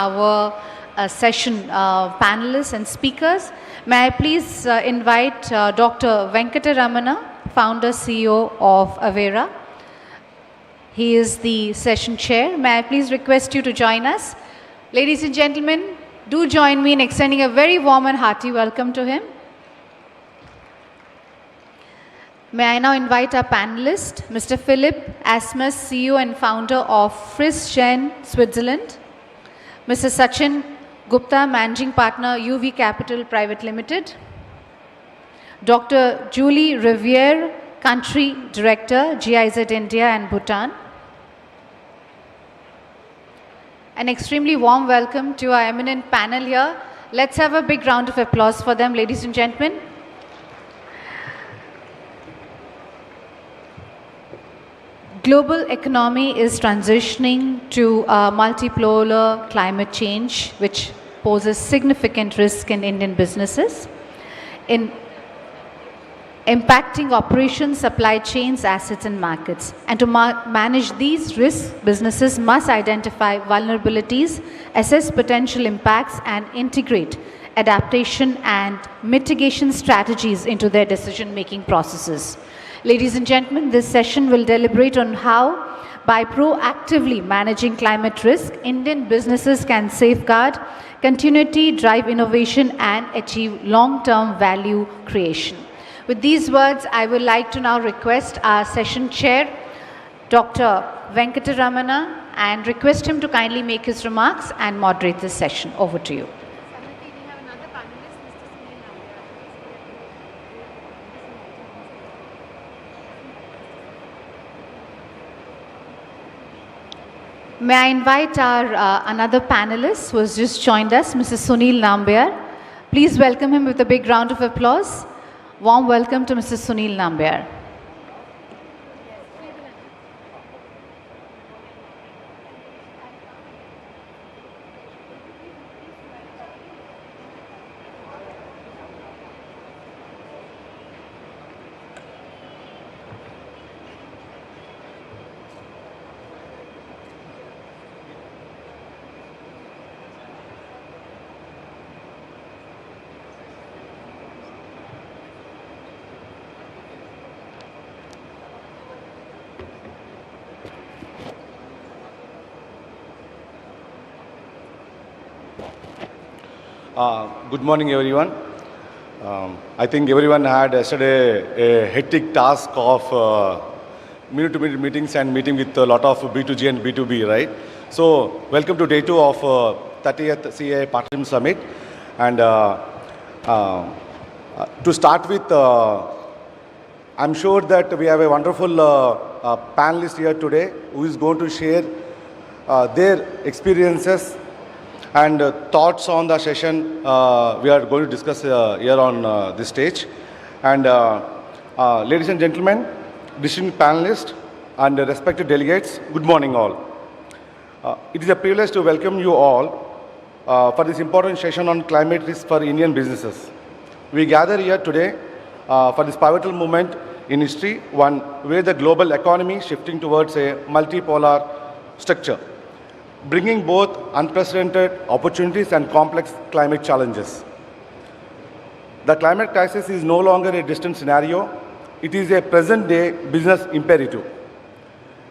Our session panelists and speakers. May I please invite Dr. Venkataramana, founder CEO of Avera. He is the session chair. May I please request you to join us. Ladies and gentlemen, do join me in extending a very warm and hearty welcome to him. May I now invite our panelist, Mr. Philip Asmus, CEO and founder of Frisch-Gen, Switzerland. Mr. Sachin Gupta, Managing Partner, UV Capital Private Limited. Dr. Julie Riviere, Country Director, GIZ India and Bhutan. An extremely warm welcome to our eminent panel here. Let's have a big round of applause for them, ladies and gentlemen. Global economy is transitioning to a multipolar climate change, which poses significant risk in Indian businesses, in impacting operations, supply chains, assets, and markets. And to manage these risks, businesses must identify vulnerabilities, assess potential impacts, and integrate adaptation and mitigation strategies into their decision-making processes. Ladies and gentlemen, this session will deliberate on how, by proactively managing climate risk, Indian businesses can safeguard continuity, drive innovation, and achieve long-term value creation. With these words, I would like to now request our session chair, Dr. Venkataramana, and request him to kindly make his remarks and moderate this session. Over to you. May I invite our another panelist who has just joined us, Mr. Sunil Nambiar. Please welcome him with a big round of applause. Warm welcome to Mr. Sunil Nambiar. Good morning, everyone. I think everyone had yesterday a hectic task of minute-to-minute meetings and meeting with a lot of B2G and B2B, right? So, welcome to day 2 of 30th CII Partnership Summit. And to start with, I'm sure that we have a wonderful panelist here today who is going to share their experiences and thoughts on the session we are going to discuss here on this stage. And ladies and gentlemen, distinguished panelists and respected delegates, good morning all. It is a privilege to welcome you all for this important session on climate risk for Indian businesses. We gather here today for this pivotal moment in history, one where the global economy is shifting towards a multipolar structure, bringing both unprecedented opportunities and complex climate challenges. The climate crisis is no longer a distant scenario. It is a present-day business imperative.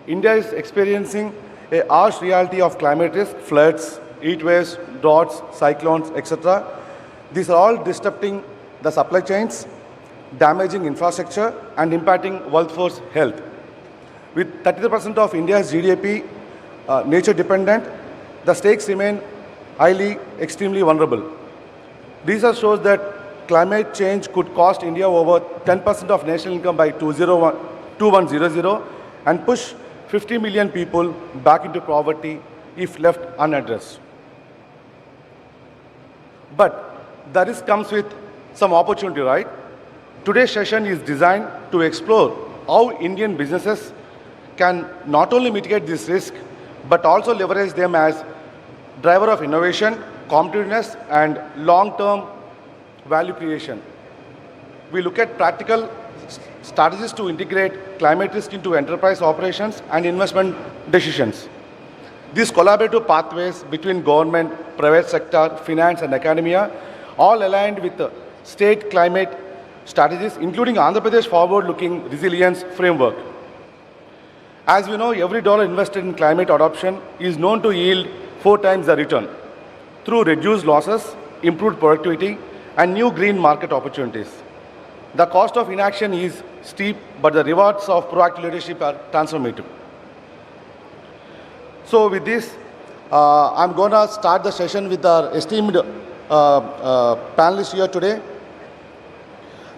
India is experiencing a harsh reality of climate risk, floods, heat waves, droughts, cyclones, etc. These are all disrupting the supply chains, damaging infrastructure, and impacting workforce health. With 33% of India's GDP nature dependent, the stakes remain extremely vulnerable. Research shows that climate change could cost India over 10% of national income by 2100 and push 50 million people back into poverty if left unaddressed. But the risk comes with some opportunity, right? Today's session is designed to explore how Indian businesses can not only mitigate this risk, but also leverage them as driver of innovation, competitiveness, and long-term value creation. We look at practical strategies to integrate climate risk into enterprise operations and investment decisions. These collaborative pathways between government, private sector, finance and academia, all aligned with the state climate strategies, including Andhra Pradesh forward-looking resilience framework. As we know, every dollar invested in climate adoption is known to yield 4 times the return through reduced losses, improved productivity, and new green market opportunities. The cost of inaction is steep, but the rewards of proactive leadership are transformative. So with this, I'm going to start the session with our esteemed panelists here today.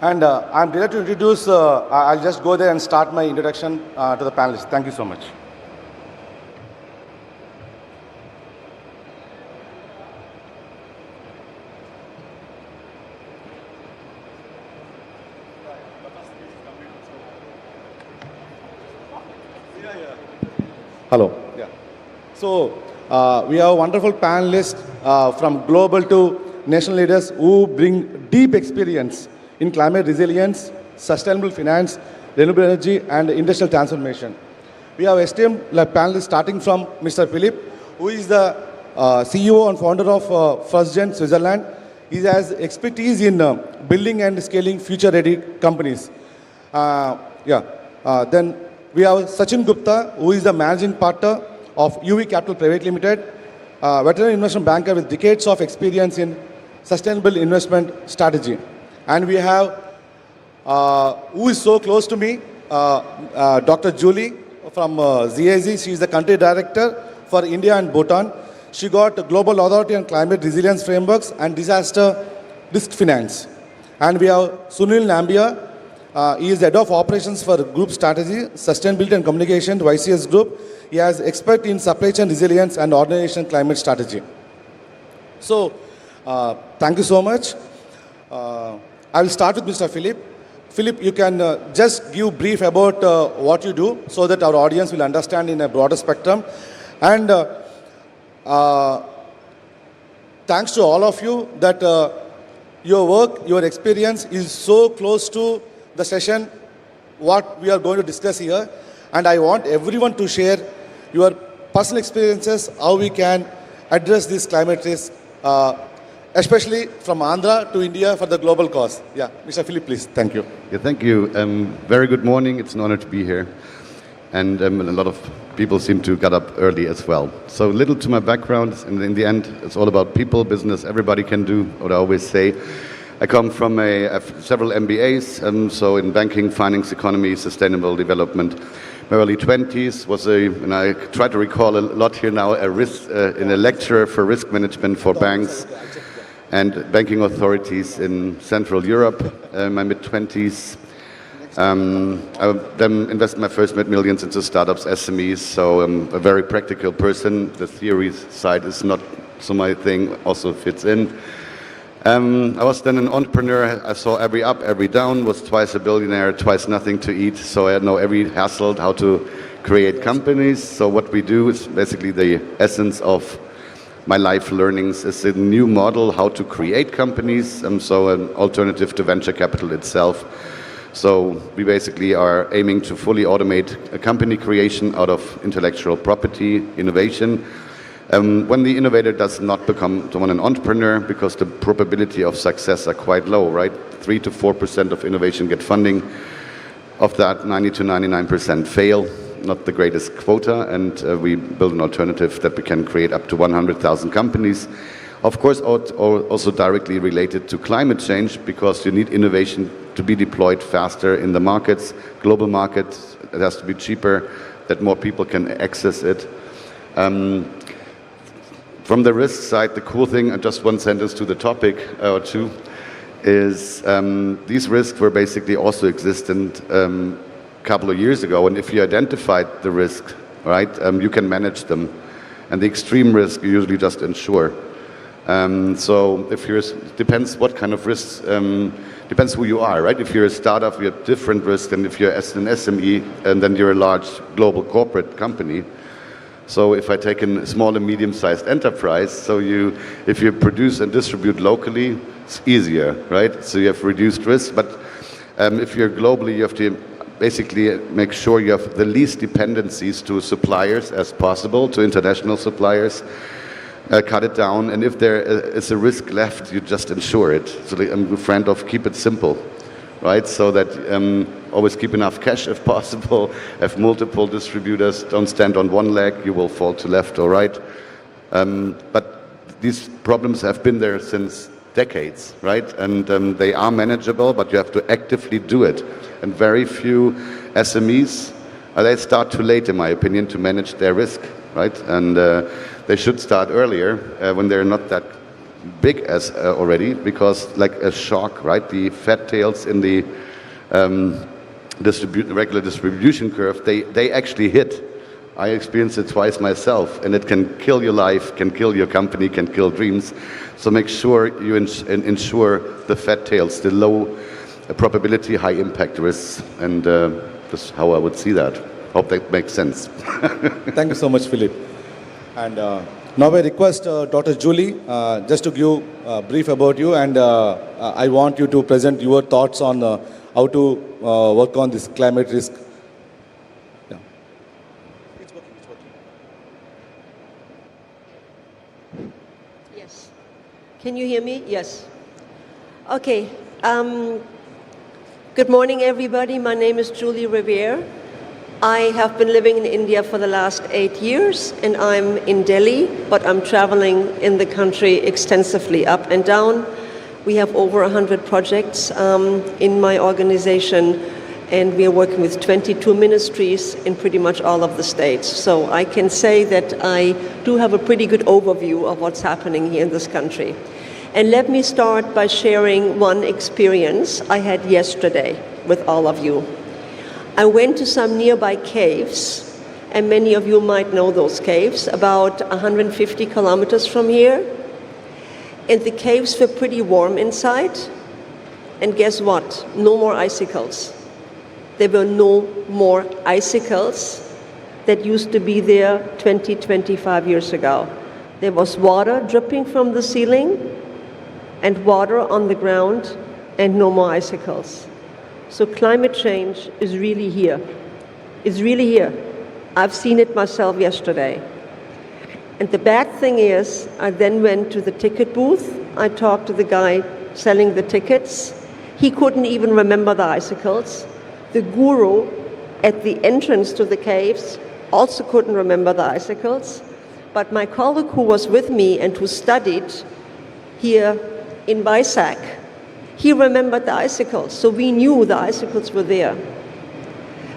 And I'm delighted to introduce, I'll just go there and start my introduction to the panelists. Thank you so much. Hello. Yeah. So we have wonderful panelists from global to national leaders who bring deep experience in climate resilience, sustainable finance, renewable energy, and industrial transformation. We have esteemed panelists starting from Mr. Philip, who is the CEO and founder of First Gen Switzerland. He has expertise in building and scaling future-ready companies. Then we have Sachin Gupta, who is the managing partner of UV Capital Private Limited, veteran investment banker with decades of experience in sustainable investment strategy. And we have, who is so close to me, Dr. Julie from ZAZ. She is the country director for India and Bhutan. She got Global Authority on Climate Resilience Frameworks and Disaster Risk Finance. And we have Sunil Nambia. He is the head of operations for Group Strategy, Sustainability and Communication to ICS Group. He has expert in supply chain resilience and organization climate strategy. So, thank you so much. I will start with Mr. Philip. Philip, you can just give brief about what you do so that our audience will understand in a broader spectrum. And thanks to all of you that your work, your experience is so close to the session, what we are going to discuss here. And I want everyone to share your personal experiences, how we can address this climate risk, especially from Andhra to India for the global cause. Yeah, Mr. Philip, please. Thank you. Yeah, thank you. Very good morning. It's an honor to be here. And a lot of people seem to get up early as well. So little to my background, and in the end, it's all about people, business, everybody can do what I always say. I come from several MBAs, so in banking, finance, economy, sustainable development. My early 20s was and I try to recall a lot here now, in a lecturer for risk management for banks and banking authorities in Central Europe. My mid-20s, I then invested my first millions into startups, SMEs, so I'm a very practical person. The theory side is not so my thing, also fits in. I was then an entrepreneur. I saw every up, every down, was twice a billionaire, twice nothing to eat, so I know every hassle, how to create companies. So what we do is basically the essence of my life learnings is a new model how to create companies, so an alternative to venture capital itself. So we basically are aiming to fully automate a company creation out of intellectual property, innovation. When the innovator does not become an entrepreneur, because the probability of success are quite low, right? 3 to 4% of innovation get funding. Of that, 90 to 99% fail. Not the greatest quota, and we build an alternative that we can create up to 100,000 companies. Of course, also directly related to climate change, because you need innovation to be deployed faster in the markets, global markets. It has to be cheaper, that more people can access it. From the risk side, the cool thing, just one sentence to the topic or two, is these risks were basically also existent a couple of years ago, and if you identified the risk, right, you can manage them. And the extreme risk you usually just insure. So if you're, depends what kind of risks, depends who you are, right? If you're a startup, you have different risks than if you're an SME, and then you're a large global corporate company. So if I take a small and medium-sized enterprise, so if you produce and distribute locally, it's easier, right? So you have reduced risk. But if you're globally, you have to basically make sure you have the least dependencies to suppliers as possible, to international suppliers. Cut it down, and if there is a risk left, you just insure it. So I'm a friend of keep it simple, right? So that always keep enough cash if possible, have multiple distributors, don't stand on one leg, you will fall to left or right. But these problems have been there since decades, right? And they are manageable, but you have to actively do it. And very few SMEs, they start too late, in my opinion, to manage their risk, right? And they should start earlier when they're not that big as already, because like a shark, right? The fat tails in the regular distribution curve, they actually hit. I experienced it twice myself, and it can kill your life, can kill your company, can kill dreams. So make sure you insure the fat tails, the low probability, high impact risks, and that's how I would see that. Hope that makes sense. Thank you so much, Philip. And now I request Dr. Julie just to give a brief about you, and I want you to present your thoughts on how to work on this climate risk. Yeah. It's working. Yes. Can you hear me? Yes. Okay. Good morning, everybody. My name is Julie Revere. I have been living in India for the last 8 years, and I'm in Delhi, but I'm traveling in the country extensively, up and down. We have over 100 projects in my organization, and we are working with 22 ministries in pretty much all of the states. So I can say that I do have a pretty good overview of what's happening here in this country. And let me start by sharing one experience I had yesterday with all of you. I went to some nearby caves, and many of you might know those caves, about 150 kilometers from here. And the caves were pretty warm inside. And guess what? No more icicles. There were no more icicles that used to be there 20, 25 years ago. There was water dripping from the ceiling and water on the ground and no more icicles. So climate change is really here. It's really here. I've seen it myself yesterday. And the bad thing is, I then went to the ticket booth. I talked to the guy selling the tickets. He couldn't even remember the icicles. The guru at the entrance to the caves also couldn't remember the icicles. But my colleague who was with me and who studied here in Vizag, he remembered the icicles, so we knew the icicles were there.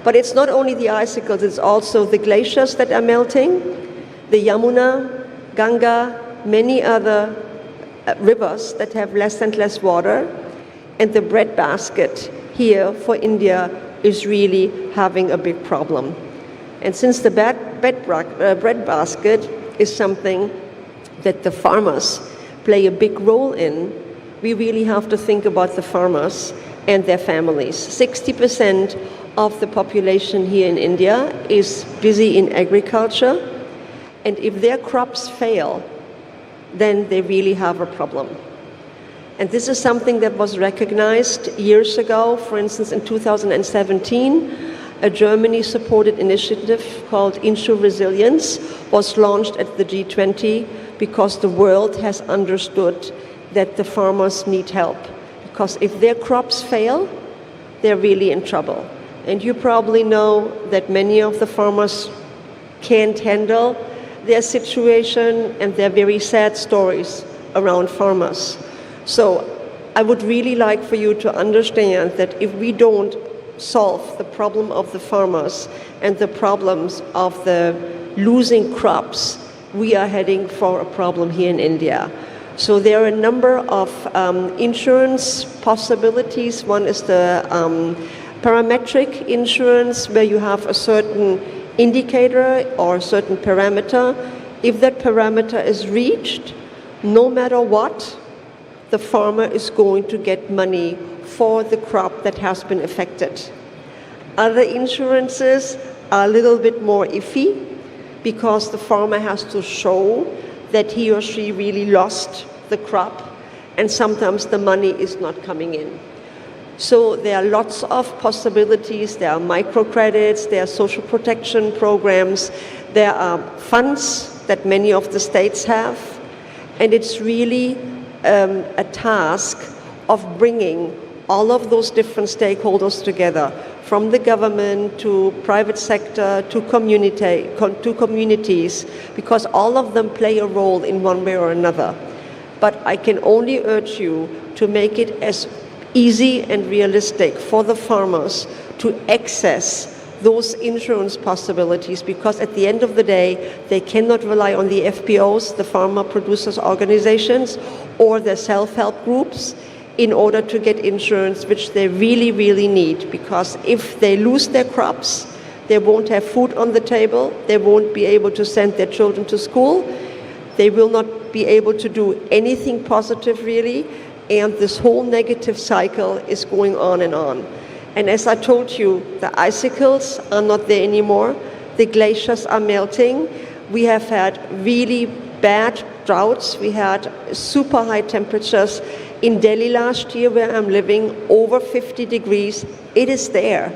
But it's not only the icicles, it's also the glaciers that are melting, the Yamuna, Ganga, many other rivers that have less and less water, and the breadbasket here for India is really having a big problem. And since the breadbasket is something that the farmers play a big role in, we really have to think about the farmers and their families. 60% of the population here in India is busy in agriculture, and if their crops fail, then they really have a problem. And this is something that was recognized years ago. For instance, in 2017, a Germany-supported initiative called Insure Resilience was launched at the G20 because the world has understood that the farmers need help. Because if their crops fail, they're really in trouble. And you probably know that many of the farmers can't handle their situation, and there are very sad stories around farmers. So I would really like for you to understand that if we don't solve the problem of the farmers and the problems of the losing crops, we are heading for a problem here in India. So there are a number of insurance possibilities. One is the parametric insurance, where you have a certain indicator or a certain parameter. If that parameter is reached, no matter what, the farmer is going to get money for the crop that has been affected. Other insurances are a little bit more iffy because the farmer has to show that he or she really lost the crop, and sometimes the money is not coming in. So there are lots of possibilities. There are microcredits, there are social protection programs, there are funds that many of the states have, and it's really a task of bringing all of those different stakeholders together, from the government to private sector to communities, because all of them play a role in one way or another. But I can only urge you to make it as easy and realistic for the farmers to access those insurance possibilities, because at the end of the day, they cannot rely on the FPOs, the farmer producers organizations, or their self-help groups in order to get insurance, which they really, really need. Because if they lose their crops, they won't have food on the table, they won't be able to send their children to school, they will not be able to do anything positive really, and this whole negative cycle is going on and on. And as I told you, the icicles are not there anymore, the glaciers are melting, we have had really bad droughts, we had super high temperatures. In Delhi last year, where I'm living, over 50 degrees, it is there.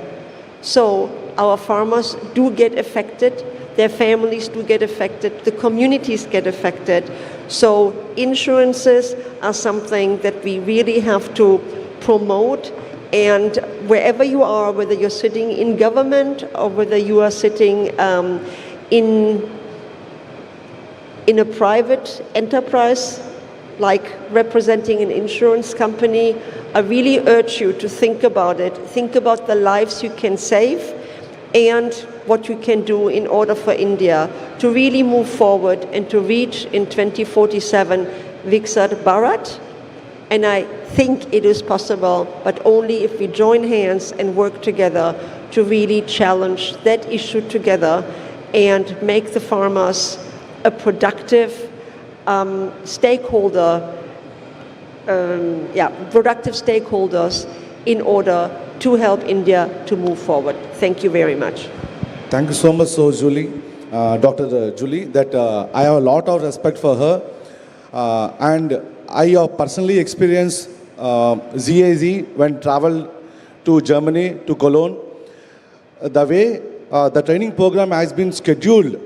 So our farmers do get affected, their families do get affected, the communities get affected. So insurances are something that we really have to promote, and wherever you are, whether you're sitting in government or whether you are sitting in a private enterprise, like representing an insurance company, I really urge you to think about it. Think about the lives you can save and what you can do in order for India to really move forward and to reach in 2047 Viksit Bharat. And I think it is possible, but only if we join hands and work together to really challenge that issue together and make the farmers a productive productive stakeholders in order to help India to move forward. Thank you very much. Thank you so much, Julie, Dr. Julie, that I have a lot of respect for her. And I have personally experienced ZAZ when traveled to Germany, to Cologne. The way the training program has been scheduled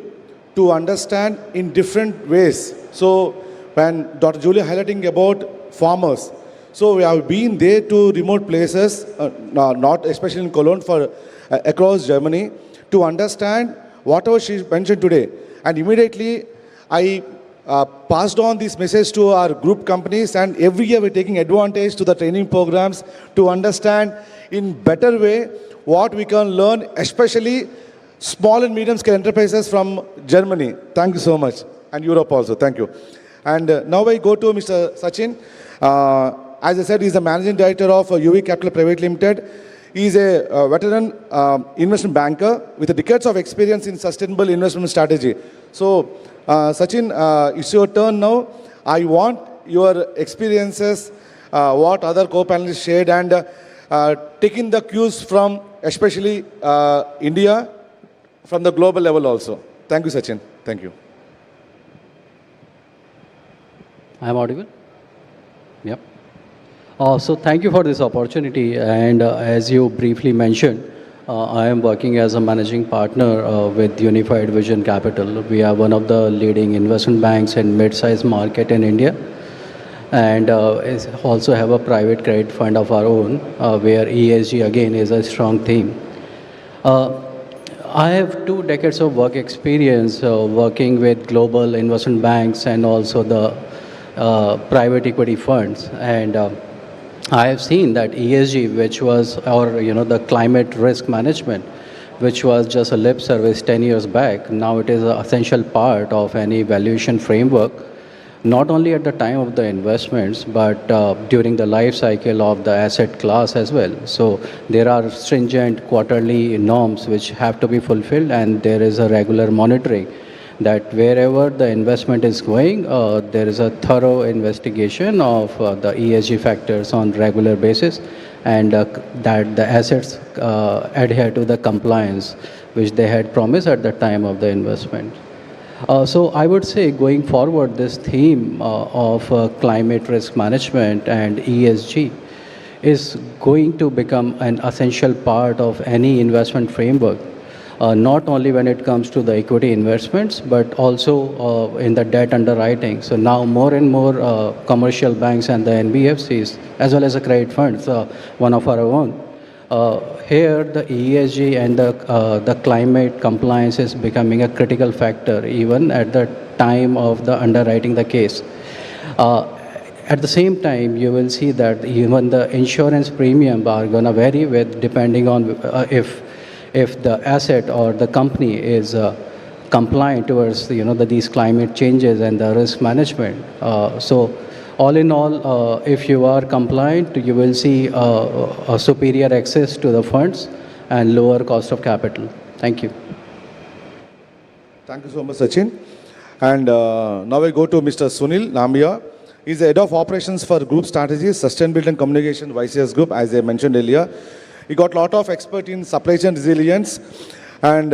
to understand in different ways. So when Dr. Julie highlighting about farmers, so we have been there to remote places, not especially in Cologne, for across Germany, to understand whatever she mentioned today. And immediately I passed on this message to our group companies, and every year we're taking advantage to the training programs to understand in better way what we can learn, especially small and medium-scale enterprises from Germany. Thank you so much. And Europe also. Thank you. And now I go to Mr. Sachin. As I said, he's the Managing Director of UV Capital Private Limited. He's a veteran investment banker with decades of experience in sustainable investment strategy. So, Sachin, it's your turn now. I want your experiences, what other co-panelists shared, and taking the cues from especially India, from the global level also. Thank you, Sachin. Thank you. I am audible? Yep. So thank you for this opportunity. And as you briefly mentioned, I am working as a managing partner with Unified Vision Capital. We are one of the leading investment banks in mid-sized market in India, and also have a private credit fund of our own, where ESG again is a strong theme. I have 2 decades of work experience working with global investment banks and also the private equity funds, and I have seen that ESG, which was the climate risk management, which was just a lip service 10 years back, now it is an essential part of any valuation framework, not only at the time of the investments, but during the life cycle of the asset class as well. So there are stringent quarterly norms which have to be fulfilled, and there is a regular monitoring that wherever the investment is going, there is a thorough investigation of the ESG factors on regular basis, and that the assets adhere to the compliance which they had promised at the time of the investment. So I would say going forward, this theme of climate risk management and ESG is going to become an essential part of any investment framework, not only when it comes to the equity investments, but also in the debt underwriting. So now more and more commercial banks and the NBFCs, as well as the credit funds, one of our own, here the ESG and the climate compliance is becoming a critical factor even at the time of the underwriting the case. At the same time, you will see that even the insurance premium are going to vary with depending on if the asset or the company is compliant towards these climate changes and the risk management. So all in all, if you are compliant, you will see a superior access to the funds and lower cost of capital. Thank you. Thank you so much, Sachin. And now we go to Mr. Sunil Nambiya. He's the Head of Operations for Group Strategies, Sustainability and Communication, YCS Group, as I mentioned earlier. He got a lot of expert in supply chain resilience. And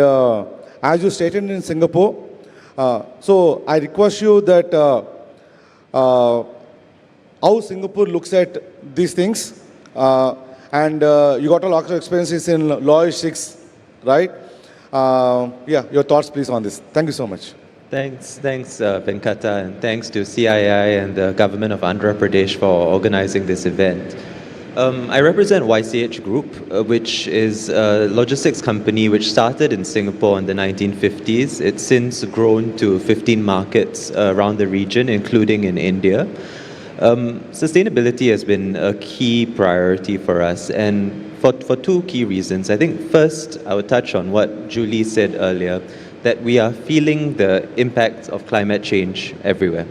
as you stated in Singapore, so I request you that how Singapore looks at these things. And you got a lot of experiences in logistics, right? Yeah, your thoughts please on this. Thank you so much. Thanks, Venkata, and thanks to CII and the government of Andhra Pradesh for organizing this event. I represent YCH Group, which is a logistics company which started in Singapore in the 1950s. It's since grown to 15 markets around the region, including in India. Sustainability has been a key priority for us, and for two key reasons. I think first, I would touch on what Julie said earlier, that we are feeling the impact of climate change everywhere,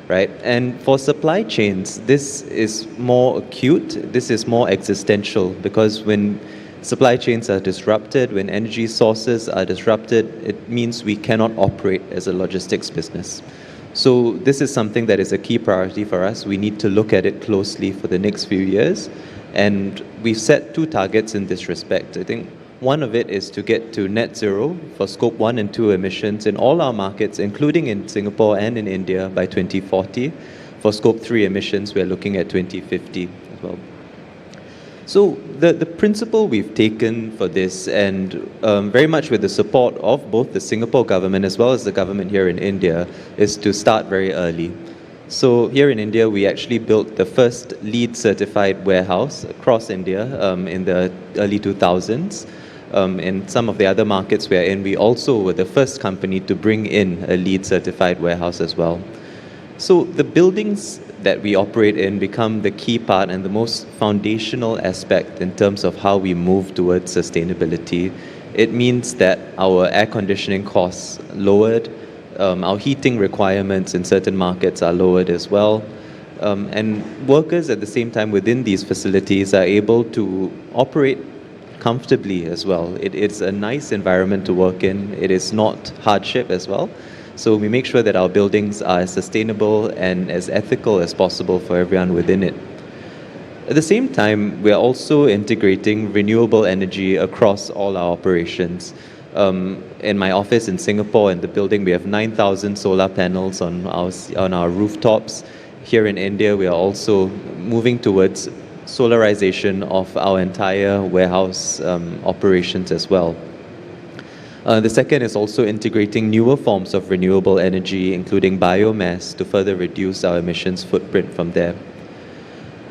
right? And for supply chains, this is more acute, this is more existential, because when supply chains are disrupted, when energy sources are disrupted, it means we cannot operate as a logistics business. So this is something that is a key priority for us. We need to look at it closely for the next few years. And we've set two targets in this respect. I think one of it is to get to net zero for scope 1 and 2 emissions in all our markets, including in Singapore and in India by 2040. For scope 3 emissions, we're looking at 2050 as well. So the principle we've taken for this, and very much with the support of both the Singapore government as well as the government here in India, is to start very early. So here in India, we actually built the first LEED certified warehouse across India in the early 2000s. In some of the other markets we're in, we also were the first company to bring in a LEED certified warehouse as well. So the buildings that we operate in become the key part and the most foundational aspect in terms of how we move towards sustainability. It means that our air conditioning costs lowered, our heating requirements in certain markets are lowered as well. And workers at the same time within these facilities are able to operate comfortably as well. It's a nice environment to work in. It is not hardship as well. So we make sure that our buildings are as sustainable and as ethical as possible for everyone within it. At the same time, we're also integrating renewable energy across all our operations. In my office in Singapore, in the building, we have 9,000 solar panels on our rooftops. Here in India, we are also moving towards solarization of our entire warehouse operations as well. The second is also integrating newer forms of renewable energy, including biomass, to further reduce our emissions footprint from there.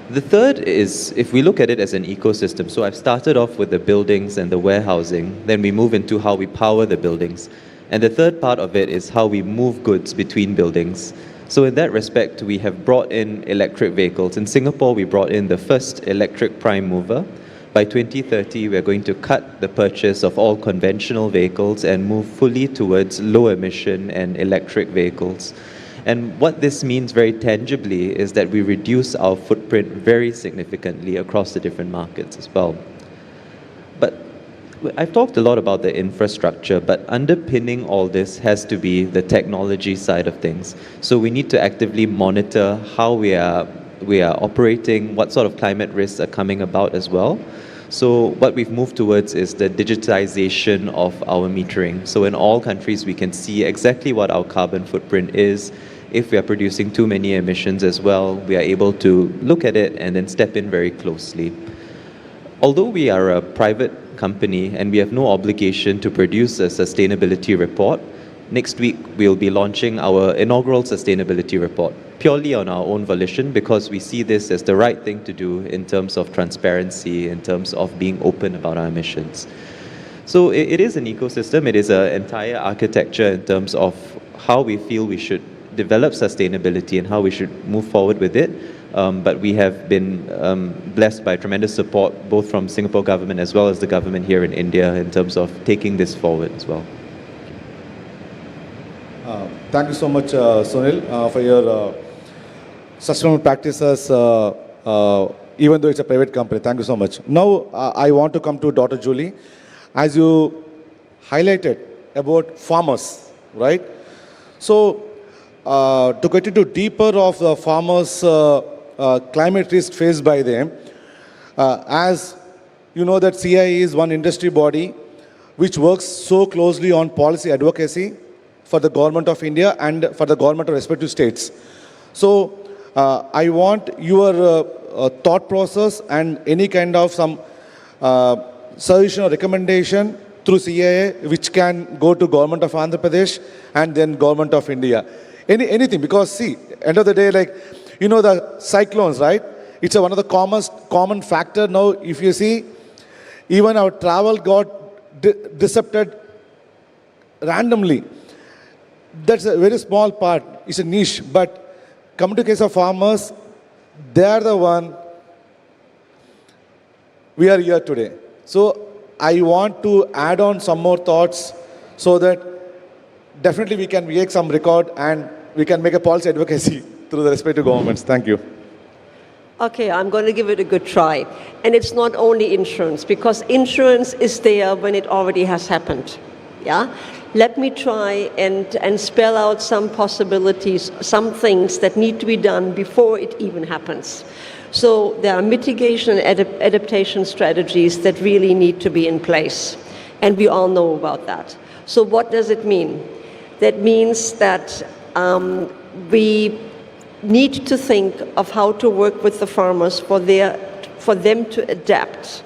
The third is, if we look at it as an ecosystem, so I've started off with the buildings and the warehousing, then we move into how we power the buildings. And the third part of it is how we move goods between buildings. So in that respect, we have brought in electric vehicles. In Singapore, we brought in the first electric prime mover. By 2030, we're going to cut the purchase of all conventional vehicles and move fully towards low emission and electric vehicles. And what this means very tangibly is that we reduce our footprint very significantly across the different markets as well. But I've talked a lot about the infrastructure, but underpinning all this has to be the technology side of things. So we need to actively monitor how we are operating, what sort of climate risks are coming about as well. So what we've moved towards is the digitization of our metering. So in all countries, we can see exactly what our carbon footprint is. if we are producing too many emissions as well, we are able to look at it and then step in very closely. Although we are a private company and we have no obligation to produce a sustainability report, next week we'll be launching our inaugural sustainability report, purely on our own volition, because we see this as the right thing to do in terms of transparency, in terms of being open about our emissions. So it is an ecosystem, it is an entire architecture in terms of how we feel we should develop sustainability and how we should move forward with it. But we have been blessed by tremendous support, both from Singapore government as well as the government here in India, in terms of taking this forward as well. Thank you so much, Sunil, for your sustainable practices, even though it's a private company. Thank you so much. Now, I want to come to Dr. Julie. As you highlighted about farmers, right? So, to get into deeper of the farmers' climate risk faced by them, as you know that CII is one industry body which works so closely on policy advocacy for the government of India and for the government of respective states. So I want your thought process and any kind of some suggestion or recommendation through CII which can go to government of Andhra Pradesh and then government of India. Anything, because see, end of the day, like, you know, the cyclones, right? It's one of the common factor now. If you see, even our travel got disrupted randomly. That's a very small part. It's a niche. But coming to case of farmers, they are the one we are here today. So I want to add on some more thoughts so that definitely we can make some record and we can make a policy advocacy through the respective governments. Thank you. Okay, I'm going to give it a good try. And it's not only insurance, because insurance is there when it already has happened. Yeah? Let me try and spell out some possibilities, some things that need to be done before it even happens. So there are mitigation and adaptation strategies that really need to be in place. And we all know about that. So what does it mean? That means that we need to think of how to work with the farmers for them to adapt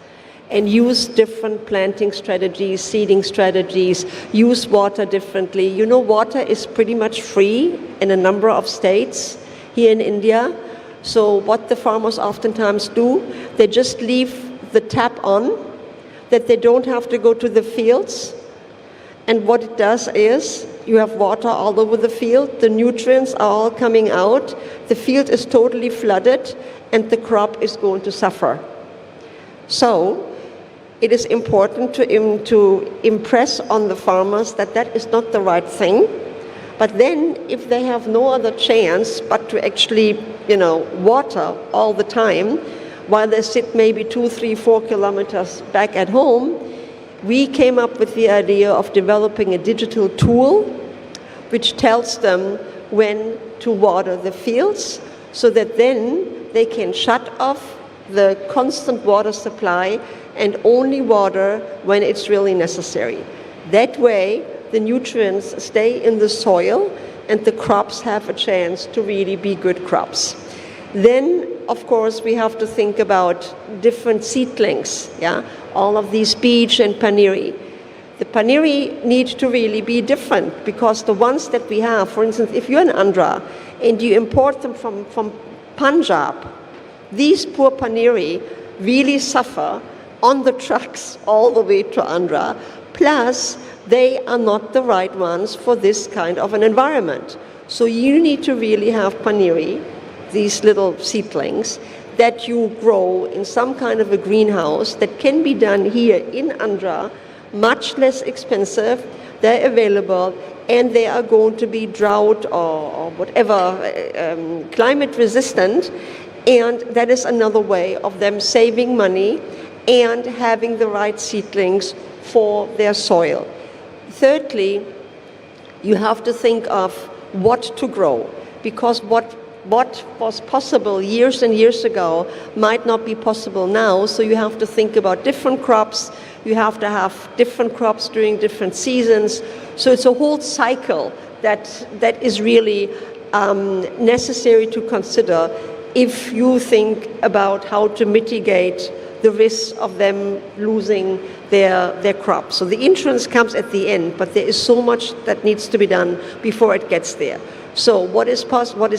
and use different planting strategies, seeding strategies, use water differently. You know, water is pretty much free in a number of states here in India. So what the farmers oftentimes do, they just leave the tap on, that they don't have to go to the fields. And what it does is, you have water all over the field, the nutrients are all coming out, the field is totally flooded, and the crop is going to suffer. So, it is important to impress on the farmers that that is not the right thing. But then, if they have no other chance but to actually, water all the time, while they sit maybe 2, 3, 4 kilometers back at home, we came up with the idea of developing a digital tool which tells them when to water the fields, so that then they can shut off the constant water supply and only water when it's really necessary. That way, the nutrients stay in the soil and the crops have a chance to really be good crops. Then, of course, we have to think about different seedlings, all of these peach and paniri. The paniri need to really be different, because the ones that we have, for instance, if you're in Andhra and you import them from Punjab, these poor paniri really suffer on the trucks all the way to Andhra, plus they are not the right ones for this kind of an environment. So you need to really have paniri, these little seedlings, that you grow in some kind of a greenhouse that can be done here in Andhra, much less expensive, they're available, and they are going to be drought or whatever, climate resistant, and that is another way of them saving money and having the right seedlings for their soil. Thirdly, you have to think of what to grow, because what was possible years and years ago might not be possible now, so you have to think about different crops, you have to have different crops during different seasons, so it's a whole cycle that is really necessary to consider if you think about how to mitigate the risks of them losing their crops. So the insurance comes at the end, but there is so much that needs to be done before it gets there. So what is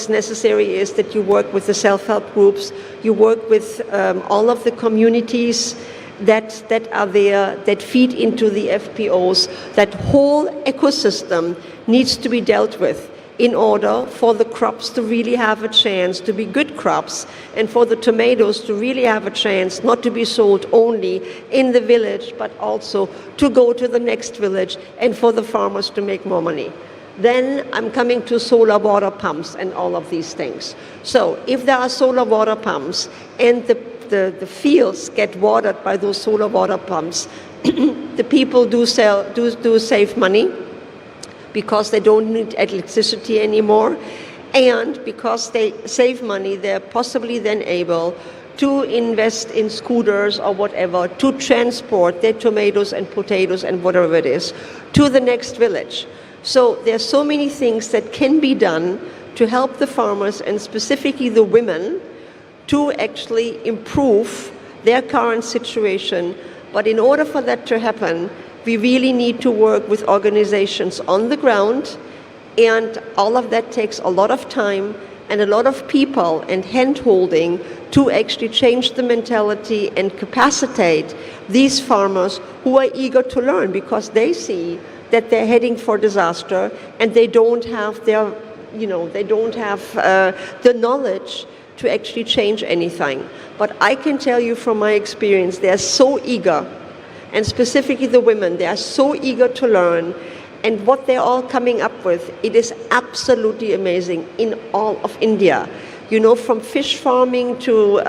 necessary is that you work with the self-help groups, you work with all of the communities that are there, that feed into the FPOs. That whole ecosystem needs to be dealt with in order for the crops to really have a chance to be good crops, and for the tomatoes to really have a chance not to be sold only in the village, but also to go to the next village, and for the farmers to make more money. Then I'm coming to solar water pumps and all of these things. So if there are solar water pumps and the fields get watered by those solar water pumps, the people do save money, because they don't need electricity anymore, and because they save money, they're possibly then able to invest in scooters or whatever to transport their tomatoes and potatoes and whatever it is to the next village. So there's so many things that can be done to help the farmers, and specifically the women, to actually improve their current situation. But in order for that to happen, we really need to work with organizations on the ground, and all of that takes a lot of time and a lot of people and hand-holding to actually change the mentality and capacitate these farmers who are eager to learn, because they see that they're heading for disaster and they don't have the knowledge to actually change anything. But I can tell you from my experience, they're so eager, and specifically the women, they are so eager to learn, and what they're all coming up with, it is absolutely amazing in all of India. You know, from fish farming to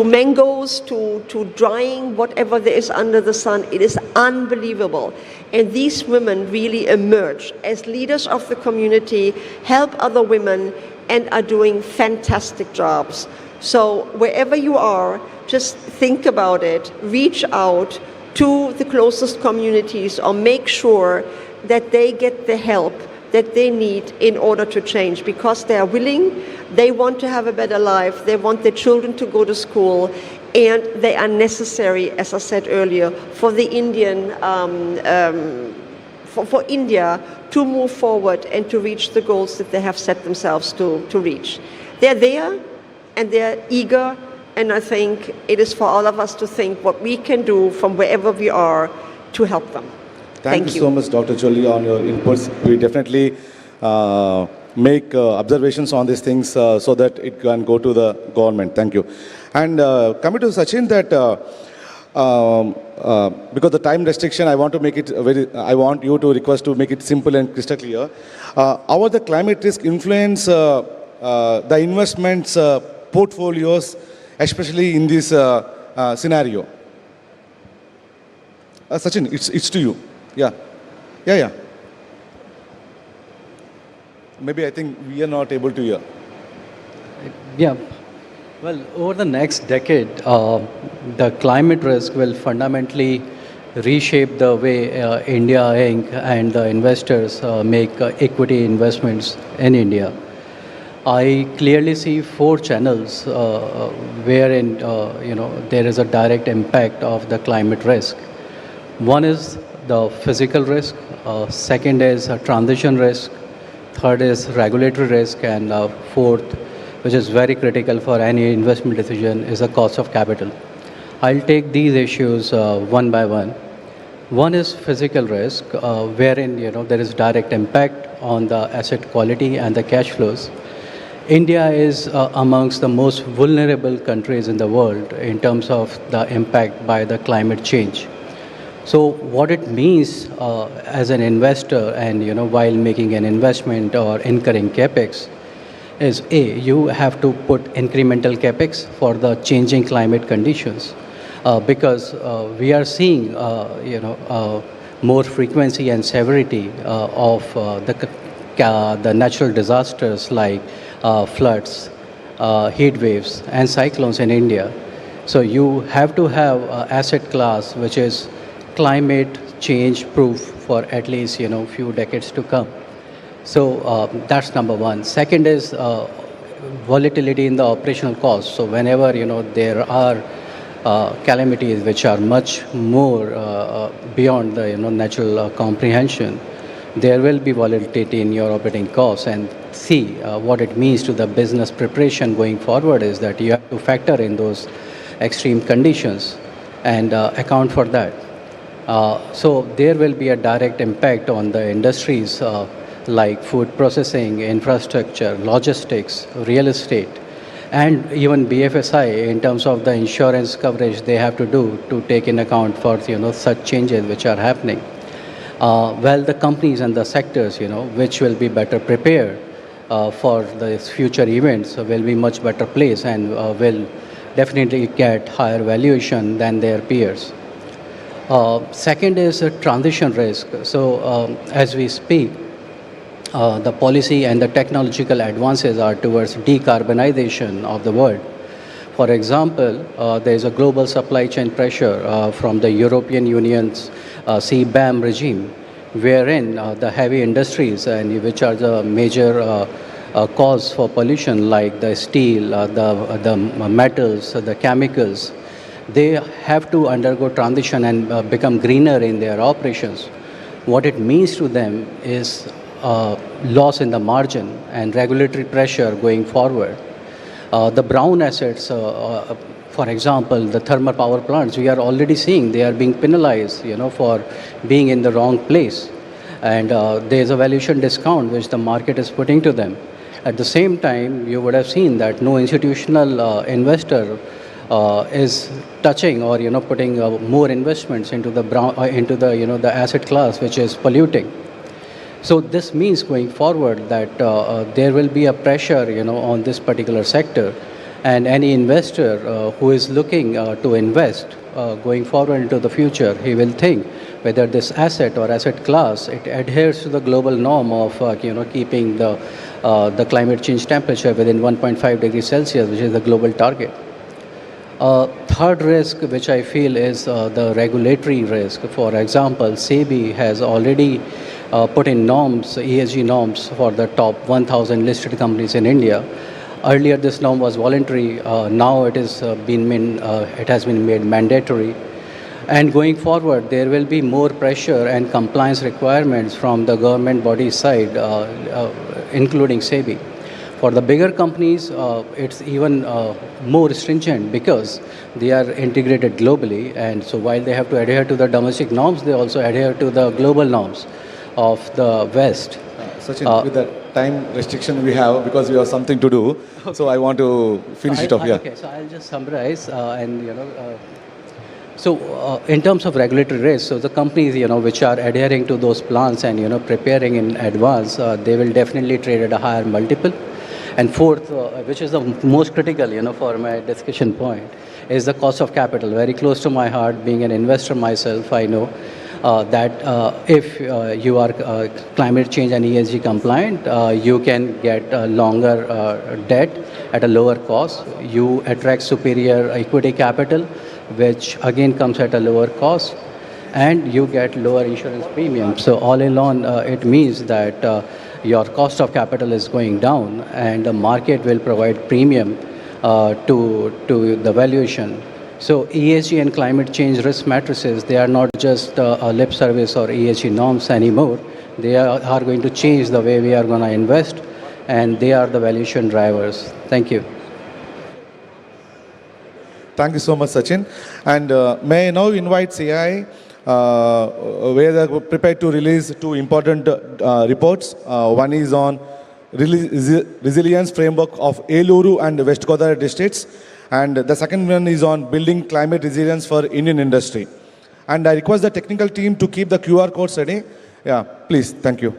mangoes, to drying whatever there is under the sun. It is unbelievable. And these women really emerge as leaders of the community, help other women, and are doing fantastic jobs. So wherever you are, just think about it, reach out to the closest communities, or make sure that they get the help that they need in order to change, because they are willing, they want to have a better life, they want their children to go to school, and they are necessary, as I said earlier, for the for India to move forward and to reach the goals that they have set themselves to reach. They're there and they're eager, and I think it is for all of us to think what we can do from wherever we are to help them. Thank you so much, Dr. Jolie, on your inputs. We definitely make observations on these things so that it can go to the government. Thank you. And coming to Sachin, that because the time restriction, I want you to request to make it simple and crystal clear. How the climate risk influence the investments portfolios, especially in this scenario? Sachin, it's to you. Yeah. Maybe I think we are not able to hear. Yeah. Well, over the next decade, the climate risk will fundamentally reshape the way India Inc. and the investors make equity investments in India. I clearly see 4 channels wherein there is a direct impact of the climate risk. One is the physical risk, second is transition risk, third is regulatory risk, and fourth, which is very critical for any investment decision, is the cost of capital. I'll take these issues one by one. One is physical risk, wherein there is direct impact on the asset quality and the cash flows. India is amongst the most vulnerable countries in the world in terms of the impact by the climate change. So what it means as an investor, and while making an investment or incurring capex, is you have to put incremental capex for the changing climate conditions, because we are seeing more frequency and severity of the natural disasters like floods, heat waves, and cyclones in India. So you have to have an asset class which is climate change proof for at least few decades to come. So that's number one. Second is volatility in the operational cost. So whenever there are calamities which are much more beyond the natural comprehension, there will be volatility in your operating costs. And see what it means to the business preparation going forward is that you have to factor in those extreme conditions and account for that. So there will be a direct impact on the industries like food processing, infrastructure, logistics, real estate, and even BFSI in terms of the insurance coverage they have to do to take in account for such changes which are happening. Well, the companies and the sectors which will be better prepared for the future events will be much better placed and will definitely get higher valuation than their peers. Second is a transition risk. So, as we speak, the policy and the technological advances are towards decarbonization of the world. For example, there is a global supply chain pressure from the European Union's CBAM regime, wherein the heavy industries and which are the major cause for pollution, like the steel, the metals, the chemicals, they have to undergo transition and become greener in their operations. What it means to them is loss in the margin and regulatory pressure going forward. The brown assets, for example, the thermal power plants, we are already seeing they are being penalized, for being in the wrong place. And there is a valuation discount which the market is putting to them. At the same time, you would have seen that no institutional investor is touching or putting more investments into the brown into the asset class which is polluting. So this means going forward that there will be a pressure on this particular sector, and any investor who is looking to invest going forward into the future, he will think whether this asset or asset class it adheres to the global norm of keeping the climate change temperature within 1.5 degrees Celsius, which is the global target. Third risk, which I feel is the regulatory risk. For example, SEBI has already put in norms, ESG norms, for the top 1,000 listed companies in India. Earlier, this norm was voluntary. Now it has been made mandatory. And going forward, there will be more pressure and compliance requirements from the government body side, including SEBI. For the bigger companies, it's even more stringent because they are integrated globally, and so while they have to adhere to the domestic norms, they also adhere to the global norms of the West. Sachin, with the time restriction we have, because we have something to do, so I want to finish it off. Yeah. Okay, so I'll just summarize So, in terms of regulatory risk, so the companies, which are adhering to those plans and, preparing in advance, they will definitely trade at a higher multiple. And fourth, which is the most critical, for my discussion point, is the cost of capital. Very close to my heart, being an investor myself, I know that if you are climate change and ESG compliant, you can get longer debt at a lower cost. You attract superior equity capital, which again comes at a lower cost, and you get lower insurance premium. So all in all, it means that your cost of capital is going down, and the market will provide premium to the valuation. So ESG and climate change risk matrices, they are not just a lip service or ESG norms anymore. They are going to change the way we are going to invest, and they are the valuation drivers. Thank you. Thank you so much, Sachin. And may I now invite CI, where they are prepared to release two important reports. One is on resilience framework of Eluru and West Godavari districts, and the second one is on building climate resilience for Indian industry. And I request the technical team to keep the QR codes ready. Yeah, please. Thank you.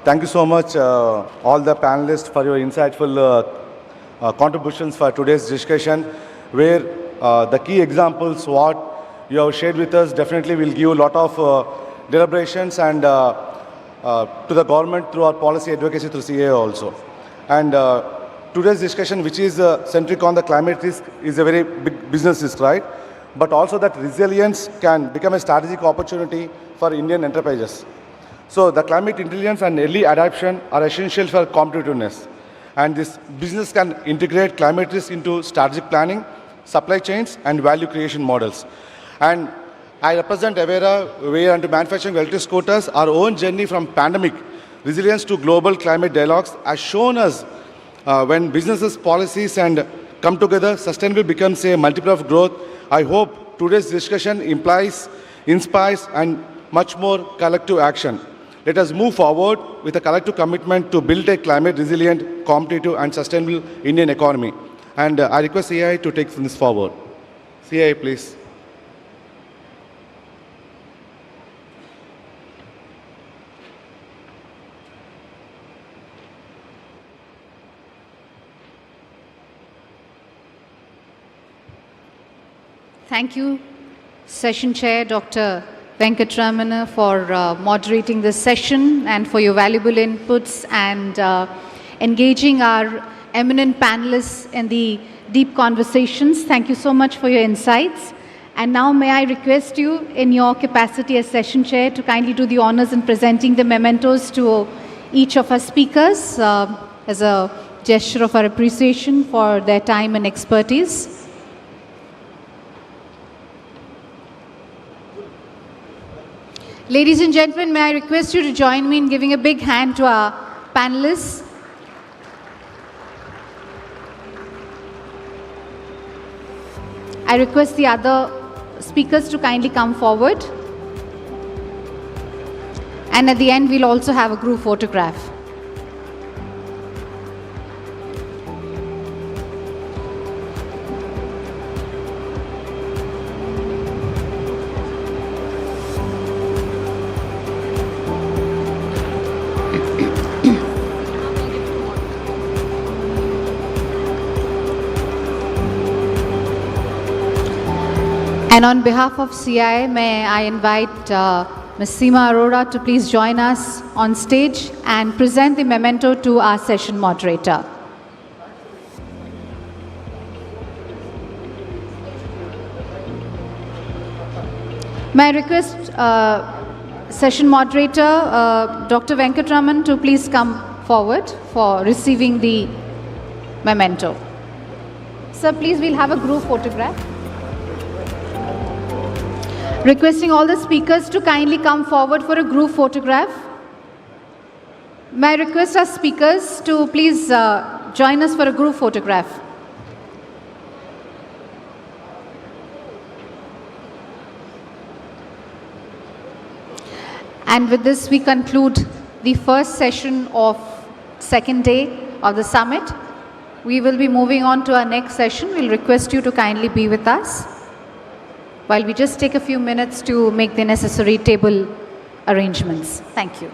Thank you so much, all the panelists, for your insightful contributions for today's discussion, where the key examples what you have shared with us definitely will give a lot of deliberations and to the government through our policy advocacy through CA also. And today's discussion, which is centric on the climate risk, is a very big business risk, right? But also that resilience can become a strategic opportunity for Indian enterprises. So the climate intelligence and early adaptation are essential for competitiveness. And this business can integrate climate risk into strategic planning, supply chains, and value creation models. And I represent Avera, where and manufacturing electric scooters, our own journey from pandemic resilience to global climate dialogues has shown us when businesses, policies, and come together, sustainable becomes a multiplier of growth. I hope today's discussion inspires, and much more collective action. Let us move forward with a collective commitment to build a climate resilient, competitive, and sustainable Indian economy. And I request CII to take this forward. CII, please. Thank you, Session Chair Dr. Venkatramana, for moderating this session and for your valuable inputs and engaging our eminent panelists in the deep conversations. Thank you so much for your insights. And now may I request you in your capacity as Session Chair to kindly do the honors in presenting the mementos to each of our speakers as a gesture of our appreciation for their time and expertise. Ladies and gentlemen, may I request you to join me in giving a big hand to our panelists. I request the other speakers to kindly come forward. And at the end, we'll also have a group photograph. And on behalf of CI, may I invite Ms. Seema Arora to please join us on stage and present the memento to our session moderator. May I request session moderator Dr. Venkatraman to please come forward for receiving the memento. Sir, please, we'll have a group photograph. Requesting all the speakers to kindly come forward for a group photograph. May I request our speakers to please join us for a group photograph. And with this, we conclude the first session of second day of the summit. We will be moving on to our next session. We'll request you to kindly be with us while we just take a few minutes to make the necessary table arrangements. Thank you.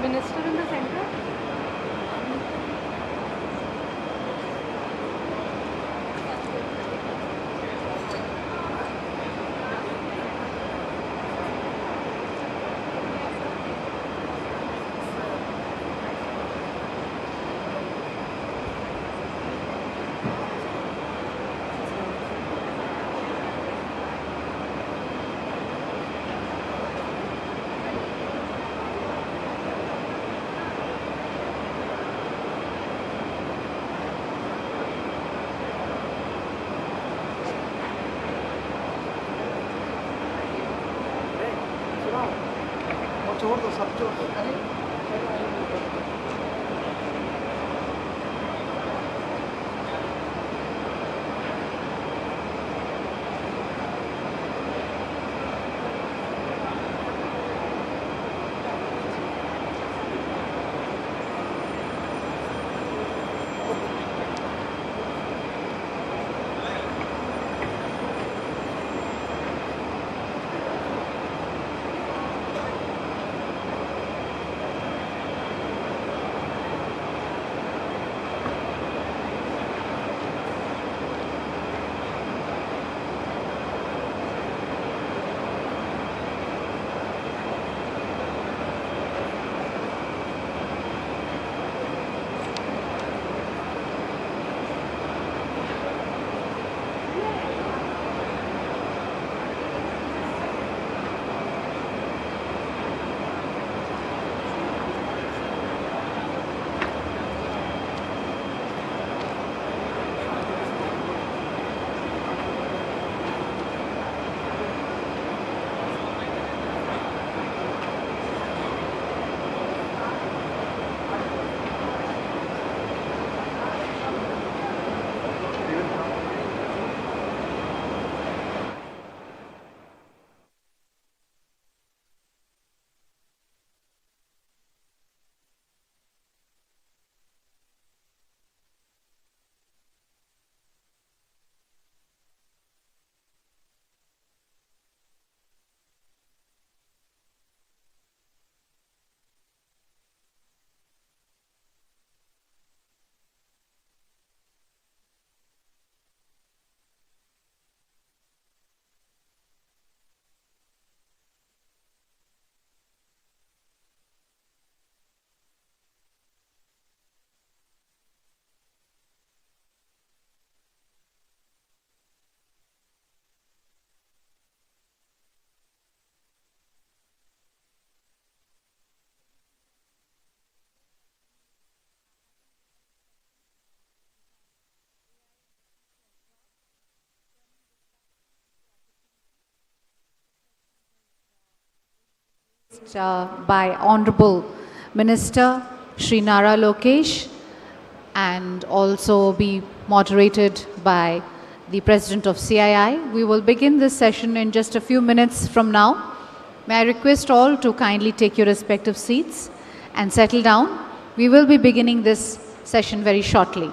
Minister in the center. छोड़ दो सब छोड़ दो by Honorable Minister Shri Nara Lokesh and also be moderated by the President of CII. We will begin this session in just a few minutes from now. May I request all to kindly take your respective seats and settle down. We will be beginning this session very shortly.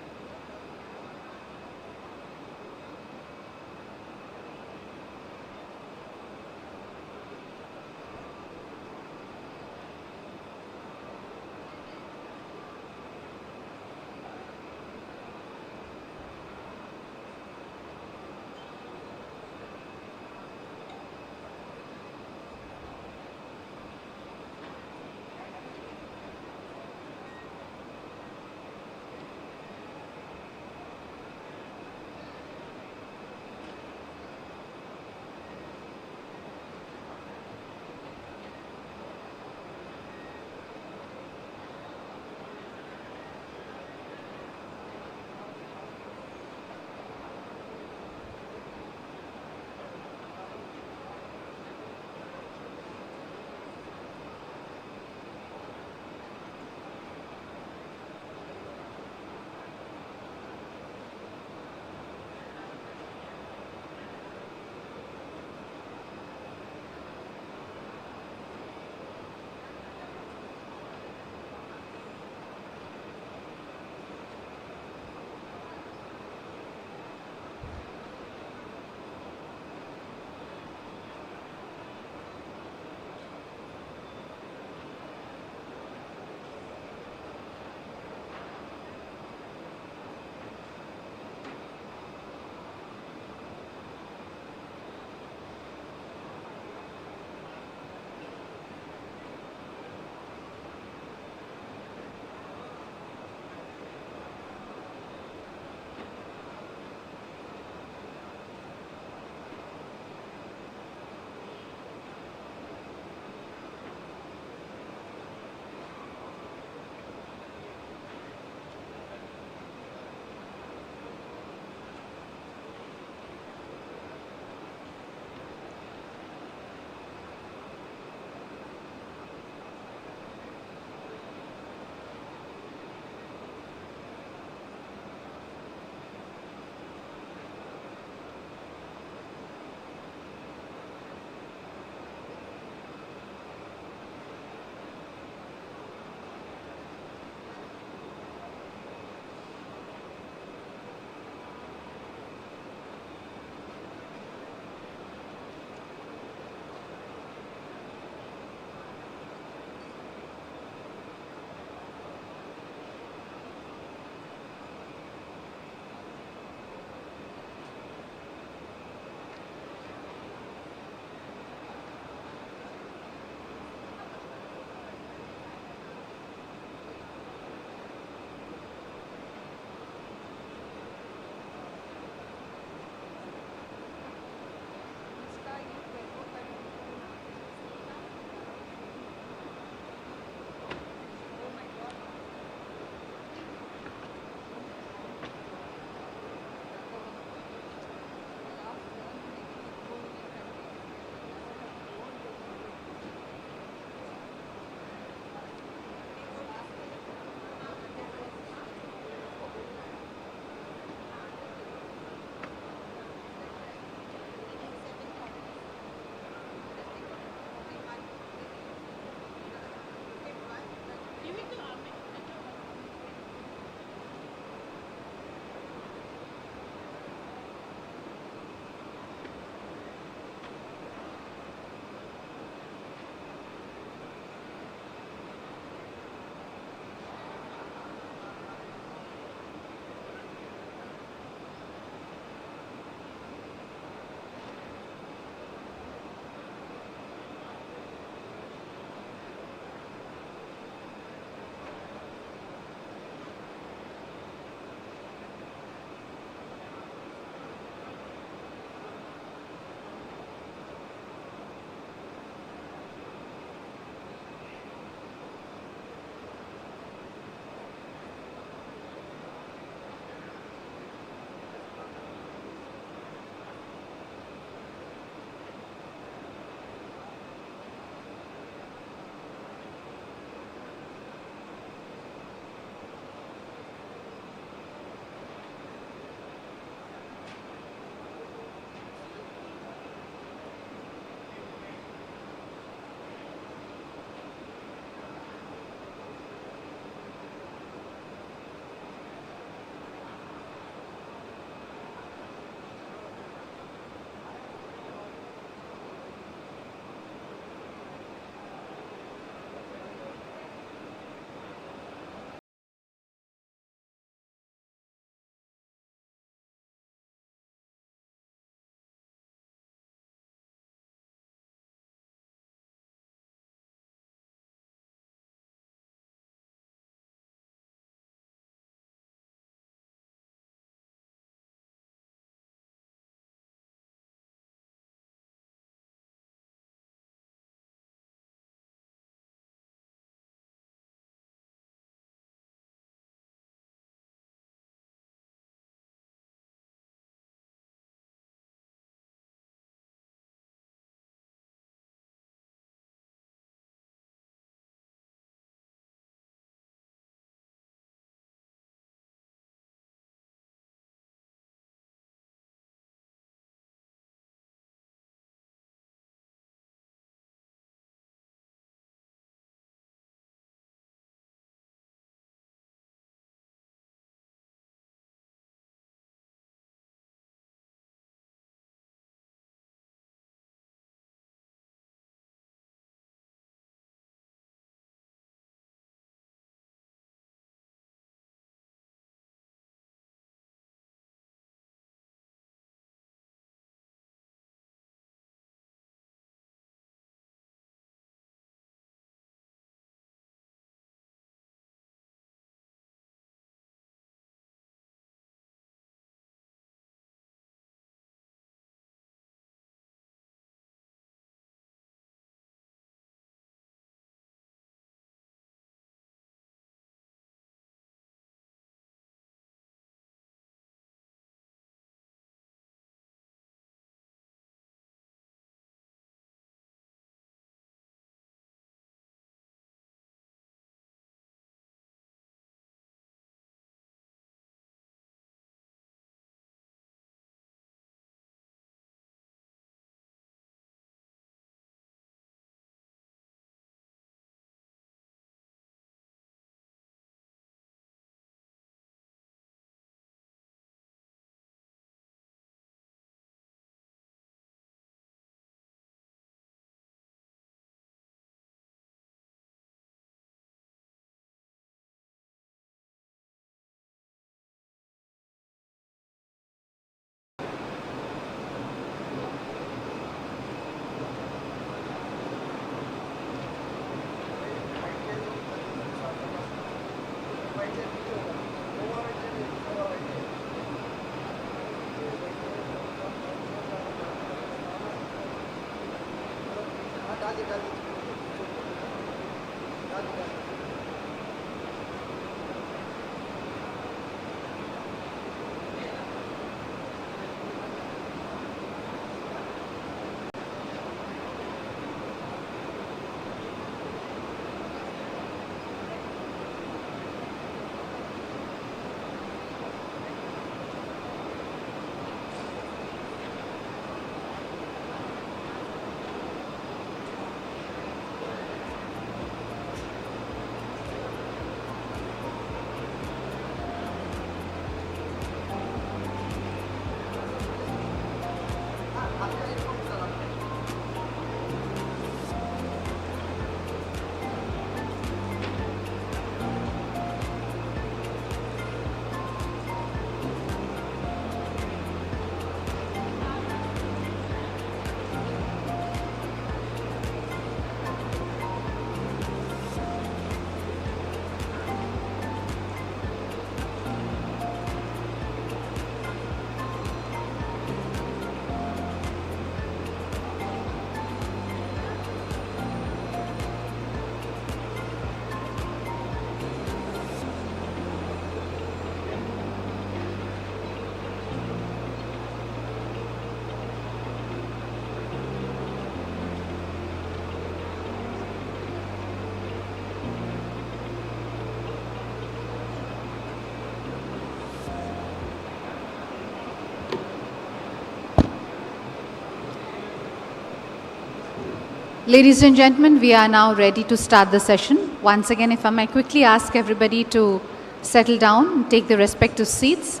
Ladies and gentlemen, we are now ready to start the session. Once again, if I may quickly ask everybody to settle down and take their respective seats,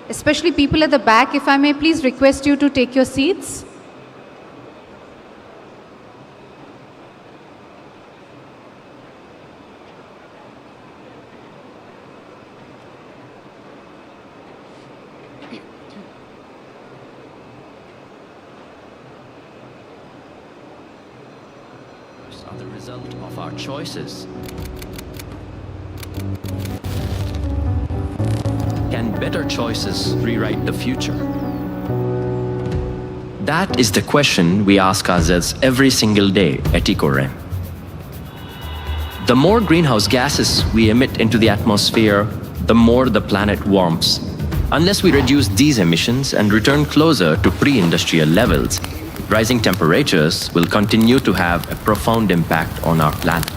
especially people at the back, if I may please request you to take your seats. Are the result of our choices. Can better choices rewrite the future? That is the question we ask ourselves every single day at EcoRem. The more greenhouse gases we emit into the atmosphere, the more the planet warms. Unless we reduce these emissions and return closer to pre-industrial levels, rising temperatures will continue to have a profound impact on our planet.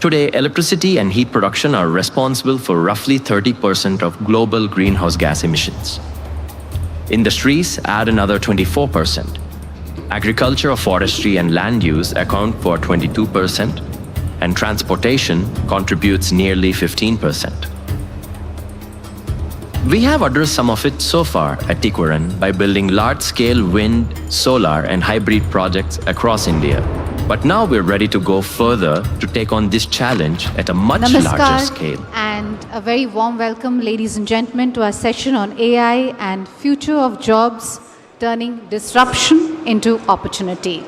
Today, electricity and heat production are responsible for roughly 30% of global greenhouse gas emissions. Industries add another 24%. Agriculture, forestry, and land use account for 22%, and transportation contributes nearly 15%. We have addressed some of it so far at EcoRen by building large-scale wind, solar, and hybrid projects across India. But now we're ready to go further to take on this challenge at a much larger scale. And a very warm welcome, ladies and gentlemen, to our session on AI and future of jobs, turning disruption into opportunity.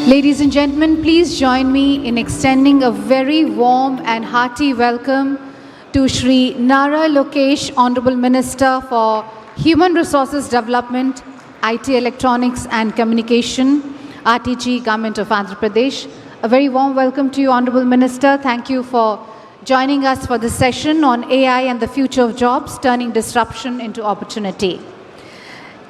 Ladies and gentlemen, please join me in extending a very warm and hearty welcome to Shri Nara Lokesh, Honorable Minister for Human Resources Development, IT Electronics and Communication, RTG, Government of Andhra Pradesh. A very warm welcome to you, Honorable Minister. Thank you for joining us for this session on AI and the future of jobs, turning disruption into opportunity.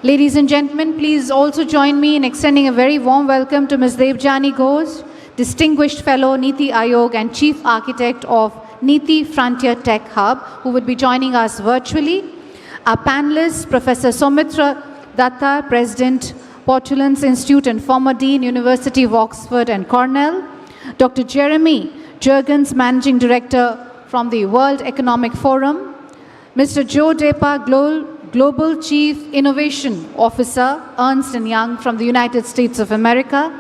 Ladies and gentlemen, please also join me in extending a very warm welcome to Ms. Devjani Ghosh, Distinguished Fellow, Niti Aayog and Chief Architect of Niti Frontier Tech Hub, who will be joining us virtually. Our panelists, Professor Soumitra Datta, President, Portulans Institute and former Dean, University of Oxford and Cornell. Dr. Jeremy Jurgens, Managing Director from the World Economic Forum. Mr. Joe Depa, Global Chief Innovation Officer, Ernst & Young from the United States of America.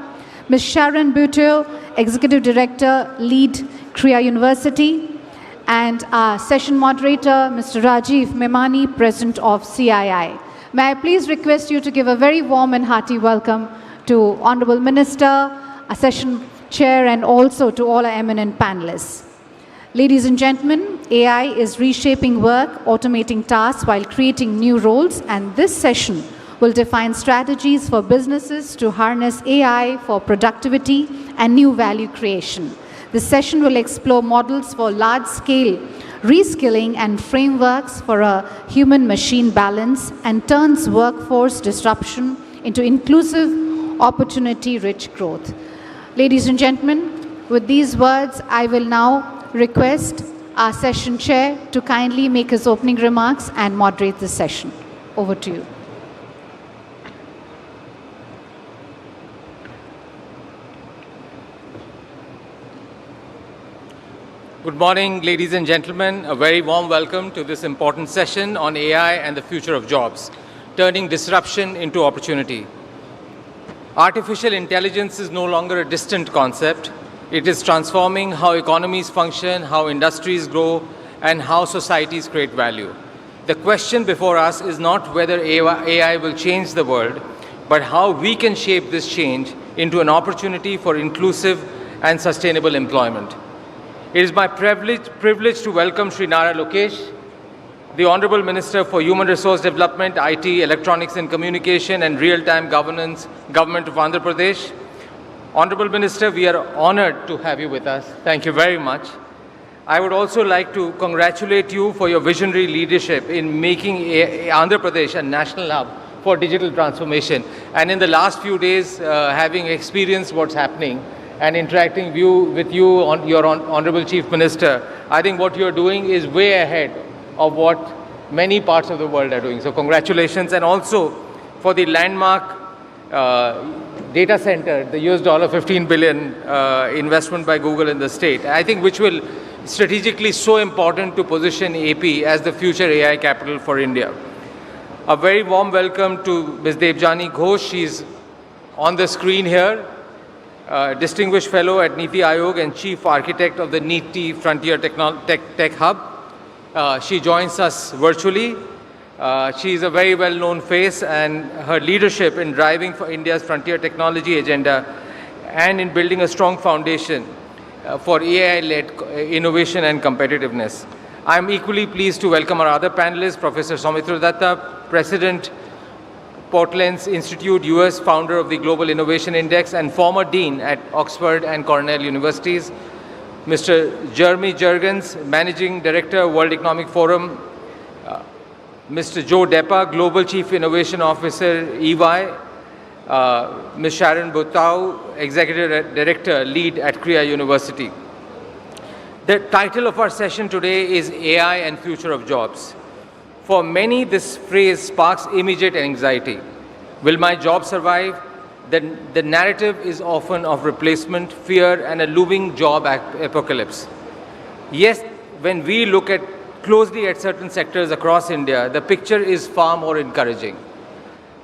Ms. Sharon Buteau, Executive Director, Lead Kriya University. And our session moderator, Mr. Rajiv Memani, President of CII. May I please request you to give a very warm and hearty welcome to Honorable Minister, our session chair, and also to all our eminent panelists. Ladies and gentlemen, AI is reshaping work, automating tasks while creating new roles, and this session will define strategies for businesses to harness AI for productivity and new value creation. This session will explore models for large-scale reskilling and frameworks for a human-machine balance, and turns workforce disruption into inclusive, opportunity-rich growth. Ladies and gentlemen, with these words, I will now request our session chair to kindly make his opening remarks and moderate this session. Over to you. Good morning, ladies and gentlemen. A very warm welcome to this important session on AI and the future of jobs, turning disruption into opportunity. Artificial intelligence is no longer a distant concept. It is transforming how economies function, how industries grow, and how societies create value. The question before us is not whether AI will change the world, but how we can shape this change into an opportunity for inclusive and sustainable employment. It is my privilege to welcome Sri Nara Lokesh, the Honorable Minister for Human Resource Development, IT, Electronics and Communication, and Real-Time Governance, Government of Andhra Pradesh. Honorable Minister, we are honored to have you with us. Thank you very much. I would also like to congratulate you for your visionary leadership in making Andhra Pradesh a national hub for digital transformation. And in the last few days, having experienced what's happening, and interacting with you, your Honorable Chief Minister, I think what you're doing is way ahead of what many parts of the world are doing. So congratulations, and also for the landmark data center, the $15 billion investment by Google in the state, I think which will strategically so important to position AP as the future AI capital for India. A very warm welcome to Ms. Devjani Ghosh. She's on the screen here. Distinguished Fellow at Niti Aayog and Chief Architect of the NEET Frontier Tech Hub. She joins us virtually. She is a very well-known face, and her leadership in driving for India's frontier technology agenda and in building a strong foundation for AI-led innovation and competitiveness. I am equally pleased to welcome our other panelists, Professor Soumitra Datta, President, Portland's Institute, US, founder of the Global Innovation Index, and former Dean at Oxford and Cornell Universities. Mr. Jeremy Jurgens, Managing Director, World Economic Forum. Mr. Joe Deppa, Global Chief Innovation Officer, EY. Ms. Sharon Butau, Executive Director, Lead at Kriya University. The title of our session today is AI and Future of Jobs. For many, this phrase sparks immediate anxiety. Will my job survive? The narrative is often of replacement, fear, and a looming job apocalypse. Yes, when we look closely at certain sectors across India, the picture is far more encouraging.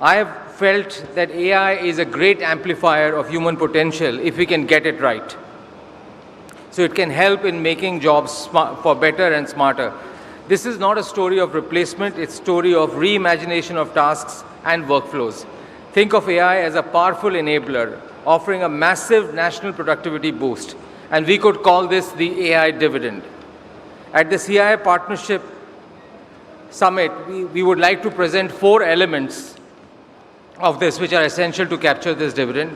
I have felt that AI is a great amplifier of human potential if we can get it right. So it can help in making jobs for better and smarter. This is not a story of replacement, it's a story of reimagination of tasks and workflows. Think of AI as a powerful enabler, offering a massive national productivity boost. And we could call this the AI dividend. At the CII Partnership Summit, we would like to present 4 elements of this which are essential to capture this dividend.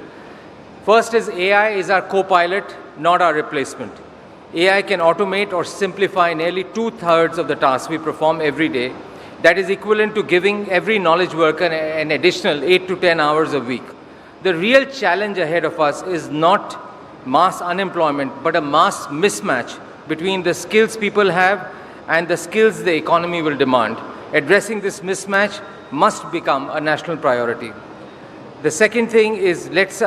First is AI is our co-pilot, not our replacement. AI can automate or simplify nearly 2/3 of the tasks we perform every day. That is equivalent to giving every knowledge worker an additional 8 to 10 hours a week. The real challenge ahead of us is not mass unemployment, but a mass mismatch between the skills people have and the skills the economy will demand. Addressing this mismatch must become a national priority. The second thing is let's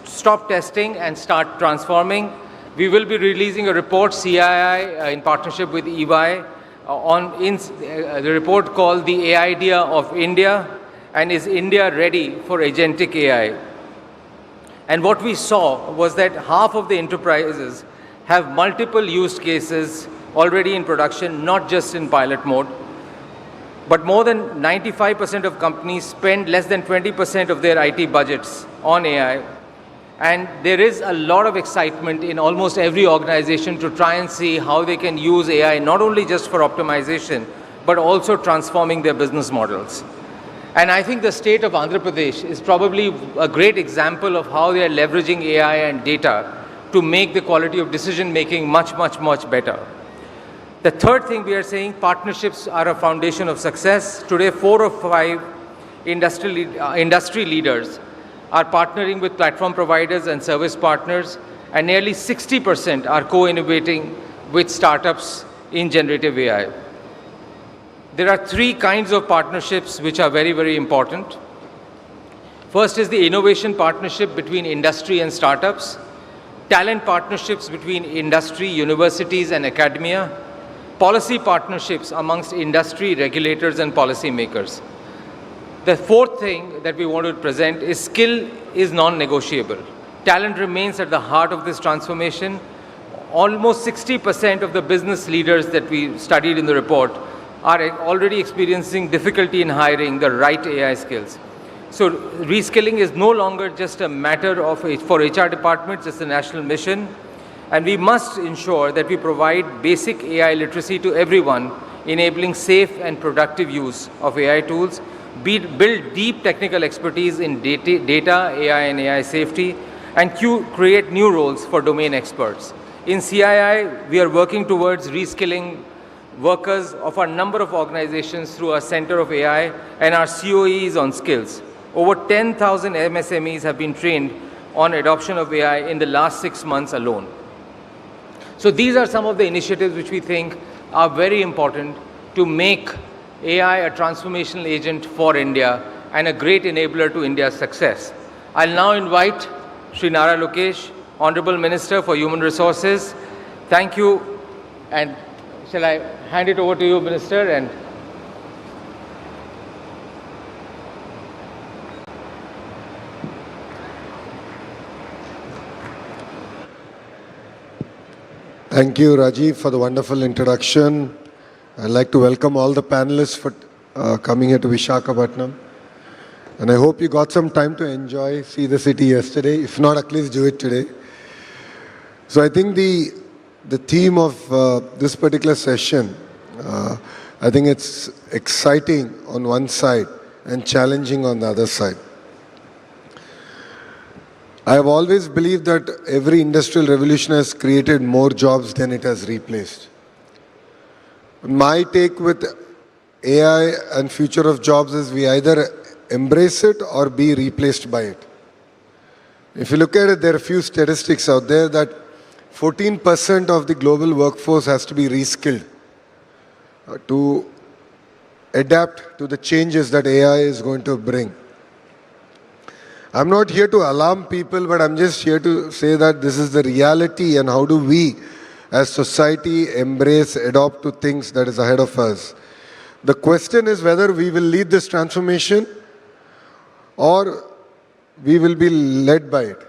stop testing and start transforming. We will be releasing a report, CII, in partnership with EY, the report called The AI of India, and is India ready for agentic AI? And what we saw was that half of the enterprises have multiple use cases already in production, not just in pilot mode. But more than 95% of companies spend less than 20% of their IT budgets on AI. And there is a lot of excitement in almost every organization to try and see how they can use AI not only just for optimization, but also transforming their business models. And I think the state of Andhra Pradesh is probably a great example of how they are leveraging AI and data to make the quality of decision making much, much, much better. The third thing we are saying, partnerships are a foundation of success. Today, 4 of 5 industry leaders are partnering with platform providers and service partners, and nearly 60% are co-innovating with startups in generative AI. There are 3 kinds of partnerships which are very, very important. First is the innovation partnership between industry and startups, talent partnerships between industry, universities, and academia, policy partnerships amongst industry, regulators, and policymakers. The fourth thing that we want to present is skill is non-negotiable. Talent remains at the heart of this transformation. Almost 60% of the business leaders that we studied in the report are already experiencing difficulty in hiring the right AI skills. So reskilling is no longer just a matter for HR departments, it's a national mission. And we must ensure that we provide basic AI literacy to everyone, enabling safe and productive use of AI tools, build deep technical expertise in data, AI, and AI safety, and create new roles for domain experts. In CII, we are working towards reskilling workers of a number of organizations through our Center of AI and our COEs on skills. Over 10,000 MSMEs have been trained on adoption of AI in the last 6 months alone. So these are some of the initiatives which we think are very important to make AI a transformational agent for India and a great enabler to India's success. I'll now invite Shri Nara Lokesh, Honorable Minister for Human Resources. Thank you. And shall I hand it over to you, Minister? And thank you, Rajiv, for the wonderful introduction. I'd like to welcome all the panelists for coming here to Visakhapatnam. And I hope you got some time to see the city yesterday. If not, at least do it today. So I think the theme of this particular session, I think it's exciting on one side and challenging on the other side. I have always believed that every industrial revolution has created more jobs than it has replaced. My take with AI and future of jobs is we either embrace it or be replaced by it. If you look at it, there are a few statistics out there that 14% of the global workforce has to be reskilled to adapt to the changes that AI is going to bring. I'm not here to alarm people, but I'm just here to say that this is the reality and how do we as society embrace, adopt to things that is ahead of us. The question is whether we will lead this transformation or we will be led by it.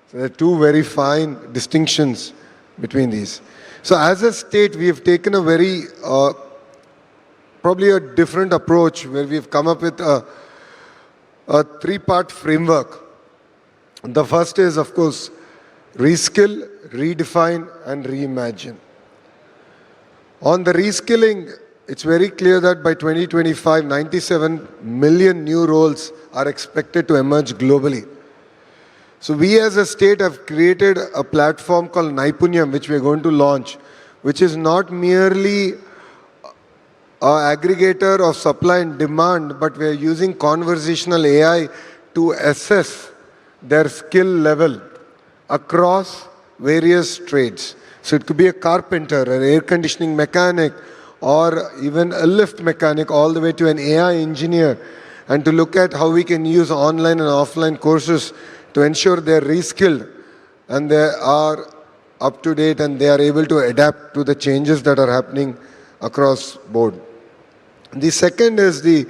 So there are two very fine distinctions between these. So as a state, we have taken a very, probably a different approach where we've come up with a 3-part framework. The first is, of course, reskill, redefine, and reimagine. On the reskilling, it's very clear that by 2025, 97 million new roles are expected to emerge globally. So we as a state have created a platform called Naipunyam, which we are going to launch, which is not merely an aggregator of supply and demand, but we are using conversational AI to assess their skill level across various trades. So it could be a carpenter, an air conditioning mechanic, or even a lift mechanic, all the way to an AI engineer, and to look at how we can use online and offline courses to ensure they're reskilled and they are up to date and they are able to adapt to the changes that are happening across board. The second is the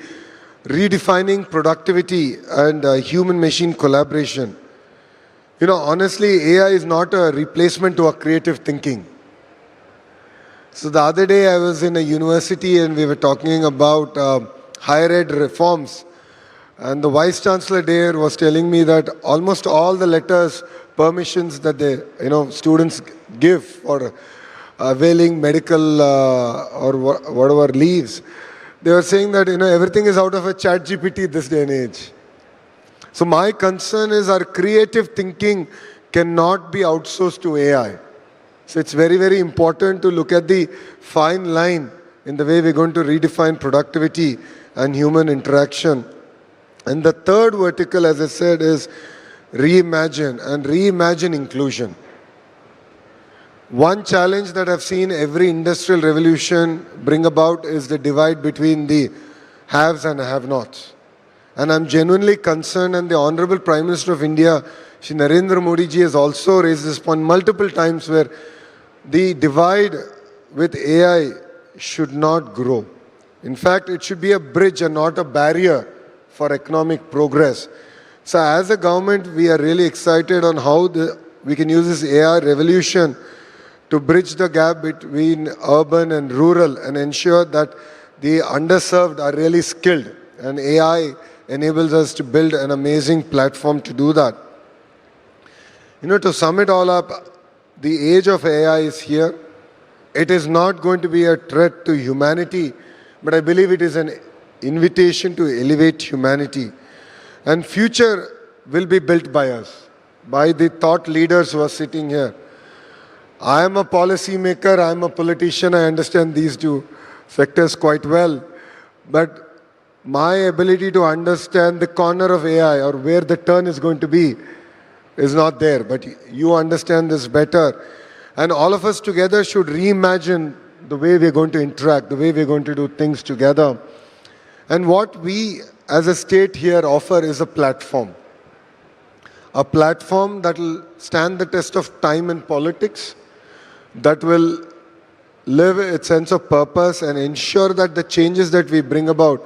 redefining productivity and human-machine collaboration. You know, honestly, AI is not a replacement to our creative thinking. So the other day I was in a university and we were talking about higher ed reforms. And the Vice Chancellor there was telling me that almost all the letters, permissions that students give for availing medical or whatever leaves, they were saying that everything is out of a chat GPT this day and age. So my concern is our creative thinking cannot be outsourced to AI. So it's very, very important to look at the fine line in the way we're going to redefine productivity and human interaction. And the third vertical, as I said, is reimagine and reimagine inclusion. One challenge that I've seen every industrial revolution bring about is the divide between the haves and have-nots. And I'm genuinely concerned, and the Honorable Prime Minister of India, Shri Narendra Modi ji, has also raised this point multiple times, where the divide with AI should not grow. In fact, it should be a bridge and not a barrier for economic progress. So as a government, we are really excited on how we can use this AI revolution to bridge the gap between urban and rural and ensure that the underserved are really skilled. And AI enables us to build an amazing platform to do that. To sum it all up, the age of AI is here. It is not going to be a threat to humanity, but I believe it is an invitation to elevate humanity. And future will be built by us, by the thought leaders who are sitting here. I am a policy maker, I am a politician, I understand these two sectors quite well. But my ability to understand the corner of AI or where the turn is going to be is not there. But you understand this better. And all of us together should reimagine the way we're going to interact, the way we're going to do things together. And what we as a state here offer is a platform. A platform that will stand the test of time and politics, that will live its sense of purpose and ensure that the changes that we bring about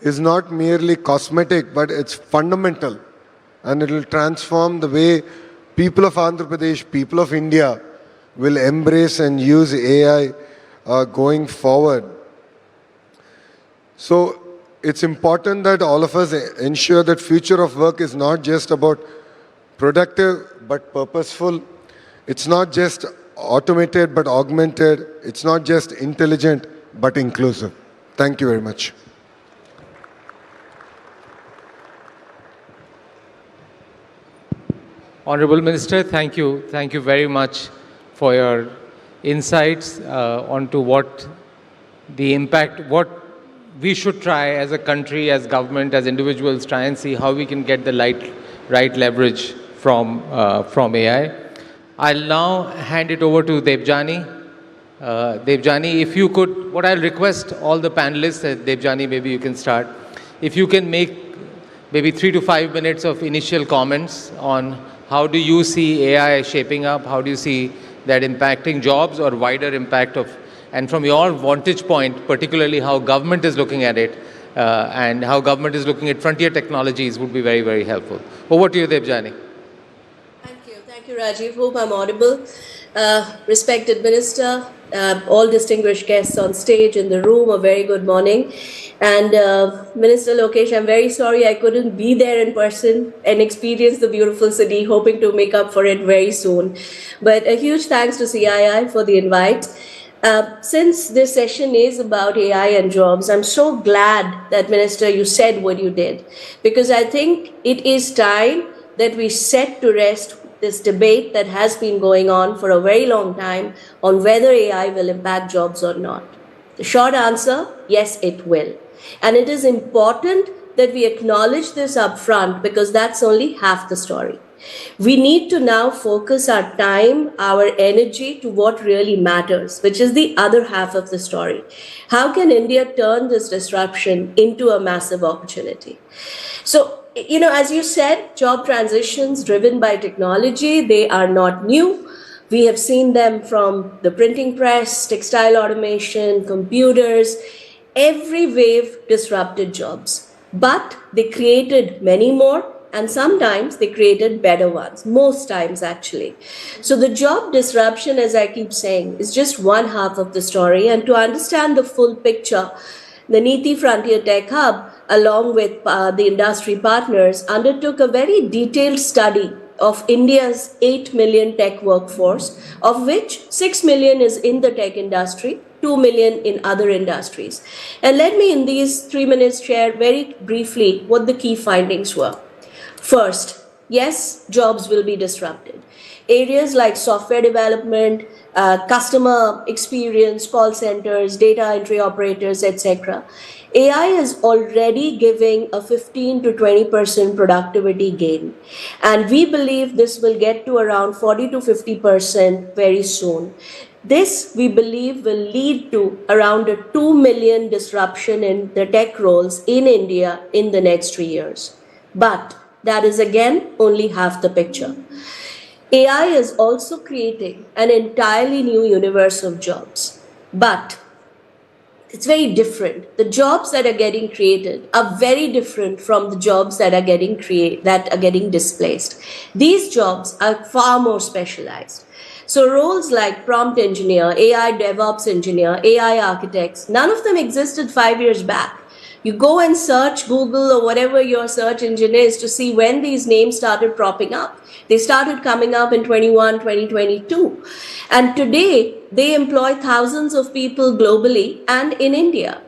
is not merely cosmetic, but it's fundamental. And it will transform the way people of Andhra Pradesh, people of India will embrace and use AI going forward. So it's important that all of us ensure that future of work is not just about productive but purposeful. It's not just automated but augmented. It's not just intelligent but inclusive. Thank you very much. Honorable Minister, thank you. Thank you very much for your insights onto what the impact, what we should try as a country, as government, as individuals, try and see how we can get the right leverage from AI. I'll now hand it over to Debjani. Debjani, if you could, what I'll request all the panelists, Debjani, maybe you can start. If you can make maybe 3 to 5 minutes of initial comments on how do you see AI shaping up, how do you see that impacting jobs or wider impact of, and from your vantage point, particularly how government is looking at it and how government is looking at frontier technologies would be very, very helpful. Over to you, Debjani. Thank you, Rajiv. Hope I'm audible. Respected Minister, all distinguished guests on stage in the room, a very good morning. And Minister Lokesh, I'm very sorry I couldn't be there in person and experience the beautiful city, hoping to make up for it very soon. But a huge thanks to CII for the invite. Since this session is about AI and jobs, I'm so glad that, Minister, you said what you did, because I think it is time that we set to rest this debate that has been going on for a very long time on whether AI will impact jobs or not. The short answer, yes, it will. And it is important that we acknowledge this upfront, because that's only half the story. We need to now focus our time, our energy to what really matters, which is the other half of the story. How can India turn this disruption into a massive opportunity? So, as you said, job transitions driven by technology, they are not new. We have seen them from the printing press, textile automation, computers. Every wave disrupted jobs, but they created many more and sometimes they created better ones, most times actually. So the job disruption, as I keep saying, is just one half of the story. And to understand the full picture, the Niti Frontier Tech Hub, along with the industry partners, undertook a very detailed study of India's 8 million tech workforce, of which 6 million is in the tech industry, 2 million in other industries. And let me, in these 3 minutes, share very briefly what the key findings were. First, yes, jobs will be disrupted. Areas like software development, customer experience, call centers, data entry operators, etc. AI is already giving a 15 to 20% productivity gain. And we believe this will get to around 40 to 50% very soon. This, we believe, will lead to around a 2 million disruption in the tech roles in India in the next 3 years. But that is again only half the picture. AI is also creating an entirely new universe of jobs. But it's very different. The jobs that are getting created are very different from the jobs that are getting displaced. These jobs are far more specialized. So roles like prompt engineer, AI DevOps engineer, AI architects, none of them existed 5 years back. You go and search Google or whatever your search engine is to see when these names started propping up. They started coming up in 2022. And today, they employ thousands of people globally and in India.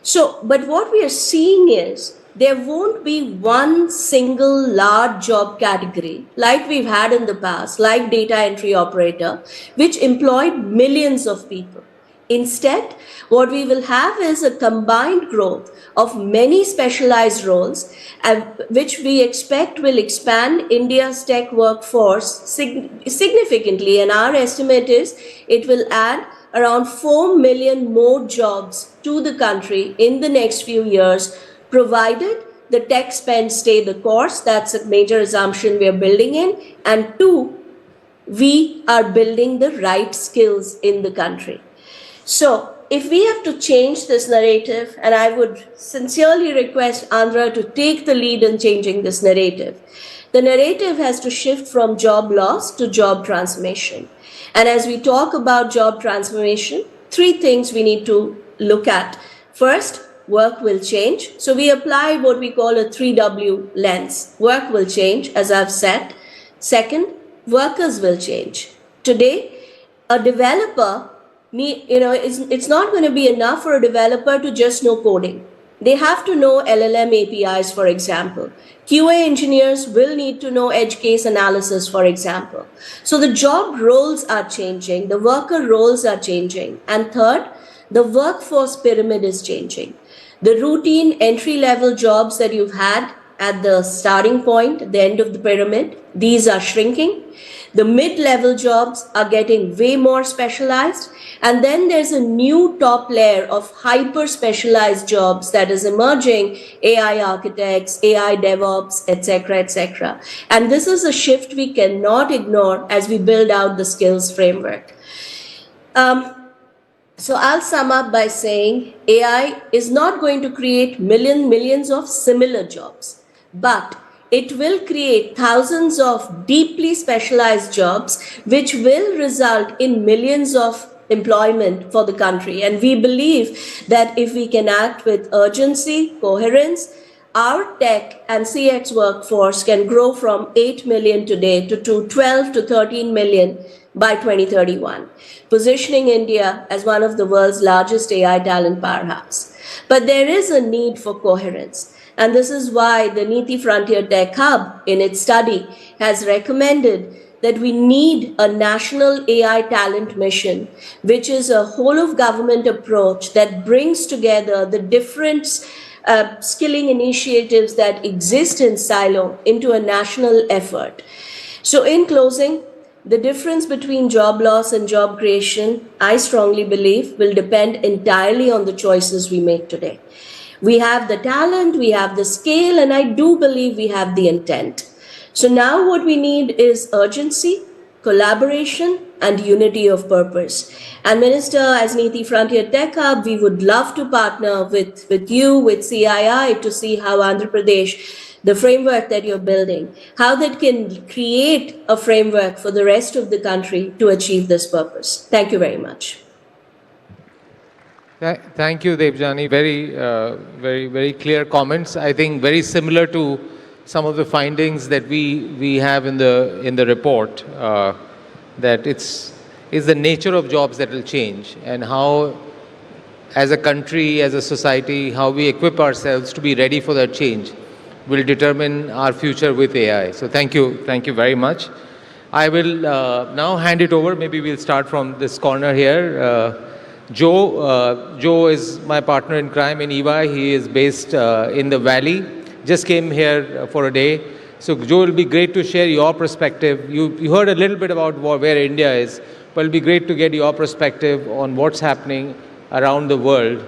So, but what we are seeing is there won't be one single large job category like we've had in the past, like data entry operator, which employed millions of people. Instead, what we will have is a combined growth of many specialized roles, which we expect will expand India's tech workforce significantly. And our estimate is it will add around 4 million more jobs to the country in the next few years, provided the tech spend stay the course. That's a major assumption we are building in. And two, we are building the right skills in the country. So if we have to change this narrative, and I would sincerely request Andhra to take the lead in changing this narrative, the narrative has to shift from job loss to job transformation. And as we talk about job transformation, 3 things we need to look at. First, work will change. So we apply what we call a 3W lens. Work will change, as I've said. Second, workers will change. Today, a developer, it's not going to be enough for a developer to just know coding. They have to know LLM APIs, for example. QA engineers will need to know edge case analysis, for example. So the job roles are changing, the worker roles are changing. And third, the workforce pyramid is changing. The routine entry-level jobs that you've had at the starting point, the end of the pyramid, these are shrinking. The mid-level jobs are getting way more specialized. And then there's a new top layer of hyper-specialized jobs that is emerging, AI architects, AI DevOps, etc., etc. And this is a shift we cannot ignore as we build out the skills framework. So I'll sum up by saying AI is not going to create millions of similar jobs, but it will create thousands of deeply specialized jobs, which will result in millions of employment for the country. And we believe that if we can act with urgency, coherence, our tech and CX workforce can grow from 8 million today to 12 to 13 million by 2031, positioning India as one of the world's largest AI talent powerhouse. But there is a need for coherence. And this is why the Niti Frontier Tech Hub, in its study, has recommended that we need a national AI talent mission, which is a whole of government approach that brings together the different skilling initiatives that exist in silo into a national effort. So in closing, the difference between job loss and job creation, I strongly believe, will depend entirely on the choices we make today. We have the talent, we have the scale, and I do believe we have the intent. So now what we need is urgency, collaboration, and unity of purpose. And Minister, as Niti Frontier Tech Hub, we would love to partner with you, with CII, to see how Andhra Pradesh the framework that you're building, how that can create a framework for the rest of the country to achieve this purpose. Thank you very much. Thank you, Debjani. Very clear comments. I think very similar to some of the findings that we have in the report, that it's the nature of jobs that will change, and how, as a country, as a society, how we equip ourselves to be ready for that change will determine our future with AI. So thank you very much. I will now hand it over. Maybe we'll start from this corner here. Joe is my partner in crime in EY. He is based in the Valley. Just came here for a day. So Joe, it'll be great to share your perspective. You heard a little bit about where India is, but it'll be great to get your perspective on what's happening around the world,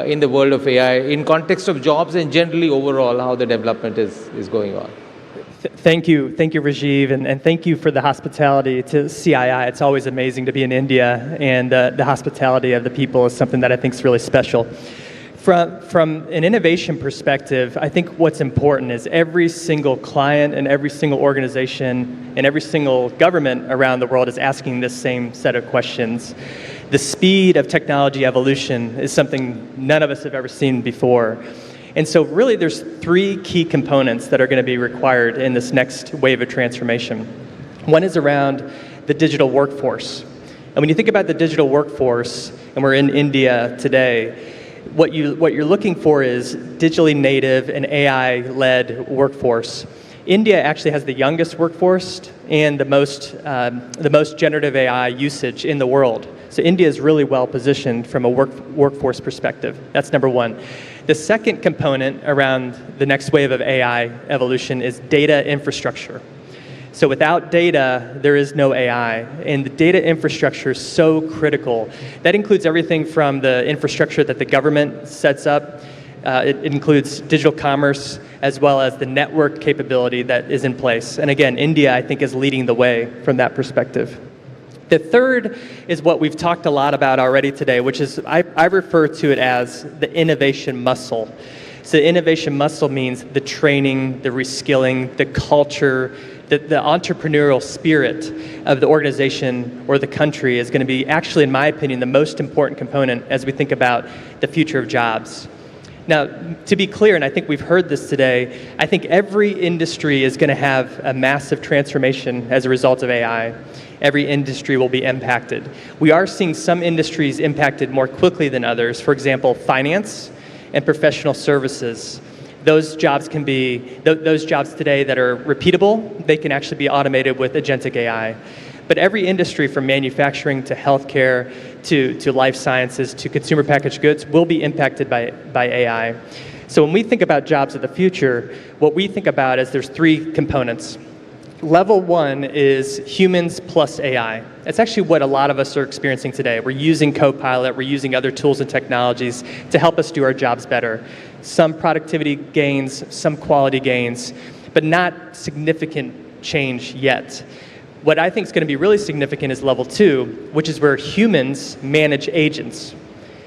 in the world of AI, in context of jobs and generally overall how the development is going on. Thank you, Rajiv, and thank you for the hospitality to CII. It's always amazing to be in India, and the hospitality of the people is something that I think is really special. From an innovation perspective, I think what's important is every single client and every single organization and every single government around the world is asking this same set of questions. The speed of technology evolution is something none of us have ever seen before. And so really there's three key components that are going to be required in this next wave of transformation. One is around the digital workforce. And when you think about the digital workforce, and we're in India today, what you're looking for is digitally native and AI-led workforce. India actually has the youngest workforce and the most generative AI usage in the world. So India is really well positioned from a workforce perspective. That's number one. The second component around the next wave of AI evolution is data infrastructure. So without data, there is no AI, and the data infrastructure is so critical. That includes everything from the infrastructure that the government sets up. It includes digital commerce, as well as the network capability that is in place. And again, India, I think, is leading the way from that perspective. The third is what we've talked a lot about already today, which is, I refer to it as the innovation muscle. So innovation muscle means the training, the reskilling, the culture, the entrepreneurial spirit of the organization or the country is going to be actually, in my opinion, the most important component as we think about the future of jobs. Now, to be clear, and I think we've heard this today, I think every industry is going to have a massive transformation as a result of AI. Every industry will be impacted. We are seeing some industries impacted more quickly than others. For example, finance and professional services. Those jobs can be, those jobs today that are repeatable, they can actually be automated with agentic AI. But every industry, from manufacturing to healthcare to life sciences to consumer packaged goods, will be impacted by AI. So when we think about jobs of the future, what we think about is there's three components. Level one is humans plus AI. That's actually what a lot of us are experiencing today. We're using Copilot, we're using other tools and technologies to help us do our jobs better. Some productivity gains, some quality gains, but not significant change yet. What I think is going to be really significant is level two, which is where humans manage agents.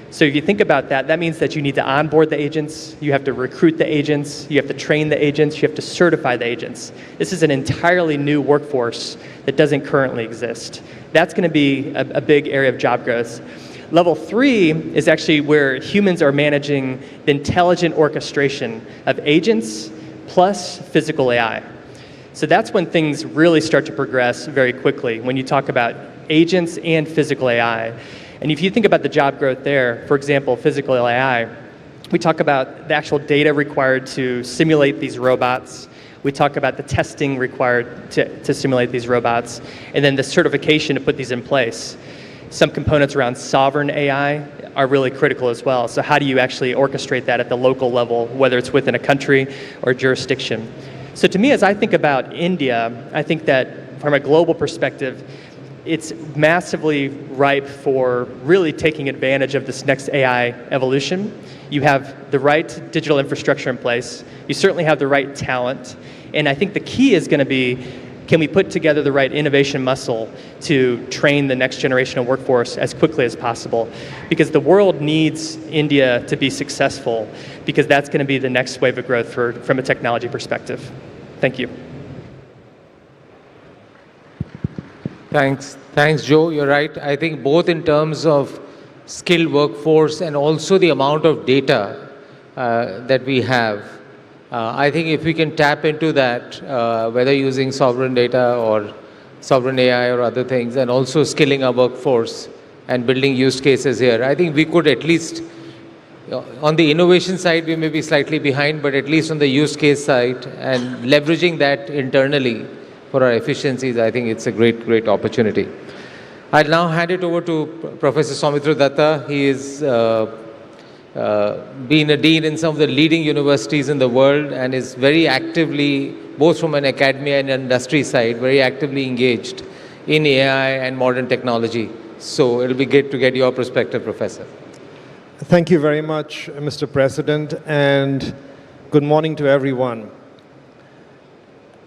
So if you think about that, that means that you need to onboard the agents, you have to recruit the agents, you have to train the agents, you have to certify the agents. This is an entirely new workforce that doesn't currently exist. That's going to be a big area of job growth. Level three is actually where humans are managing the intelligent orchestration of agents plus physical AI. So that's when things really start to progress very quickly, when you talk about agents and physical AI. And if you think about the job growth there, for example, physical AI, we talk about the actual data required to simulate these robots. We talk about the testing required to simulate these robots, and then the certification to put these in place. Some components around sovereign AI are really critical as well. So how do you actually orchestrate that at the local level, whether it's within a country or jurisdiction? So to me, as I think about India, I think that from a global perspective, it's massively ripe for really taking advantage of this next AI evolution. You have the right digital infrastructure in place. You certainly have the right talent. And I think the key is going to be, can we put together the right innovation muscle to train the next generation of workforce as quickly as possible? Because the world needs India to be successful, because that's going to be the next wave of growth from a technology perspective. Thank you. Thanks, Joe. You're right. I think both in terms of skilled workforce and also the amount of data that we have. I think if we can tap into that, whether using sovereign data or sovereign AI or other things, and also skilling our workforce and building use cases here, I think we could at least, on the innovation side, we may be slightly behind, but at least on the use case side and leveraging that internally for our efficiencies, I think it's a great, great opportunity. I'll now hand it over to Professor Soumitra Datta. He is been a dean in some of the leading universities in the world and is very actively, both from an academia and industry side, very actively engaged in AI and modern technology. So it'll be great to get your perspective, Professor. Thank you very much, Mr. President, and good morning to everyone.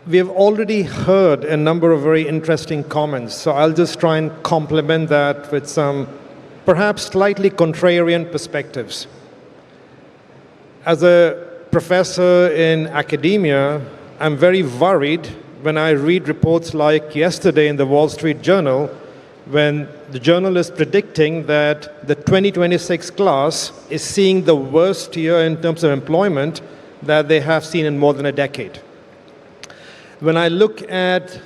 We have already heard a number of very interesting comments, so I'll just try and complement that with some perhaps slightly contrarian perspectives. As a professor in academia, I'm very worried when I read reports like yesterday in the Wall Street Journal, when the journal is predicting that the 2026 class is seeing the worst year in terms of employment that they have seen in more than a decade. When I look at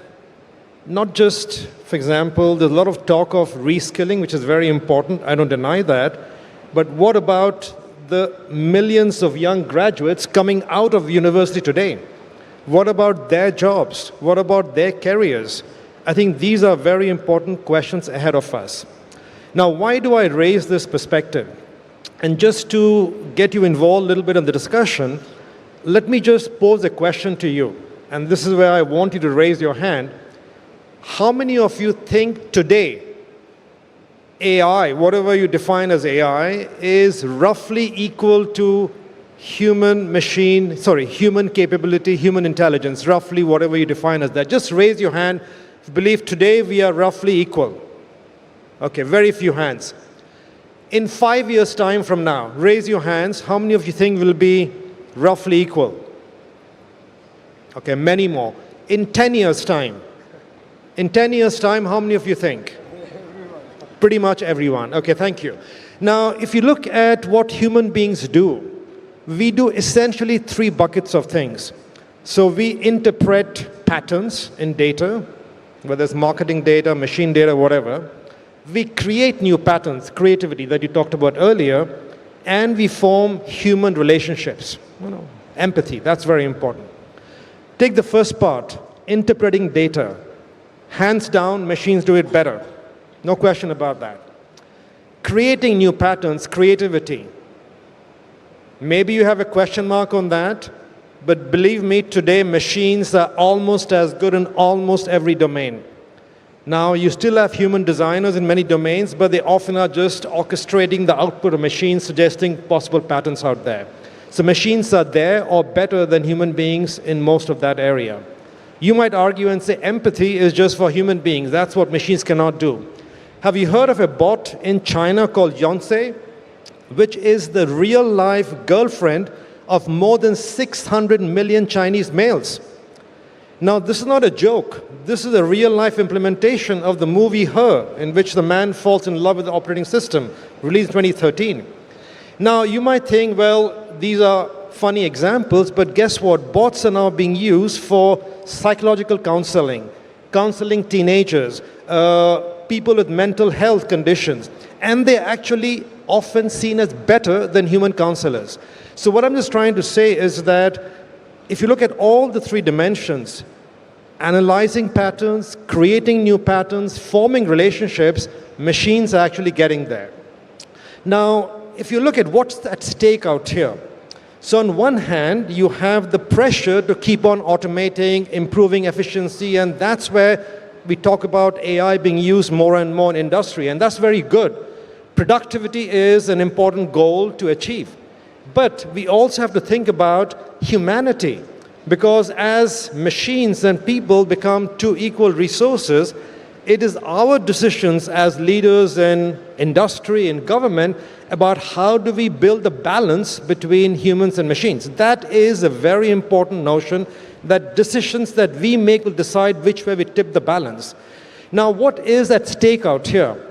not just, for example, there's a lot of talk of reskilling, which is very important, I don't deny that, but what about the millions of young graduates coming out of university today? What about their jobs? What about their careers? I think these are very important questions ahead of us. Now, why do I raise this perspective? And just to get you involved a little bit in the discussion, let me just pose a question to you. And this is where I want you to raise your hand. How many of you think today AI, whatever you define as AI, is roughly equal to human capability, human intelligence, roughly whatever you define as that? Just raise your hand if you believe today we are roughly equal. Okay, very few hands. In 5 years' time from now, raise your hands. How many of you think we'll be roughly equal? Okay, many more. In 10 years' time, how many of you think? Pretty much everyone. Okay, thank you. Now, if you look at what human beings do, we do essentially 3 buckets of things. So we interpret patterns in data, whether it's marketing data, machine data, whatever. We create new patterns, creativity that you talked about earlier, and we form human relationships. Empathy, that's very important. Take the first part, interpreting data. Hands down, machines do it better. No question about that. Creating new patterns, creativity. Maybe you have a question mark on that, but believe me, today machines are almost as good in almost every domain. Now, you still have human designers in many domains, but they often are just orchestrating the output of machines, suggesting possible patterns out there. So machines are there or better than human beings in most of that area. You might argue and say empathy is just for human beings. That's what machines cannot do. Have you heard of a bot in China called Yonsei, which is the real-life girlfriend of more than 600 million Chinese males? Now, this is not a joke. This is a real-life implementation of the movie Her, in which the man falls in love with the operating system, released in 2013. Now, you might think, well, these are funny examples, but guess what? Bots are now being used for psychological counseling, counseling teenagers, people with mental health conditions, and they're actually often seen as better than human counselors. So what I'm just trying to say is that if you look at all the 3 dimensions, analyzing patterns, creating new patterns, forming relationships, machines are actually getting there. Now, if you look at what's at stake out here, so on one hand, you have the pressure to keep on automating, improving efficiency, and that's where we talk about AI being used more and more in industry, and that's very good. Productivity is an important goal to achieve. But we also have to think about humanity. Because as machines and people become two equal resources, it is our decisions as leaders in industry and government about how do we build the balance between humans and machines. That is a very important notion, that decisions that we make will decide which way we tip the balance. Now, what is at stake out here?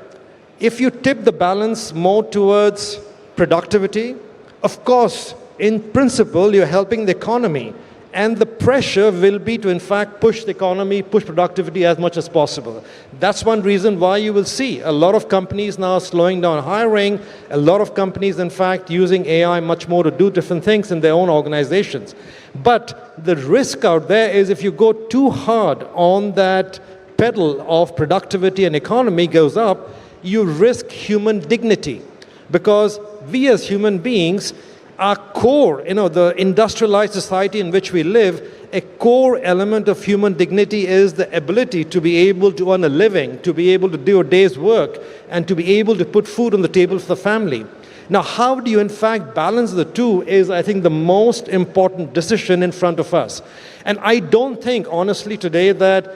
If you tip the balance more towards productivity, of course, in principle, you're helping the economy. And the pressure will be to, in fact, push the economy, push productivity as much as possible. That's one reason why you will see a lot of companies now slowing down hiring, a lot of companies, in fact, using AI much more to do different things in their own organizations. But the risk out there is if you go too hard on that pedal of productivity and economy goes up, you risk human dignity. Because we as human beings, our core, the industrialized society in which we live, a core element of human dignity is the ability to be able to earn a living, to be able to do a day's work, and to be able to put food on the table for the family. Now, how do you in fact balance the two is, I think, the most important decision in front of us. And I don't think, honestly, today that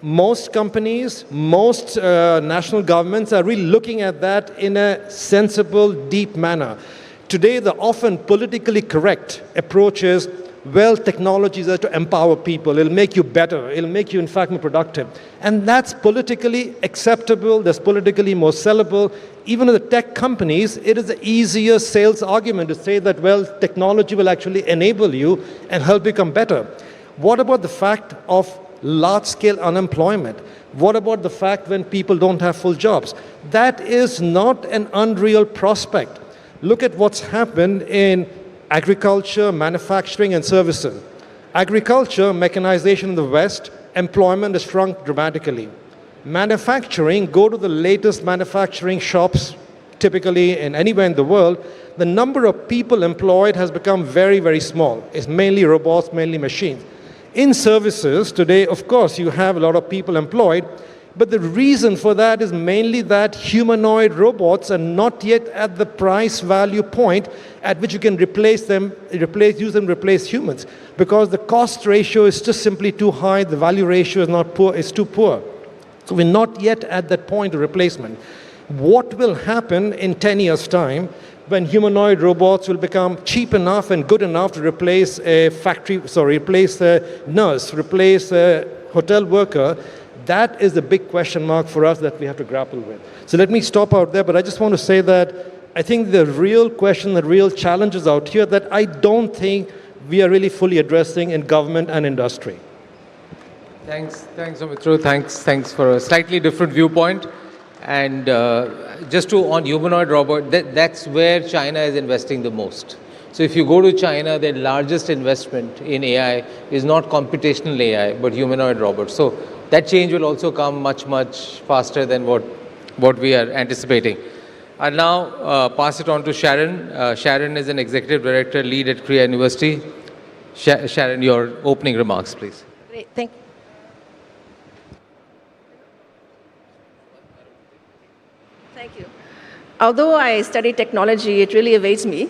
most companies, most national governments are really looking at that in a sensible, deep manner. Today, the often politically correct approach is, well, technologies are to empower people. It'll make you better. It'll make you, in fact, more productive. And that's politically acceptable. That's politically more sellable. Even in the tech companies, it is an easier sales argument to say that, well, technology will actually enable you and help you become better. What about the fact of large-scale unemployment? What about the fact when people don't have full jobs? That is not an unreal prospect. Look at what's happened in agriculture, manufacturing, and services. Agriculture, mechanization in the West, employment has shrunk dramatically. Manufacturing, go to the latest manufacturing shops, typically in anywhere in the world, the number of people employed has become very, very small. It's mainly robots, mainly machines. In services, today, of course, you have a lot of people employed, but the reason for that is mainly that humanoid robots are not yet at the price value point at which you can use them replace humans. Because the cost ratio is just simply too high, the value ratio is too poor. So we're not yet at that point of replacement. What will happen in 10 years' time when humanoid robots will become cheap enough and good enough to replace replace a nurse, replace a hotel worker? That is the big question mark for us that we have to grapple with. So let me stop out there, but I just want to say that I think the real question, the real challenges out here that I don't think we are really fully addressing in government and industry. Thanks, Soumitra. Thanks for a slightly different viewpoint. And just on humanoid robot, that's where China is investing the most. So if you go to China, their largest investment in AI is not computational AI, but humanoid robots. So that change will also come much, much faster than what we are anticipating. I'll now pass it on to Sharon. Sharon is an executive director, lead at Korea University. Sharon, your opening remarks, please. Great, thank you. Thank you. Although I study technology, it really evades me.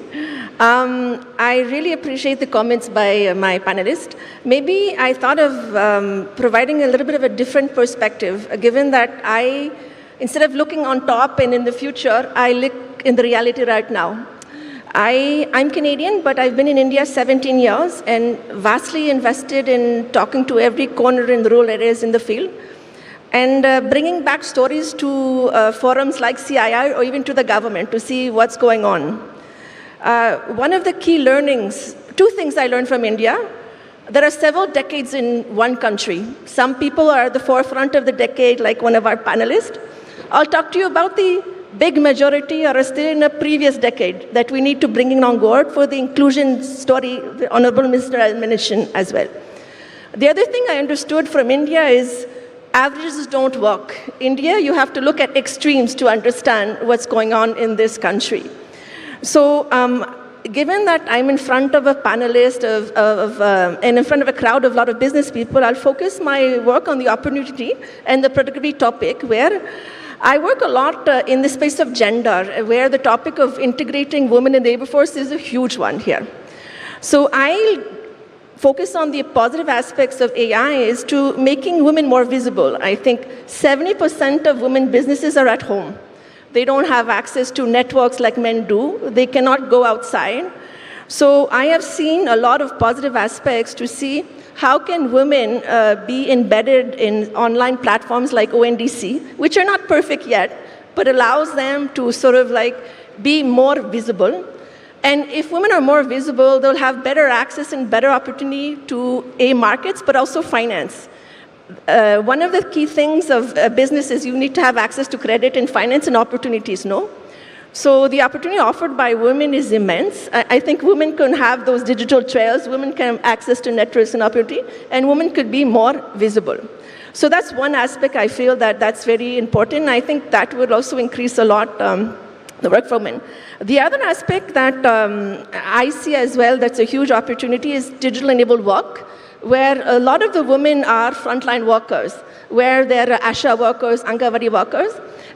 I really appreciate the comments by my panelists. Maybe I thought of providing a little bit of a different perspective, given that instead of looking on top and in the future, I look in the reality right now. I'm Canadian, but I've been in India 17 years and vastly invested in talking to every corner in the rural areas in the field and bringing back stories to forums like CII or even to the government to see what's going on. One of the key learnings, two things I learned from India. There are several decades in one country. Some people are at the forefront of the decade, like one of our panelists. I'll talk to you about the big majority are still in a previous decade that we need to bring in on board for the inclusion story the Honorable Minister mentioned as well. The other thing I understood from India is averages don't work. India, you have to look at extremes to understand what's going on in this country. So given that I'm in front of a panelist and in front of a crowd of a lot of business people, I'll focus my work on the opportunity and the productivity topic, where I work a lot in the space of gender, where the topic of integrating women in the labor force is a huge one here. So I'll focus on the positive aspects of AI is to making women more visible. I think 70% of women businesses are at home. They don't have access to networks like men do. They cannot go outside. So I have seen a lot of positive aspects to see how can women be embedded in online platforms like ONDC, which are not perfect yet, but allows them to sort of like be more visible. And if women are more visible, they'll have better access and better opportunity to markets, but also finance. One of the key things of business is you need to have access to credit and finance and opportunities, no? So the opportunity offered by women is immense. I think women can have those digital trails, women can have access to networks and opportunity, and women could be more visible. So that's one aspect I feel that's very important. I think that would also increase a lot the work for women. The other aspect that I see as well that's a huge opportunity is digital-enabled work, where a lot of the women are frontline workers, where they're ASHA workers, Angawadi workers,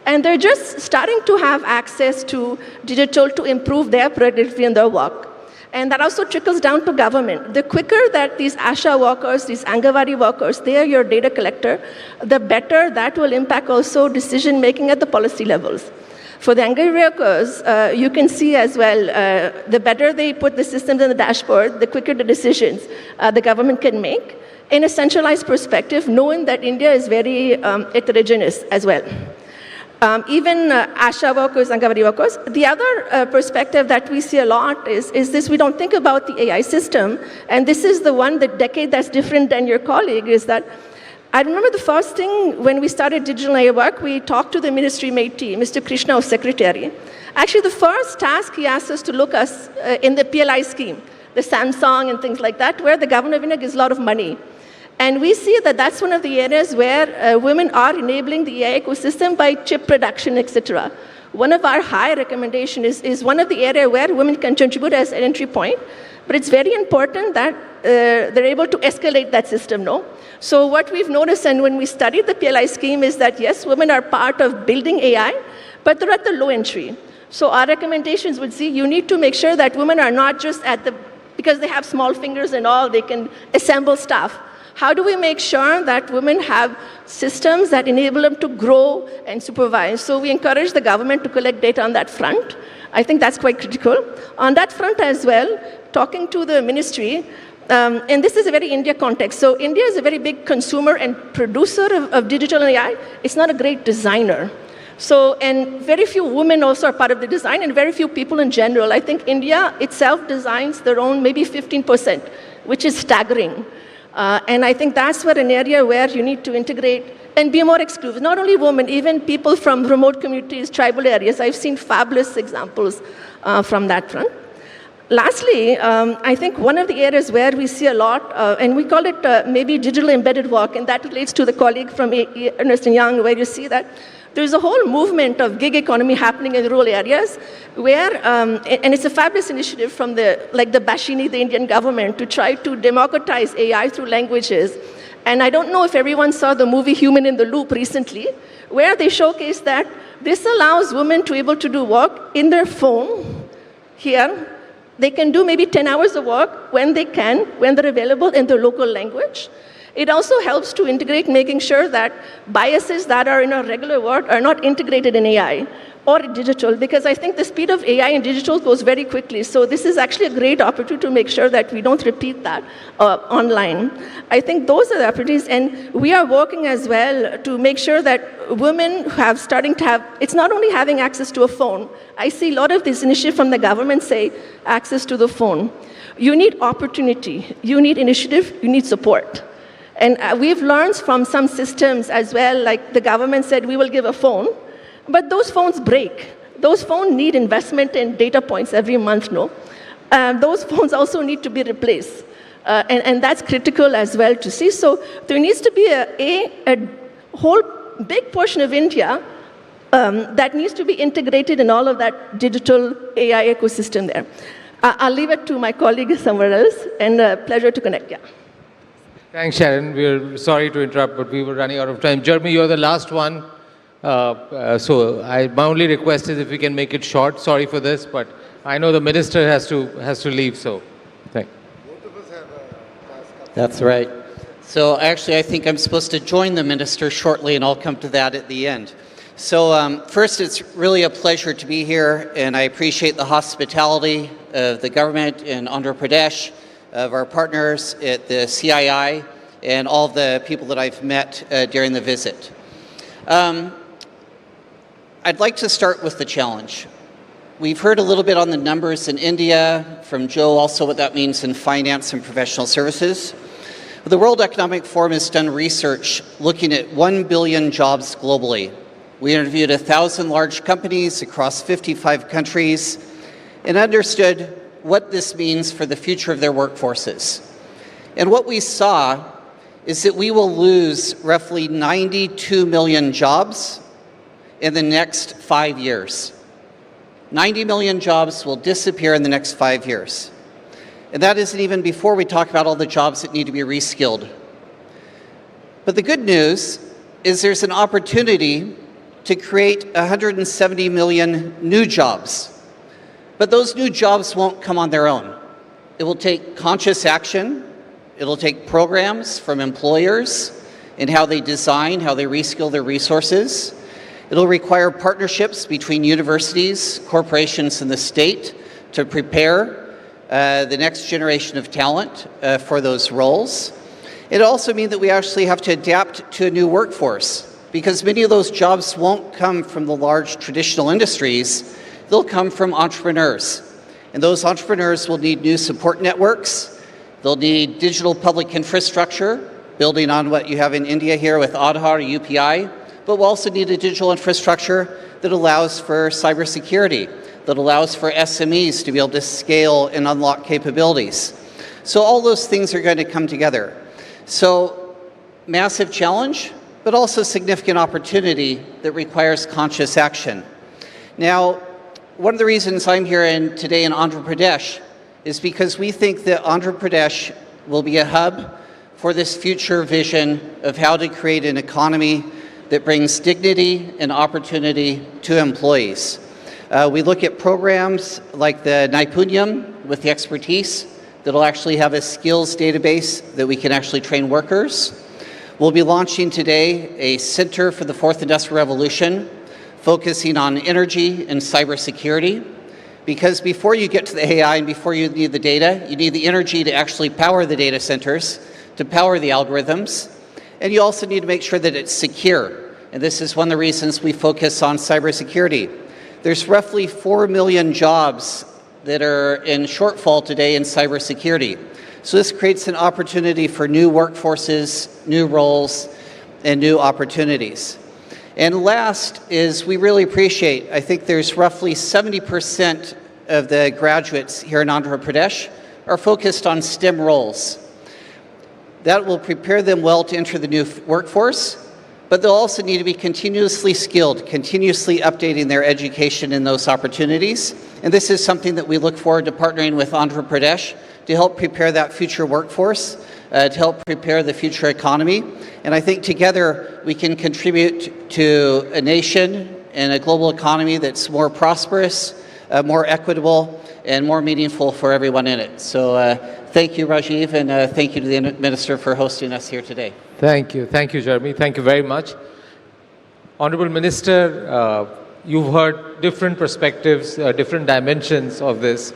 and they're just starting to have access to digital to improve their productivity in their work. And that also trickles down to government. The quicker that these ASHA workers, these Angawadi workers, they are your data collector, the better that will impact also decision-making at the policy levels. For the Angawadi workers, you can see as well, the better they put the systems in the dashboard, the quicker the decisions the government can make in a centralized perspective, knowing that India is very heterogeneous as well. Even ASHA workers, Angawadi workers. The other perspective that we see a lot is this: we don't think about the AI system, and this is the decade that's different than your colleague, is that I remember the first thing when we started digital AI work, we talked to the ministry mate team, Mr. Krishna, our secretary. Actually, the first task he asked us to look us in the PLI scheme, the Samsung and things like that, where the government of India gives a lot of money. And we see that that's one of the areas where women are enabling the AI ecosystem by chip production, etc. One of our high recommendations is one of the areas where women can contribute as an entry point, but it's very important that they're able to escalate that system, no? So what we've noticed, and when we studied the PLI scheme, is that yes, women are part of building AI, but they're at the low entry. So our recommendations would see you need to make sure that women are not just because they have small fingers and all, they can assemble stuff. How do we make sure that women have systems that enable them to grow and supervise? So we encourage the government to collect data on that front. I think that's quite critical. On that front as well, talking to the ministry, and this is a very India context. So India is a very big consumer and producer of digital AI. It's not a great designer. So, and very few women also are part of the design, and very few people in general. I think India itself designs their own maybe 15%, which is staggering. And I think that's where an area where you need to integrate and be more exclusive. Not only women, even people from remote communities, tribal areas. I've seen fabulous examples from that front. Lastly, I think one of the areas where we see a lot, and we call it maybe digital embedded work, and that relates to the colleague from Ernst & Young, where you see that there's a whole movement of gig economy happening in rural areas where, and it's a fabulous initiative from the Bashini, the Indian government, to try to democratize AI through languages. And I don't know if everyone saw the movie Human in the Loop recently, where they showcase that this allows women to be able to do work in their phone here. They can do maybe 10 hours of work when they can, when they're available in their local language. It also helps to integrate, making sure that biases that are in our regular work are not integrated in AI or digital, because I think the speed of AI and digital goes very quickly. So this is actually a great opportunity to make sure that we don't repeat that online. I think those are the opportunities, and we are working as well to make sure that women starting to have, it's not only having access to a phone. I see a lot of this initiative from the government say access to the phone. You need opportunity, you need initiative, you need support. And we've learned from some systems as well, like the government said, we will give a phone, but those phones break. Those phones need investment in data points every month, no? Those phones also need to be replaced. And that's critical as well to see. So there needs to be a whole big portion of India that needs to be integrated in all of that digital AI ecosystem there. I'll leave it to my colleague somewhere else, and a pleasure to connect, yeah. Thanks, Sharon. We're sorry to interrupt, but we were running out of time. Jeremy, you're the last one. So my only request is if we can make it short. Sorry for this, but I know the minister has to leave, so thank you. Both of us have a That's right. So actually, I think I'm supposed to join the minister shortly, and I'll come to that at the end. So first, it's really a pleasure to be here, and I appreciate the hospitality of the government in Andhra Pradesh, of our partners at the CII, and all the people that I've met during the visit. I'd like to start with the challenge. We've heard a little bit on the numbers in India from Joe, also what that means in finance and professional services. The World Economic Forum has done research looking at 1 billion jobs globally. We interviewed 1,000 large companies across 55 countries and understood what this means for the future of their workforces. And what we saw is that we will lose roughly 92 million jobs in the next 5 years. 90 million jobs will disappear in the next 5 years. And that isn't even before we talk about all the jobs that need to be reskilled. But the good news is there's an opportunity to create 170 million new jobs. But those new jobs won't come on their own. It will take conscious action. It'll take programs from employers in how they design, how they reskill their resources. It'll require partnerships between universities, corporations, and the state to prepare the next generation of talent for those roles. It also means that we actually have to adapt to a new workforce, because many of those jobs won't come from the large traditional industries. They'll come from entrepreneurs. And those entrepreneurs will need new support networks. They'll need digital public infrastructure, building on what you have in India here with Aadhaar or UPI. But we'll also need a digital infrastructure that allows for cybersecurity, that allows for SMEs to be able to scale and unlock capabilities. So all those things are going to come together. So massive challenge, but also significant opportunity that requires conscious action. Now, one of the reasons I'm here today in Andhra Pradesh is because we think that Andhra Pradesh will be a hub for this future vision of how to create an economy that brings dignity and opportunity to employees. We look at programs like the Naipunyam with the expertise that'll actually have a skills database that we can actually train workers. We'll be launching today a Center for the Fourth Industrial Revolution, focusing on energy and cybersecurity. Because before you get to the AI and before you need the data, you need the energy to actually power the data centers, to power the algorithms. And you also need to make sure that it's secure. And this is one of the reasons we focus on cybersecurity. There's roughly 4 million jobs that are in shortfall today in cybersecurity. So this creates an opportunity for new workforces, new roles, and new opportunities. And last is we really appreciate, I think there's roughly 70% of the graduates here in Andhra Pradesh are focused on STEM roles. That will prepare them well to enter the new workforce, but they'll also need to be continuously skilled, continuously updating their education in those opportunities. And this is something that we look forward to partnering with Andhra Pradesh to help prepare that future workforce, to help prepare the future economy. And I think together we can contribute to a nation and a global economy that's more prosperous, more equitable, and more meaningful for everyone in it. So thank you, Rajiv, and thank you to the Minister for hosting us here today. Thank you, Jeremy. Thank you very much. Honorable Minister, you've heard different perspectives, different dimensions of this.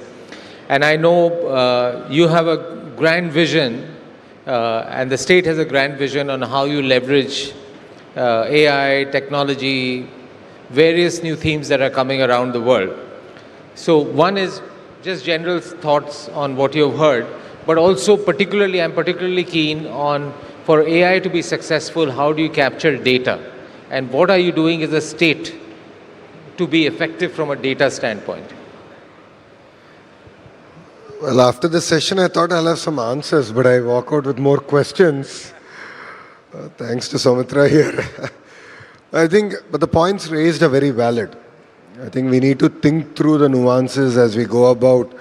And I know you have a grand vision, and the state has a grand vision on how you leverage AI, technology, various new themes that are coming around the world. So one is just general thoughts on what you've heard, but also I'm particularly keen on, for AI to be successful, how do you capture data? And what are you doing as a state to be effective from a data standpoint? Well, after this session, I thought I'll have some answers, but I walk out with more questions. Thanks to Soumitra here. But the points raised are very valid. I think we need to think through the nuances as we go about,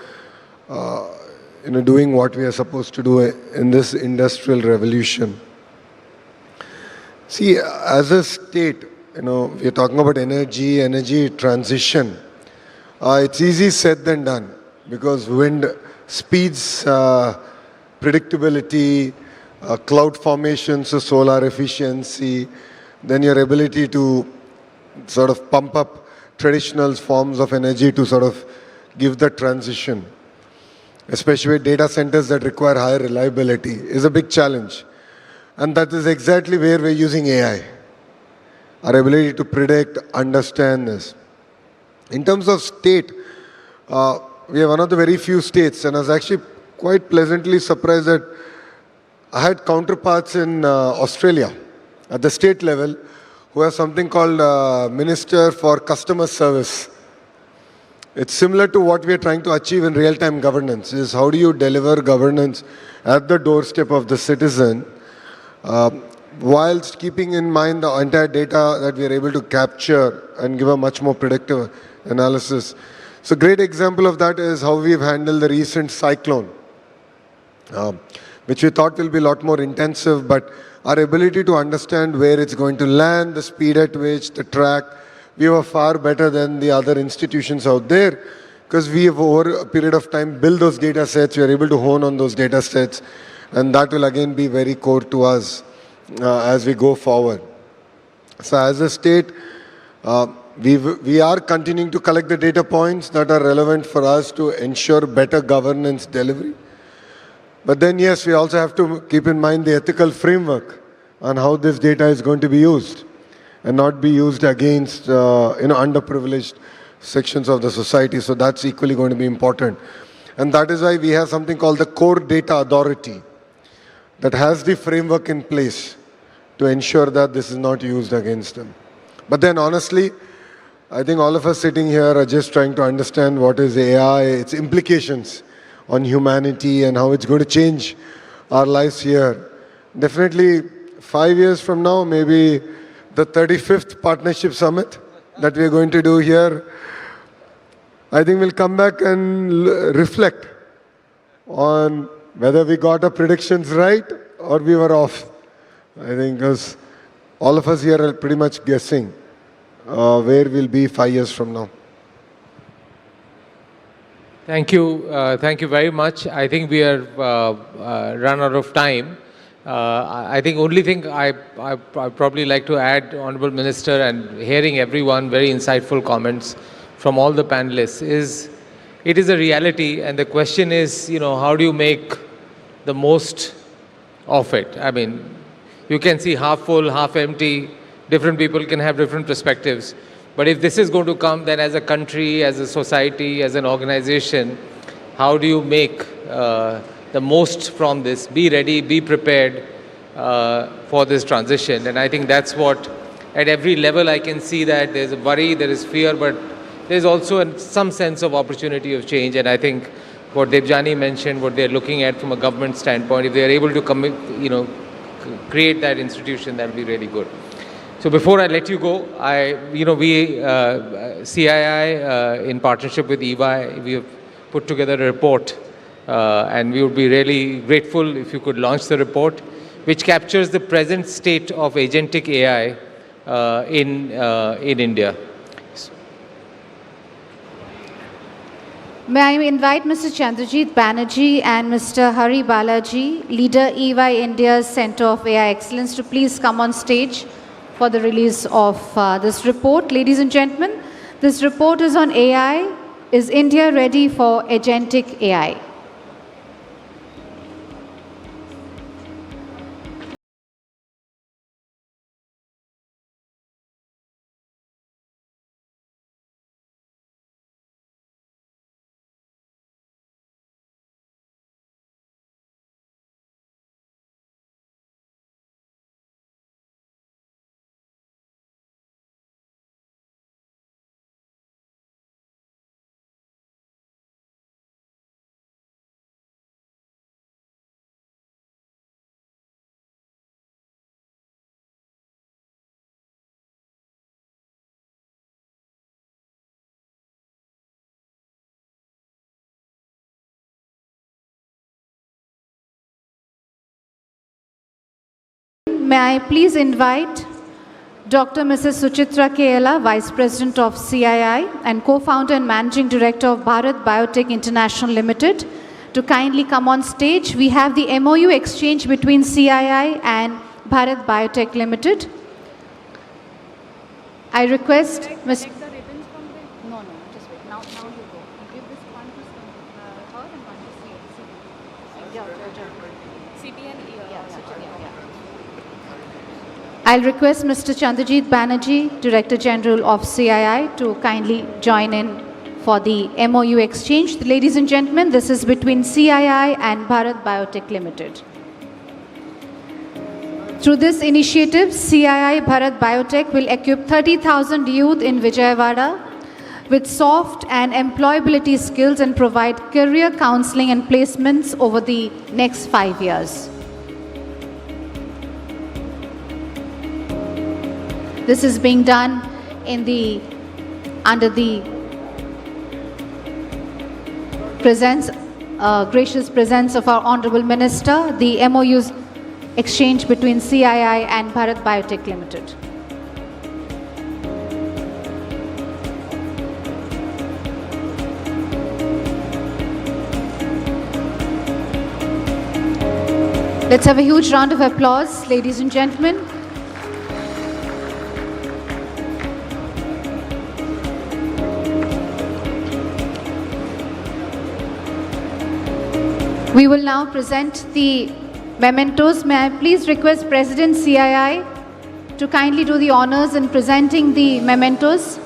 doing what we are supposed to do in this industrial revolution. See, as a state, we are talking about energy transition. It's easy said than done, because wind speeds predictability, cloud formation, so solar efficiency, then your ability to sort of pump up traditional forms of energy to sort of give the transition, especially with data centers that require higher reliability, is a big challenge. And that is exactly where we're using AI. Our ability to predict, understand this. In terms of state, we are one of the very few states, and I was actually quite pleasantly surprised that I had counterparts in Australia at the state level who have something called Minister for Customer Service. It's similar to what we are trying to achieve in real-time governance, is how do you deliver governance at the doorstep of the citizen whilst keeping in mind the entire data that we are able to capture and give a much more predictive analysis. So a great example of that is how we've handled the recent cyclone, which we thought will be a lot more intensive, but our ability to understand where it's going to land, the speed at which, the track, we were far better than the other institutions out there because we have over a period of time built those data sets, we are able to hone on those data sets, and that will again be very core to us as we go forward. So as a state, we are continuing to collect the data points that are relevant for us to ensure better governance delivery. But then yes, we also have to keep in mind the ethical framework on how this data is going to be used and not be used against underprivileged sections of the society. So that's equally going to be important. And that is why we have something called the Core Data Authority that has the framework in place to ensure that this is not used against them. But then honestly, I think all of us sitting here are just trying to understand what is AI, its implications on humanity and how it's going to change our lives here. Definitely 5 years from now, maybe the 35th Partnership Summit that we're going to do here, I think we'll come back and reflect on whether we got our predictions right or we were off. I think because all of us here are pretty much guessing where we'll be 5 years from now. Thank you. Thank you very much. I think we are run out of time. I think only thing I probably like to add, Honorable Minister, and hearing everyone, very insightful comments from all the panelists, is it is a reality, and the question is, how do you make the most of it? I mean, you can see half full, half empty. Different people can have different perspectives. But if this is going to come, then as a country, as a society, as an organization, how do you make the most from this? Be ready, be prepared for this transition. And I think that's what, at every level, I can see that there's a worry, there is fear, but there's also some sense of opportunity of change. And I think what Debjani mentioned, what they're looking at from a government standpoint, if they're able to create that institution, that will be really good. So before I let you go, CII, in partnership with EY, we have put together a report, and we would be really grateful if you could launch the report, which captures the present state of agentic AI in India. May I invite Mr. Chandrajit Banerjee and Mr. Hari Balaji, leader EY India's Center of AI Excellence, to please come on stage for the release of this report. Ladies and gentlemen, this report is on AI. Is India ready for agentic AI? May I please invite Dr. Mrs. Suchitra Kela, Vice President of CII and Co-founder and Managing Director of Bharat Biotech International Limited, to kindly come on stage. We have the MOU exchange between CII and Bharat Biotech Limited. I request Mr. I'll request Mr. Chandrajit Banerjee, Director General of CII, to kindly join in for the MOU exchange. Ladies and gentlemen, this is between CII and Bharat Biotech Limited. Through this initiative, CII Bharat Biotech will equip 30,000 youth in Vijayawada with soft and employability skills and provide career counseling and placements over the next 5 years. This is being done under the gracious presence of our Honorable Minister, the MOU's exchange between CII and Bharat Biotech Limited. Let's have a huge round of applause, ladies and gentlemen. We will now present the mementos. May I please request President CII to kindly do the honors in presenting the mementos.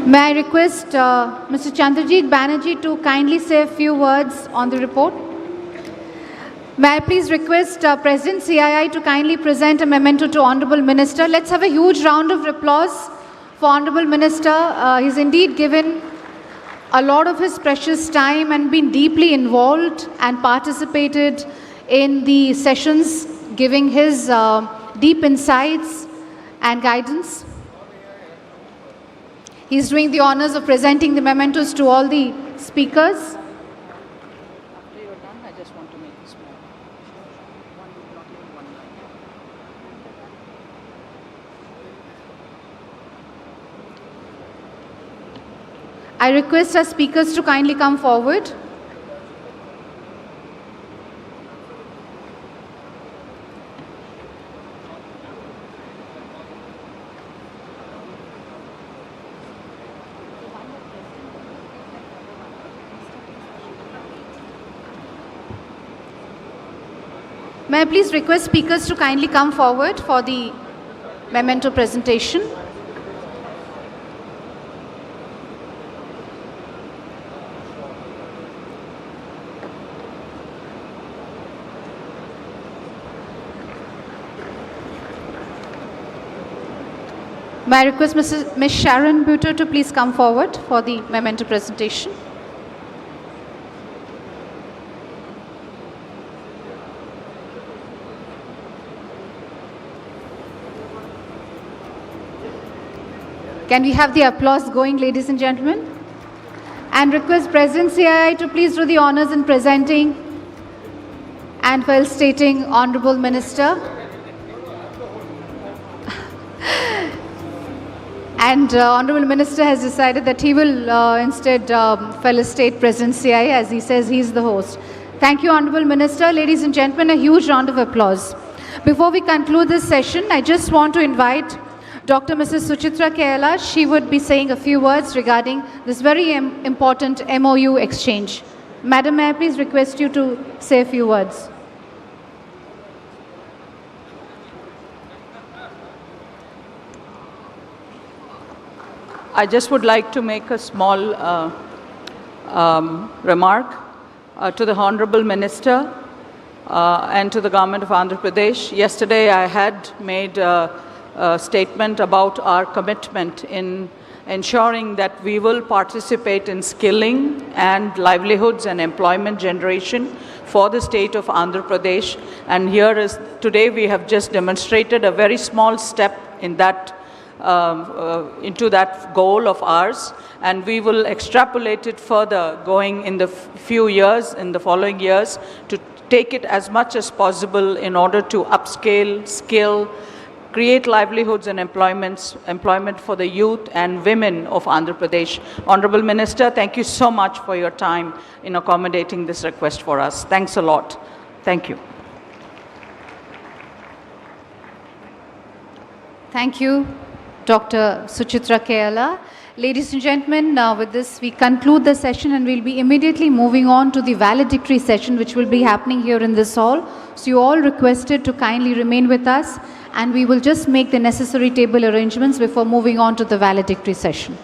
May I request Mr. Chandrajit Banerjee to kindly say a few words on the report. May I please request President CII to kindly present a memento to Honorable Minister. Let's have a huge round of applause for Honorable Minister. He's indeed given a lot of his precious time and been deeply involved and participated in the sessions, giving his deep insights and guidance. He's doing the honors of presenting the mementos to all the speakers. After you're done, I just want to make it small. I request our speakers to kindly come forward. May I please request speakers to kindly come forward for the memento presentation. May I request Ms. Sharon Buter to please come forward for the memento presentation. Can we have the applause going, ladies and gentlemen? And request President CII to please do the honors in presenting and while stating Honorable Minister. And Honorable Minister has decided that he will instead felicitate President CII, as he says he's the host. Thank you, Honorable Minister. Ladies and gentlemen, a huge round of applause. Before we conclude this session, I just want to invite Dr. Mrs. Suchitra Kailash. She would be saying a few words regarding this very important MOU exchange. Madam, may I please request you to say a few words? I just would like to make a small remark to the Honorable Minister and to the Government of Andhra Pradesh. Yesterday I had made a statement about our commitment in ensuring that we will participate in skilling and livelihoods and employment generation for the state of Andhra Pradesh. And here is, today we have just demonstrated a very small step in that into that goal of ours, and we will extrapolate it further going in the few years, in the following years, to take it as much as possible in order to upscale, skill, create livelihoods and employment for the youth and women of Andhra Pradesh. Honorable Minister, thank you so much for your time in accommodating this request for us. Thanks a lot. Thank you. Thank you, Dr. Suchitra Kerala. Ladies and gentlemen, with this we conclude the session and we'll be immediately moving on to the valedictory session which will be happening here in this hall. So you all requested to kindly remain with us and we will just make the necessary table arrangements before moving on to the valedictory session.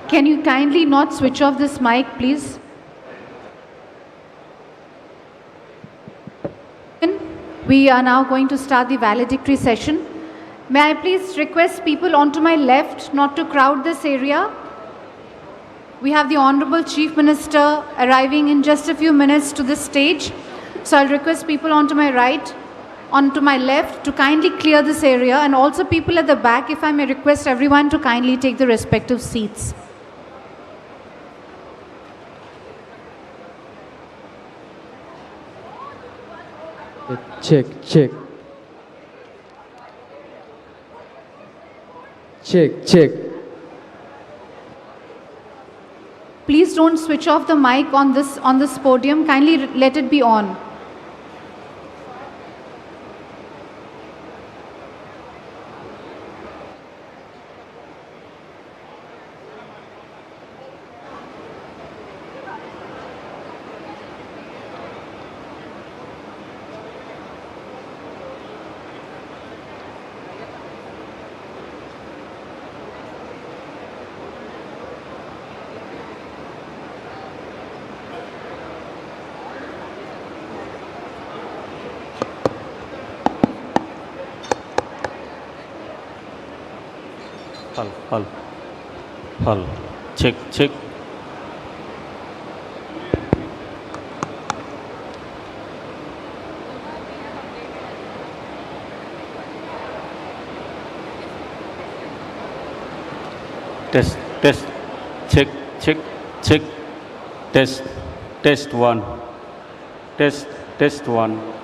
Can you kindly not switch off this mic, please? We are now going to start the valedictory session. May I please request people onto my left not to crowd this area? We have the Honorable Chief Minister arriving in just a few minutes to this stage. So I'll request people onto my right, onto my left to kindly clear this area, and also people at the back, if I may request everyone to kindly take the respective seats. Check, check. Check, check. Please don't switch off the mic on this podium. Kindly let it be on. Hal. Check, check. Test, test. Check, check, check. Test one. Test one.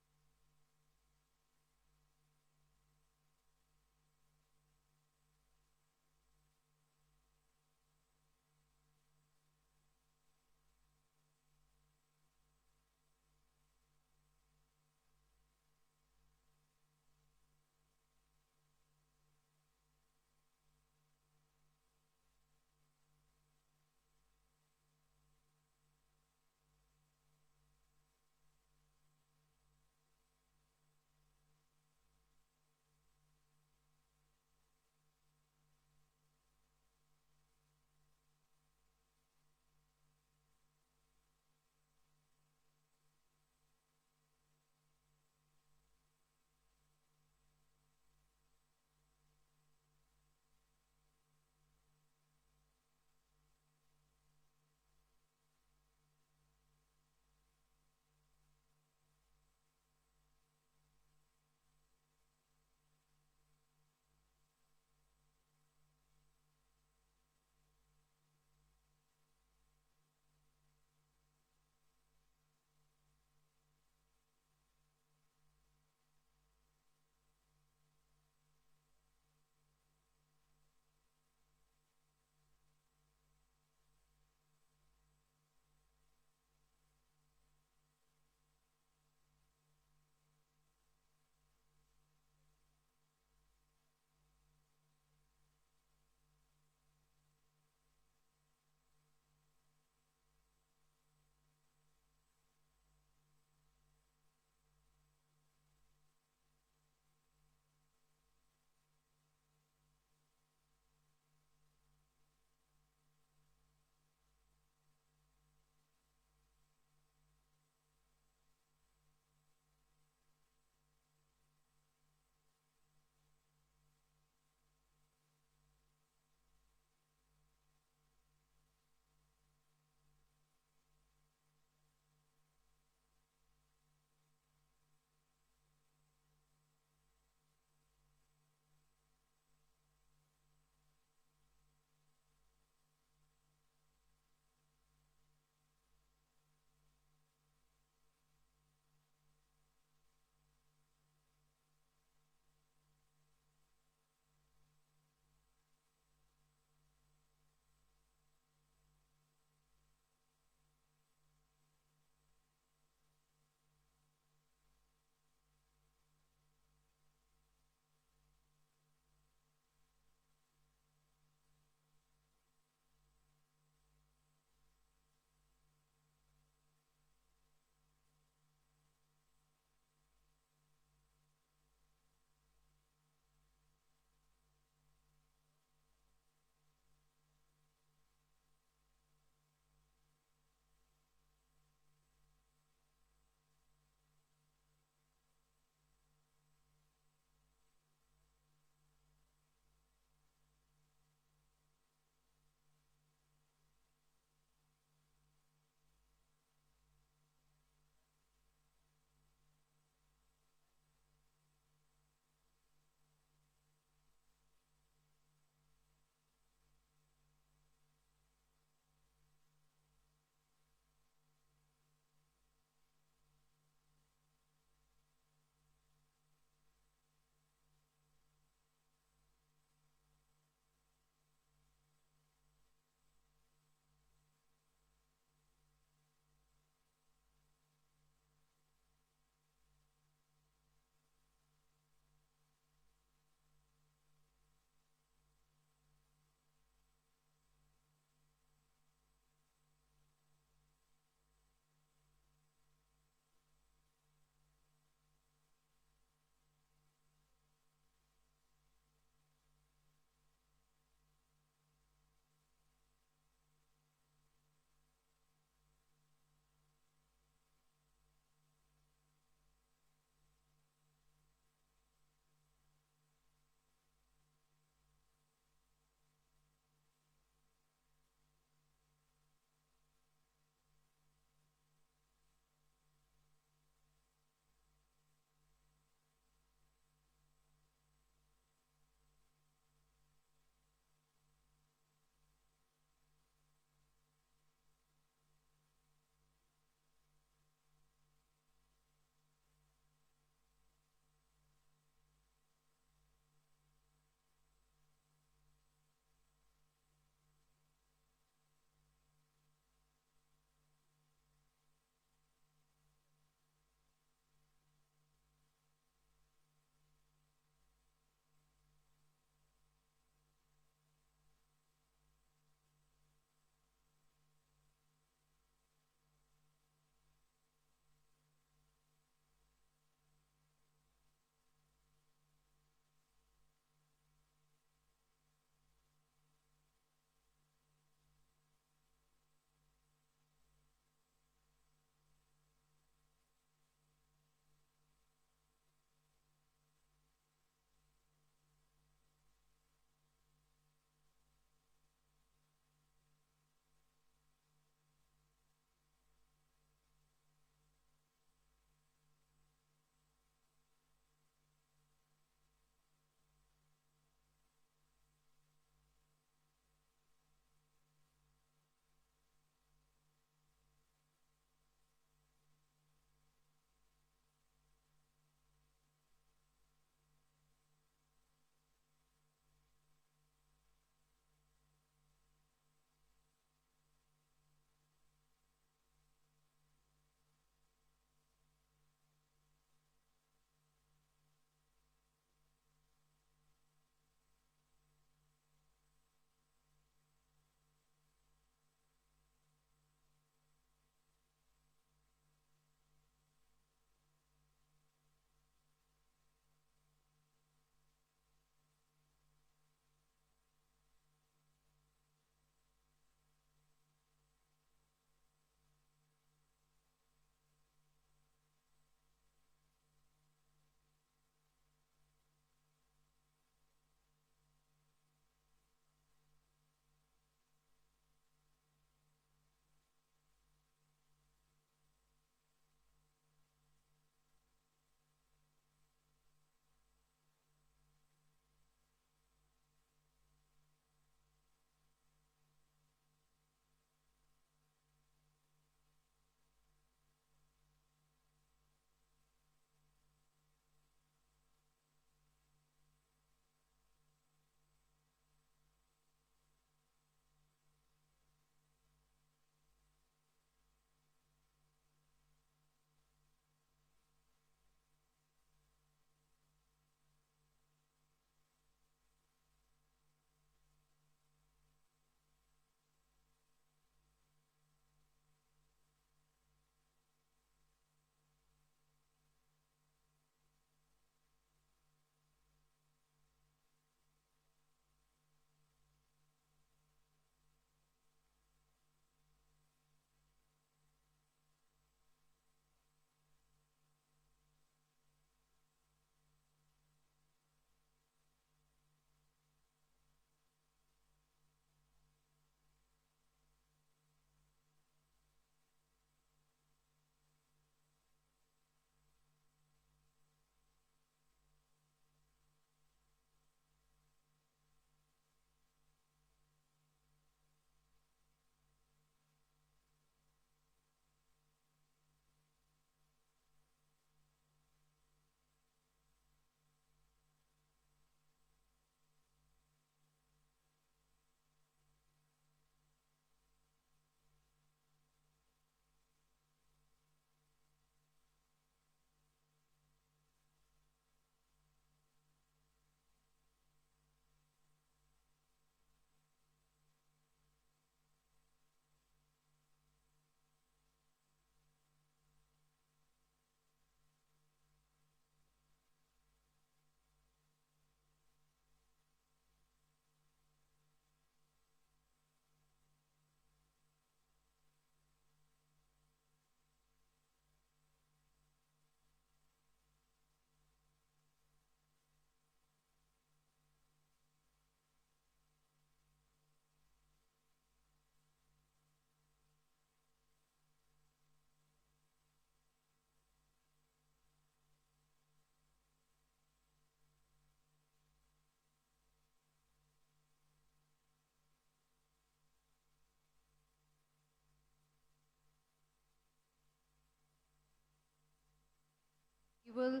will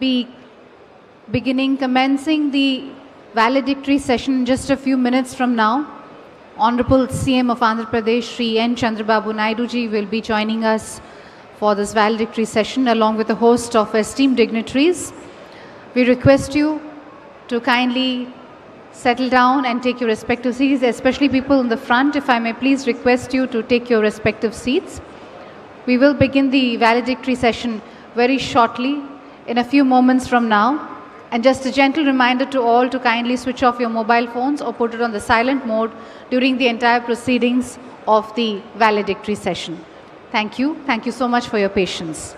be commencing the valedictory session in just a few minutes from now. Honorable CM of Andhra Pradesh, Shri N. Chandrababu Naidu ji, will be joining us for this valedictory session along with a host of esteemed dignitaries. We request you to kindly settle down and take your respective seats, especially people in the front. If I may please request you to take your respective seats. We will begin the valedictory session very shortly, in a few moments from now. And just a gentle reminder to all to kindly switch off your mobile phones or put it on the silent mode during the entire proceedings of the valedictory session. Thank you. Thank you so much for your patience.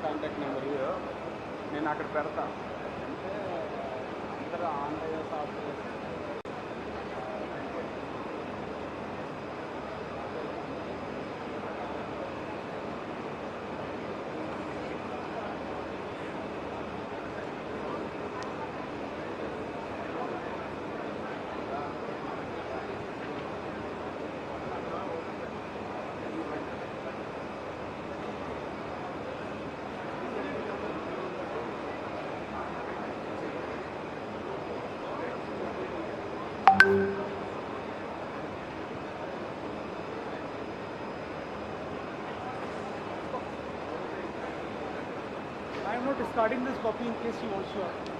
Contact number నేను అక్కడ పెడతా అంటే అందరూ online software I am not discarding this copy in case you also are.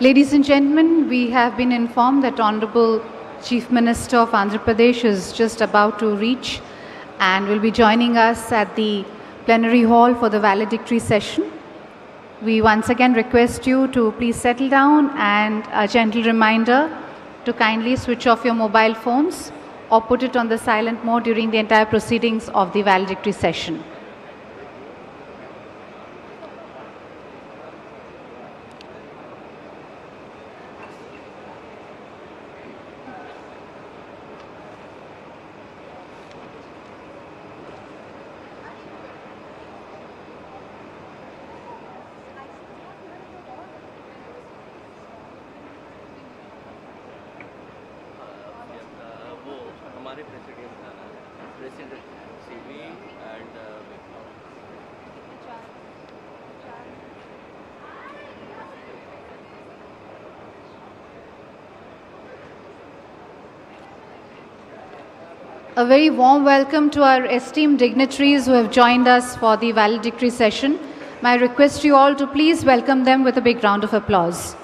Ladies and gentlemen, we have been informed that Honorable Chief Minister of Andhra Pradesh is just about to reach and will be joining us at the plenary hall for the valedictory session. We once again request you to please settle down, and a gentle reminder to kindly switch off your mobile phones or put it on the silent mode during the entire proceedings of the valedictory session. A very warm welcome to our esteemed dignitaries who have joined us for the valedictory session. May I request you all to please welcome them with a big round of applause.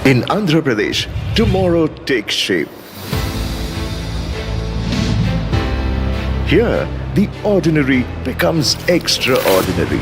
In Andhra Pradesh, tomorrow takes shape. Here, the ordinary becomes extraordinary.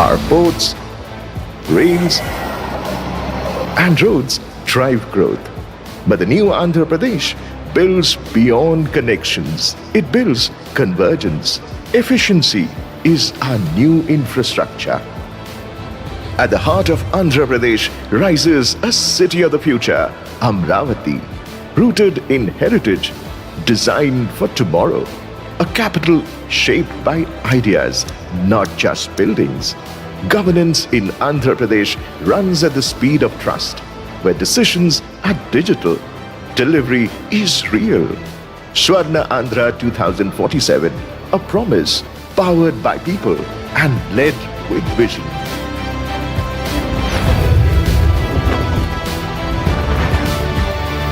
Our ports, rails, and roads drive growth. But the new Andhra Pradesh builds beyond connections. It builds convergence. Efficiency is our new infrastructure. At the heart of Andhra Pradesh rises a city of the future, Amravati, rooted in heritage, designed for tomorrow. A capital shaped by ideas, not just buildings. Governance in Andhra Pradesh runs at the speed of trust, where decisions are digital, delivery is real. Swarna Andhra 2047, a promise powered by people and led with vision.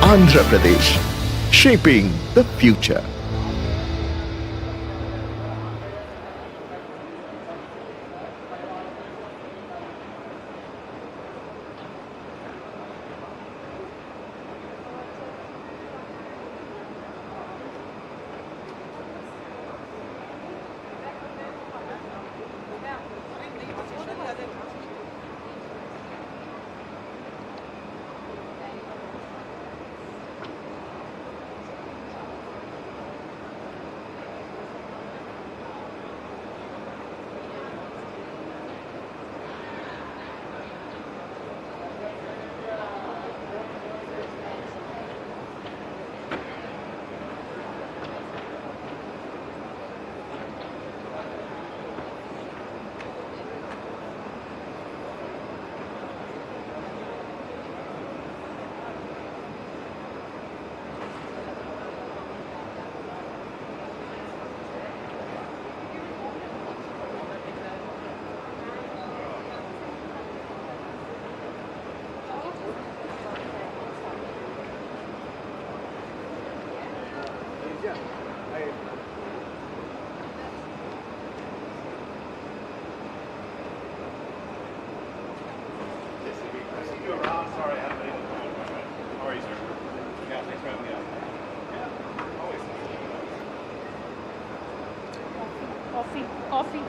Andhra Pradesh, shaping the future. Coffee.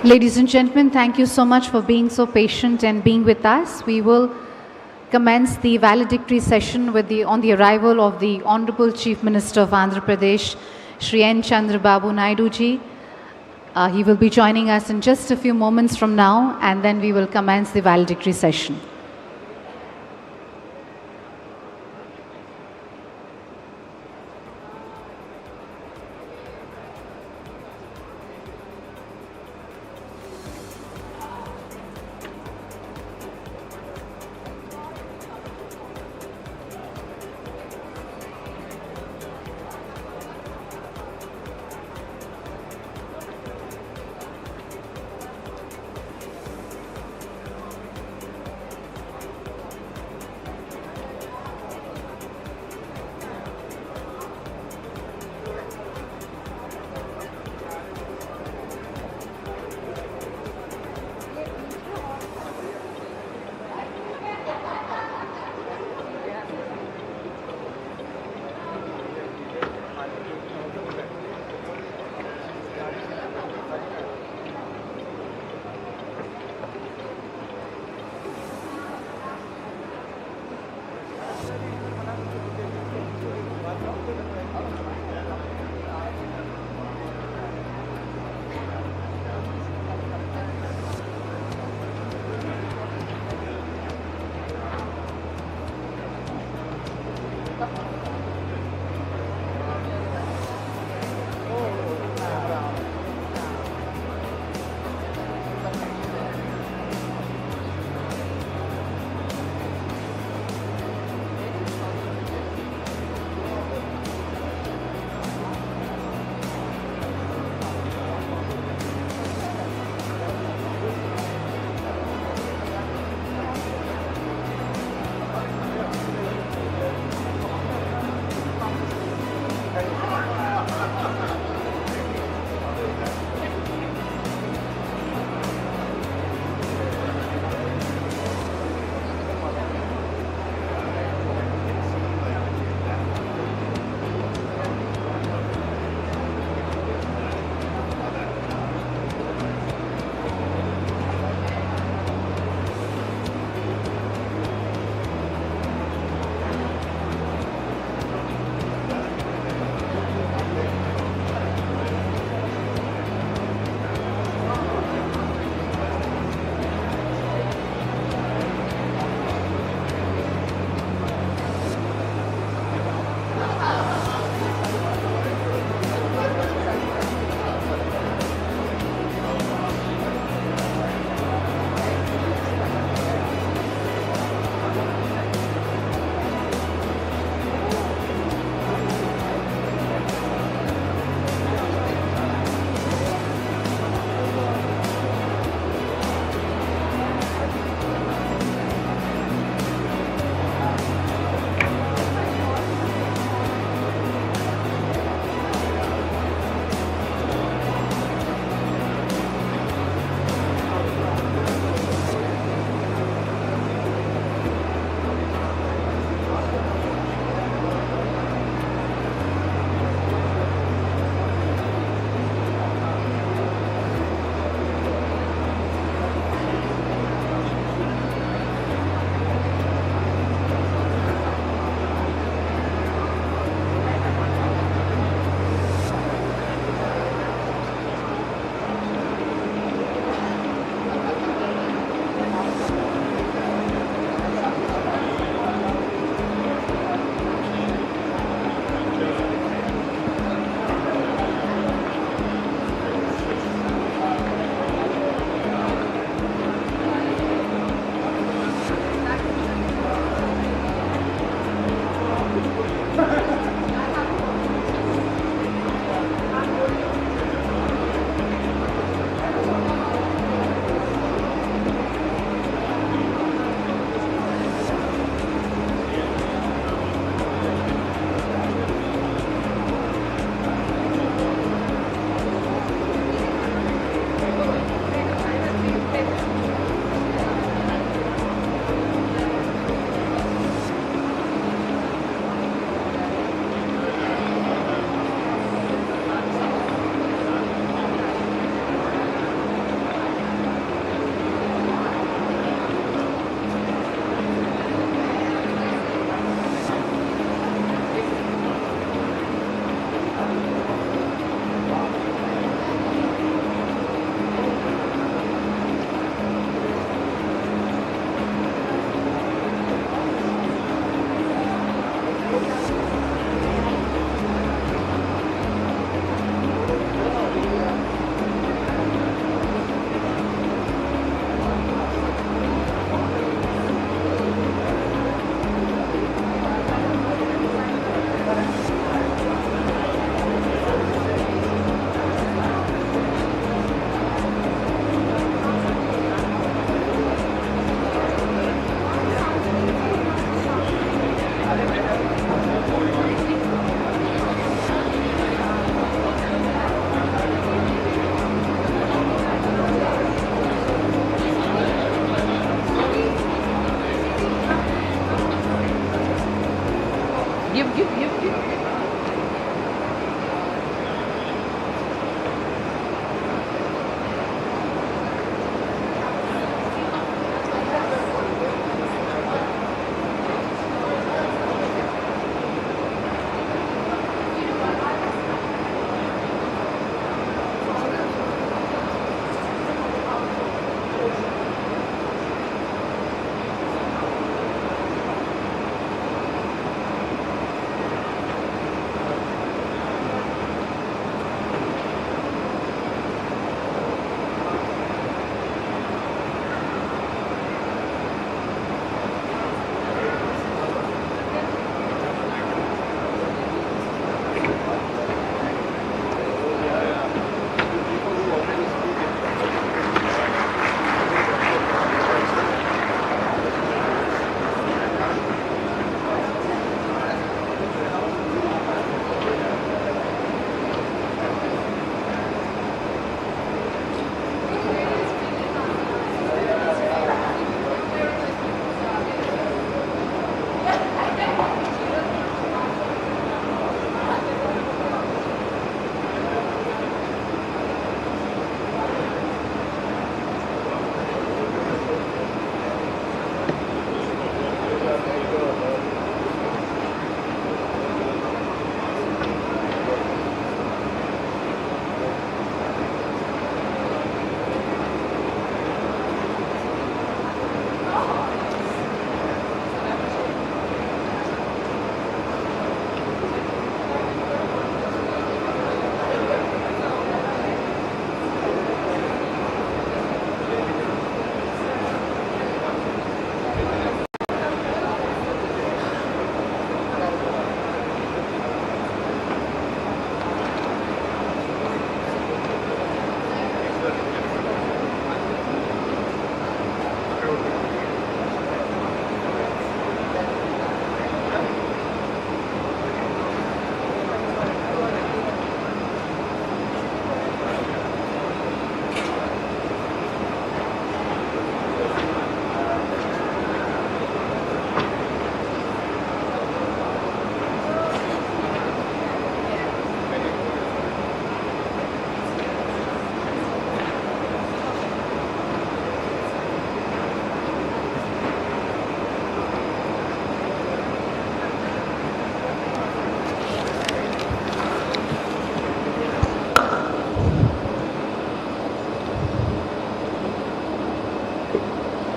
Ladies and gentlemen, thank you so much for being so patient and being with us. We will commence the valedictory session on the arrival of the Honorable Chief Minister of Andhra Pradesh, Shri N. Chandrababu Naidu ji. He will be joining us in just a few moments from now, and then we will commence the valedictory session. Give.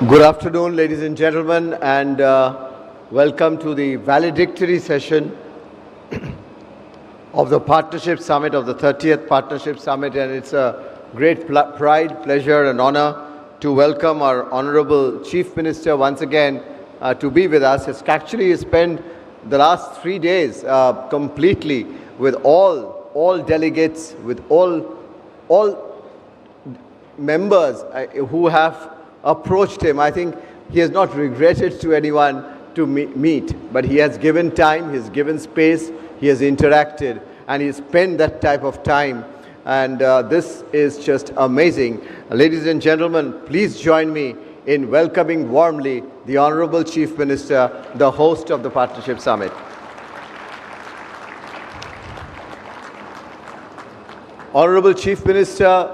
Good afternoon, ladies and gentlemen, and welcome to the valedictory session of the Partnership Summit, of the 30th Partnership Summit, and it's a great pride, pleasure, and honor to welcome our Honorable Chief Minister once again to be with us. It's actually spent the last 3 days completely with all delegates, with all members who have approached him. I think he has not regretted to anyone to meet, but he has given time, he has given space, he has interacted, and he spent that type of time. And this is just amazing. Ladies and gentlemen, please join me in welcoming warmly the Honorable Chief Minister, the host of the Partnership Summit. Honorable Chief Minister,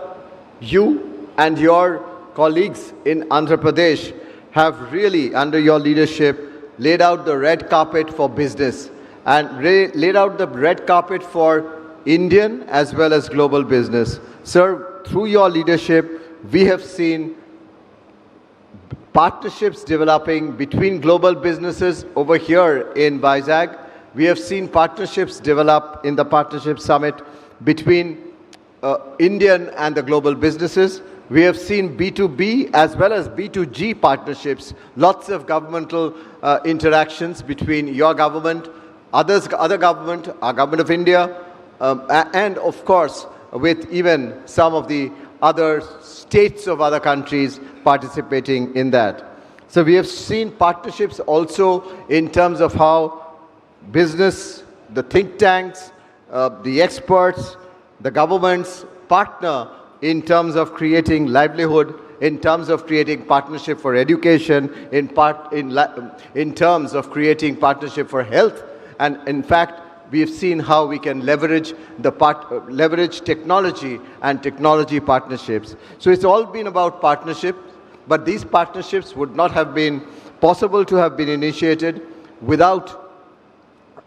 you and your colleagues in Andhra Pradesh have really, under your leadership, laid out the red carpet for business and laid out the red carpet for Indian as well as global business. Sir, through your leadership, we have seen partnerships developing between global businesses over here in Vizag. We have seen partnerships develop in the Partnership Summit between Indian and the global businesses. We have seen B2B as well as B2G partnerships, lots of governmental interactions between your government, other government, our government of India, and of course with even some of the other states of other countries participating in that. So we have seen partnerships also in terms of how business, the think tanks, the experts, the governments partner in terms of creating livelihood, in terms of creating partnership for education, in terms of creating partnership for health, And in fact, we have seen how we can leverage leverage technology and technology partnerships. So it's all been about partnership, but these partnerships would not have been possible to have been initiated without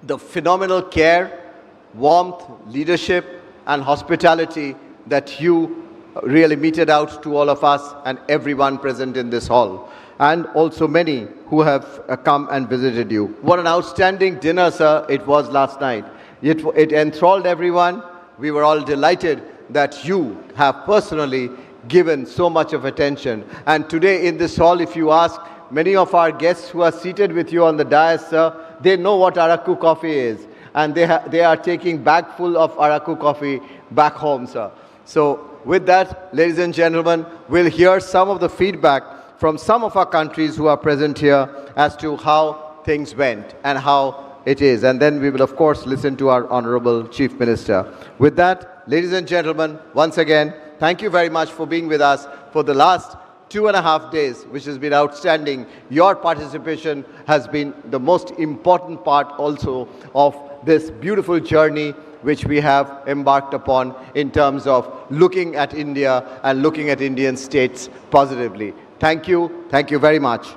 the phenomenal care, warmth, leadership, and hospitality that you really meted out to all of us and everyone present in this hall, and also many who have come and visited you. What an outstanding dinner, sir, it was last night. It enthralled everyone. We were all delighted that you have personally given so much of attention. And today in this hall, if you ask many of our guests who are seated with you on the dais, sir, they know what Araku coffee is. And they are taking bagful of Araku coffee back home, sir. So with that, ladies and gentlemen, we'll hear some of the feedback from some of our countries who are present here as to how things went and how it is. And then we will, of course, listen to our Honorable Chief Minister. With that, ladies and gentlemen, once again, thank you very much for being with us for the last 2.5 days, which has been outstanding. Your participation has been the most important part also of this beautiful journey which we have embarked upon in terms of looking at India and looking at Indian states positively. Thank you very much.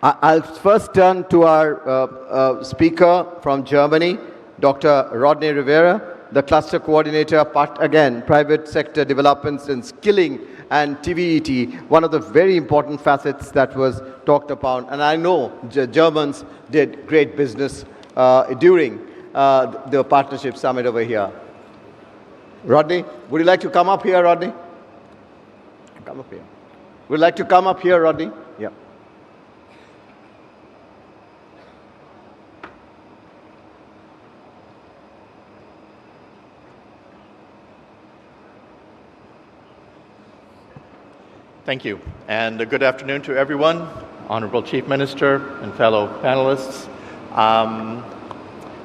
I'll first turn to our speaker from Germany, Dr. Rodney Rivera, the cluster coordinator, again, private sector developments and skilling and TVET, one of the very important facets that was talked upon. And I know Germans did great business during the partnership summit over here. Rodney, would you like to come up here, Rodney? Come up here. Would you like to come up here, Rodney? Yeah. Thank you, and good afternoon to everyone, Honorable Chief Minister and fellow panelists.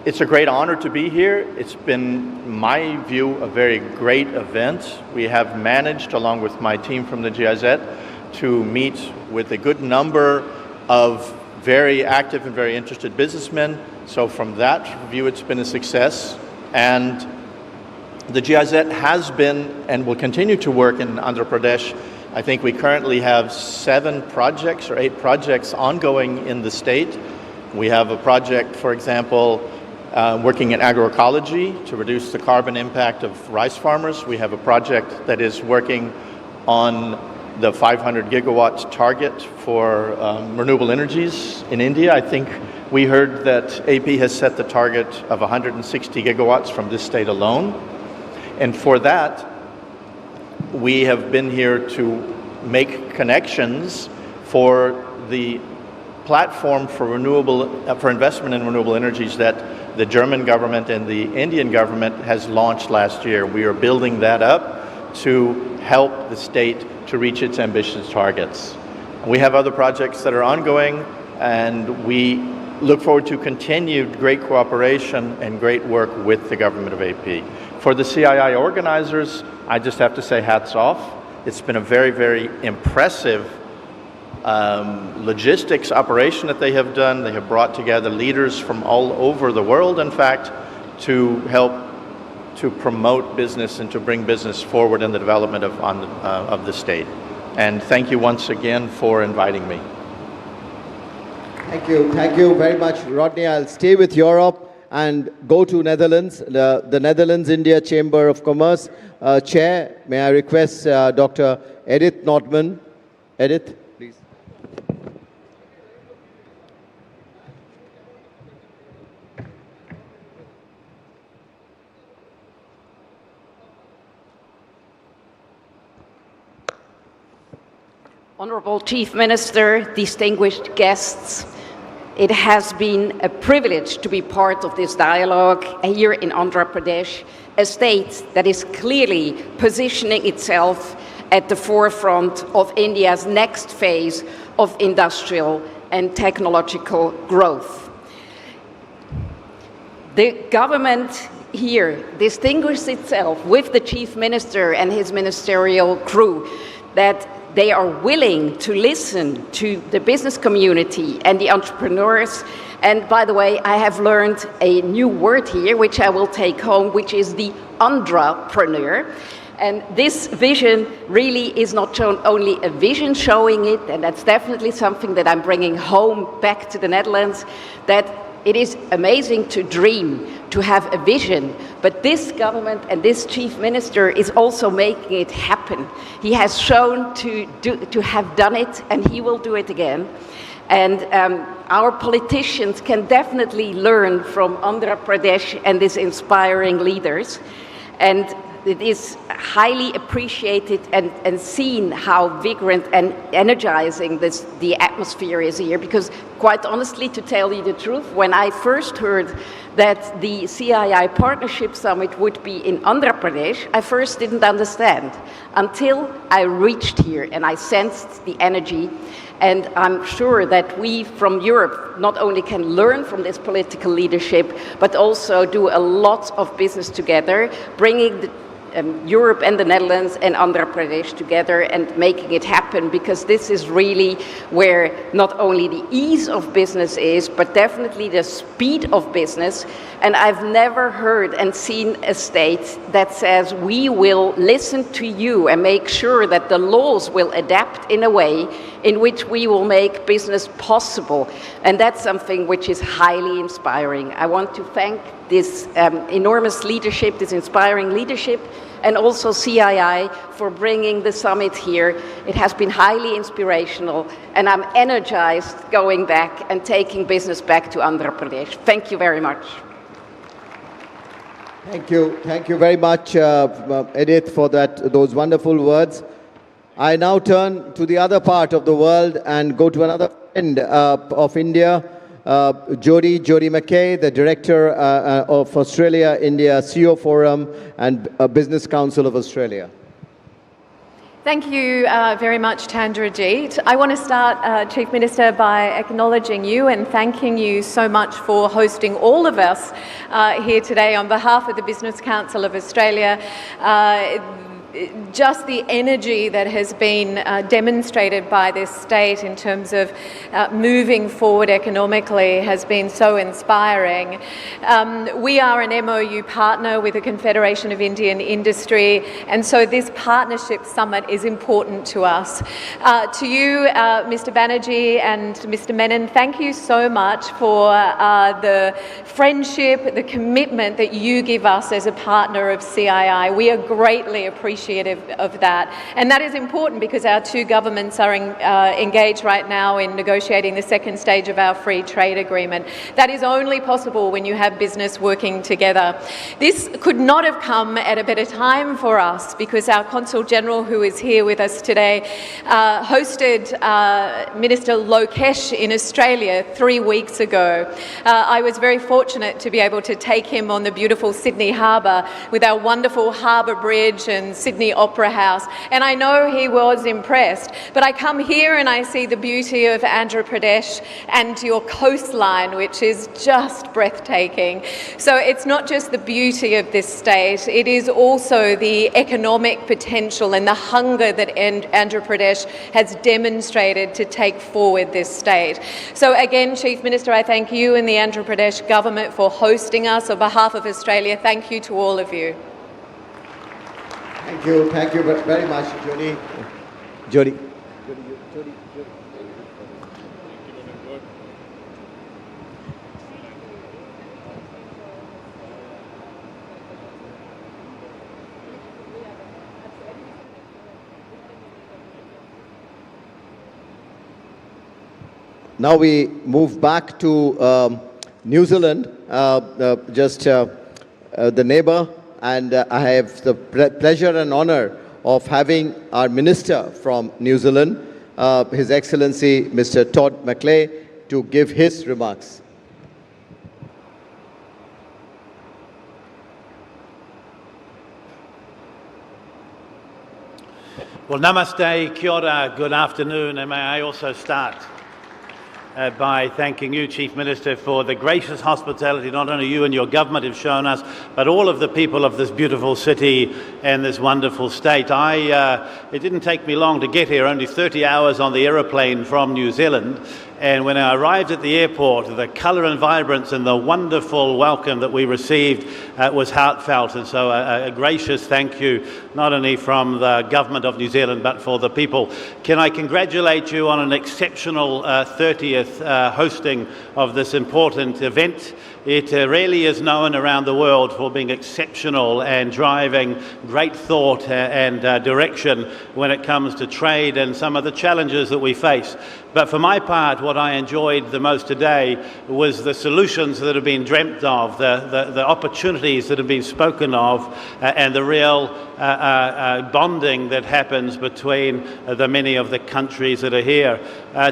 It's a great honor to be here. It's been, in my view, a very great event. We have managed, along with my team from the GIZ, to meet with a good number of very active and very interested businessmen. So from that view, it's been a success. And the GIZ has been and will continue to work in Andhra Pradesh. I think we currently have 7 projects or 8 projects ongoing in the state. We have a project, for example, working in agroecology to reduce the carbon impact of rice farmers. We have a project that is working on the 500 gigawatt target for renewable energies in India. I think we heard that AP has set the target of 160 gigawatts from this state alone. And for that, we have been here to make connections for the platform for investment in renewable energies that the German government and the Indian government has launched last year. We are building that up to help the state to reach its ambitious targets. We have other projects that are ongoing, and we look forward to continued great cooperation and great work with the government of AP. For the CII organizers, I just have to say hats off. It's been a very, very impressive logistics operation that they have done. They have brought together leaders from all over the world, in fact, to help to promote business and to bring business forward in the development of the state. And thank you once again for inviting me. Thank you very much, Rodney. I'll stay with Europe and go to Netherlands, the Netherlands-India Chamber of Commerce. Chair, may I request Dr. Edith Notman. Edith, please. Honorable Chief Minister, distinguished guests, it has been a privilege to be part of this dialogue here in Andhra Pradesh, a state that is clearly positioning itself at the forefront of India's next phase of industrial and technological growth. The government here distinguished itself with the Chief Minister and his ministerial crew that they are willing to listen to the business community and the entrepreneurs. And by the way, I have learned a new word here, which I will take home, which is the entrepreneur. And this vision really is not only a vision showing it, and that's definitely something that I'm bringing home back to the Netherlands, that it is amazing to dream, to have a vision, but this government and this chief minister is also making it happen. He has shown to have done it, and he will do it again. And our politicians can definitely learn from Andhra Pradesh and these inspiring leaders. And it is highly appreciated and seen how vigorant and energizing the atmosphere is here, because quite honestly, to tell you the truth, when I first heard that the CII Partnership Summit would be in Andhra Pradesh, I first didn't understand until I reached here and I sensed the energy. And I'm sure that we from Europe not only can learn from this political leadership, but also do a lot of business together, bringing Europe and the Netherlands and Andhra Pradesh together and making it happen, because this is really where not only the ease of business is, but definitely the speed of business. And I've never heard and seen a state that says we will listen to you and make sure that the laws will adapt in a way in which we will make business possible. And that's something which is highly inspiring. I want to thank this enormous leadership, this inspiring leadership, and also CII for bringing the summit here. It has been highly inspirational, and I'm energized going back and taking business back to Andhra Pradesh. Thank you very much. Thank you very much, Edith, for those wonderful words. I now turn to the other part of the world and go to another friend of India, Jody McKay, the Director of Australia-India CEO Forum and Business Council of Australia. Thank you very much, Chandrajit. I want to start, Chief Minister, by acknowledging you and thanking you so much for hosting all of us here today on behalf of the Business Council of Australia. Just the energy that has been demonstrated by this state in terms of moving forward economically has been so inspiring. We are an MOU partner with the Confederation of Indian Industry, and so this partnership summit is important to us. To you, Mr. Banerjee and Mr. Menon, thank you so much for the friendship, the commitment that you give us as a partner of CII. We are greatly appreciative of that. And that is important because our two governments are engaged right now in negotiating the second stage of our free trade agreement. That is only possible when you have business working together. This could not have come at a better time for us because our Consul General, who is here with us today, hosted Minister Lokesh in Australia 3 weeks ago. I was very fortunate to be able to take him on the beautiful Sydney Harbour with our wonderful harbour bridge and Sydney Opera House, and I know he was impressed. But I come here and I see the beauty of Andhra Pradesh and your coastline, which is just breathtaking. So it's not just the beauty of this state, it is also the economic potential and the hunger that Andhra Pradesh has demonstrated to take forward this state. So again, Chief Minister, I thank you and the Andhra Pradesh government for hosting us. On behalf of Australia, thank you to all of you. Thank you very much, Jody. Now we move back to New Zealand, the neighbor. And I have the pleasure and honor of having our Minister from New Zealand, His Excellency Mr. Todd McLay, to give his remarks. Well, namaste, kia ora, good afternoon, and may I also start by thanking you, Chief Minister, for the gracious hospitality not only you and your government have shown us, but all of the people of this beautiful city and this wonderful state. It didn't take me long to get here, only 30 hours on the aeroplane from New Zealand. And when I arrived at the airport, the colour and vibrance and the wonderful welcome that we received was heartfelt. And so a gracious thank you, not only from the government of New Zealand, but for the people. Can I congratulate you on an exceptional 30th hosting of this important event? It really is known around the world for being exceptional and driving great thought and direction when it comes to trade and some of the challenges that we face. But for my part, what I enjoyed the most today was the solutions that have been dreamt of, the opportunities that have been spoken of, and the real bonding that happens between the many of the countries that are here.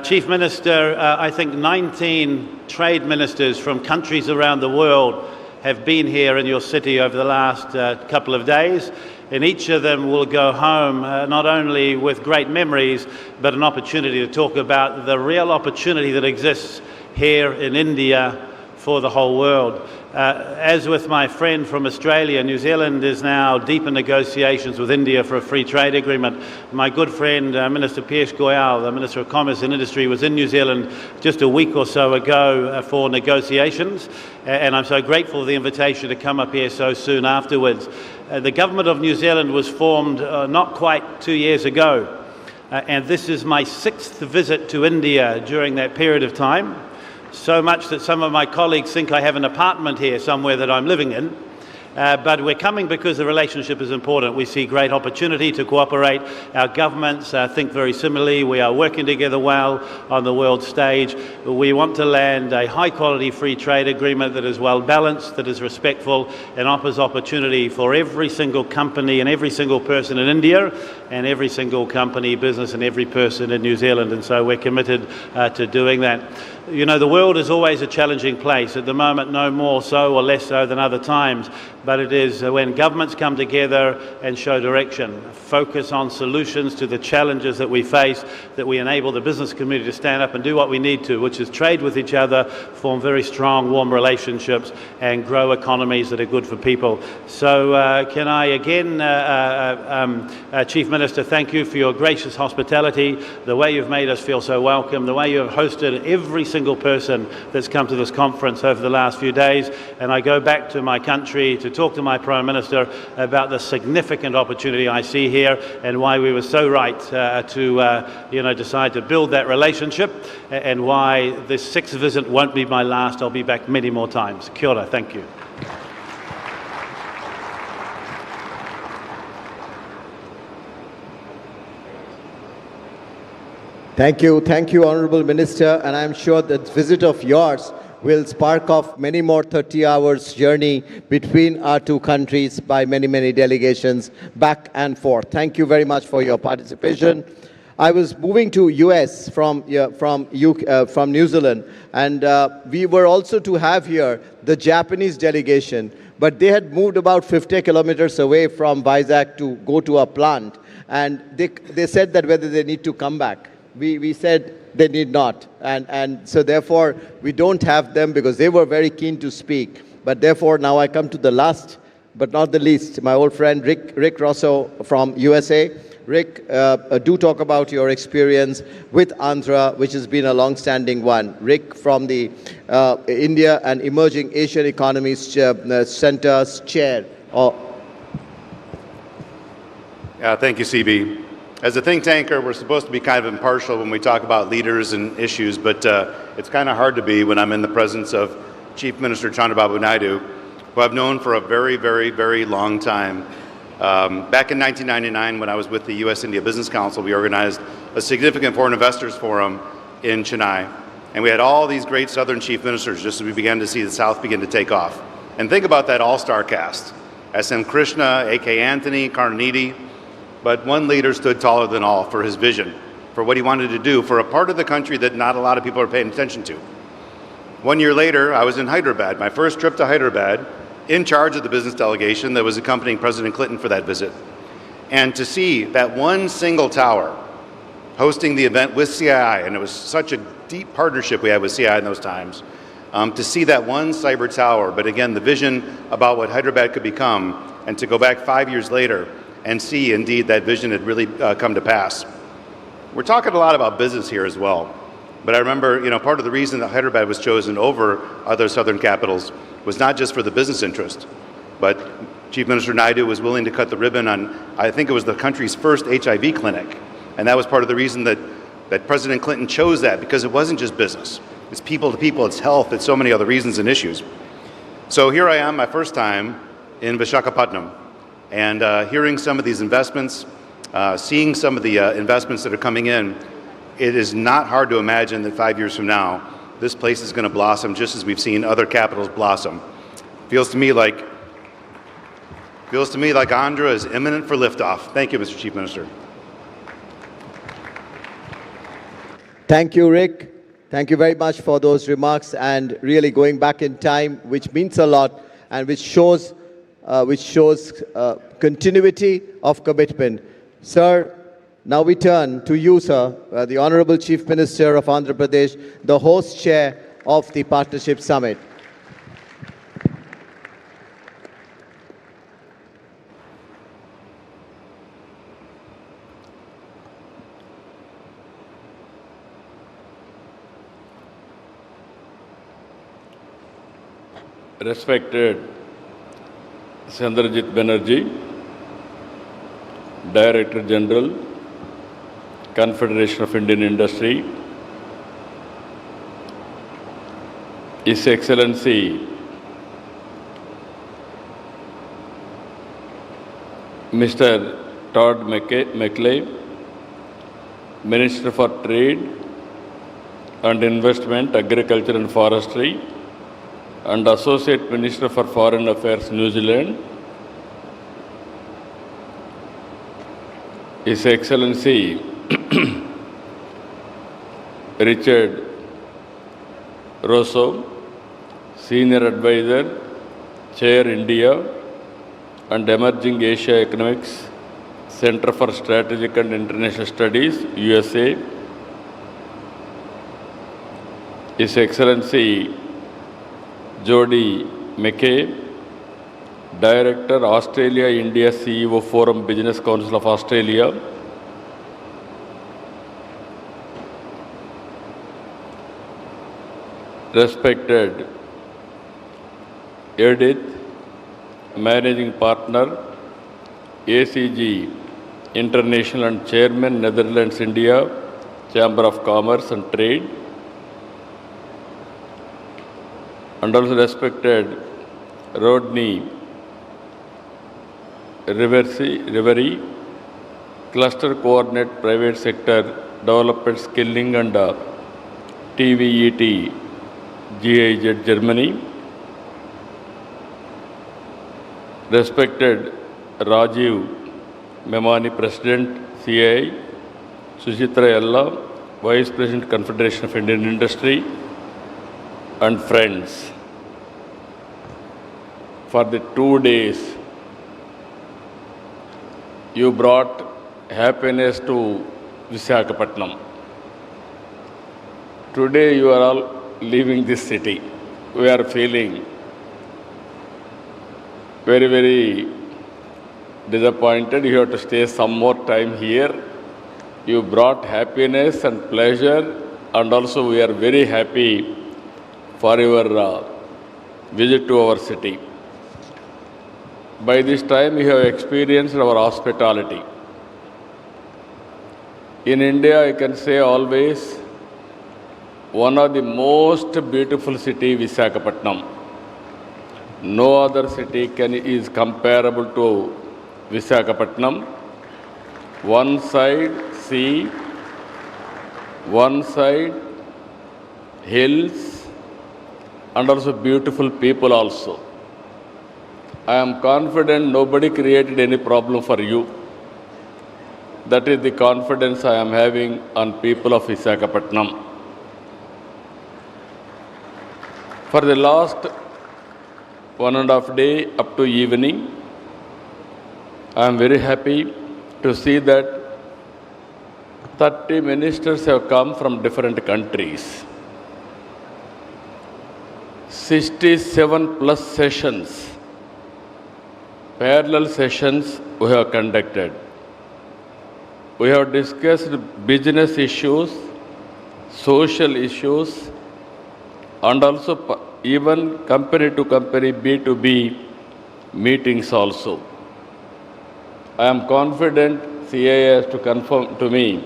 Chief Minister, I think 19 trade ministers from countries around the world have been here in your city over the last couple of days. And each of them will go home not only with great memories, but an opportunity to talk about the real opportunity that exists here in India for the whole world. As with my friend from Australia, New Zealand is now deep in negotiations with India for a free trade agreement. My good friend, Minister Piyush Goyal, the Minister of Commerce and Industry, was in New Zealand just a week or so ago for negotiations, and I'm so grateful for the invitation to come up here so soon afterwards. The government of New Zealand was formed not quite 2 years ago, and this is my 6th visit to India during that period of time. So much that some of my colleagues think I have an apartment here somewhere that I'm living in. But we're coming because the relationship is important. We see great opportunity to cooperate. Our governments think very similarly. We are working together well on the world stage. We want to land a high-quality free trade agreement that is well-balanced, that is respectful, and offers opportunity for every single company and every single person in India and every single company, business, and every person in New Zealand. And so we're committed to doing that. You know, the world is always a challenging place. At the moment, no more so or less so than other times. But it is when governments come together and show direction, focus on solutions to the challenges that we face, that we enable the business community to stand up and do what we need to, which is trade with each other, form very strong, warm relationships, and grow economies that are good for people. So can I again, Chief Minister, thank you for your gracious hospitality, the way you've made us feel so welcome, the way you have hosted every single person that's come to this conference over the last few days. And I go back to my country to talk to my Prime Minister about the significant opportunity I see here and why we were so right to decide to build that relationship, and why this 6th visit won't be my last. I'll be back many more times. Kia ora, thank you. Thank you, Honourable Minister, and I'm sure that visit of yours will spark off many more 30 hours journey between our two countries by many delegations back and forth. Thank you very much for your participation. I was moving to US from New Zealand, and we were also to have here the Japanese delegation, but they had moved about 50 kilometers away from Vizag to go to a plant, and they said that whether they need to come back. We said they need not, and so therefore we don't have them because they were very keen to speak. But therefore now I come to the last but not the least, my old friend Rick Rosso from USA. Rick, do talk about your experience with Andhra, which has been a long-standing one. Rick from the India and Emerging Asian Economies Center's chair. Thank you, CB. As a think tanker, we're supposed to be kind of impartial when we talk about leaders and issues, but it's kind of hard to be when I'm in the presence of Chief Minister Chandrababu Naidu, who I've known for a very long time. Back in 1999, when I was with the U.S.-India Business Council, we organized a significant foreign investors forum in Chennai, and we had all these great Southern chief ministers just as we began to see the South begin to take off. And think about that all-star cast. S.M. Krishna, A.K. Anthony, Karnanidhi. But one leader stood taller than all for his vision, for what he wanted to do for a part of the country that not a lot of people are paying attention to. 1 year later, I was in Hyderabad, my first trip to Hyderabad, in charge of the business delegation that was accompanying President Clinton for that visit. And to see that one single tower hosting the event with CII, and it was such a deep partnership we had with CII in those times, to see that one cyber tower, but again, the vision about what Hyderabad could become, and to go back 5 years later and see indeed that vision had really come to pass. We're talking a lot about business here as well, but I remember, part of the reason that Hyderabad was chosen over other southern capitals was not just for the business interest, but Chief Minister Naidu was willing to cut the ribbon on, I think it was the country's first HIV clinic, and that was part of the reason that President Clinton chose that, because it wasn't just business. It's people to people, it's health, it's so many other reasons and issues. So here I am, my first time in Visakhapatnam, and hearing some of these investments, seeing some of the investments that are coming in, it is not hard to imagine that 5 years from now, this place is going to blossom just as we've seen other capitals blossom. Feels to me like Andhra is imminent for liftoff. Thank you, Mr. Chief Minister. Thank you, Rick. Thank you very much for those remarks, and really going back in time, which means a lot and which shows continuity of commitment. Sir, now we turn to you, sir, the Honorable Chief Minister of Andhra Pradesh, the host chair of the Partnership Summit. Respected Chandrajit Banerjee, Director General, Confederation of Indian Industry, His Excellency Mr. Todd McClay, Minister for Trade and Investment, Agriculture and Forestry, and Associate Minister for Foreign Affairs, New Zealand, His Excellency Richard Rosso, Senior Advisor, Chair India and Emerging Asia Economics, Center for Strategic and International Studies, USA, His Excellency Jody McKay, Director, Australia-India CEO Forum Business Council of Australia, respected Edith, Managing Partner, ACG International and Chairman, Netherlands, India, Chamber of Commerce and Trade, and also respected Rodney Rivery, Cluster Coordinate Private Sector Development Skilling and TVET GIZ Germany, respected Rajiv Memani, President CII, Suchitra Yella, Vice President Confederation of Indian Industry, and friends. For the 2 days, you brought happiness to Visakhapatnam. Today you are all leaving this city. We are feeling very, very disappointed. You have to stay some more time here. You brought happiness and pleasure, and also we are very happy for your visit to our city. By this time, you have experienced our hospitality. In India, I can say always, one of the most beautiful city, Visakhapatnam. No other city is comparable to Visakhapatnam. One side sea, one side hills, and also beautiful people also. I am confident nobody created any problem for you. That is the confidence I am having on people of Visakhapatnam. For the last 1.5 days up to evening, I am very happy to see that 30 ministers have come from different countries. 67 plus sessions, parallel sessions we have conducted. We have discussed business issues, social issues, and also even company to company B2B meetings also. I am confident CII has to confirm to me.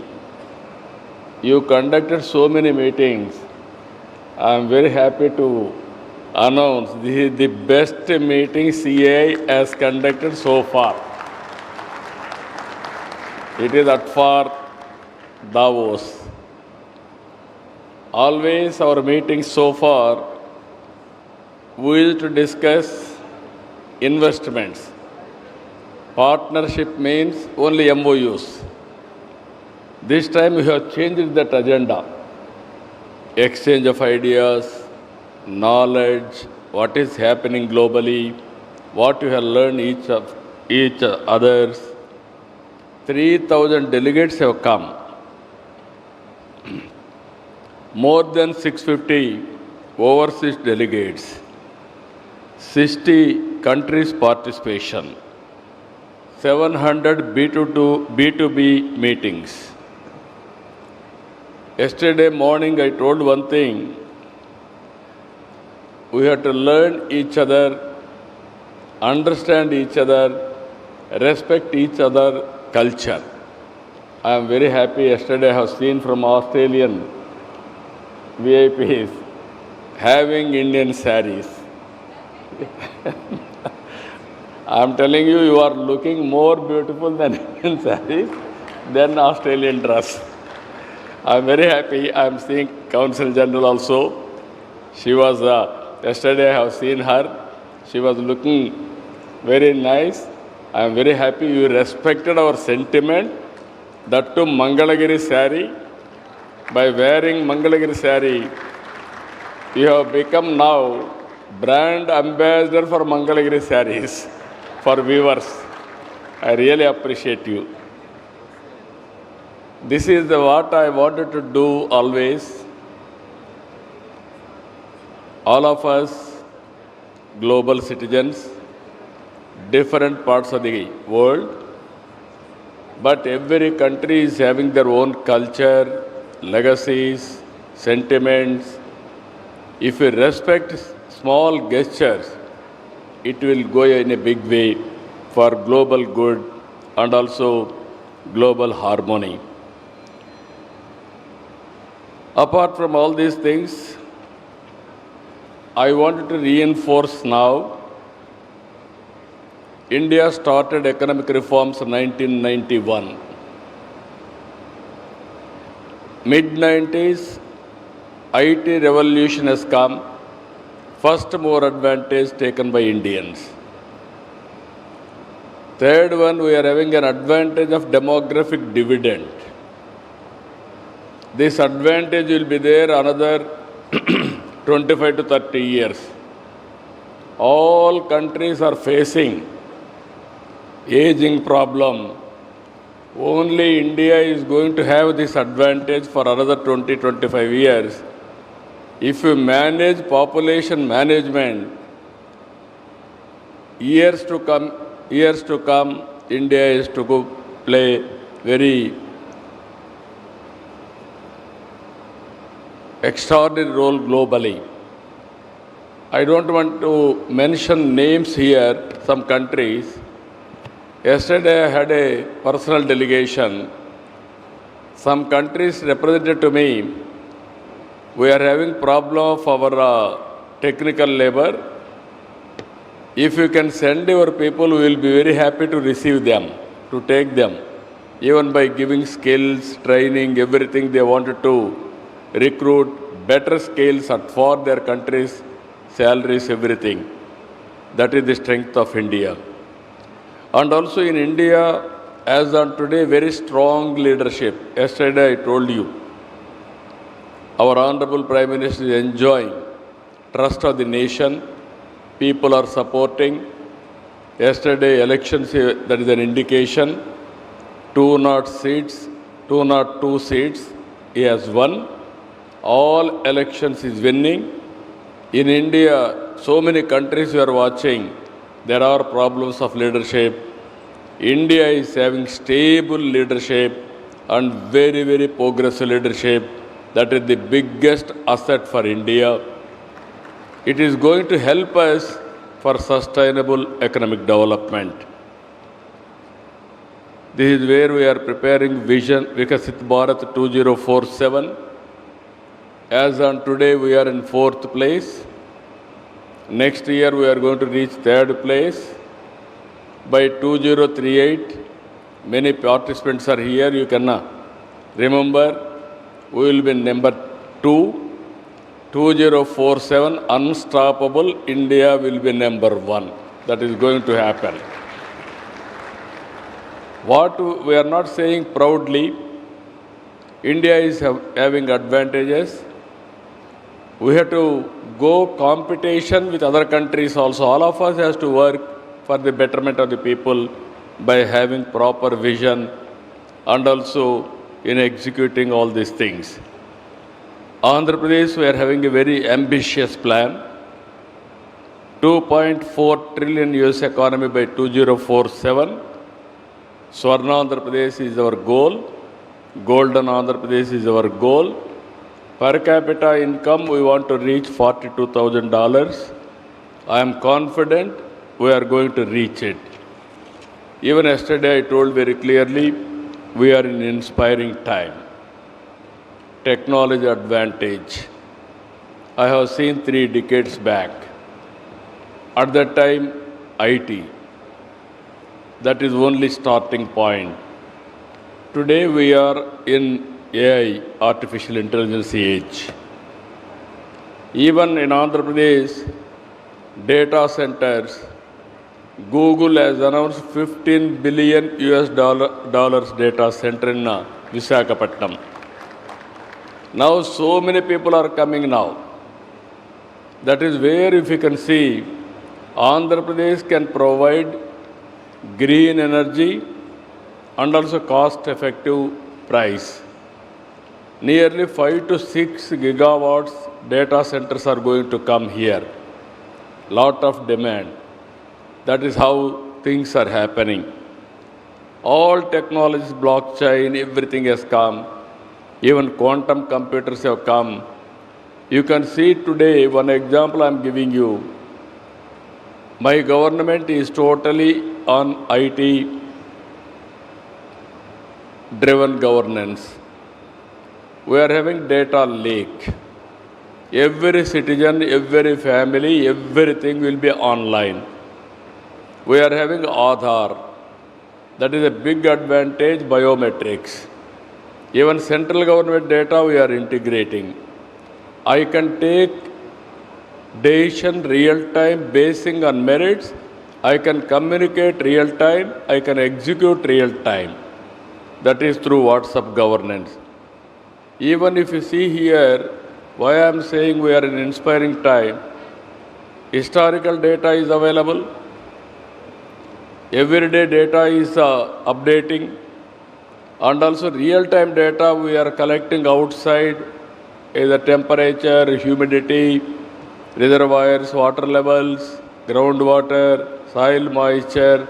You conducted so many meetings. I am very happy to announce this is the best meeting CII has conducted so far. It is at far Davos. Always our meetings so far, we used to discuss investments. Partnership means only MOUs. This time we have changed that agenda. Exchange of ideas, knowledge, what is happening globally, what you have learned each others. 3,000 delegates have come. More than 650 overseas delegates. 60 countries participation. 700 B2B meetings. Yesterday morning I told one thing. We have to learn each other, understand each other, respect each other culture. I am very happy. Yesterday I have seen from Australian VIPs having Indian saris. I am telling you, you are looking more beautiful than Indian saris than Australian dress. I am very happy. I am seeing Counsel General also. She was, yesterday I have seen her. She was looking very nice. I am very happy you respected our sentiment. That too Mangalagiri sari. By wearing Mangalagiri sari, you have become now brand ambassador for Mangalagiri saris for viewers. I really appreciate you. This is what I wanted to do always. All of us, global citizens, different parts of the world, but every country is having their own culture, legacies, sentiments. If we respect small gestures, it will go in a big way for global good and also global harmony. Apart from all these things, I wanted to reinforce now, India started economic reforms in 1991. Mid-90s, IT revolution has come, first mover advantage taken by Indians. Third one, we are having an advantage of demographic dividend. This advantage will be there another 25 to 30 years. All countries are facing aging problem. Only India is going to have this advantage for another 20-25 years. If you manage population management, years to come, India is to go play very extraordinary role globally. I don't want to mention names here, some countries. Yesterday I had a personal delegation. Some countries represented to me, we are having problem of our technical labor. If you can send your people, we will be very happy to receive them, to take them. Even by giving skills, training, everything they wanted to recruit better skills for their countries, salaries, everything. That is the strength of India. And also in India, as on today, very strong leadership. Yesterday I told you, our Honorable Prime Minister is enjoying trust of the nation. People are supporting. Yesterday elections, that is an indication. 200 seats 202 seats. He has won. All elections is winning. In India, so many countries we are watching, there are problems of leadership. India is having stable leadership and very, very progressive leadership. That is the biggest asset for India. It is going to help us for sustainable economic development. This is where we are preparing Vision Vikasit Bharat 2047. As on today, we are in 4th place. Next year, we are going to reach 3rd place. By 2038, many participants are here. You can remember, we will be number 2. 2047, unstoppable, India will be number 1. That is going to happen. What we are not saying proudly, India is having advantages. We have to go competition with other countries also. All of us has to work for the betterment of the people by having proper vision and also in executing all these things. Andhra Pradesh, we are having a very ambitious plan. 2.4 trillion US economy by 2047. Swarna Andhra Pradesh is our goal. Golden Andhra Pradesh is our goal. Per capita income, we want to reach $42,000. I am confident we are going to reach it. Even yesterday, I told very clearly, we are in inspiring time. Technology advantage. I have seen 3 decades back. At that time, IT. That is only starting point. Today we are in AI, artificial intelligence age. Even in Andhra Pradesh, data centers, Google has announced 15 billion US dollars data center in Visakhapatnam. Now so many people are coming now. That is where, if you can see, Andhra Pradesh can provide green energy and also cost-effective price. Nearly 5 to 6 gigawatts data centers are going to come here. Lot of demand. That is how things are happening. All technologies, blockchain, everything has come. Even quantum computers have come. You can see today, one example I am giving you. My government is totally on IT-driven governance. We are having data lake. Every citizen, every family, everything will be online. We are having Aadhaar. That is a big advantage, biometrics. Even central government data we are integrating. I can take decision real time basing on merits. I can communicate real time. I can execute real time. That is through WhatsApp governance. Even if you see here, why I am saying we are in inspiring time, historical data is available. Everyday data is updating. And also real-time data we are collecting outside, the temperature, humidity, reservoirs, water levels, groundwater, soil moisture,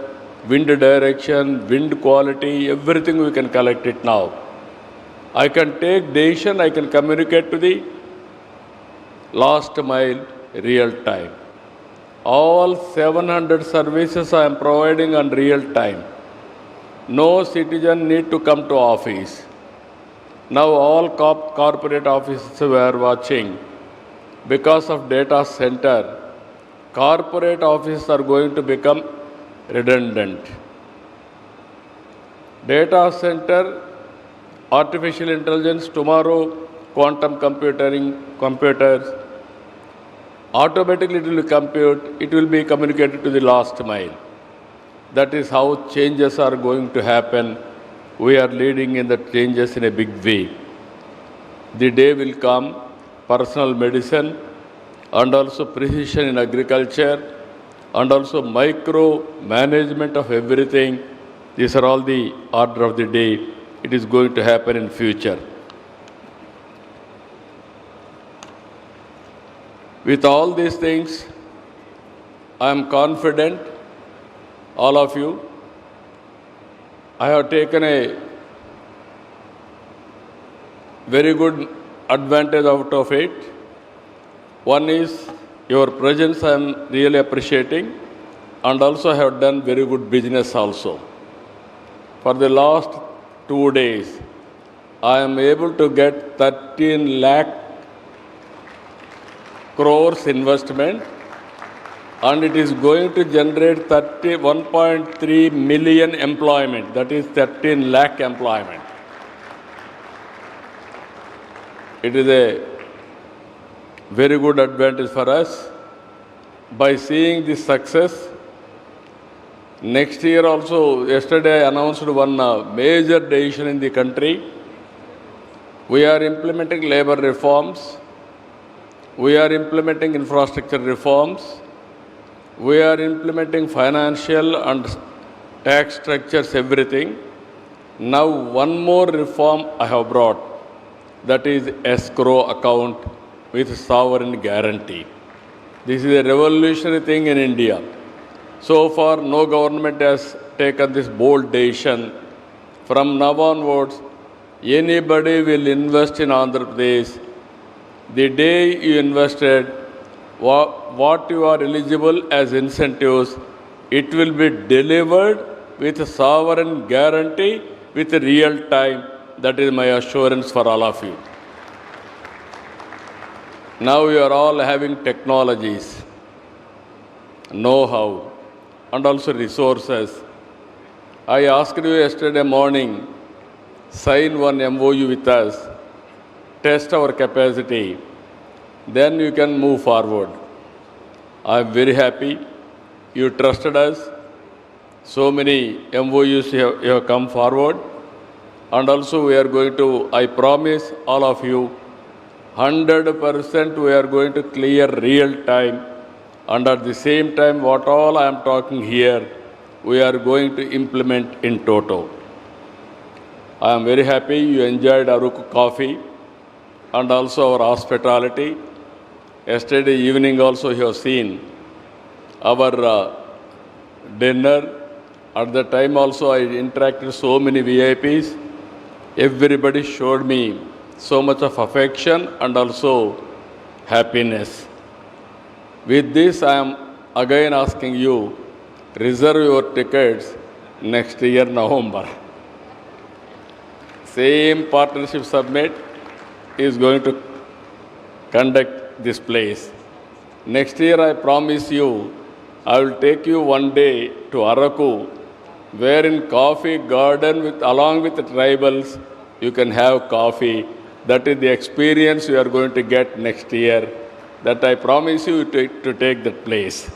wind direction, wind quality, everything we can collect it now. I can take decision, I can communicate to the last mile real time. All 700 services I am providing on real time. No citizen need to come to office. Now all corporate offices we are watching. Because of data center, corporate offices are going to become redundant. Data center, artificial intelligence, tomorrow quantum computers, automatically it will compute, it will be communicated to the last mile. That is how changes are going to happen. We are leading in the changes in a big way. The day will come, personal medicine and also precision in agriculture and also micro management of everything. These are all the order of the day. it is going to happen in future. With all these things, I am confident, all of you, I have taken a very good advantage out of it. One is your presence I am really appreciating, and also have done very good business also. For the last 2 days, I am able to get 13 lakh crores investment, and it is going to generate 1.3 million employment, that is 13 lakh employment. It is a very good advantage for us. By seeing this success, next year also, yesterday I announced one major decision in the country. We are implementing labor reforms. We are implementing infrastructure reforms. We are implementing financial and tax structures, everything. Now one more reform I have brought, that is escrow account with sovereign guarantee. This is a revolutionary thing in India. So far, no government has taken this bold decision. From now onwards, anybody will invest in Andhra Pradesh. The day you invested, what you are eligible as incentives, it will be delivered with a sovereign guarantee with real time. That is my assurance for all of you. Now you are all having technologies, know-how, and also resources. I asked you yesterday morning, sign one MOU with us, test our capacity, then you can move forward. I am very happy you trusted us. So many MOUs you have come forward. And also we are going to, I promise all of you, 100% we are going to clear real time, and at the same time what all I am talking here, we are going to implement in toto. I am very happy you enjoyed Aruku coffee and also our hospitality. Yesterday evening also you have seen our dinner. At the time also I interacted so many VIPs. Everybody showed me so much of affection and also happiness. With this, I am again asking you, reserve your tickets next year, November. Same partnership summit is going to conduct this place. Next year, I promise you, I will take you one day to Araku, where in coffee garden along with the tribals, you can have coffee. That is the experience you are going to get next year. That I promise you to take that place.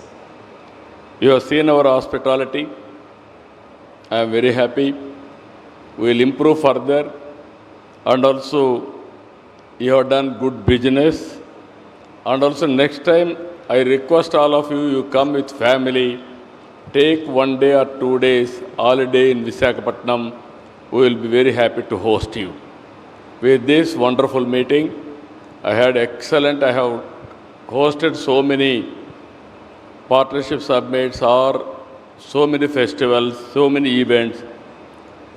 You have seen our hospitality. I am very happy. We will improve further. And also, you have done good business. And also next time, I request all of you, you come with family. Take 1 day or 2 days holiday in Visakhapatnam. We will be very happy to host you. With this wonderful meeting, I had excellent, I have hosted so many partnership summits or so many festivals, so many events.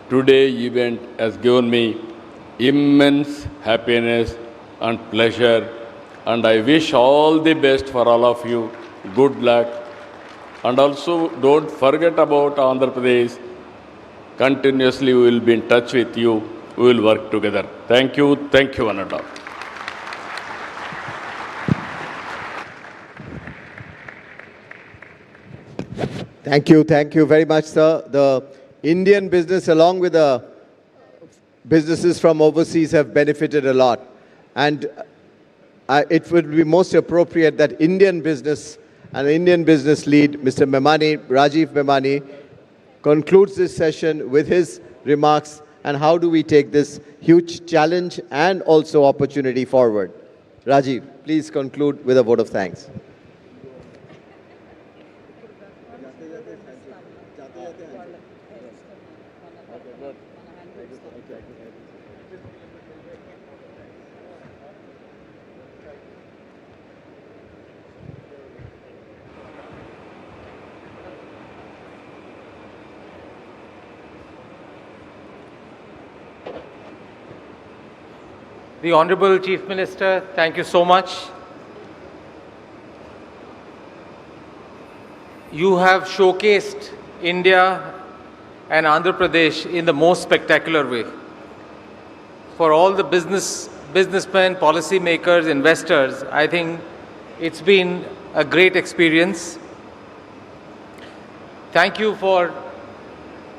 Today event has given me immense happiness and pleasure, and I wish all the best for all of you. Good luck. And also don't forget about Andhra Pradesh. Continuously we will be in touch with you. We will work together. Thank you, one and all. Thank you very much, sir. The Indian business, along with the businesses from overseas, have benefited a lot. And it would be most appropriate that Indian business and the Indian business lead, Mr. Memani, Rajiv Memani, concludes this session with his remarks and how do we take this huge challenge and also opportunity forward. Rajiv, please conclude with a vote of thanks. The Honorable Chief Minister, thank you so much. You have showcased India and Andhra Pradesh in the most spectacular way. For all the businessmen, policymakers, investors, I think it's been a great experience. Thank you for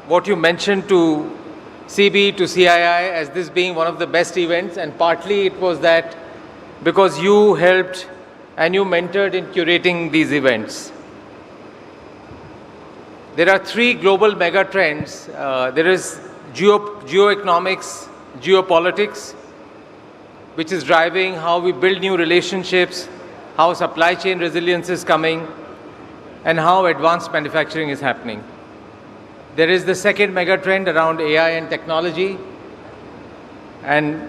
what you mentioned to CB, to CII as this being one of the best events, and partly it was that because you helped and you mentored in curating these events. There are three global mega trends. There is geoeconomics, geopolitics, which is driving how we build new relationships, how supply chain resilience is coming, and how advanced manufacturing is happening. There is the second mega trend around AI and technology, and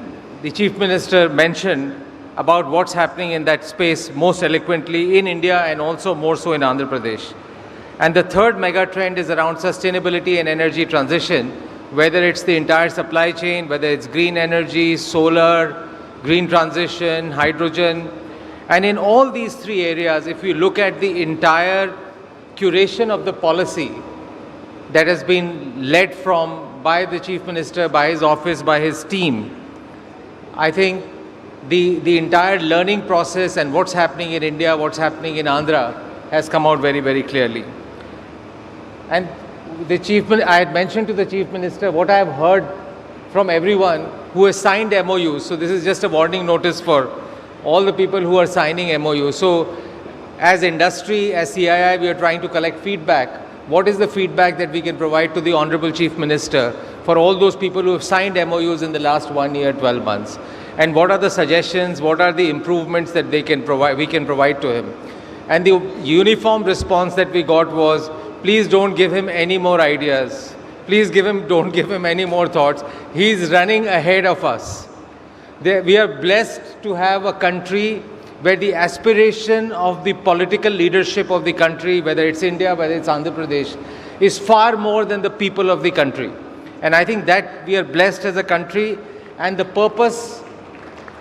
the Chief Minister mentioned about what's happening in that space most eloquently in India and also more so in Andhra Pradesh. And the third mega trend is around sustainability and energy transition, whether it's the entire supply chain, whether it's green energy, solar, green transition, hydrogen. And in all these three areas, if we look at the entire curation of the policy that has been led from by the Chief Minister, by his office, by his team, I think the entire learning process and what's happening in India, what's happening in Andhra has come out very, very clearly. And I had mentioned to the Chief Minister what I have heard from everyone who has signed MOUs. So this is just a warning notice for all the people who are signing MOUs. So as industry, as CII, we are trying to collect feedback. What is the feedback that we can provide to the Honorable Chief Minister for all those people who have signed MOUs in the last 1 year, 12 months? And what are the suggestions, what are the improvements that we can provide to him? And the uniform response that we got was, please don't give him any more ideas. Please don't give him any more thoughts. He's running ahead of us. We are blessed to have a country where the aspiration of the political leadership of the country, whether it's India, whether it's Andhra Pradesh, is far more than the people of the country. And I think that we are blessed as a country, and the purpose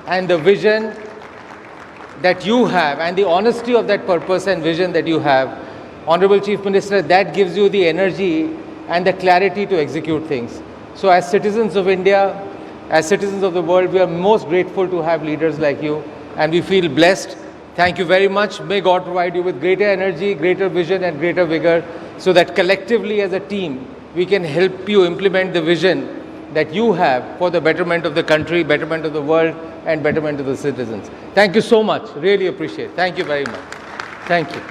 and the vision that you have and the honesty of that purpose and vision that you have, Honorable Chief Minister, that gives you the energy and the clarity to execute things. So as citizens of India, as citizens of the world, we are most grateful to have leaders like you, and we feel blessed. Thank you very much. May God provide you with greater energy, greater vision, and greater vigor, so that collectively as a team, we can help you implement the vision that you have for the betterment of the country, betterment of the world, and betterment of the citizens. Thank you so much. Really appreciate it. Thank you very much. Thank you.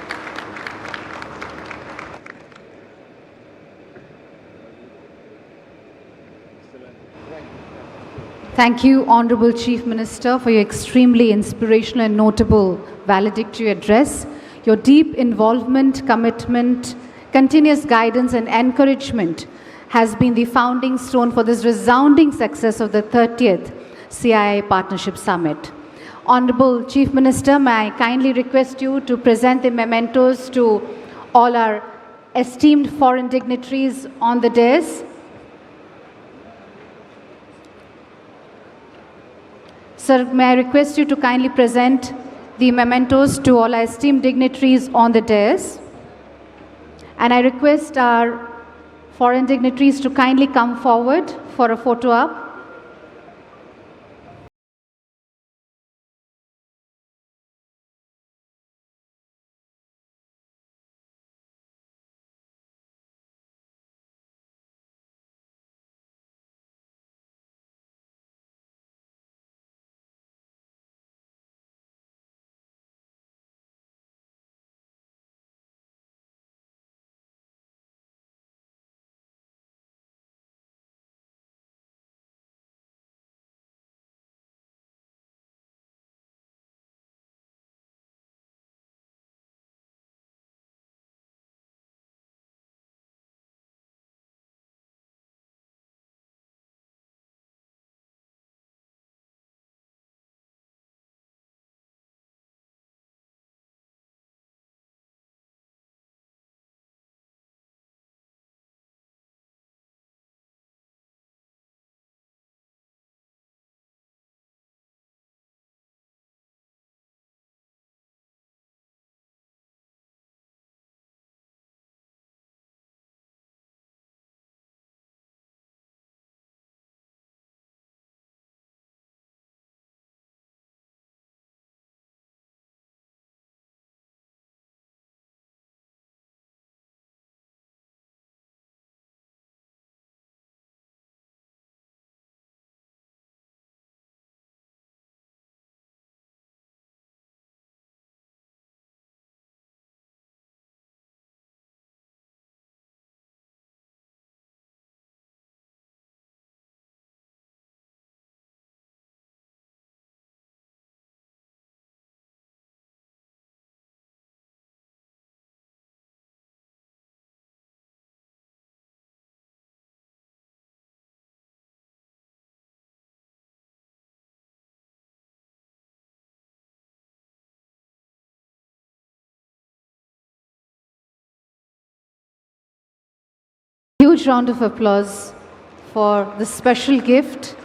Thank you, Honorable Chief Minister, for your extremely inspirational and notable valedictory address. Your deep involvement, commitment, continuous guidance and encouragement has been the founding stone for this resounding success of the 30th CII Partnership Summit. Honorable Chief Minister, may I kindly request you to present the mementos to all our esteemed foreign dignitaries on the dais. Sir, may I request you to kindly present the mementos to all our esteemed dignitaries on the dais. And I request our foreign dignitaries to kindly come forward for a photo op. huge round of applause for this special gift.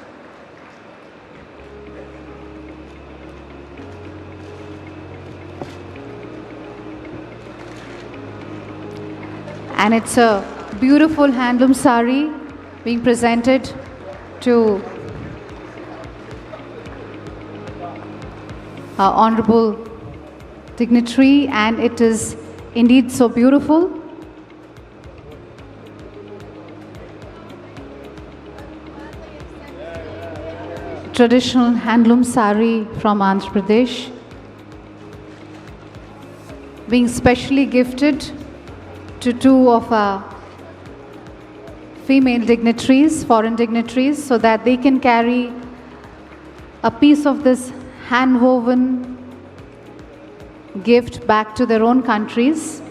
And it's a beautiful handloom sari being presented to our honorable dignitary, and it is indeed so beautiful. Traditional handloom sari from Andhra Pradesh, being specially gifted to two of our female dignitaries, foreign dignitaries, so that they can carry a piece of this hand-woven gift back to their own countries.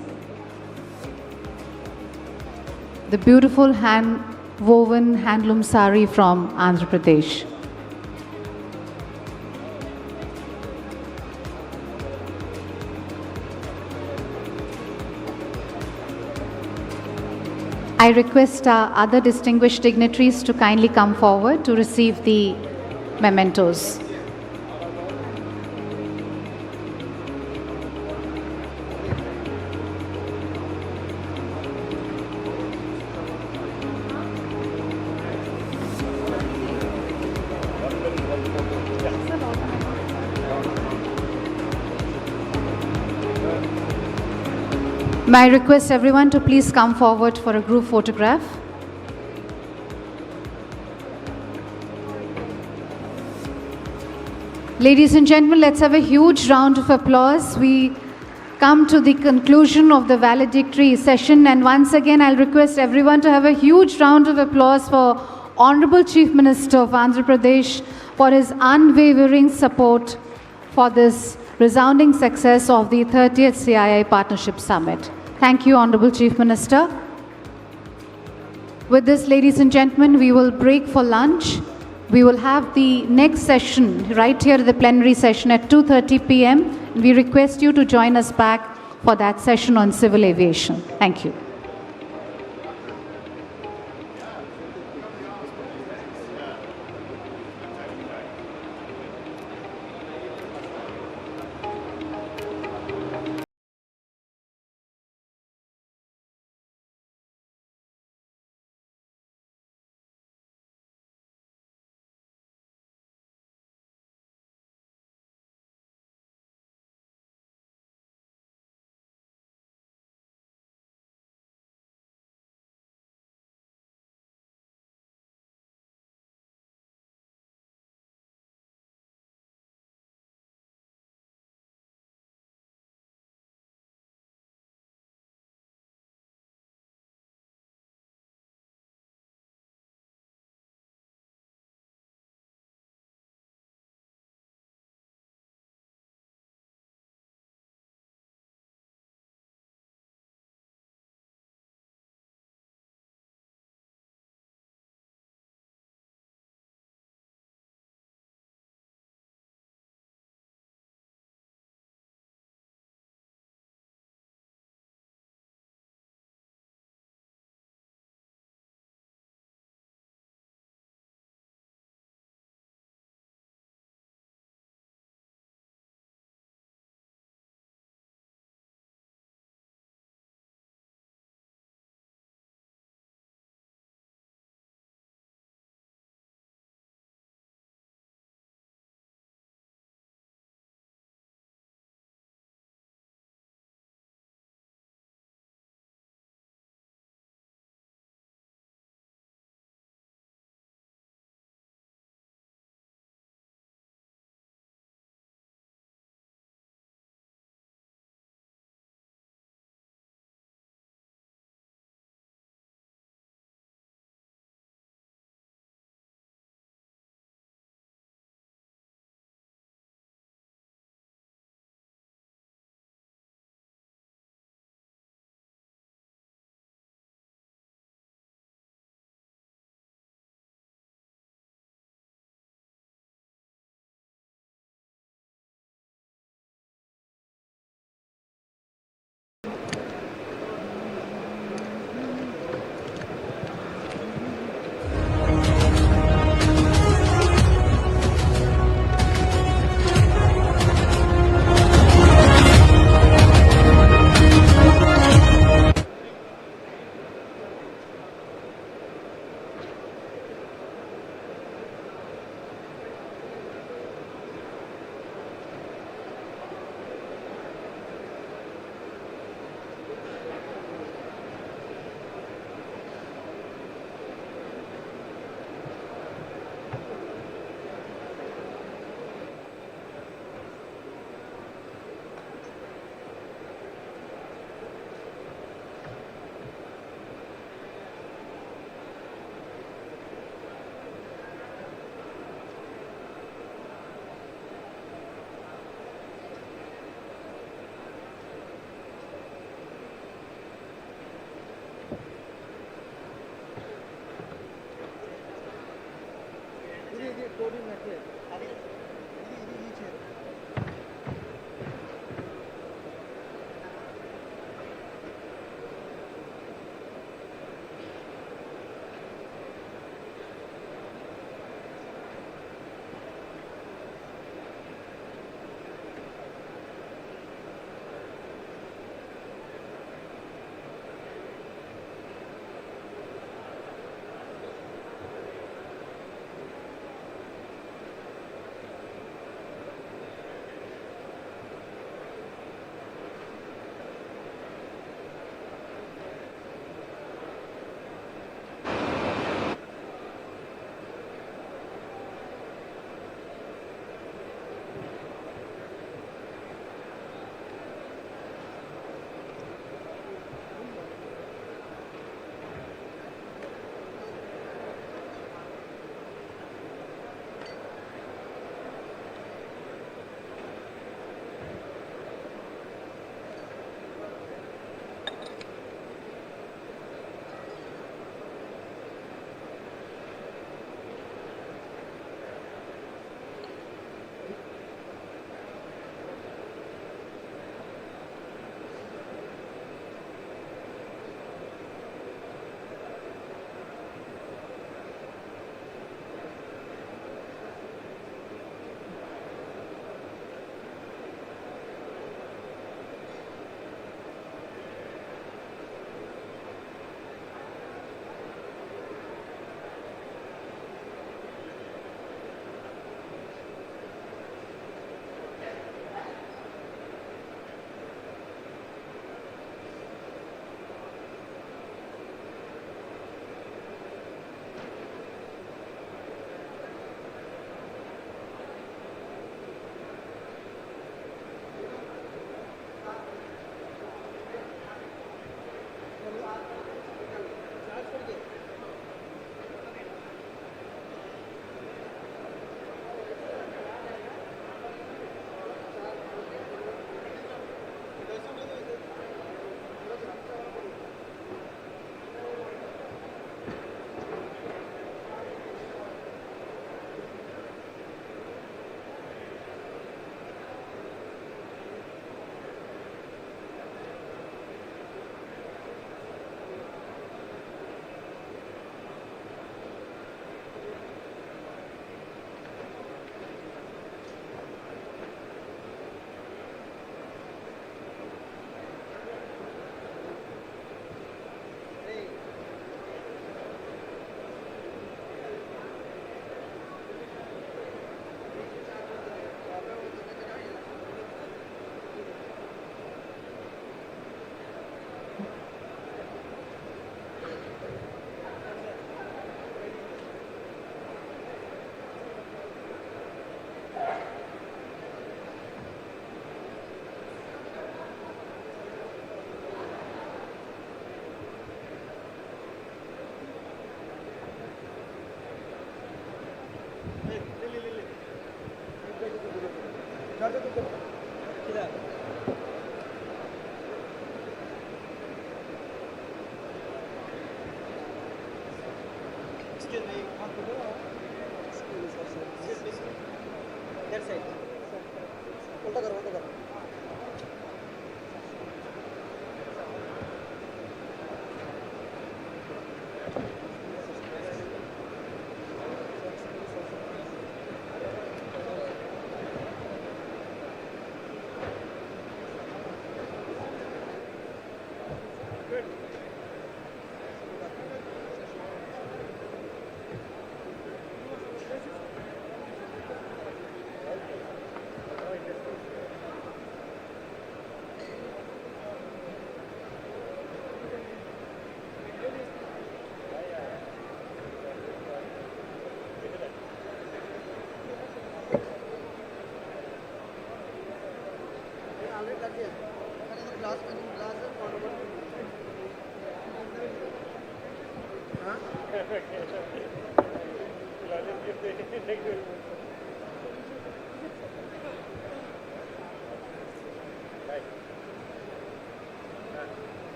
The beautiful hand-woven handloom sari from Andhra Pradesh. I request our other distinguished dignitaries to kindly come forward to receive the mementos. May I request everyone to please come forward for a group photograph. Ladies and gentlemen, let's have a huge round of applause. We come to the conclusion of the valedictory session, and once again I'll request everyone to have a huge round of applause for Honorable Chief Minister of Andhra Pradesh for his unwavering support for this resounding success of the 30th CII Partnership Summit. Thank you, Honorable Chief Minister. With this, ladies and gentlemen, we will break for lunch. We will have the next session right here at the plenary session at 2:30 p.m. We request you to join us back for that session on civil aviation. Thank you.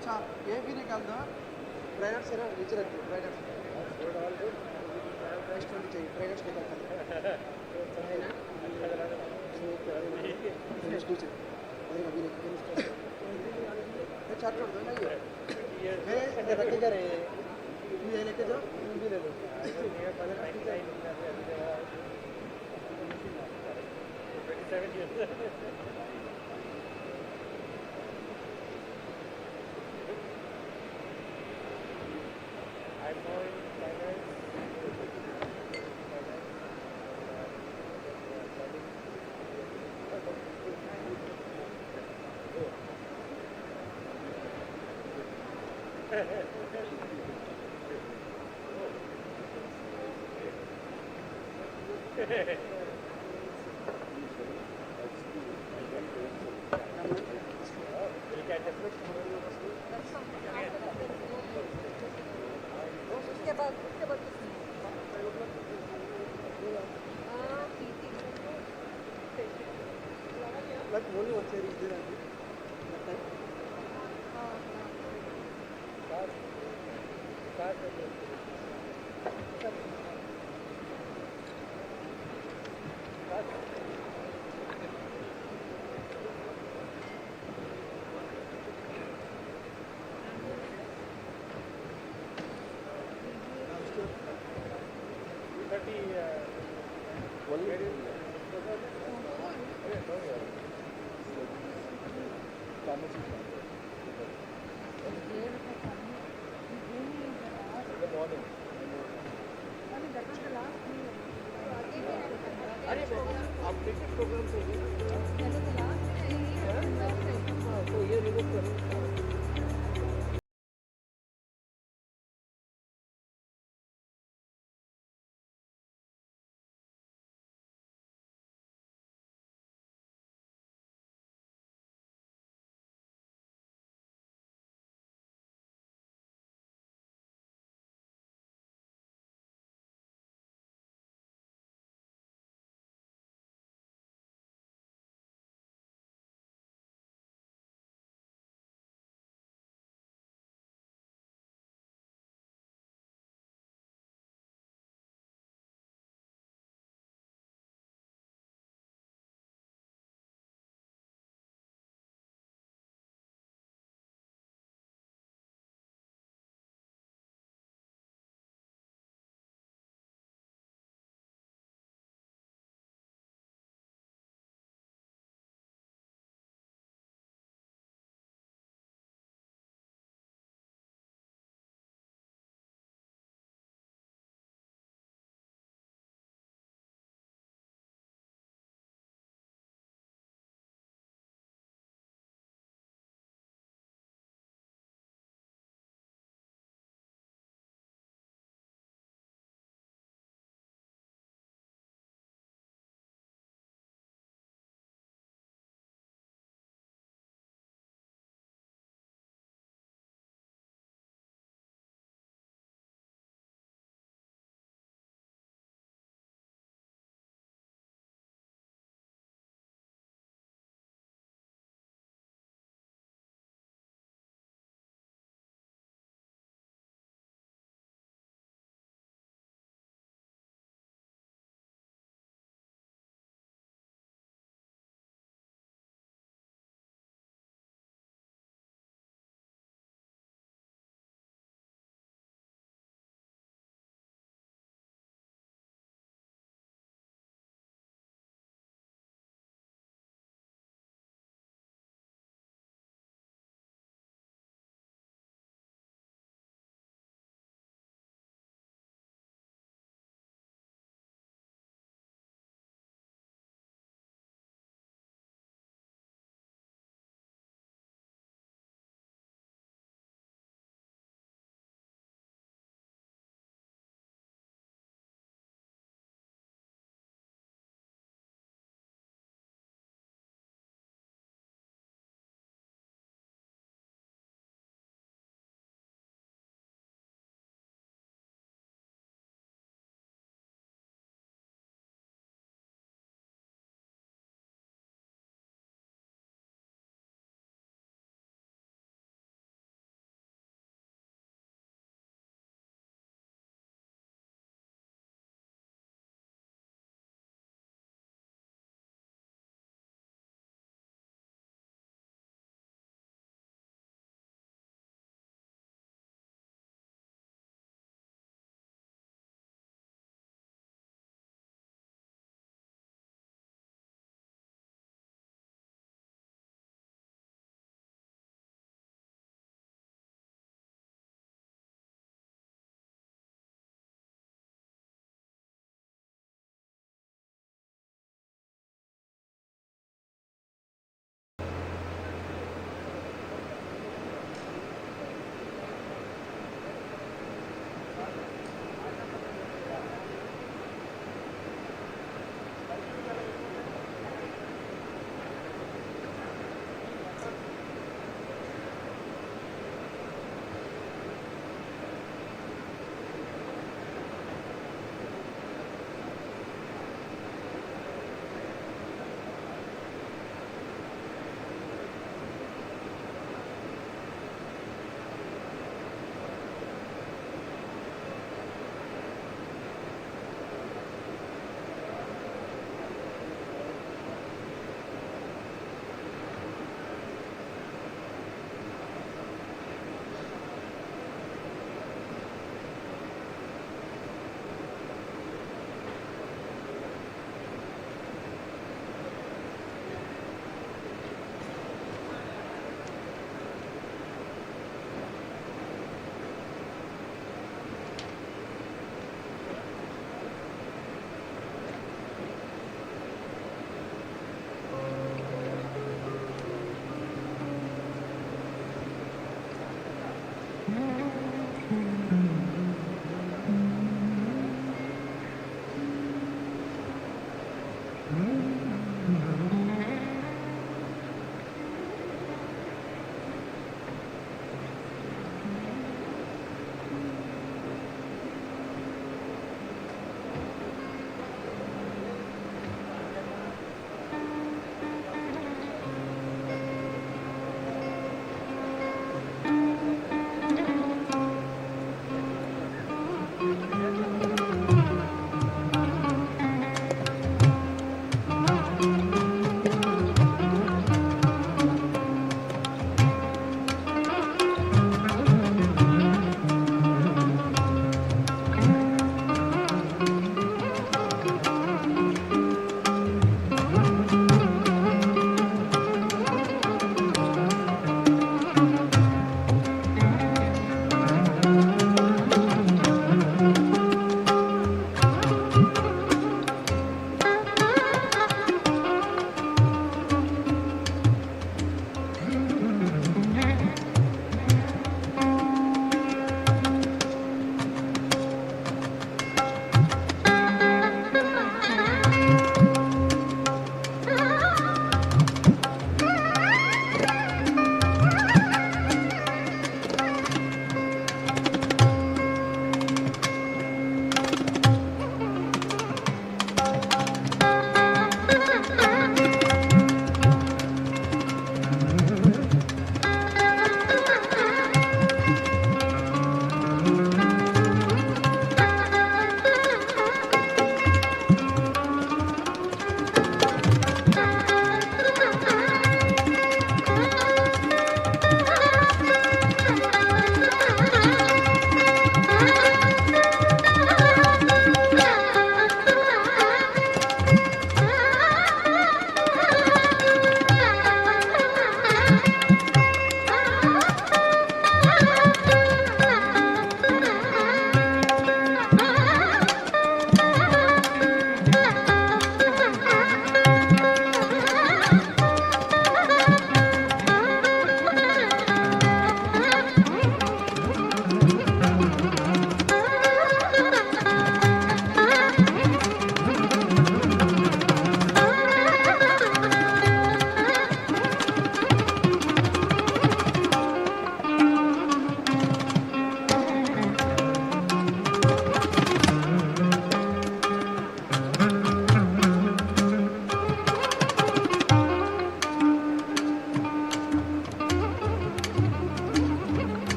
अच्छा ये भी निकाल दो private से ना नीचे रख दो प्राइवेट नेक्स्ट होनी चाहिए प्राइवेट निकाल दो है ना नेक्स्ट नीचे और अभी ये चार्ट छोड़ दो ना ये मेरे रखे जा रहे हैं ये लेके जाओ तुम भी ले लो Like only one chair is there, I think. Updated program तो ये रिमूव करो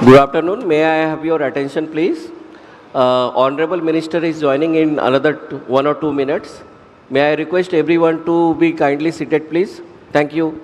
Good afternoon. May I have your attention, please? Honorable Minister is joining in another 1 or 2 minutes. May I request everyone to be kindly seated, please? Thank you.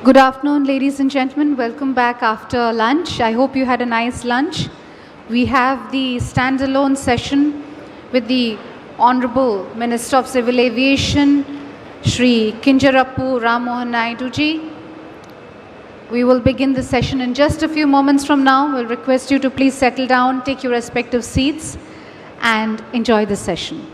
Good afternoon, ladies and gentlemen. Welcome back after lunch. I hope you had a nice lunch. We have the standalone session with the Honorable Minister of Civil Aviation, Shri Kinjarapu Ram Mohan Naidu ji. We will begin the session in just a few moments from now. We'll request you to please settle down, take your respective seats, and enjoy the session.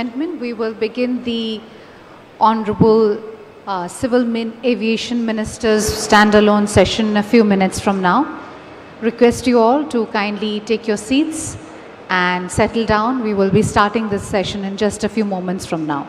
Gentlemen, we will begin the Honorable Aviation Minister's standalone session a few minutes from now. Request you all to kindly take your seats and settle down. We will be starting this session in just a few moments from now.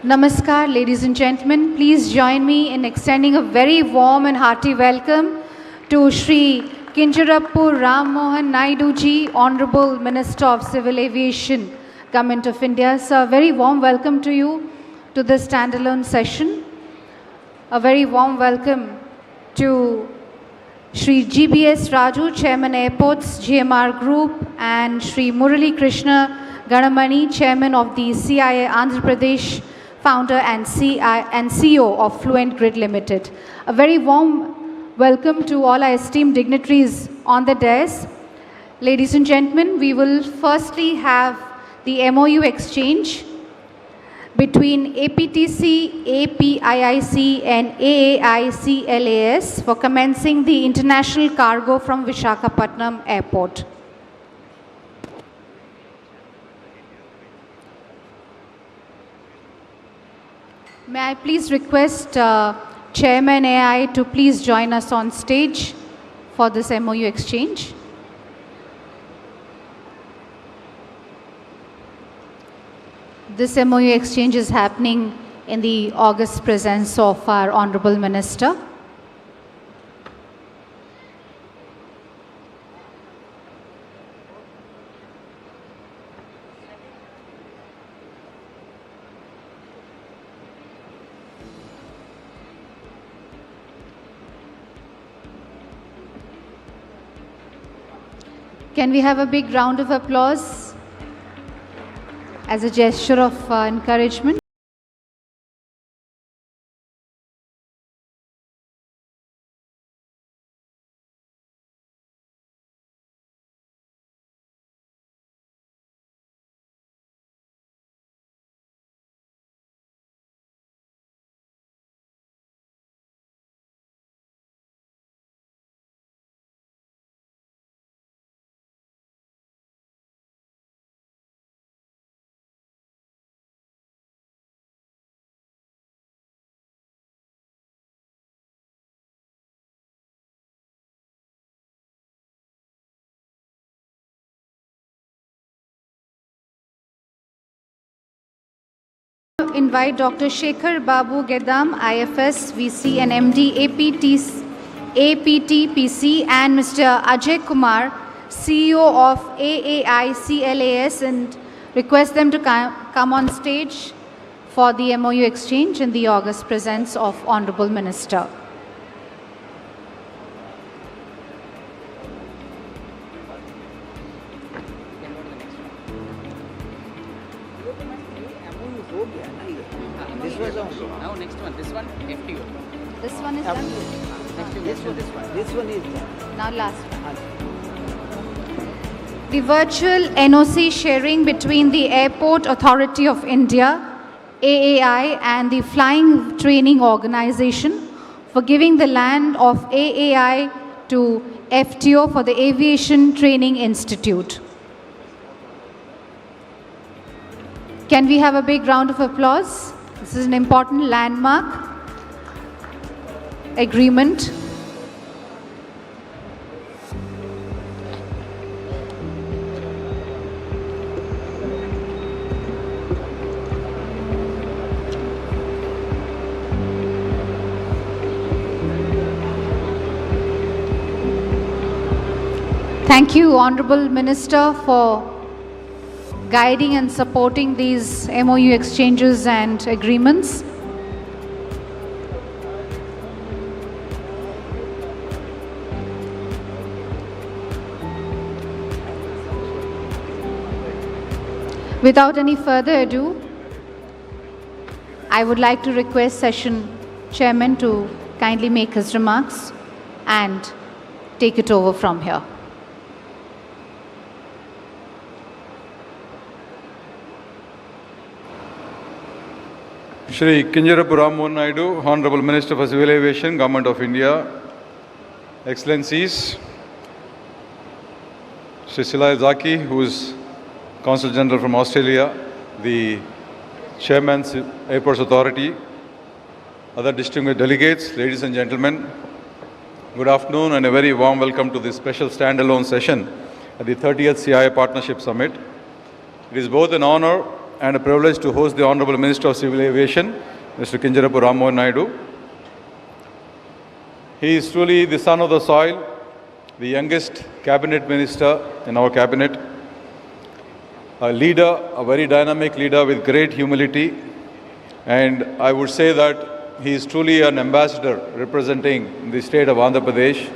Namaskar, ladies and gentlemen. Please join me in extending a very warm and hearty welcome to Shri Chandrababu Ram Mohan Naidu ji, Honorable Minister of Civil Aviation, Government of India. Sir, a very warm welcome to you to this standalone session. A very warm welcome to Shri GBS Raju, Chairman Airports, GMR Group, and Shri Murali Krishna Ganamani, Chairman of the CII Andhra Pradesh, founder and CEO of Fluent Grid Limited. A very warm welcome to all our esteemed dignitaries on the dais. Ladies and gentlemen, we will firstly have the MOU exchange between APTC, APIIC and AAICLAS for commencing the international cargo from Visakhapatnam Airport. May I please request Chairman AI to please join us on stage for this MOU exchange. This MOU exchange is happening in the august presence of our Honorable Minister. Can we have a big round of applause as a gesture of encouragement? Invite Dr. Shekhar Babu Gedam, IFS, VC and MD, APTPC, and Mr. Ajay Kumar, CEO of AAICLAS, and request them to come on stage for the MOU exchange in the august presence of Honorable Minister. Now next one, this one, FTO. This one is done. This one is done. Now last one. The virtual NOC sharing between the Airport Authority of India, AAI, and the Flying Training Organization for giving the land of AAI to FTO for the Aviation Training Institute. Can we have a big round of applause? This is an important landmark agreement. Thank you, Honorable Minister, for guiding and supporting these MOU exchanges and agreements. Without any further ado, I would like to request Session Chairman to kindly make his remarks and take it over from here. Shri Chandrababu Ram Mohan Naidu, Honorable Minister for Civil Aviation, Government of India, Excellencies, Shri Silai Zaki, who is Consul General from Australia, the Chairman, Airports Authority, other distinguished delegates, ladies and gentlemen, good afternoon and a very warm welcome to this special standalone session at the 30th CII Partnership Summit. It is both an honor and a privilege to host the Honorable Minister of Civil Aviation, Mr. Chandrababu Rammohan Naidu. He is truly the son of the soil, the youngest cabinet minister in our cabinet, a leader, a very dynamic leader with great humility, and I would say that he is truly an ambassador representing the state of Andhra Pradesh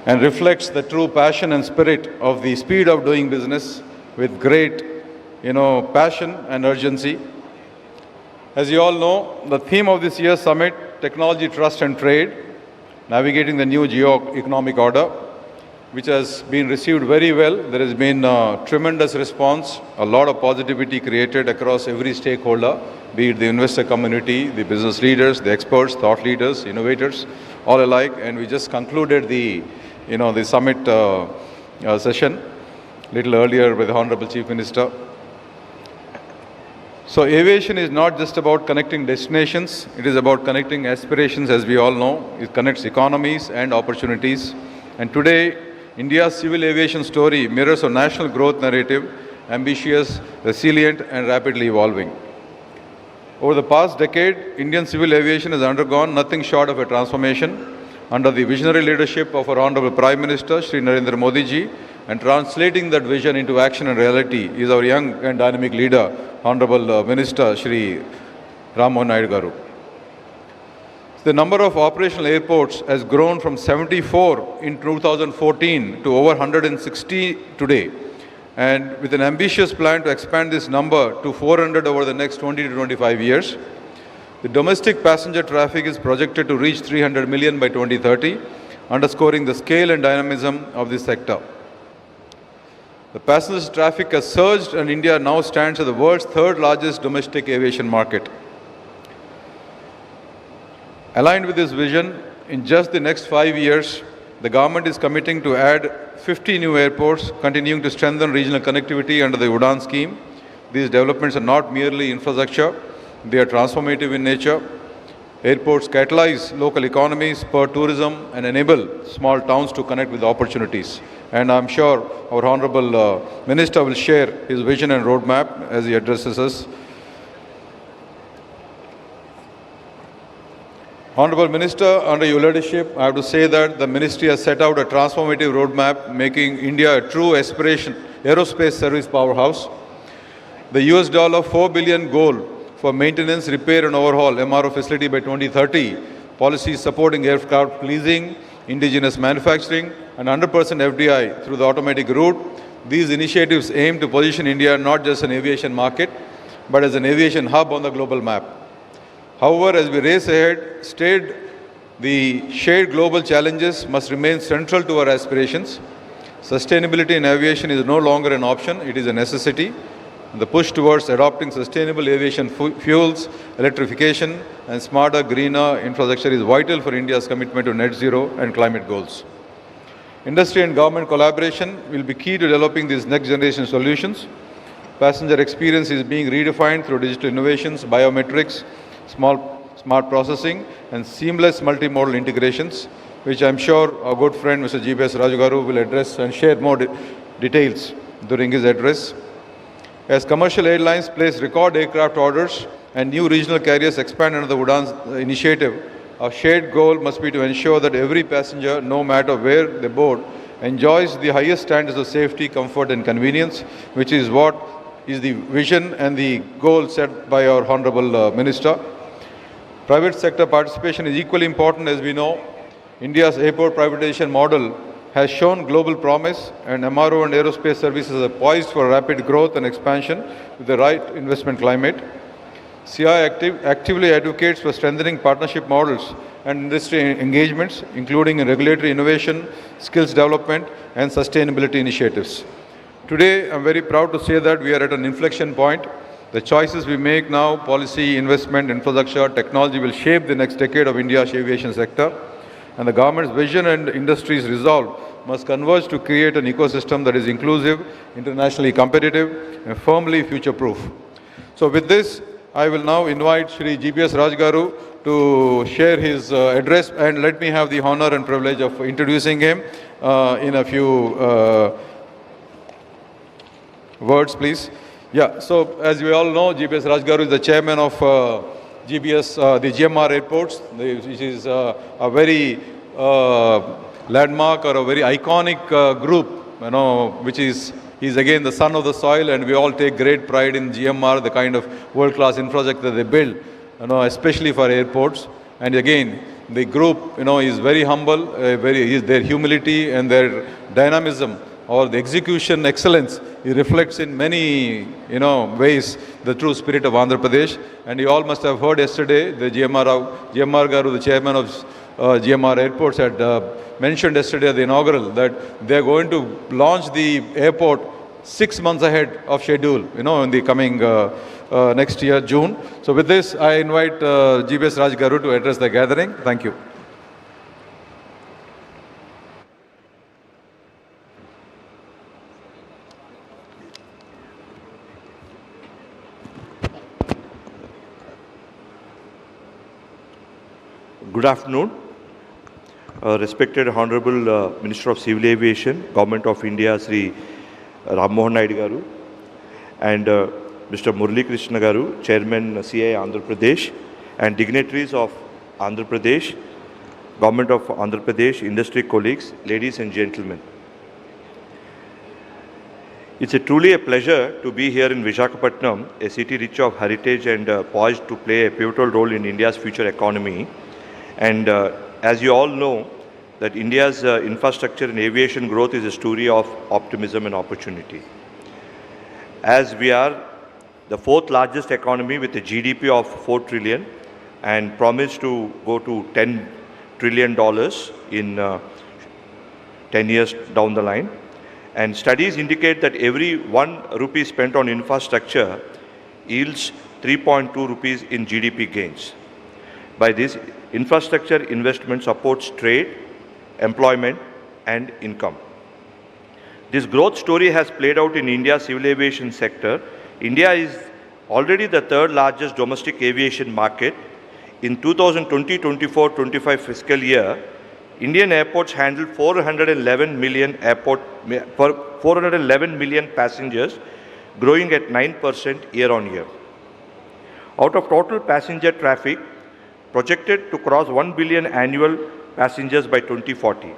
and reflects the true passion and spirit of the speed of doing business with great, passion and urgency. As you all know, the theme of this year's summit, Technology, Trust and Trade, Navigating the New Geo-Economic Order, which has been received very well. There has been a tremendous response, a lot of positivity created across every stakeholder, be it the investor community, the business leaders, the experts, thought leaders, innovators, all alike. And we just concluded the summit session a little earlier with the Honorable Chief Minister. So aviation is not just about connecting destinations, it is about connecting aspirations, as we all know. It connects economies and opportunities. And today, India's civil aviation story mirrors a national growth narrative, ambitious, resilient, and rapidly evolving. Over the past decade, Indian civil aviation has undergone nothing short of a transformation under the visionary leadership of our Honorable Prime Minister, Shri Narendra Modi ji, and translating that vision into action and reality is our young and dynamic leader, Honorable Minister, Shri Rammohan Naidu Garu. The number of operational airports has grown from 74 in 2014 to over 160 today, and with an ambitious plan to expand this number to 400 over the next 20 to 25 years. The domestic passenger traffic is projected to reach 300 million by 2030, underscoring the scale and dynamism of this sector. The passenger traffic has surged and India now stands as the world's third largest domestic aviation market. Aligned with this vision, in just the next 5 years, the government is committing to add 50 new airports, continuing to strengthen regional connectivity under the UDAN scheme. These developments are not merely infrastructure, they are transformative in nature. Airports catalyze local economies, spur tourism, and enable small towns to connect with opportunities. And I'm sure our Honorable Minister will share his vision and roadmap as he addresses us. Honorable Minister, under your leadership, I have to say that the Ministry has set out a transformative roadmap, making India a true aerospace service powerhouse. The $4 billion goal for maintenance, repair and overhaul MRO facility by 2030, policies supporting aircraft leasing, indigenous manufacturing and 100% FDI through the automatic route. These initiatives aim to position India not just an aviation market, but as an aviation hub on the global map. However, as we race ahead, the shared global challenges must remain central to our aspirations. Sustainability in aviation is no longer an option, it is a necessity. The push towards adopting sustainable aviation fuels, electrification and smarter, greener infrastructure is vital for India's commitment to net zero and climate goals. Industry and government collaboration will be key to developing these next generation solutions. Passenger experience is being redefined through digital innovations, biometrics, smart processing and seamless multimodal integrations, which I'm sure our good friend Mr. G.B.S. Rajagaru will address and share more details during his address. As commercial airlines place record aircraft orders and new regional carriers expand under the UDAN initiative, our shared goal must be to ensure that every passenger, no matter where they board, enjoys the highest standards of safety, comfort and convenience, which is what is the vision and the goal set by our Honorable Minister. Private sector participation is equally important. As we know, India's airport privatization model has shown global promise, and MRO and aerospace services are poised for rapid growth and expansion with the right investment climate. CII actively advocates for strengthening partnership models and industry engagements, including in regulatory innovation, skills development, and sustainability initiatives. Today, I'm very proud to say that we are at an inflection point. The choices we make now, policy, investment, infrastructure, technology, will shape the next decade of India's aviation sector. And the government's vision and industry's resolve must converge to create an ecosystem that is inclusive, internationally competitive, and firmly future-proof. So with this, I will now invite Shri G.B.S. Rajagaru to share his address, and let me have the honor and privilege of introducing him in a few words, please. Yeah, so as we all know, GBS Rajgaru is the chairman of the GMR airports, which is a very landmark or a very iconic group, which is, he's again the son of the soil, and we all take great pride in GMR, the kind of world-class infrastructure that they build, especially for airports. And again, the group, is very humble, their humility and their dynamism or the execution excellence, it reflects in many, ways the true spirit of Andhra Pradesh. And you all must have heard yesterday, the GMR Garu, the chairman of GMR Airports, had mentioned yesterday at the inaugural that they are going to launch the airport 6 months ahead of schedule, in the coming next year, June. So with this, I invite GBS Rajgaru to address the gathering. Thank you. Good afternoon. Respected Honorable Minister of Civil Aviation, Government of India, Sri Ram Mohan Naidu Garu, and Mr. Murali Krishna Garu, Chairman CII Andhra Pradesh, and dignitaries of Andhra Pradesh, Government of Andhra Pradesh, industry colleagues, ladies and gentlemen. It's truly a pleasure to be here in Visakhapatnam, a city rich of heritage and poised to play a pivotal role in India's future economy. And as you all know, that India's infrastructure and aviation growth is a story of optimism and opportunity. As we are the fourth largest economy with a GDP of 4 trillion and promise to go to $10 trillion in 10 years down the line. And studies indicate that every 1 rupee spent on infrastructure yields 3.2 rupees in GDP gains. By this, infrastructure investment supports trade, employment, and income. This growth story has played out in India's civil aviation sector. India is already the third largest domestic aviation market. In 2020-24-25 fiscal year, Indian airports handled 411 million passengers, growing at 9% year on year. Out of total passenger traffic, projected to cross 1 billion annual passengers by 2040.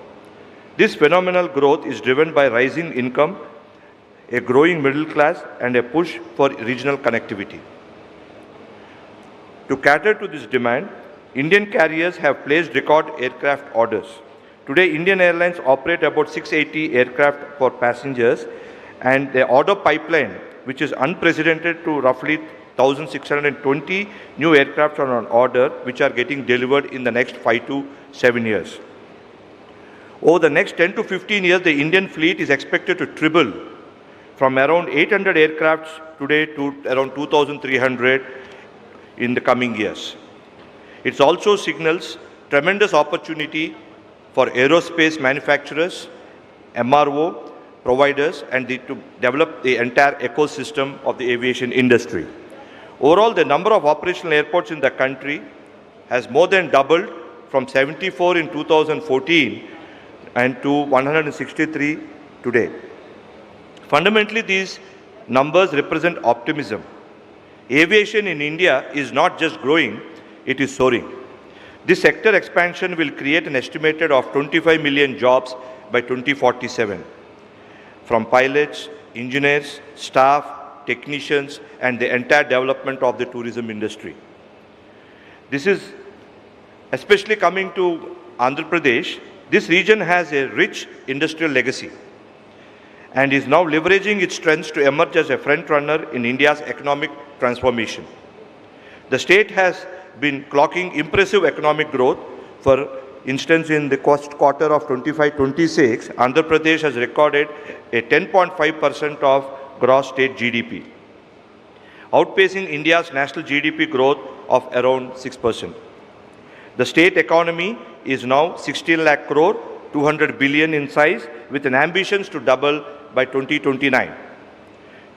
This phenomenal growth is driven by rising income, a growing middle class, and a push for regional connectivity. To cater to this demand, Indian carriers have placed record aircraft orders. Today, Indian Airlines operate about 680 aircraft for passengers, and the order pipeline, which is unprecedented to roughly 1,620 new aircraft are on order, which are getting delivered in the next 5 to 7 years. Over the next 10 to 15 years, the Indian fleet is expected to triple from around 800 aircrafts today to around 2,300 in the coming years. It also signals tremendous opportunity for aerospace manufacturers, MRO providers, and to develop the entire ecosystem of the aviation industry. Overall, the number of operational airports in the country has more than doubled from 74 in 2014 and to 163 today. Fundamentally, these numbers represent optimism. Aviation in India is not just growing, it is soaring. This sector expansion will create an estimated of 25 million jobs by 2047, from pilots, engineers, staff, technicians, and the entire development of the tourism industry. This is especially coming to Andhra Pradesh. This region has a rich industrial legacy and is now leveraging its strengths to emerge as a front runner in India's economic transformation. The state has been clocking impressive economic growth. For instance, in the first quarter of 25-26, Andhra Pradesh has recorded a 10.5% of gross state GDP, outpacing India's national GDP growth of around 6%. The state economy is now 16 lakh crore, 200 billion in size, with an ambition to double by 2029.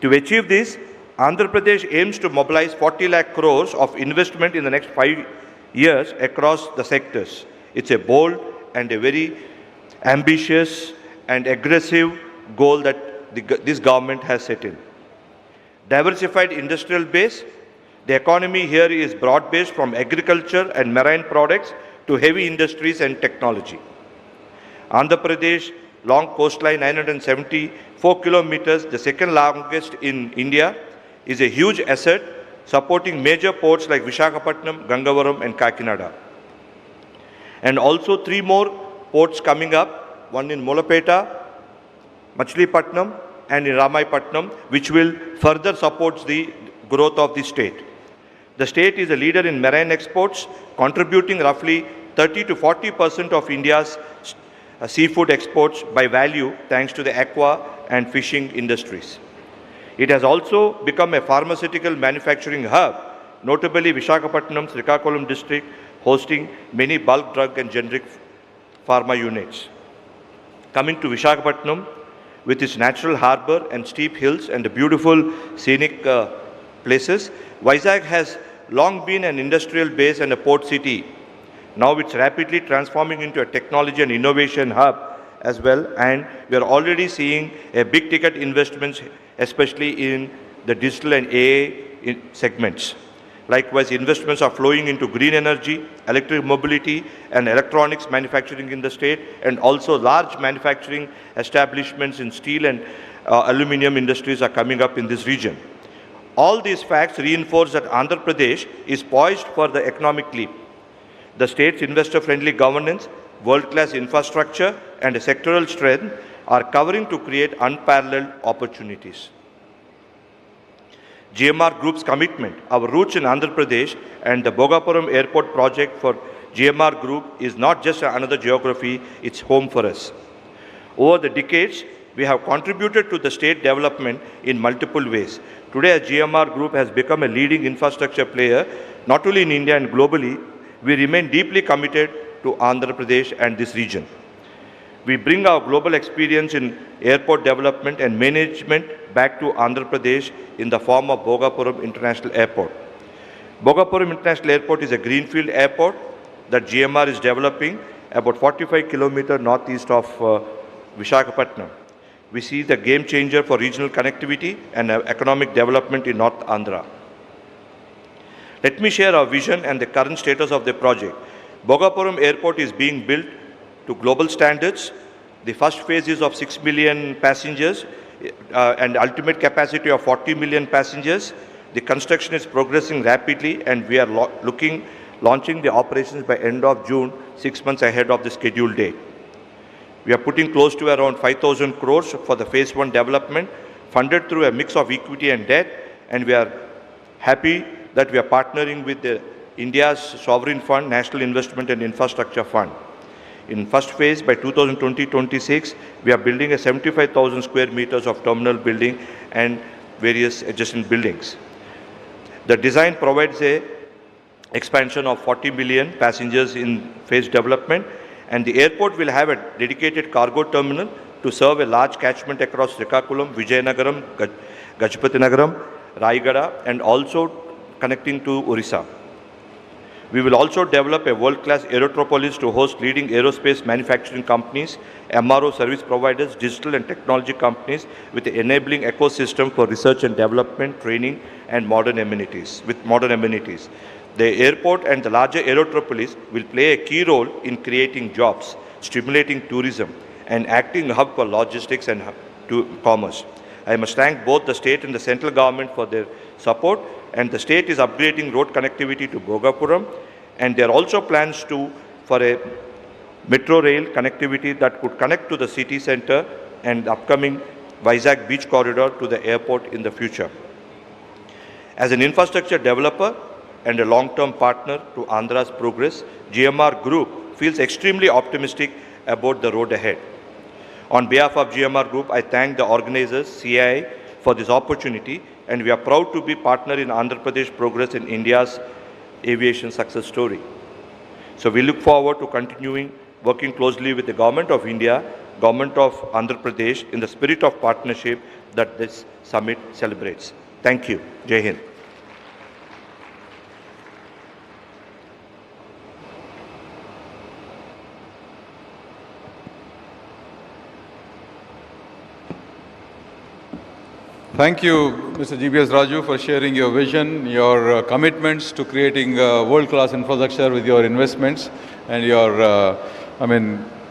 To achieve this, Andhra Pradesh aims to mobilize 40 lakh crores of investment in the next 5 years across the sectors. It's a bold and a very ambitious and aggressive goal that this government has set in. diversified industrial base. The economy here is broad-based from agriculture and marine products to heavy industries and technology. Andhra Pradesh, long coastline, 974 kilometers, the second longest in India, is a huge asset supporting major ports like Visakhapatnam, Gangavaram and Kakinada. And also 3 more ports coming up, one in Molapeta, Machilipatnam and in Ramaipatnam, which will further support the growth of the state. The state is a leader in marine exports, contributing roughly 30 to 40% of India's seafood exports by value thanks to the aqua and fishing industries. It has also become a pharmaceutical manufacturing hub, notably Visakhapatnam's Srikakulam district hosting many bulk drug and generic pharma units. Coming to Visakhapatnam, with its natural harbour and steep hills and the beautiful scenic places, Vizag has long been an industrial base and a port city. Now it's rapidly transforming into a technology and innovation hub as well, and we are already seeing a big ticket investments, especially in the digital and AI segments. Likewise, investments are flowing into green energy, electric mobility and electronics manufacturing in the state, and also large manufacturing establishments in steel and aluminium industries are coming up in this region. All these facts reinforce that Andhra Pradesh is poised for the economic leap. The state's investor-friendly governance, world-class infrastructure and a sectoral strength are covering to create unparalleled opportunities. GMR Group's commitment, our roots in Andhra Pradesh and the Bhogapuram Airport project for GMR Group is not just another geography, it's home for us. Over the decades, we have contributed to the state development in multiple ways. Today, GMR Group has become a leading infrastructure player, not only in India and globally. We remain deeply committed to Andhra Pradesh and this region. We bring our global experience in airport development and management back to Andhra Pradesh in the form of Bhogapuram International Airport. Bhogapuram International Airport is a greenfield airport that GMR is developing about 45 kilometers northeast of Visakhapatnam. We see the game changer for regional connectivity and economic development in North Andhra. Let me share our vision and the current status of the project. Bhogapuram Airport is being built to global standards. The first phase is of 6 million passengers and ultimate capacity of 40 million passengers. The construction is progressing rapidly and we are launching the operations by end of June, 6 months ahead of the scheduled date. We are putting close to around 5,000 crores for the phase 1 development, funded through a mix of equity and debt, and we are happy that we are partnering with India's sovereign fund, National Investment and Infrastructure Fund. In first phase, by 2020-26, we are building a 75,000 square meters of terminal building and various adjacent buildings. The design provides a expansion of 40 million passengers in phase development, and the airport will have a dedicated cargo terminal to serve a large catchment across Srikakulam, Vijayanagaram, Gajapatinagar, Raigada, and also connecting to Orissa. We will also develop a world-class aerotropolis to host leading aerospace manufacturing companies, MRO service providers, digital and technology companies with an enabling ecosystem for research and development, training, and modern amenities. The airport and the larger aerotropolis will play a key role in creating jobs, stimulating tourism, and acting hub for logistics and commerce. I must thank both the state and the central government for their support, and the state is upgrading road connectivity to Bhogapuram, and there are also plans for a metro rail connectivity that could connect to the city center and the upcoming Vizag beach corridor to the airport in the future. As an infrastructure developer and a long-term partner to Andhra's progress, GMR Group feels extremely optimistic about the road ahead. On behalf of GMR Group, I thank the organizers, CII, for this opportunity, and we are proud to be partner in Andhra Pradesh progress in India's aviation success story. So we look forward to continuing working closely with the Government of India, Government of Andhra Pradesh in the spirit of partnership that this summit celebrates. Thank you. Jai Hind. Thank you, Mr. GBS Raju, for sharing your vision, your commitments to creating world-class infrastructure with your investments and your,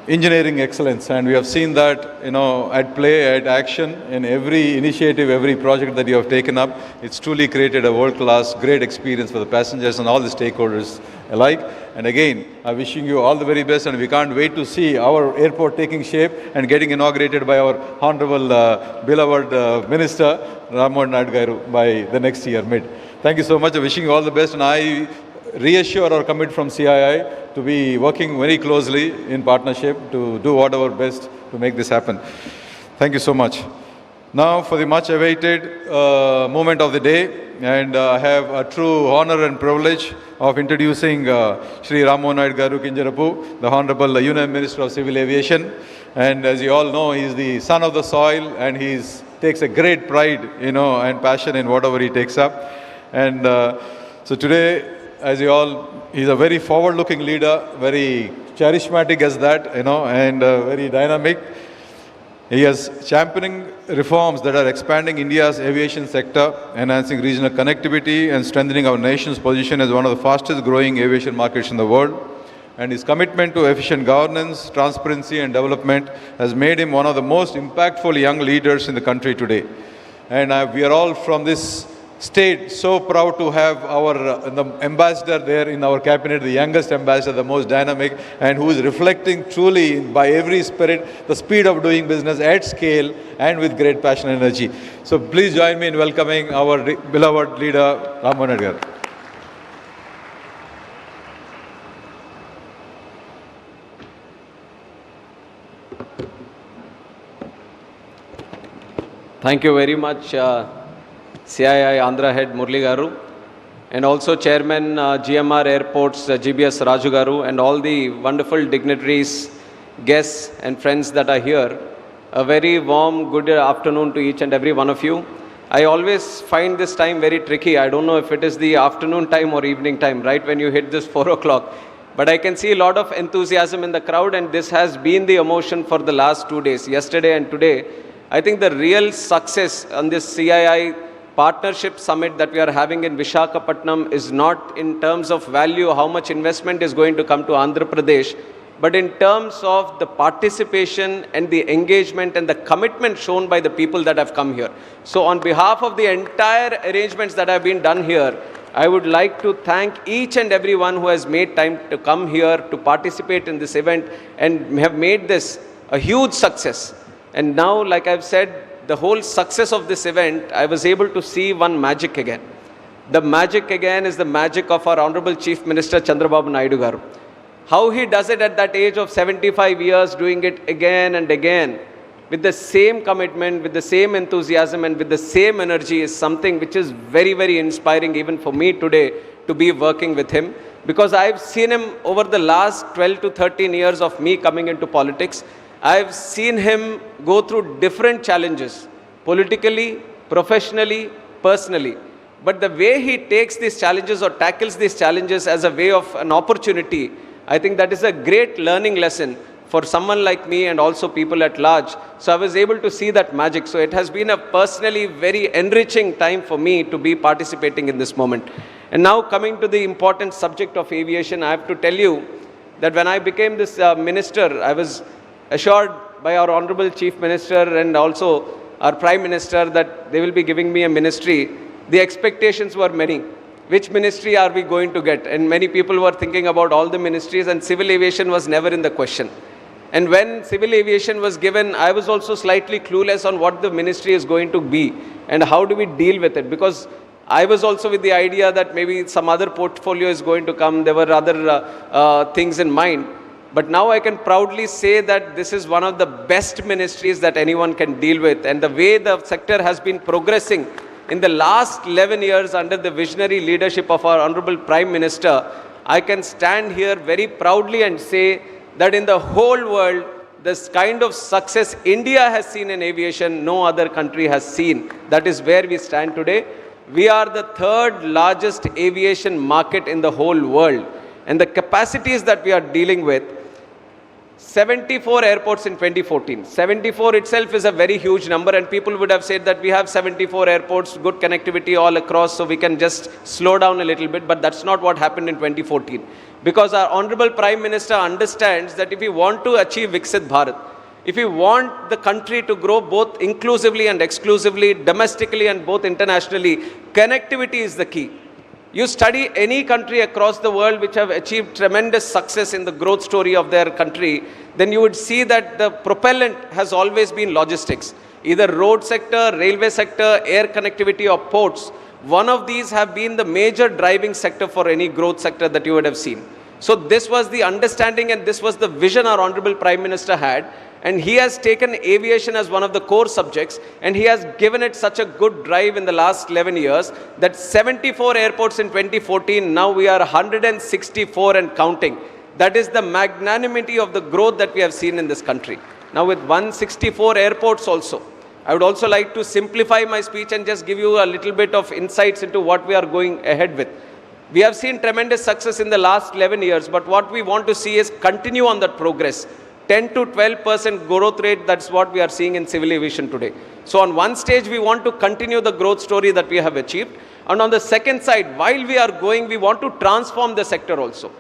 engineering excellence. And we have seen that, at play, at action in every initiative, every project that you have taken up. It's truly created a world-class, great experience for the passengers and all the stakeholders alike. And again, I'm wishing you all the very best, and we can't wait to see our airport taking shape and getting inaugurated by our honorable, beloved Minister, Rammohan Naidu Garu, by the next year, mid. Thank you so much. I'm wishing you all the best, and I reassure our commit from CII to be working very closely in partnership to do whatever best to make this happen. Thank you so much. Now for the much awaited moment of the day, and I have a true honor and privilege of introducing Shri Rammohan Naidu Garu Kinjarapu, the Honorable Union Minister of Civil Aviation. And as you all know, he is the son of the soil, and he takes a great pride, and passion in whatever he takes up. And so today, as you all, he's a very forward-looking leader, very charismatic as that, and very dynamic. He is championing reforms that are expanding India's aviation sector, enhancing regional connectivity, and strengthening our nation's position as one of the fastest-growing aviation markets in the world. And his commitment to efficient governance, transparency, and development has made him one of the most impactful young leaders in the country today. And we are all from this state so proud to have our the ambassador there in our cabinet, the youngest ambassador, the most dynamic, and who is reflecting truly by every spirit the speed of doing business at scale and with great passion and energy. So please join me in welcoming our beloved leader, Rammohan Naidu Garu. Thank you very much, CII Andhra Head Murli Garu, and also Chairman GMR Airports GBS Raju Garu, and all the wonderful dignitaries, guests and friends that are here. A very warm good afternoon to each and every one of you. I always find this time very tricky. I don't know if it is the afternoon time or evening time, right when you hit this 4 o'clock. But I can see a lot of enthusiasm in the crowd, and this has been the emotion for the last 2 days, yesterday and today. I think the real success on this CII Partnership Summit that we are having in Visakhapatnam is not in terms of value, how much investment is going to come to Andhra Pradesh, but in terms of the participation and the engagement and the commitment shown by the people that have come here. So on behalf of the entire arrangements that have been done here, I would like to thank each and everyone who has made time to come here to participate in this event and have made this a huge success. And now, like I've said, the whole success of this event, I was able to see one magic again. The magic again is the magic of our Honorable Chief Minister Chandrababu Naidu Garu. How he does it at that age of 75 years, doing it again and again, with the same commitment, with the same enthusiasm and with the same energy is something which is very, very inspiring even for me today to be working with him. Because I've seen him over the last 12 to 13 years of me coming into politics. I've seen him go through different challenges, politically, professionally, personally. But the way he takes these challenges or tackles these challenges as a way of an opportunity, I think that is a great learning lesson for someone like me and also people at large. So I was able to see that magic. So it has been a personally very enriching time for me to be participating in this moment. And now coming to the important subject of aviation, I have to tell you that when I became this minister, I was assured by our Honorable Chief Minister and also our Prime Minister that they will be giving me a ministry. The expectations were many. Which ministry are we going to get? And many people were thinking about all the ministries, and civil aviation was never in the question. And when civil aviation was given, I was also slightly clueless on what the ministry is going to be and how do we deal with it. Because I was also with the idea that maybe some other portfolio is going to come. There were other things in mind. But now I can proudly say that this is one of the best ministries that anyone can deal with. And the way the sector has been progressing in the last 11 years under the visionary leadership of our Honorable Prime Minister, I can stand here very proudly and say that in the whole world, this kind of success India has seen in aviation, no other country has seen. That is where we stand today. We are the third largest aviation market in the whole world. And the capacities that we are dealing with, 74 airports in 2014. 74 itself is a very huge number, and people would have said that we have 74 airports, good connectivity all across, so we can just slow down a little bit, but that's not what happened in 2014. Because our Honorable Prime Minister understands that if we want to achieve Viksit Bharat, if we want the country to grow both inclusively and exclusively, domestically and both internationally, connectivity is the key. You study any country across the world which have achieved tremendous success in the growth story of their country, then you would see that the propellant has always been logistics. Either road sector, railway sector, air connectivity or ports. One of these have been the major driving sector for any growth sector that you would have seen. So this was the understanding and this was the vision our Honorable Prime Minister had. And he has taken aviation as one of the core subjects, and he has given it such a good drive in the last 11 years that 74 airports in 2014, now we are 164 and counting. That is the magnanimity of the growth that we have seen in this country. Now with 164 airports also, I would also like to simplify my speech and just give you a little bit of insights into what we are going ahead with. We have seen tremendous success in the last 11 years, but what we want to see is continue on that progress. 10 to 12% growth rate, that's what we are seeing in civil aviation today. So on one stage, we want to continue the growth story that we have achieved. And on the second side, while we are going, we want to transform the sector also.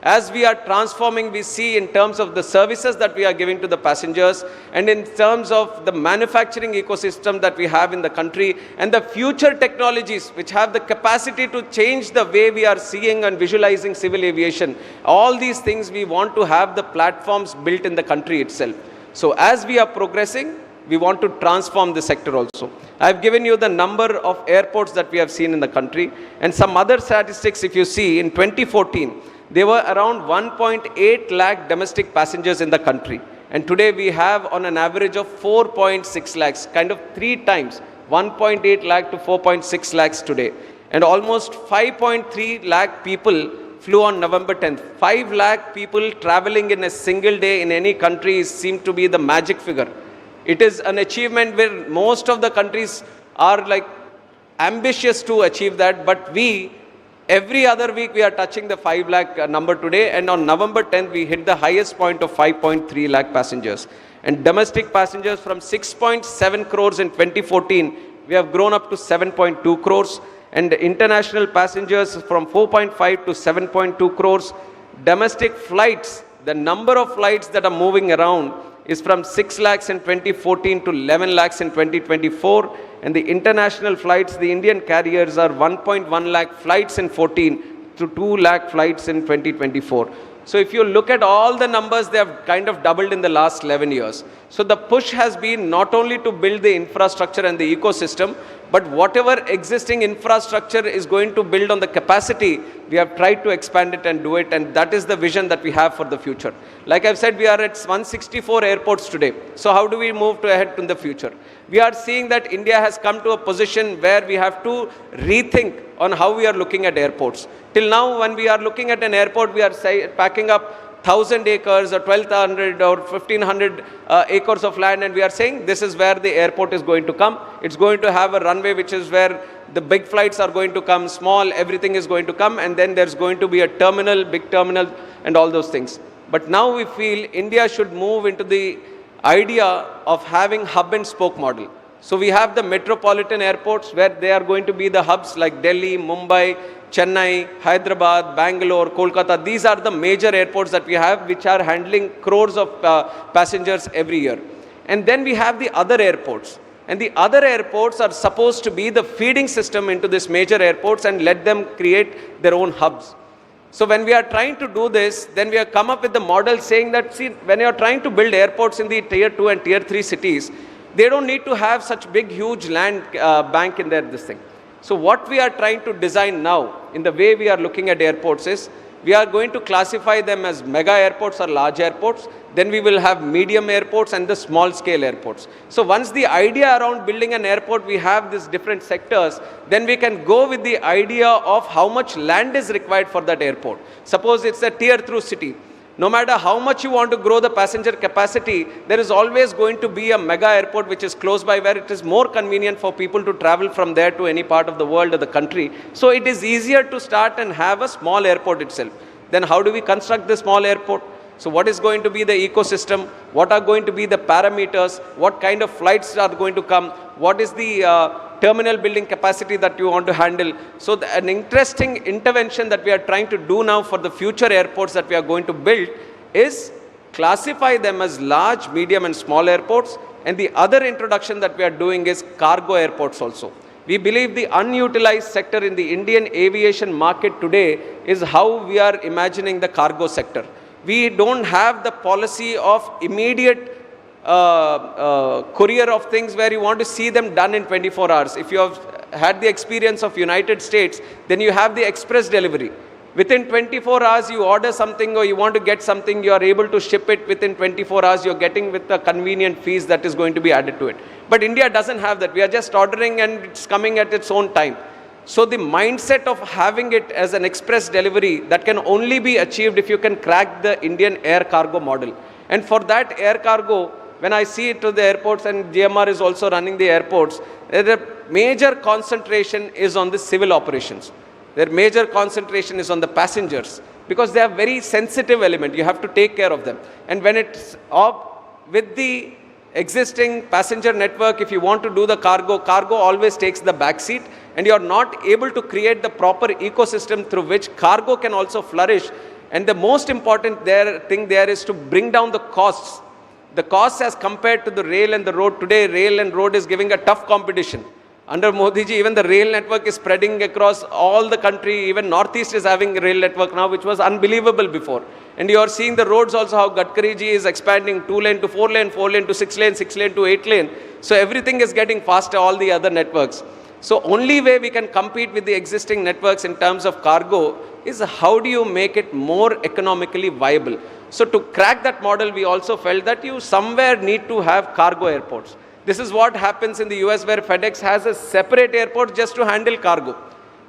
As we are transforming, we see in terms of the services that we are giving to the passengers and in terms of the manufacturing ecosystem that we have in the country and the future technologies which have the capacity to change the way we are seeing and visualizing civil aviation. All these things we want to have the platforms built in the country itself. So as we are progressing, we want to transform the sector also. I've given you the number of airports that we have seen in the country and some other statistics. If you see in 2014, there were around 1.8 lakh domestic passengers in the country. And today we have on an average of 4.6 lakhs, kind of 3 times, 1.8 lakh to 4.6 lakhs today. And almost 5.3 lakh people flew on November 10th. 5 lakh people traveling in a single day in any country seems to be the magic figure. It is an achievement where most of the countries are like ambitious to achieve that, but every other week we are touching the 5 lakh number today, and on November 10th we hit the highest point of 5.3 lakh passengers. And domestic passengers from 6.7 crores in 2014, we have grown up to 7.2 crores. And international passengers from 4.5 to 7.2 crores. Domestic flights, the number of flights that are moving around is from 6 lakhs in 2014 to 11 lakhs in 2024. And the international flights, the Indian carriers are 1.1 lakh flights in 14 to 2 lakh flights in 2024. So if you look at all the numbers, they have kind of doubled in the last 11 years. So the push has been not only to build the infrastructure and the ecosystem, but whatever existing infrastructure is going to build on the capacity, we have tried to expand it and do it, and that is the vision that we have for the future. Like I've said, we are at 164 airports today. So how do we move ahead in the future? We are seeing that India has come to a position where we have to rethink on how we are looking at airports. Till now, when we are looking at an airport, we are packing up 1,000 acres or 1,200 or 1,500 acres of land, and we are saying this is where the airport is going to come. It's going to have a runway which is where the big flights are going to come, small, everything is going to come, and then there's going to be a terminal, big terminal, and all those things. But now we feel India should move into the idea of having hub and spoke model. So we have the metropolitan airports where they are going to be the hubs like Delhi, Mumbai, Chennai, Hyderabad, Bangalore, Kolkata. These are the major airports that we have which are handling crores of passengers every year. And then we have the other airports. And the other airports are supposed to be the feeding system into these major airports and let them create their own hubs. So when we are trying to do this, then we have come up with the model saying that, see, when you are trying to build airports in the tier 2 and tier 3 cities, they don't need to have such big, huge land bank in there, this thing. So what we are trying to design now, in the way we are looking at airports is, we are going to classify them as mega airports or large airports. Then we will have medium airports and the small scale airports. So once the idea around building an airport, we have these different sectors, then we can go with the idea of how much land is required for that airport. Suppose it's a tier 2 city. No matter how much you want to grow the passenger capacity, there is always going to be a mega airport which is close by where it is more convenient for people to travel from there to any part of the world or the country. So it is easier to start and have a small airport itself. Then how do we construct the small airport? So what is going to be the ecosystem? What are going to be the parameters? What kind of flights are going to come? What is the terminal building capacity that you want to handle? So an interesting intervention that we are trying to do now for the future airports that we are going to build is classify them as large, medium and small airports. And the other introduction that we are doing is cargo airports also. We believe the unutilized sector in the Indian aviation market today is how we are imagining the cargo sector. We don't have the policy of immediate courier of things where you want to see them done in 24 hours. If you have had the experience of United States, then you have the express delivery. Within 24 hours, you order something or you want to get something, you are able to ship it within 24 hours, you're getting with the convenient fees that is going to be added to it. But India doesn't have that. We are just ordering and it's coming at its own time. So the mindset of having it as an express delivery, that can only be achieved if you can crack the Indian air cargo model. And for that air cargo, when I see it to the airports, and GMR is also running the airports, the major concentration is on the civil operations. Their major concentration is on the passengers because they are very sensitive element. You have to take care of them. And when it's with the existing passenger network, if you want to do the cargo always takes the back seat, and you are not able to create the proper ecosystem through which cargo can also flourish. And the most important thing there is to bring down the costs. The costs as compared to the rail and the road. Today, rail and road is giving a tough competition. Under Modi ji, even the rail network is spreading across all the country. Even Northeast is having a rail network now, which was unbelievable before. And you are seeing the roads also, how Gadkari ji is expanding 2-lane to 4-lane, 4-lane to 6-lane, 6-lane to 8-lane. So everything is getting faster, all the other networks. So only way we can compete with the existing networks in terms of cargo is how do you make it more economically viable. So to crack that model, we also felt that you somewhere need to have cargo airports. This is what happens in the US, where FedEx has a separate airport just to handle cargo.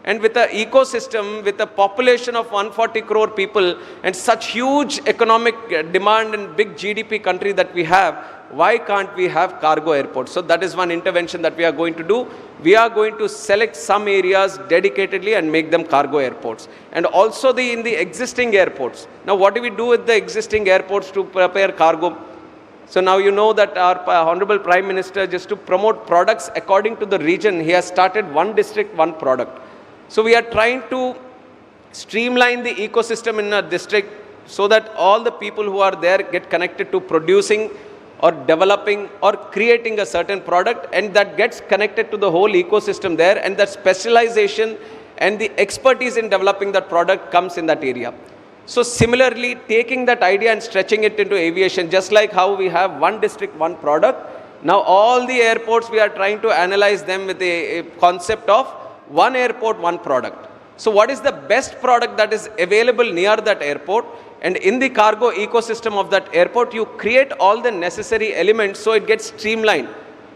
And with an ecosystem, with a population of 140 crore people and such huge economic demand and big GDP country that we have, why can't we have cargo airports? So that is one intervention that we are going to do. We are going to select some areas dedicatedly and make them cargo airports. And also in the existing airports. Now what do we do with the existing airports to prepare cargo? So now you know that our Honorable Prime Minister, just to promote products according to the region, he has started one district, one product. So we are trying to streamline the ecosystem in a district so that all the people who are there get connected to producing or developing or creating a certain product, and that gets connected to the whole ecosystem there, and that specialization and the expertise in developing that product comes in that area. So similarly, taking that idea and stretching it into aviation, just like how we have one district, one product, now all the airports we are trying to analyze them with a concept of one airport, one product. So what is the best product that is available near that airport? And in the cargo ecosystem of that airport, you create all the necessary elements so it gets streamlined.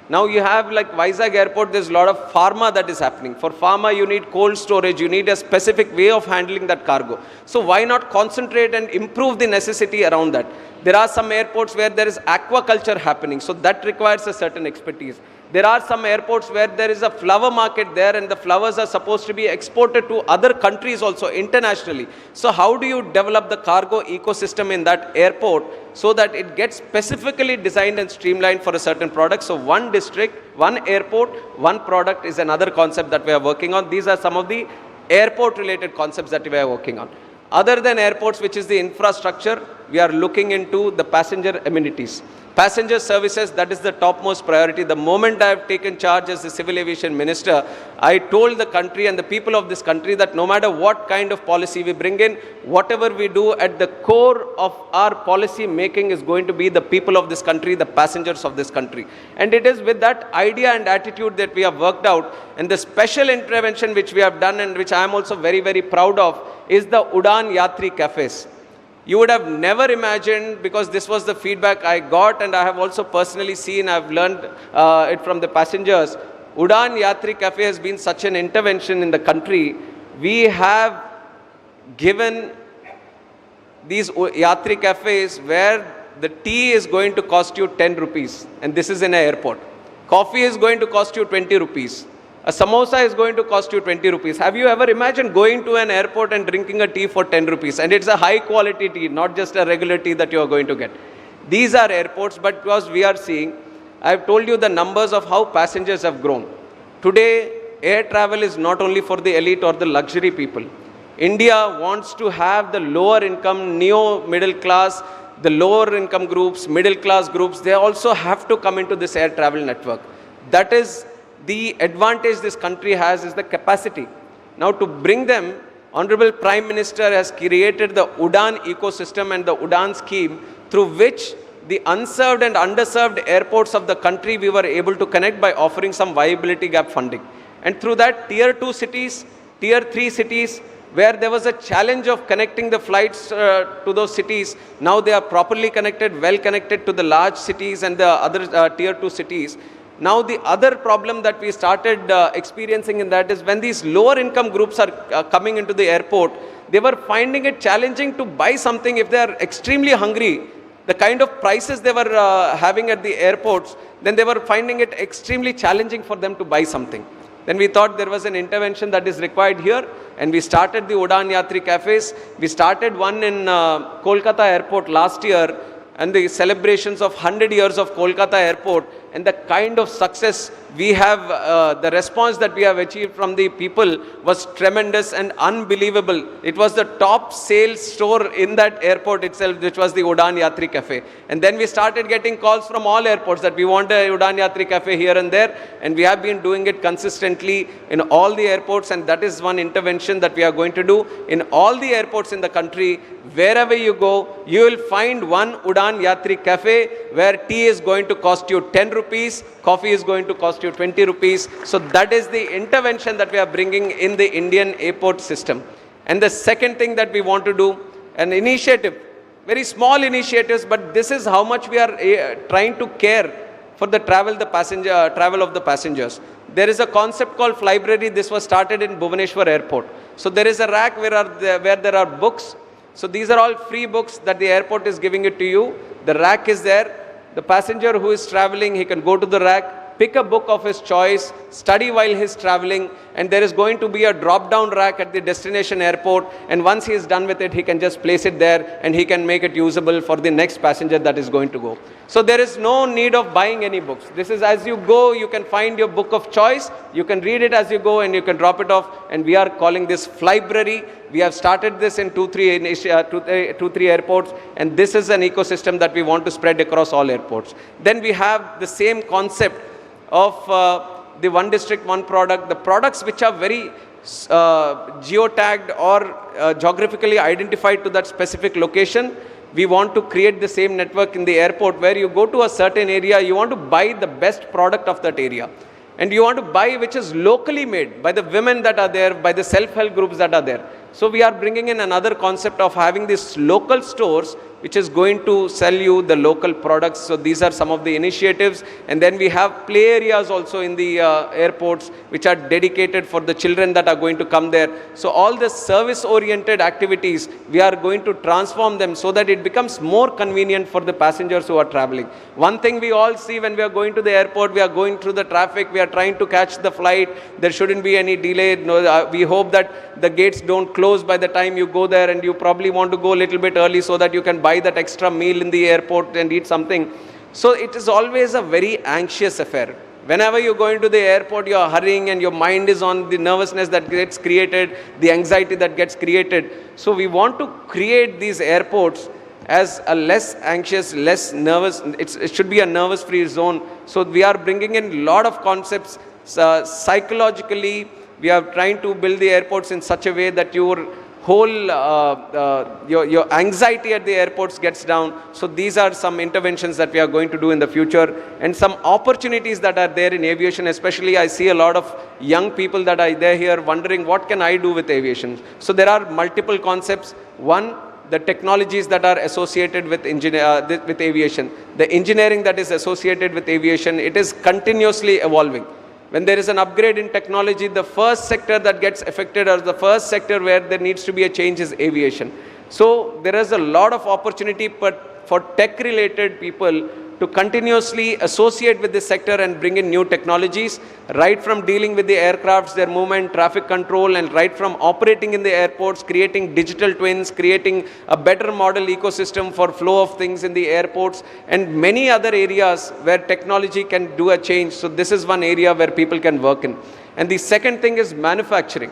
Now you have like Vizag airport, there's a lot of pharma that is happening. For pharma, you need cold storage, you need a specific way of handling that cargo. So why not concentrate and improve the necessity around that? There are some airports where there is aquaculture happening, so that requires a certain expertise. There are some airports where there is a flower market there and the flowers are supposed to be exported to other countries also internationally. So how do you develop the cargo ecosystem in that airport so that it gets specifically designed and streamlined for a certain product? So one district, one airport, one product is another concept that we are working on. These are some of the airport related concepts that we are working on. Other than airports, which is the infrastructure, we are looking into the passenger amenities. Passenger services, that is the topmost priority. The moment I have taken charge as the Civil Aviation Minister, I told the country and the people of this country that no matter what kind of policy we bring in, whatever we do, at the core of our policy making is going to be the people of this country, the passengers of this country. And it is with that idea and attitude that we have worked out. And the special intervention which we have done and which I am also very, very proud of is the Udan Yatri cafes. You would have never imagined, because this was the feedback I got and I have also personally seen, I've learned it from the passengers. Udan Yatri Cafe has been such an intervention in the country. We have given these Yatri cafes where the tea is going to cost you 10 rupees, and this is in an airport. Coffee is going to cost you 20 rupees. A samosa is going to cost you 20 rupees. Have you ever imagined going to an airport and drinking a tea for 10 rupees? And it's a high quality tea, not just a regular tea that you are going to get. These are airports, but because we are seeing, I've told you the numbers of how passengers have grown. Today, air travel is not only for the elite or the luxury people. India wants to have the lower income, neo-middle class, the lower income groups, middle class groups, they also have to come into this air travel network. That is the advantage this country has, is the capacity. Now to bring them, Honorable Prime Minister has created the UDAN ecosystem and the UDAN scheme, through which the unserved and underserved airports of the country we were able to connect by offering some viability gap funding. And through that, tier 2 cities, tier 3 cities, where there was a challenge of connecting the flights to those cities, now they are properly connected, well connected to the large cities and the other tier 2 cities. Now the other problem that we started experiencing in that is when these lower income groups are coming into the airport, they were finding it challenging to buy something if they are extremely hungry. The kind of prices they were having at the airports, then they were finding it extremely challenging for them to buy something. Then we thought there was an intervention that is required here, and we started the Udaan Yatri cafes. We started one in Kolkata airport last year, and the celebrations of 100 years of Kolkata airport, and the kind of success we have, the response that we have achieved from the people was tremendous and unbelievable. It was the top sales store in that airport itself, which was the Udaan Yatri Cafe. And then we started getting calls from all airports that we want a Udaan Yatri Cafe here and there, and we have been doing it consistently in all the airports, and that is one intervention that we are going to do in all the airports in the country. Wherever you go, you will find one Udaan Yatri Cafe where tea is going to cost you 10 rupees, coffee is going to cost you 20 rupees. So that is the intervention that we are bringing in the Indian airport system. And the second thing that we want to do, an initiative, very small initiatives, but this is how much we are trying to care for the travel of the passengers. There is a concept called Flybrary. This was started in Bhubaneswar Airport. So there is a rack where there are books. So these are all free books that the airport is giving it to you. The rack is there. The passenger who is traveling, he can go to the rack, pick a book of his choice, study while he is traveling, and there is going to be a drop-down rack at the destination airport, and once he is done with it, he can just place it there and he can make it usable for the next passenger that is going to go. So there is no need of buying any books. This is as you go, you can find your book of choice, you can read it as you go and you can drop it off, and we are calling this Flybrary. We have started this in 2-3 airports, and this is an ecosystem that we want to spread across all airports. Then we have the same concept of the one district, one product. The products which are very geotagged or geographically identified to that specific location, we want to create the same network in the airport where you go to a certain area, you want to buy the best product of that area. And you want to buy which is locally made by the women that are there, by the self-help groups that are there. So we are bringing in another concept of having these local stores which is going to sell you the local products. So these are some of the initiatives. And then we have play areas also in the airports which are dedicated for the children that are going to come there. So all the service-oriented activities, we are going to transform them so that it becomes more convenient for the passengers who are traveling. One thing we all see when we are going to the airport, we are going through the traffic, we are trying to catch the flight, there shouldn't be any delay. No, we hope that the gates don't close by the time you go there, and you probably want to go a little bit early so that you can buy that extra meal in the airport and eat something. So it is always a very anxious affair. Whenever you go into the airport, you are hurrying and your mind is on the nervousness that gets created, the anxiety that gets created. So we want to create these airports as a less anxious, less nervous, it should be a nervous-free zone. So we are bringing in a lot of concepts. Psychologically, we are trying to build the airports in such a way that your whole, your anxiety at the airports gets down. So these are some interventions that we are going to do in the future, and some opportunities that are there in aviation. Especially I see a lot of young people that are there here wondering, what can I do with aviation? So there are multiple concepts. One, the technologies that are associated with with aviation. The engineering that is associated with aviation, it is continuously evolving. When there is an upgrade in technology, the first sector that gets affected, or the first sector where there needs to be a change, is aviation. So there is a lot of opportunity for tech-related people to continuously associate with this sector and bring in new technologies, right from dealing with the aircrafts, their movement, traffic control, and right from operating in the airports, creating digital twins, creating a better model ecosystem for flow of things in the airports, and many other areas where technology can do a change. So this is one area where people can work in. And the second thing is manufacturing.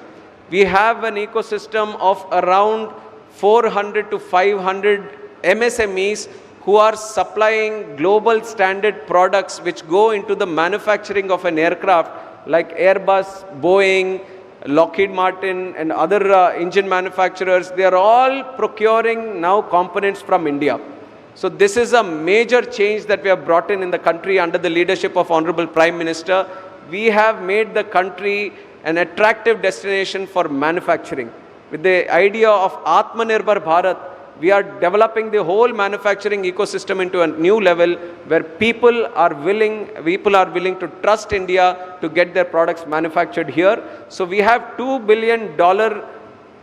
We have an ecosystem of around 400 to 500 MSMEs who are supplying global standard products which go into the manufacturing of an aircraft like Airbus, Boeing, Lockheed Martin and other engine manufacturers. They are all procuring now components from India. So this is a major change that we have brought in the country under the leadership of Honorable Prime Minister. We have made the country an attractive destination for manufacturing. With the idea of Atmanirbhar Bharat, we are developing the whole manufacturing ecosystem into a new level where people are willing to trust India to get their products manufactured here. So we have $2 billion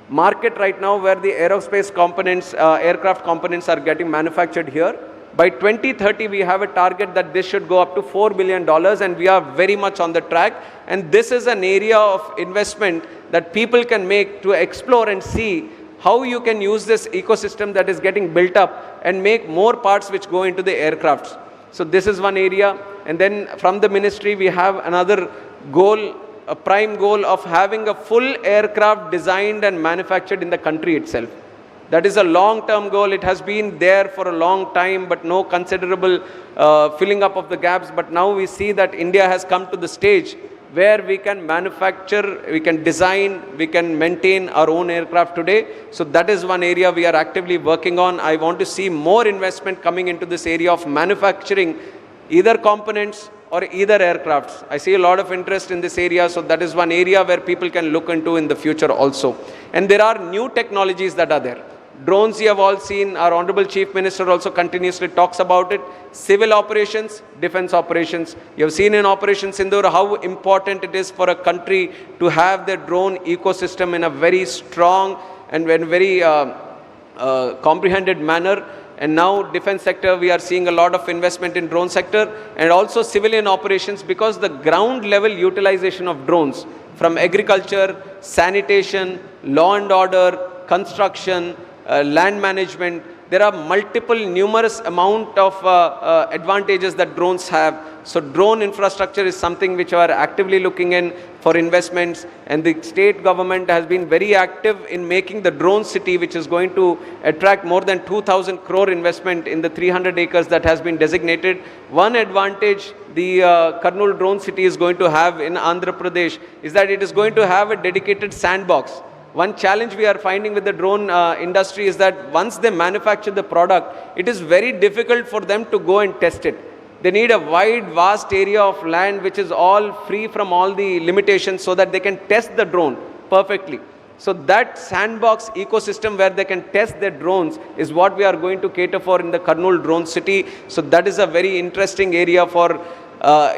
market right now where the aerospace components, aircraft components are getting manufactured here. By 2030, we have a target that this should go up to $4 billion, and we are very much on the track. And this is an area of investment that people can make to explore and see how you can use this ecosystem that is getting built up and make more parts which go into the aircrafts. So this is one area. And then from the ministry, we have another goal, a prime goal of having a full aircraft designed and manufactured in the country itself. That is a long-term goal. It has been there for a long time, but no considerable filling up of the gaps. But now we see that India has come to the stage where we can manufacture, we can design, we can maintain our own aircraft today. So that is one area we are actively working on. I want to see more investment coming into this area of manufacturing either components or either aircrafts. I see a lot of interest in this area, so that is one area where people can look into in the future also. And there are new technologies that are there. Drones, you have all seen, our Honorable Chief Minister also continuously talks about it. Civil operations, defense operations. You have seen in Operation Sindoor how important it is for a country to have their drone ecosystem in a very strong and very comprehended manner. And now defense sector, we are seeing a lot of investment in drone sector and also civilian operations, because the ground level utilization of drones from agriculture, sanitation, law and order, construction, land management, there are numerous amount of advantages that drones have. So drone infrastructure is something which we are actively looking in for investments, and the state government has been very active in making the drone city, which is going to attract more than 2,000 crore investment in the 300 acres that has been designated. One advantage the Kurnool drone city is going to have in Andhra Pradesh is that it is going to have a dedicated sandbox. One challenge we are finding with the drone industry is that once they manufacture the product, it is very difficult for them to go and test it. They need a wide, vast area of land which is all free from all the limitations so that they can test the drone perfectly. So that sandbox ecosystem where they can test their drones is what we are going to cater for in the Kurnool drone city. So that is a very interesting area for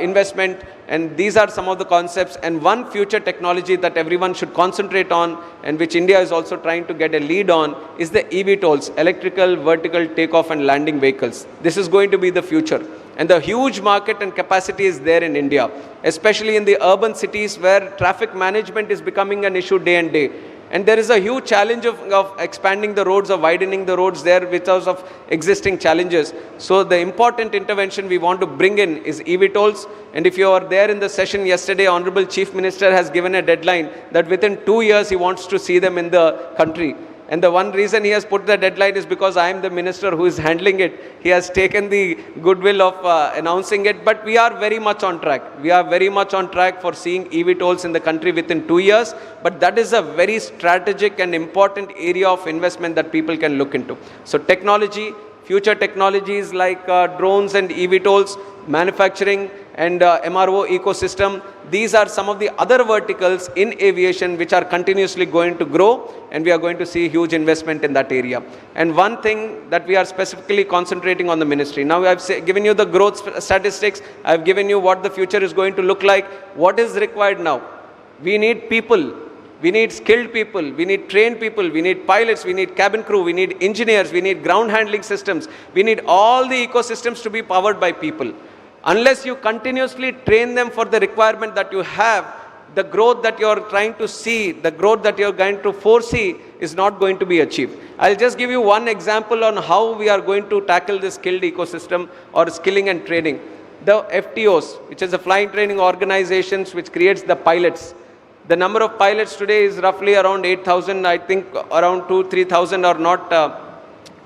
investment. And these are some of the concepts. And one future technology that everyone should concentrate on, and which India is also trying to get a lead on, is the eVTOLs, electrical vertical takeoff and landing vehicles. This is going to be the future. And the huge market and capacity is there in India, especially in the urban cities where traffic management is becoming an issue day and day. And there is a huge challenge of expanding the roads or widening the roads there because of existing challenges. So the important intervention we want to bring in is eVTOLs. And if you are there in the session yesterday, Honorable Chief Minister has given a deadline that within 2 years he wants to see them in the country. And the one reason he has put the deadline is because I am the minister who is handling it. He has taken the goodwill of announcing it, but we are very much on track. We are very much on track for seeing eVTOLs in the country within 2 years, but that is a very strategic and important area of investment that people can look into. So technology, future technologies like drones and eVTOLs, manufacturing and MRO ecosystem, these are some of the other verticals in aviation which are continuously going to grow, and we are going to see huge investment in that area. And one thing that we are specifically concentrating on the ministry. Now I've given you the growth statistics, I've given you what the future is going to look like. What is required now? We need people We need skilled people, we need trained people, we need pilots, we need cabin crew, we need engineers, we need ground handling systems. We need all the ecosystems to be powered by people. Unless you continuously train them for the requirement that you have, the growth that you're trying to see, the growth that you're going to foresee is not going to be achieved. I'll just give you one example on how we are going to tackle this skilled ecosystem or skilling and training. The FTOs, which is the flying training organizations, which creates the pilots. The number of pilots today is roughly around 8,000. I think around 2,000-3,000 are not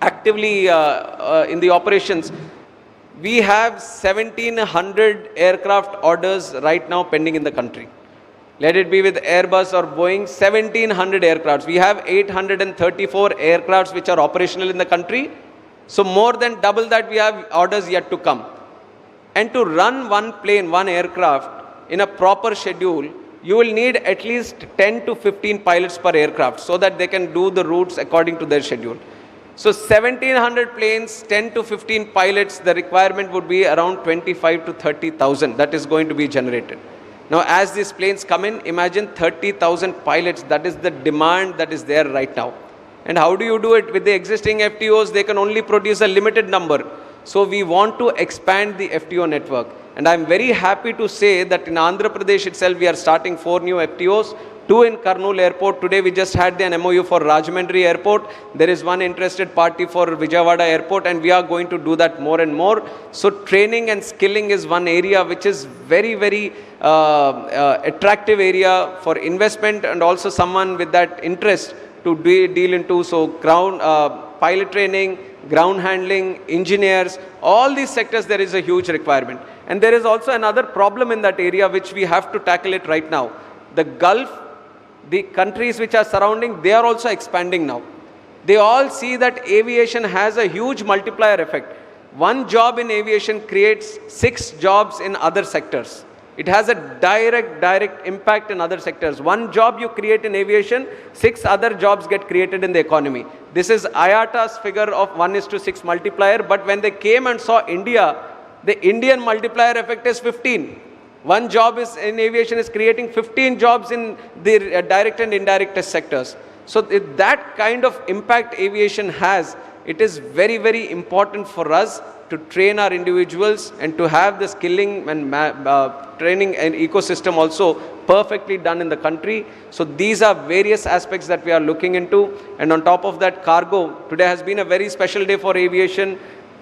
actively in the operations. We have 1,700 aircraft orders right now pending in the country. Let it be with Airbus or Boeing, 1,700 aircrafts. We have 834 aircrafts which are operational in the country. So more than double that, we have orders yet to come. And to run one plane, one aircraft in a proper schedule, you will need at least 10 to 15 pilots per aircraft so that they can do the routes according to their schedule. So 1,700 planes, 10 to 15 pilots, the requirement would be around 25 to 30,000 that is going to be generated. Now, as these planes come in, imagine 30,000 pilots. That is the demand that is there right now. And how do you do it? With the existing FTOs, they can only produce a limited number. So we want to expand the FTO network. And I'm very happy to say that in Andhra Pradesh itself, we are starting 4 new FTOs, 2 in Kurnool Airport. Today, we just had an MOU for Rajahmundry Airport. There is one interested party for Vijayawada Airport, and we are going to do that more and more. So training and skilling is one area which is very, very attractive area for investment and also someone with that interest to deal into. So ground pilot training, ground handling, engineers, all these sectors, there is a huge requirement. And there is also another problem in that area which we have to tackle it right now. The Gulf, the countries which are surrounding, they are also expanding now. They all see that aviation has a huge multiplier effect. One job in aviation creates 6 jobs in other sectors. It has a direct impact in other sectors. One job you create in aviation, 6 other jobs get created in the economy. This is IATA's figure of 1:6 multiplier, but when they came and saw India, the Indian multiplier effect is 15. One job is in aviation is creating 15 jobs in the direct and indirect sectors. So that kind of impact aviation has, it is very, very important for us to train our individuals and to have the skilling and training and ecosystem also perfectly done in the country. So these are various aspects that we are looking into. And on top of that, cargo. Today has been a very special day for aviation.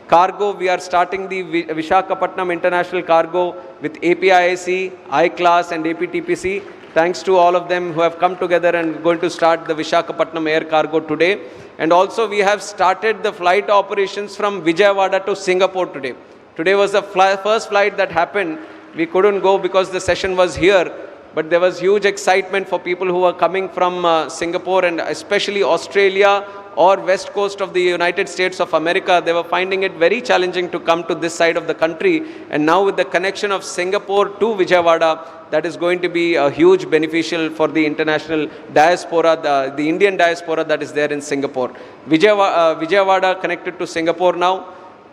Cargo, we are starting the Visakhapatnam International Cargo with APIIC, I-Class and APTPC. Thanks to all of them who have come together and going to start the Visakhapatnam Air Cargo today. And also we have started the flight operations from Vijayawada to Singapore today. Today was the first flight that happened. We couldn't go because the session was here, but there was huge excitement for people who were coming from Singapore and especially Australia or west coast of the United States of America. They were finding it very challenging to come to this side of the country. And now with the connection of Singapore to Vijayawada, that is going to be a huge beneficial for the international diaspora, the Indian diaspora that is there in Singapore. Vijayawada connected to Singapore now.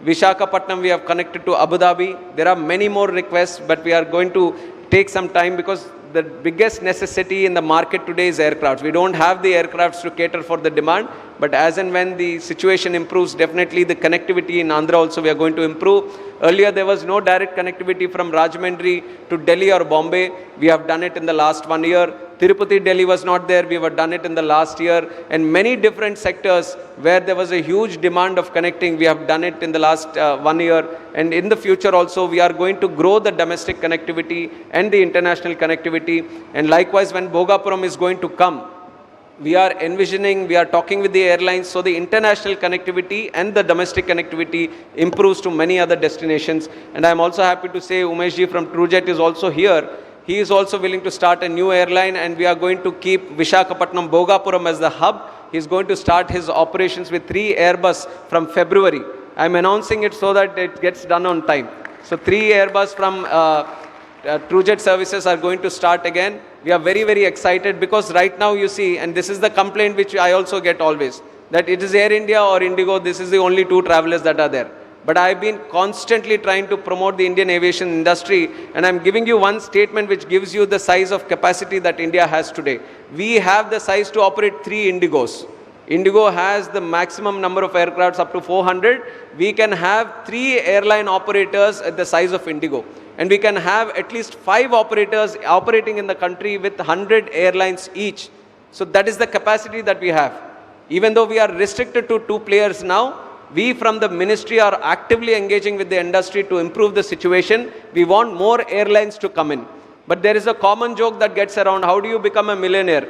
Visakhapatnam we have connected to Abu Dhabi. There are many more requests, but we are going to take some time because the biggest necessity in the market today is aircrafts. We don't have the aircrafts to cater for the demand, but as and when the situation improves, definitely the connectivity in Andhra also we are going to improve. Earlier there was no direct connectivity from Rajahmundry to Delhi or Bombay. We have done it in the last 1 year. Tirupati, Delhi was not there. We have done it in the last year. And many different sectors where there was a huge demand of connecting, we have done it in the last 1 year. And in the future also, we are going to grow the domestic connectivity and the international connectivity. And likewise, when Bhogapuram is going to come, we are envisioning, we are talking with the airlines, so the international connectivity and the domestic connectivity improves to many other destinations. And I am also happy to say Umeshji from TrueJet is also here. He is also willing to start a new airline, and we are going to keep Visakhapatnam Bhogapuram as the hub. He is going to start his operations with 3 Airbus from February. I am announcing it so that it gets done on time. So 3 Airbus from TrueJet services are going to start again. We are very, very excited because right now you see, and this is the complaint which I also get always, that it is Air India or Indigo, this is the only 2 travelers that are there. but I've been constantly trying to promote the Indian aviation industry, and I'm giving you one statement which gives you the size of capacity that India has today. We have the size to operate 3 Indigos. Indigo has the maximum number of aircrafts up to 400. We can have 3 airline operators at the size of Indigo. And we can have at least 5 operators operating in the country with 100 airlines each. So that is the capacity that we have. Even though we are restricted to 2 players now, we from the ministry are actively engaging with the industry to improve the situation. We want more airlines to come in. But there is a common joke that gets around, how do you become a millionaire?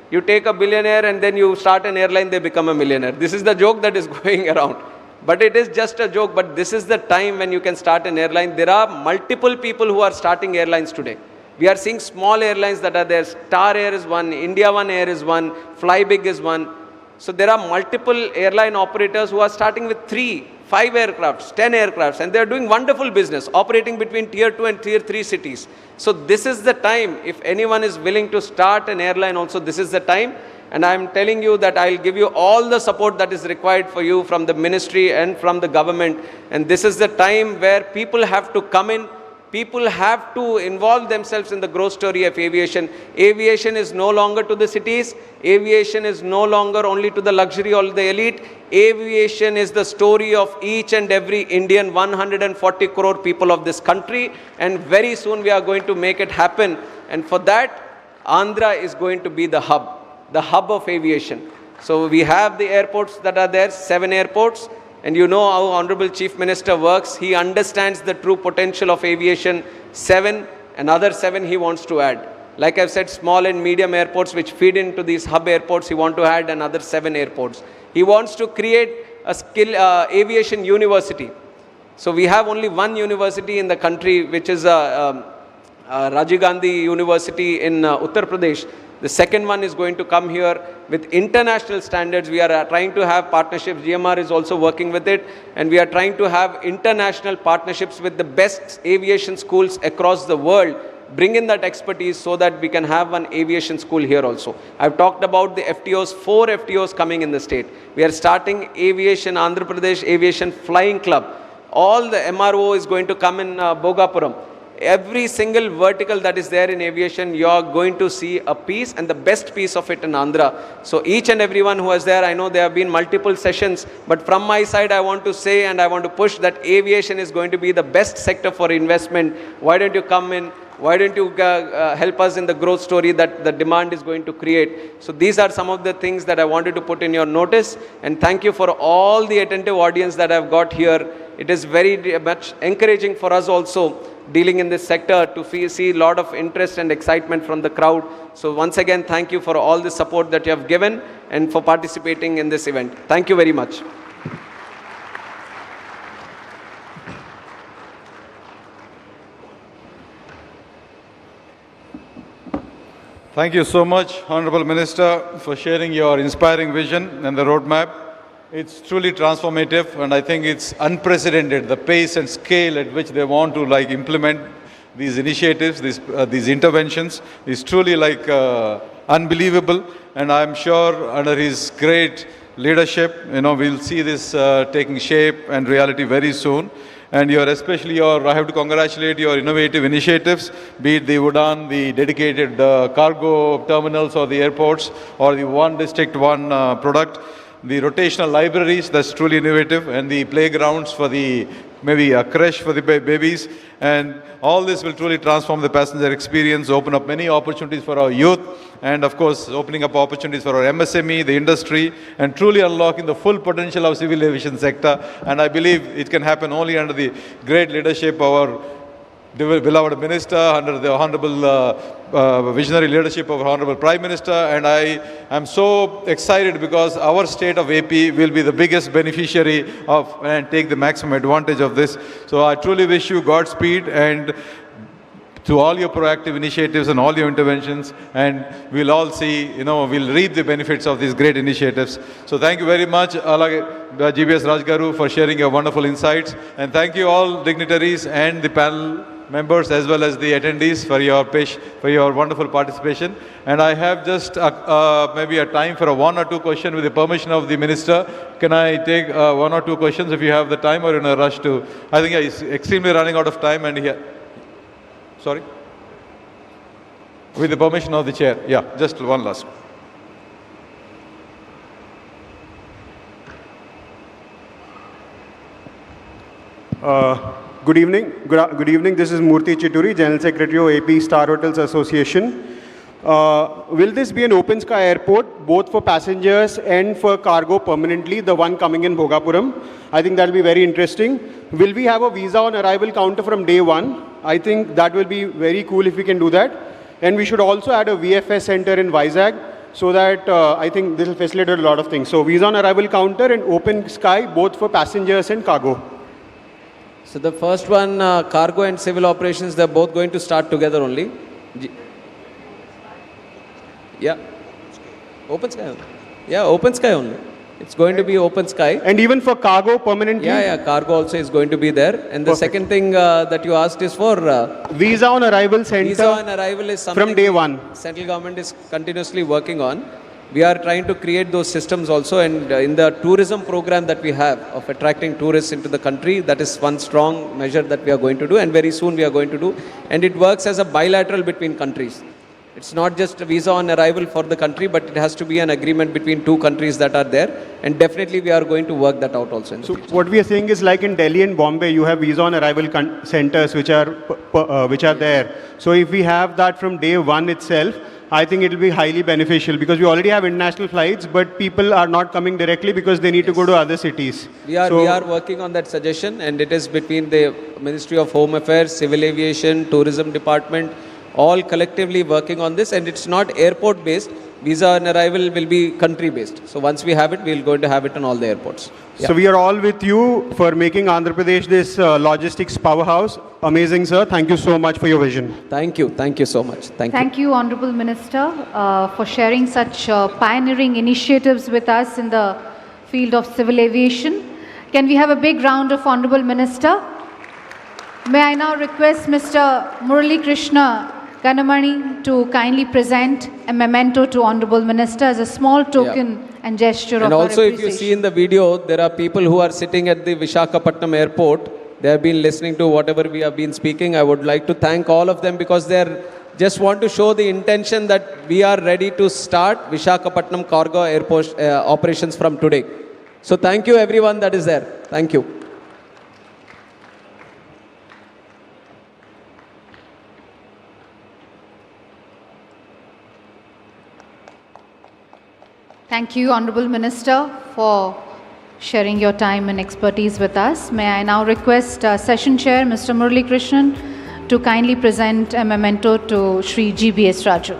You take a billionaire and then you start an airline, they become a millionaire. This is the joke that is going around. But it is just a joke, but this is the time when you can start an airline. There are multiple people who are starting airlines today. We are seeing small airlines that are there. Star Air is one, India One Air is one, Flybig is one. So there are multiple airline operators who are starting with 3, 5 aircrafts, 10 aircrafts, and they are doing wonderful business, operating between tier 2 and tier 3 cities. So this is the time, if anyone is willing to start an airline also, this is the time. And I am telling you that I will give you all the support that is required for you from the ministry and from the government. And this is the time where people have to come in. People have to involve themselves in the growth story of aviation. Aviation is no longer to the cities. Aviation is no longer only to the luxury or the elite. Aviation is the story of each and every Indian, 140 crore people of this country. And very soon we are going to make it happen. And for that, Andhra is going to be the hub of aviation. So we have the airports that are there, 7 airports. And you know how Honorable Chief Minister works. He understands the true potential of aviation. 7, another 7 he wants to add. Like I've said, small and medium airports which feed into these hub airports, he wants to add another 7 airports. He wants to create a skill aviation university. So we have only one university in the country, which is Rajiv Gandhi University in Uttar Pradesh. The second one is going to come here with international standards. We are trying to have partnerships. GMR is also working with it. And we are trying to have international partnerships with the best aviation schools across the world. Bring in that expertise so that we can have an aviation school here also. I've talked about the FTOs, 4 FTOs coming in the state. We are starting Aviation, Andhra Pradesh Aviation Flying Club. All the MRO is going to come in Bogapuram. Every single vertical that is there in aviation, you are going to see a piece, and the best piece of it in Andhra. So each and everyone who was there, I know there have been multiple sessions, but from my side I want to say and I want to push that aviation is going to be the best sector for investment. Why don't you come in? Why don't you help us in the growth story that the demand is going to create? So these are some of the things that I wanted to put in your notice, and thank you for all the attentive audience that I've got here. It is very much encouraging for us also dealing in this sector to see a lot of interest and excitement from the crowd. So once again, thank you for all the support that you have given and for participating in this event. Thank you very much. Thank you so much, Honorable Minister, for sharing your inspiring vision and the roadmap. It's truly transformative, and I think it's unprecedented, the pace and scale at which they want to implement these initiatives, these interventions is truly unbelievable. And I'm sure under his great leadership, we'll see this taking shape and reality very soon. And I have to congratulate your innovative initiatives, be it the Udan, the dedicated cargo terminals or the airports, or the one district, one product. The rotational libraries, that's truly innovative, and the playgrounds for maybe a creche for the babies. And all this will truly transform the passenger experience, open up many opportunities for our youth, and of course, opening up opportunities for our MSME, the industry, and truly unlocking the full potential of civil aviation sector. And I believe it can happen only under the great leadership of our beloved Minister, under the honorable visionary leadership of Honorable Prime Minister. And I am so excited because our state of AP will be the biggest beneficiary of and take the maximum advantage of this. So I truly wish you Godspeed and to all your proactive initiatives and all your interventions, and we'll all see, we'll reap the benefits of these great initiatives. So thank you very much, GBS Rajgaru, for sharing your wonderful insights. And thank you all dignitaries and the panel members as well as the attendees for your wonderful participation. And I have just maybe a time for a 1 or 2 questions with the permission of the Minister. Can I take 1 or 2 questions if you have the time, or in a rush to? I think he's extremely running out of time, and sorry? With the permission of the chair. Yeah, just one last. Good evening. Good evening. This is Murthy Chituri, General Secretary of AP Star Hotels Association. Will this be an open sky airport, both for passengers and for cargo permanently, the one coming in Bhogapuram? I think that will be very interesting. Will we have a visa on arrival counter from day one? I think that will be very cool if we can do that. And we should also add a VFS center in Vizag, so that I think this will facilitate a lot of things. So visa on arrival counter and open sky, both for passengers and cargo. So the first one, cargo and civil operations, they're both going to start together only. Yeah. Open sky only. Yeah, open sky only. It's going to be open sky. And even for cargo permanently? Yeah, cargo also is going to be there. And the second thing that you asked is for... visa on arrival center. Visa on arrival is something from day one. Central government is continuously working on. We are trying to create those systems also, and in the tourism program that we have of attracting tourists into the country, that is one strong measure that we are going to do, and very soon we are going to do. And it works as a bilateral between countries. It's not just a visa on arrival for the country, but it has to be an agreement between 2 countries that are there, and definitely we are going to work that out also. So what we are saying is, like in Delhi and Bombay, you have visa on arrival centers which are there. So if we have that from day one itself, I think it will be highly beneficial, because we already have international flights, but people are not coming directly because they need to go to other cities. We are working on that suggestion, and it is between the Ministry of Home Affairs, Civil Aviation, Tourism Department, all collectively working on this, and it's not airport based. Visa on arrival will be country based. So once we have it, we're going to have it on all the airports. Yeah. So we are all with you for making Andhra Pradesh this logistics powerhouse. Amazing, sir. Thank you so much for your vision. Thank you. Thank you so much. Thank you, Honorable Minister, for sharing such pioneering initiatives with us in the field of civil aviation. Can we have a big round of Honorable Minister? May I now request Mr. Murali Krishna Ganamani to kindly present a memento to Honorable Minister as a small token and gesture of our appreciation. And also, if you see in the video, there are people who are sitting at the Visakhapatnam airport. They have been listening to whatever we have been speaking. I would like to thank all of them, because they just want to show the intention that we are ready to start Visakhapatnam cargo airport operations from today. So thank you everyone that is there. Thank you. Thank you, Honorable Minister, for sharing your time and expertise with us. May I now request Session Chair, Mr. Murali Krishnan, to kindly present a memento to Shri GBS Raju.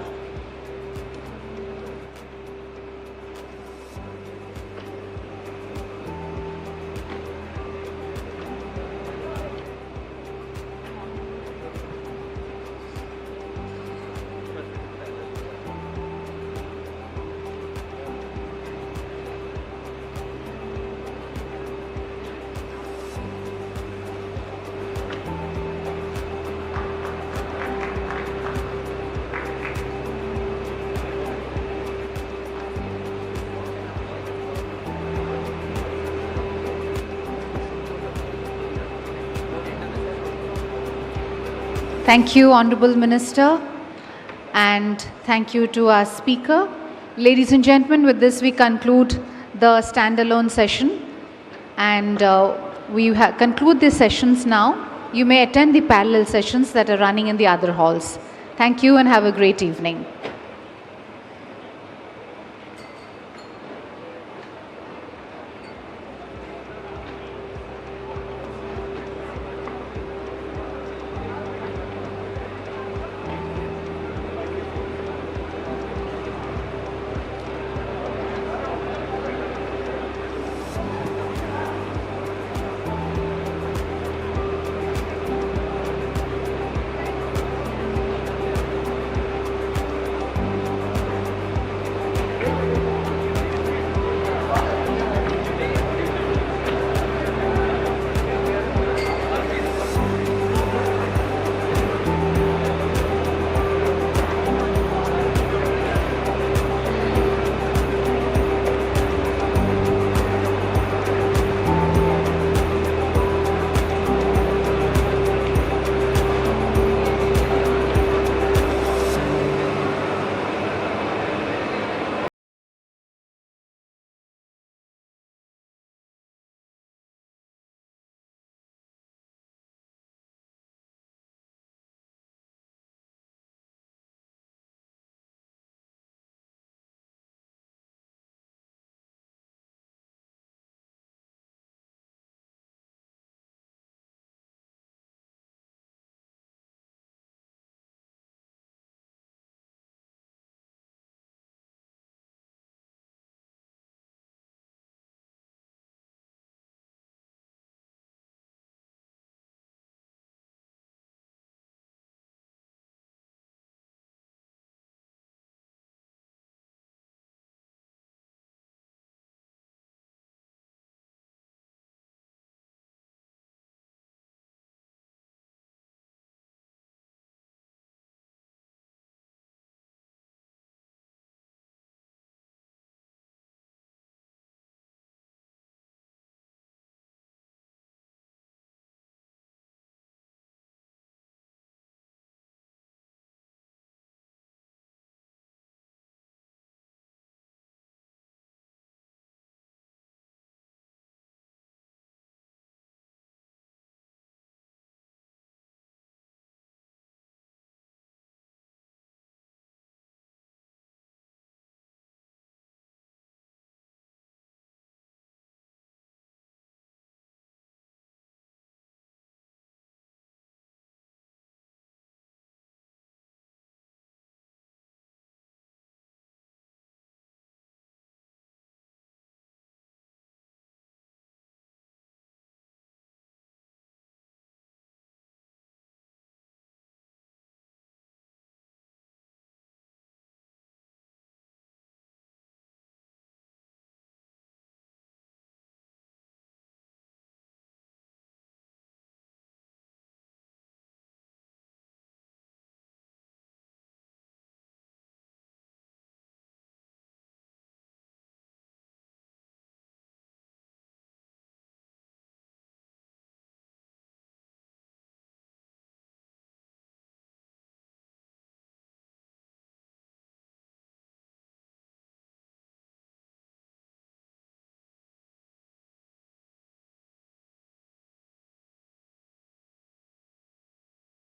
Thank you, Honorable Minister, and thank you to our speaker. Ladies and gentlemen, with this we conclude the standalone session, and we conclude the sessions now. You may attend the parallel sessions that are running in the other halls. Thank you and have a great evening.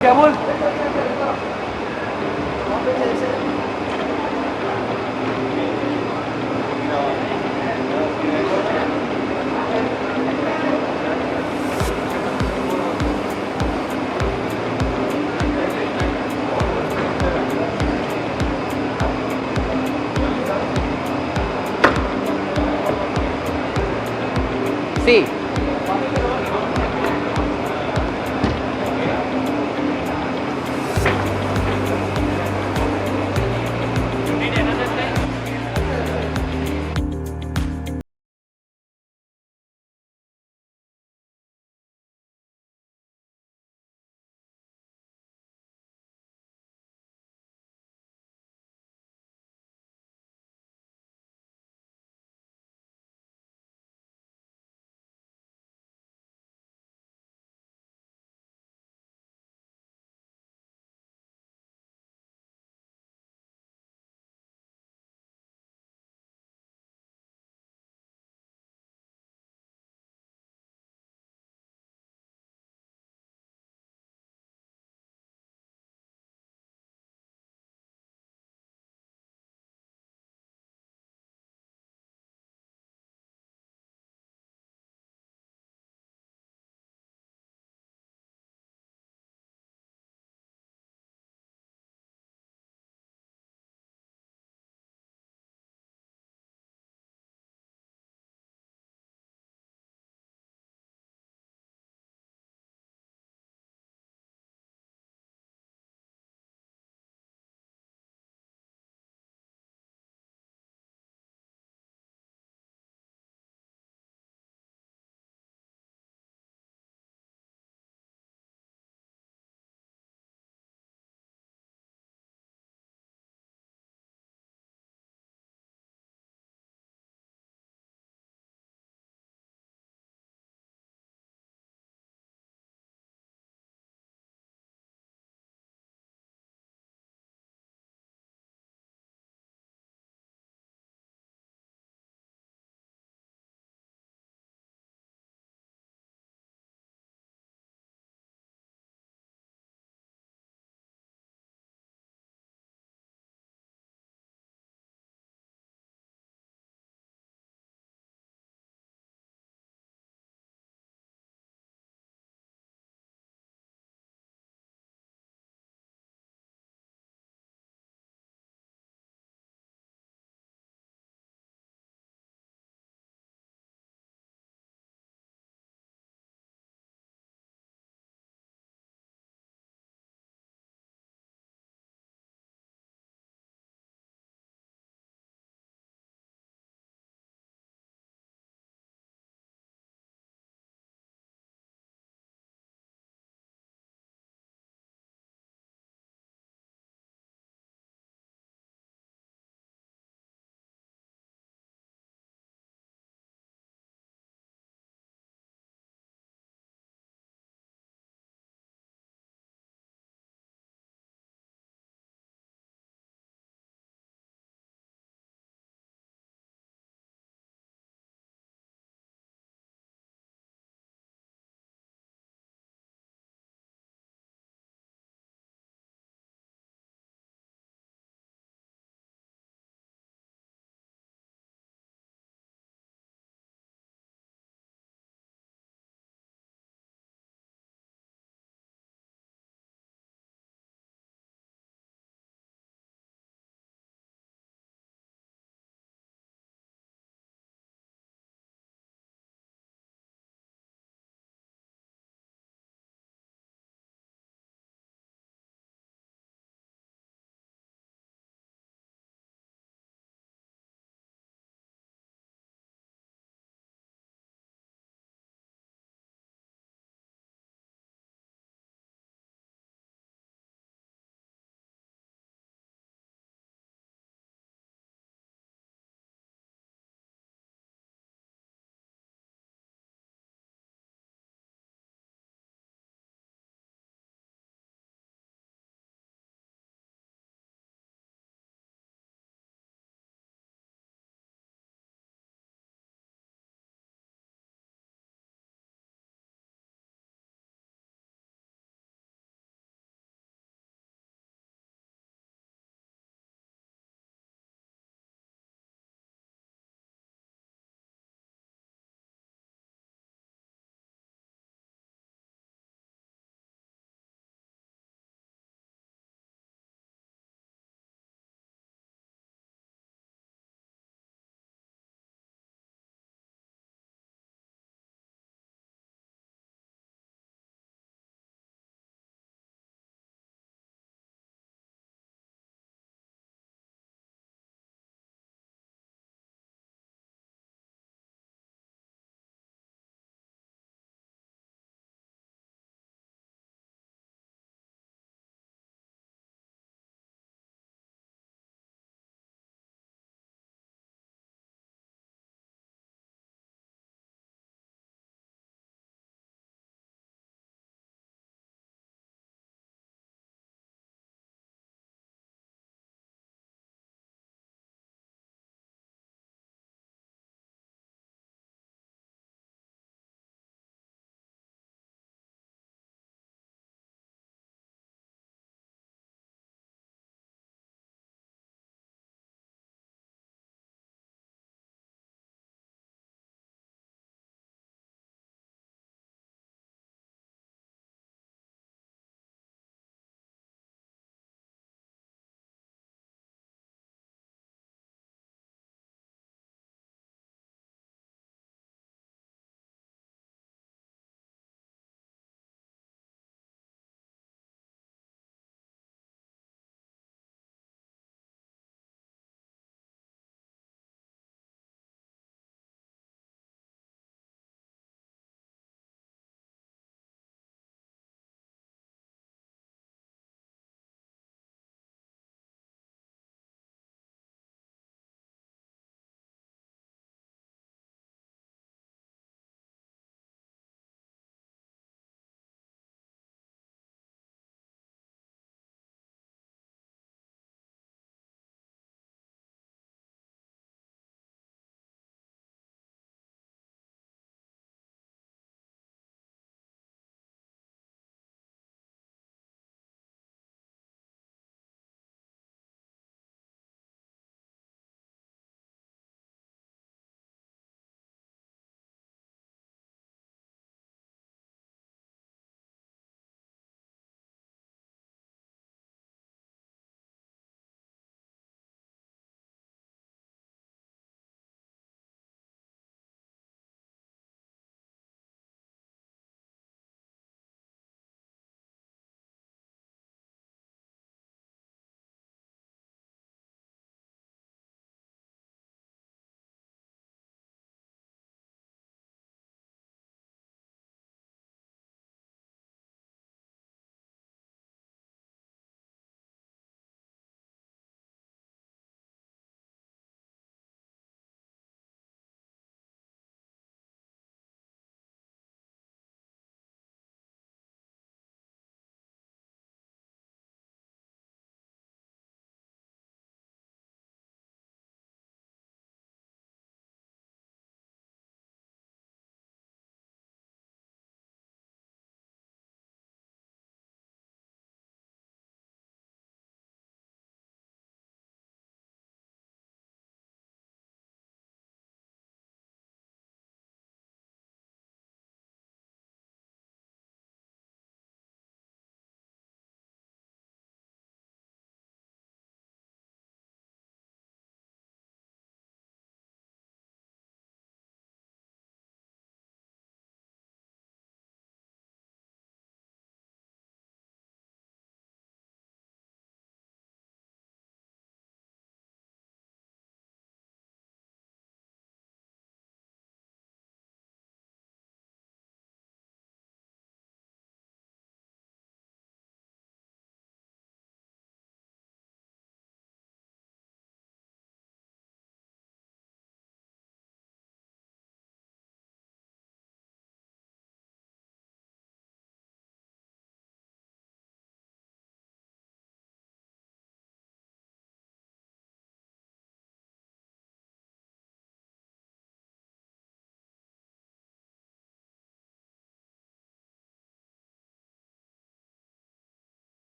क्या बोल See,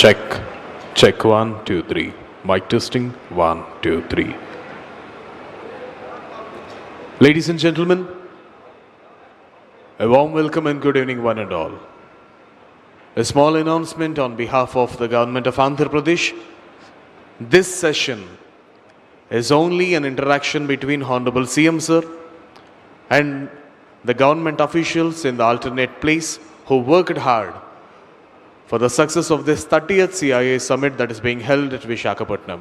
Check. Check 1, 2, 3. Mic testing 1, 2, 3. Ladies and gentlemen, a warm welcome and good evening, one and all. A small announcement on behalf of the government of Andhra Pradesh. This session is only an interaction between Honorable CM Sir and the government officials in the alternate place who worked hard for the success of this 30th CII summit that is being held at Vishakhapatnam.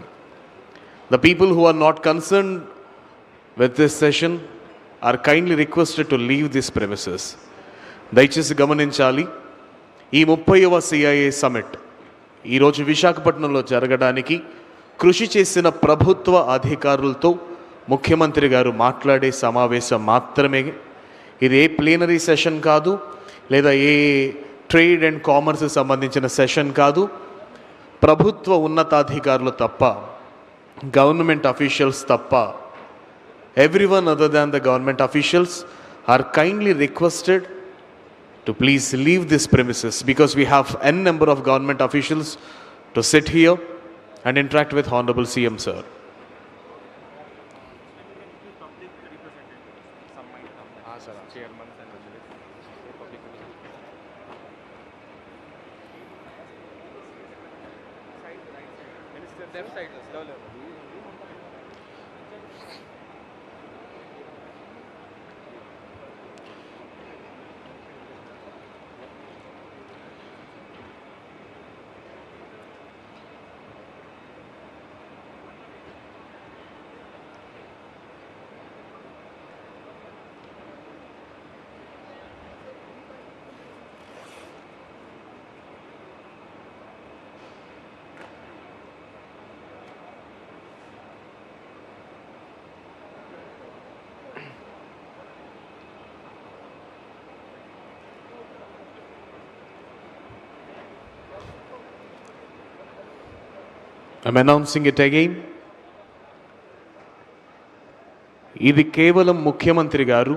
The people who are not concerned with this session are kindly requested to leave this premises. దయచేసి గమనించాలి, ఈ 30వ CIA summit ఈరోజు విశాఖపట్నంలో జరగడానికి కృషి చేసిన ప్రభుత్వ అధికారులతో ముఖ్యమంత్రి గారు మాట్లాడే సమావేశం మాత్రమే. ఇది ఏ ప్లీనరీ సెషన్ కాదు, లేదా ఏ ట్రేడ్ అండ్ కామర్స్ సంబంధించిన సెషన్ కాదు. ప్రభుత్వ ఉన్నతాధికారులు తప్ప, గవర్నమెంట్ అఫీషియల్స్ తప్ప, everyone other than the government officials are kindly requested to please leave this premises, because we have n number of government officials to sit here and interact with Honorable CM Sir. I'm announcing it again. ఇది కేవలం ముఖ్యమంత్రి గారు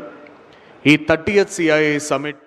ఈ 30th CII summit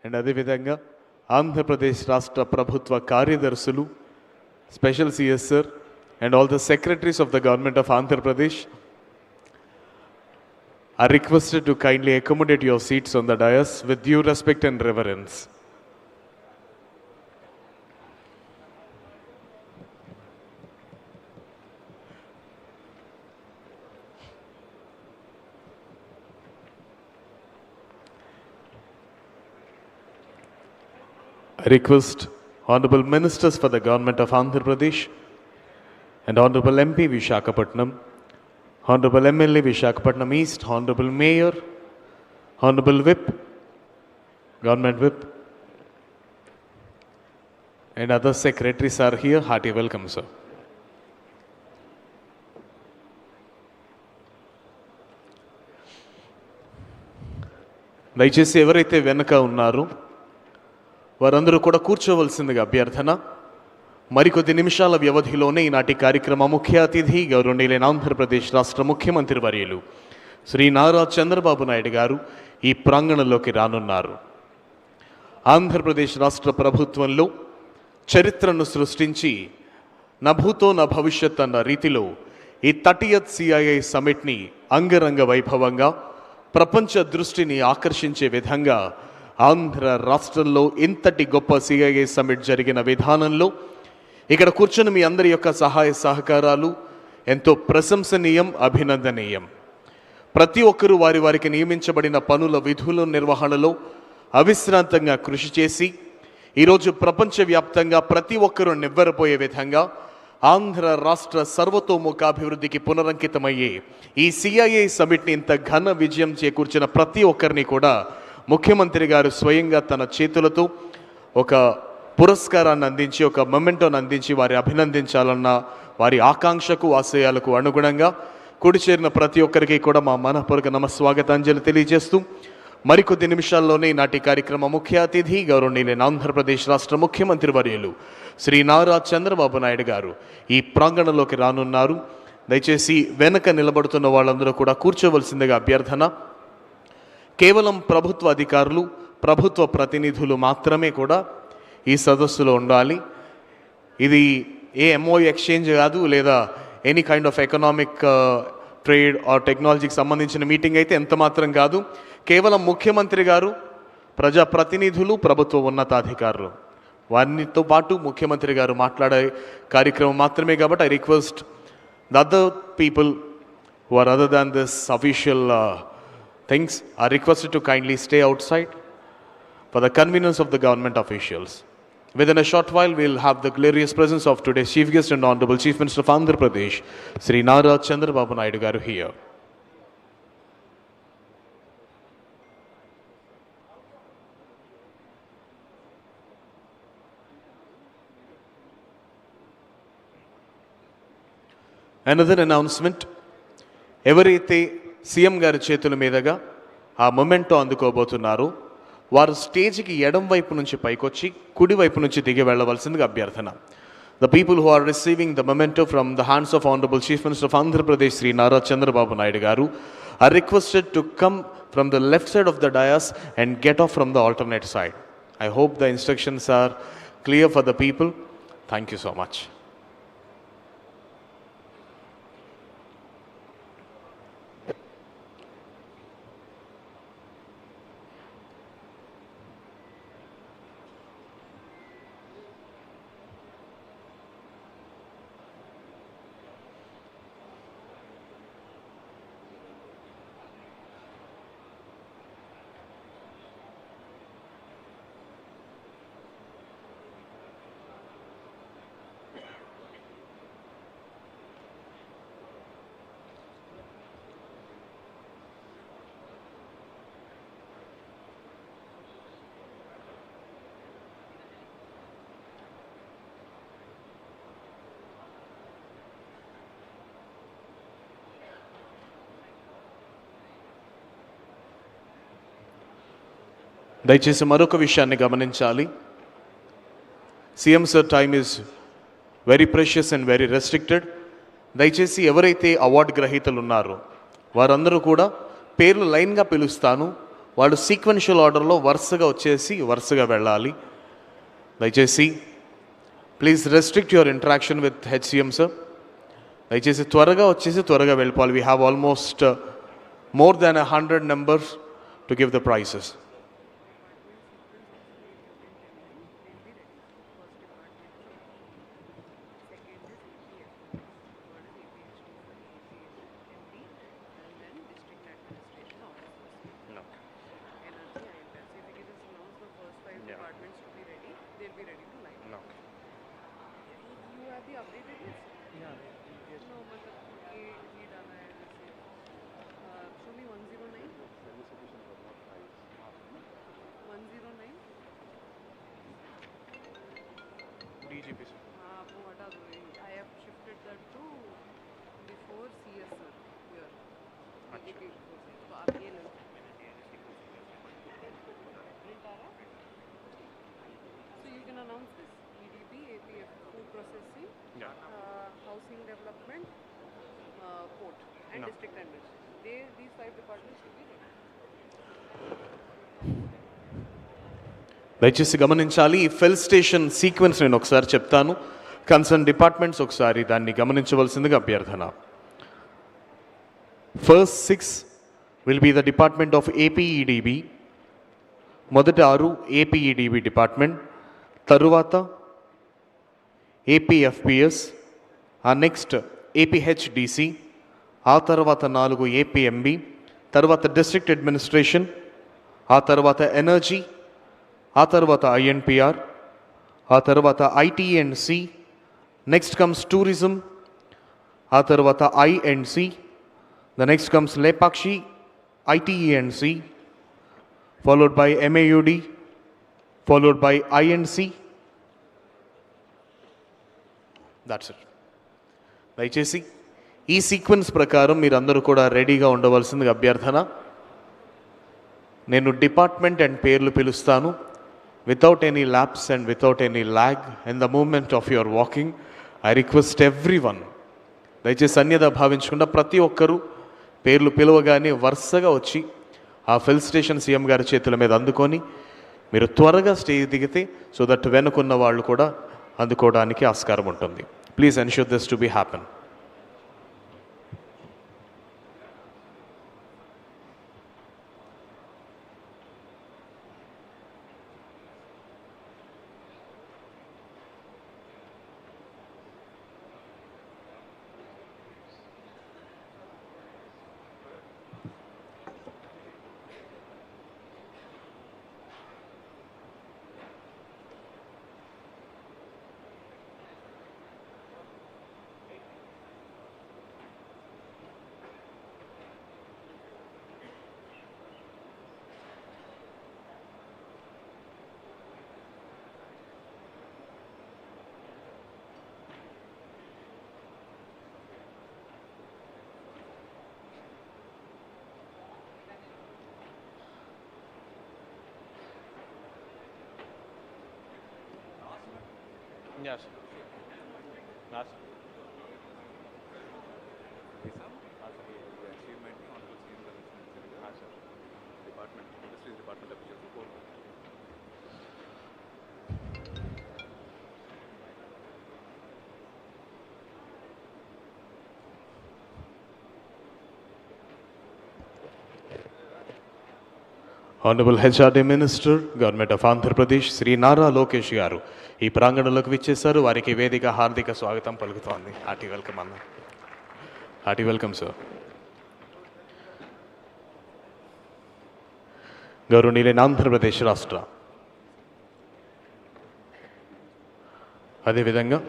and అదేవిధంగా ఆంధ్రప్రదేశ్ రాష్ట్ర ప్రభుత్వ కార్యదర్శులు, special CS sir and all the secretaries of the government of Andhra Pradesh are requested to kindly accommodate your seats on the dais with due respect and reverence. I request Honorable Ministers for the Government of Andhra Pradesh and Honorable MP Vishakhapatnam, Honorable MLA Vishakhapatnam East, Honorable Mayor, Honorable Whip, Government Whip, and other secretaries are here. Hearty welcome, sir. దయచేసి ఎవరైతే వెనక ఉన్నారో వారందరూ కూడా కూర్చోవలసిందిగా అభ్యర్థన. మరికొద్ది నిమిషాల వ్యవధిలోనే ఈనాటి కార్యక్రమ ముఖ్య అతిథి గౌరవనీయులైన ఆంధ్రప్రదేశ్ రాష్ట్ర ముఖ్యమంత్రి వర్యులు శ్రీ నారా చంద్రబాబు నాయుడు గారు ఈ ప్రాంగణంలోకి రానున్నారు. ఆంధ్రప్రదేశ్ రాష్ట్ర ప్రభుత్వంలో చరిత్రను సృష్టించి నభూతో నా భవిష్యత్ అన్న రీతిలో ఈ 30th CII సమిట్ని అంగరంగ వైభవంగా ప్రపంచ దృష్టిని ఆకర్షించే విధంగా ఆంధ్ర రాష్ట్రంలో ఇంతటి గొప్ప CII సమిట్ జరిగిన విధానంలో ఇక్కడ కూర్చుని మీ అందరి యొక్క సహాయ సహకారాలు ఎంతో ప్రశంసనీయం, అభినందనీయం. ప్రతి ఒక్కరూ వారికి నియమించబడిన పనుల విధుల నిర్వహణలో అవిశ్రాంతంగా కృషి చేసి ఈరోజు ప్రపంచవ్యాప్తంగా ప్రతి ఒక్కరూ నివ్వెరపోయే విధంగా ఆంధ్ర రాష్ట్ర సర్వతోముఖాభివృద్ధికి పునరంకితమయ్యే ఈ CII సమిట్ని ఇంత ఘన విజయం చేకూర్చిన ప్రతి ఒక్కరిని కూడా ముఖ్యమంత్రి గారు స్వయంగా తన చేతులతో ఒక పురస్కారాన్ని అందించి, ఒక మొమెంటోని అందించి వారి అభినందించాలన్న వారి ఆకాంక్షకు, ఆశయాలకు అనుగుణంగా కూడి చేరిన ప్రతి ఒక్కరికి కూడా మా మనపూర్వక నమస్వాగతాంజలి తెలియజేస్తూ మరికొద్ది నిమిషాల్లోనే నాటి కార్యక్రమ ముఖ్య అతిథి గౌరవనీయులైన ఆంధ్రప్రదేశ్ రాష్ట్ర ముఖ్యమంత్రి వర్యులు శ్రీ నారా చంద్రబాబు నాయుడు గారు ఈ ప్రాంగణంలోకి రానున్నారు. దయచేసి వెనక నిలబడుతున్న వాళ్ళందరూ కూడా కూర్చోవలసిందిగా అభ్యర్థన. కేవలం ప్రభుత్వ అధికారులు, ప్రభుత్వ ప్రతినిధులు మాత్రమే కూడా ఈ సదస్సులో ఉండాలి. ఇది ఏ MOU ఎక్స్చేంజ్ కాదు, లేదా any kind of economic trade are టెక్నాలజీకి సంబంధించిన మీటింగ్ అయితే ఎంత మాత్రం కాదు. కేవలం ముఖ్యమంత్రి గారు, ప్రజాప్రతినిధులు, ప్రభుత్వ ఉన్నతాధికారులు వారితో పాటు ముఖ్యమంత్రి గారు మాట్లాడే కార్యక్రమం మాత్రమే. కాబట్టి I request the other people who are other than this official things are requested to kindly stay outside for the convenience of the government officials. Within a short while, we will have the glorious presence of today's Chief Guest and Honorable Chief Minister of Andhra Pradesh, Sri Nara Chandrababu Naidu garu here. Another announcement. ఎవరైతే CM గారి చేతుల మీదుగా ఆ memento అందుకోబోతున్నారో వారు స్టేజ్కి ఎడం వైపు నుంచి పైకొచ్చి కుడి వైపు నుంచి దిగి వెళ్ళవలసిందిగా అభ్యర్థన. The people who are receiving the memento from the hands of Honorable Chief Minister of Andhra Pradesh, Sri Nara Chandrababu Naidu garu, are requested to come from the left side of the dais and get off from the alternate side. I hope the instructions are clear for the people. Thank you so much. దయచేసి మరొక విషయాన్ని గమనించాలి. CM sir time is very precious and very restricted. దయచేసి ఎవరైతే award గ్రహీతలు ఉన్నారో వారందరూ కూడా పేర్లు లైన్గా పిలుస్తాను, వాళ్ళు సీక్వెన్షియల్ ఆర్డర్లో వరుసగా వెళ్ళాలి. దయచేసి please restrict your interaction with HCM sir. దయచేసి త్వరగా వెళ్ళిపోవాలి. We have almost more than 100 numbers to give the prizes. DGP sir. I have shifted that to before CS sir here. DGP तो आप ये लो. So you can announce this EDB, APF, food processing, housing development, port, and district administration. These 5 departments should be ready. దయచేసి గమనించాలి. ఈ fill station sequence నేను ఒకసారి చెప్తాను. Concern departments ఒకసారి దాన్ని గమనించవలసిందిగా అభ్యర్థన. First 6 will be the department of APEDB. మొదటి 6 ఏపీఈడిబి డిపార్ట్మెంట్, తరువాత ఏపీఎఫ్పిఎస్, ఆ నెక్స్ట్ ఏపీహెచ్డిసి, ఆ తర్వాత 4 ఏపీఎంబి, తర్వాత డిస్ట్రిక్ట్ అడ్మినిస్ట్రేషన్, ఆ తర్వాత ఎనర్జీ, ఆ తర్వాత ఐఎన్పిఆర్, ఆ తర్వాత ఐటీఎన్సి, నెక్స్ట్ కమ్స్ టూరిజం, ఆ తర్వాత INC, the next comes Lepakshi ITNC, followed by MAUD, followed by INC. That's it. దయచేసి ఈ సీక్వెన్స్ ప్రకారం మీరందరూ కూడా రెడీగా ఉండవలసిందిగా అభ్యర్థన. నేను డిపార్ట్మెంట్ అండ్ పేర్లు పిలుస్తాను. Without any lapse and without any lag in the moment of your walking, I request everyone, దయచేసి అన్యదా భావించకుండా ప్రతి ఒక్కరూ పేర్లు పిలవగానే వరుసగా వచ్చి ఆ ఫిల్ స్టేషన్ సీఎం గారి చేతుల మీద అందుకొని మీరు త్వరగా స్టేజ్ దిగితే సో దట్ వెనుకున్న వాళ్ళు కూడా అందుకోవడానికి ఆస్కారం ఉంటుంది. Please ensure this to be happen. Yes. Yes. Honorable HRD Minister, Government of Andhra Pradesh, Sri Nara Lokesh garu ఈ ప్రాంగణంలోకి విచ్చేశారు. వారికి వేదిక హార్దిక స్వాగతం పలుకుతోంది. హార్టీ వెల్కమ్ అన్న. Hearty welcome sir. గౌరవనీయులైన ఆంధ్రప్రదేశ్ రాష్ట్ర, అదేవిధంగా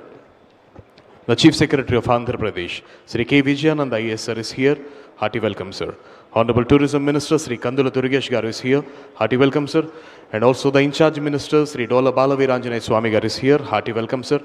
the Chief Secretary of Andhra Pradesh, Sri K. Vijayanand IAS sir is here. Hearty welcome, sir. Honorable Tourism Minister Sri Kandula Durgesh garu is here. Hearty welcome, sir. And also the in charge minister Sri Dola Balaviranjanaya Swami garu is here. Hearty welcome, sir.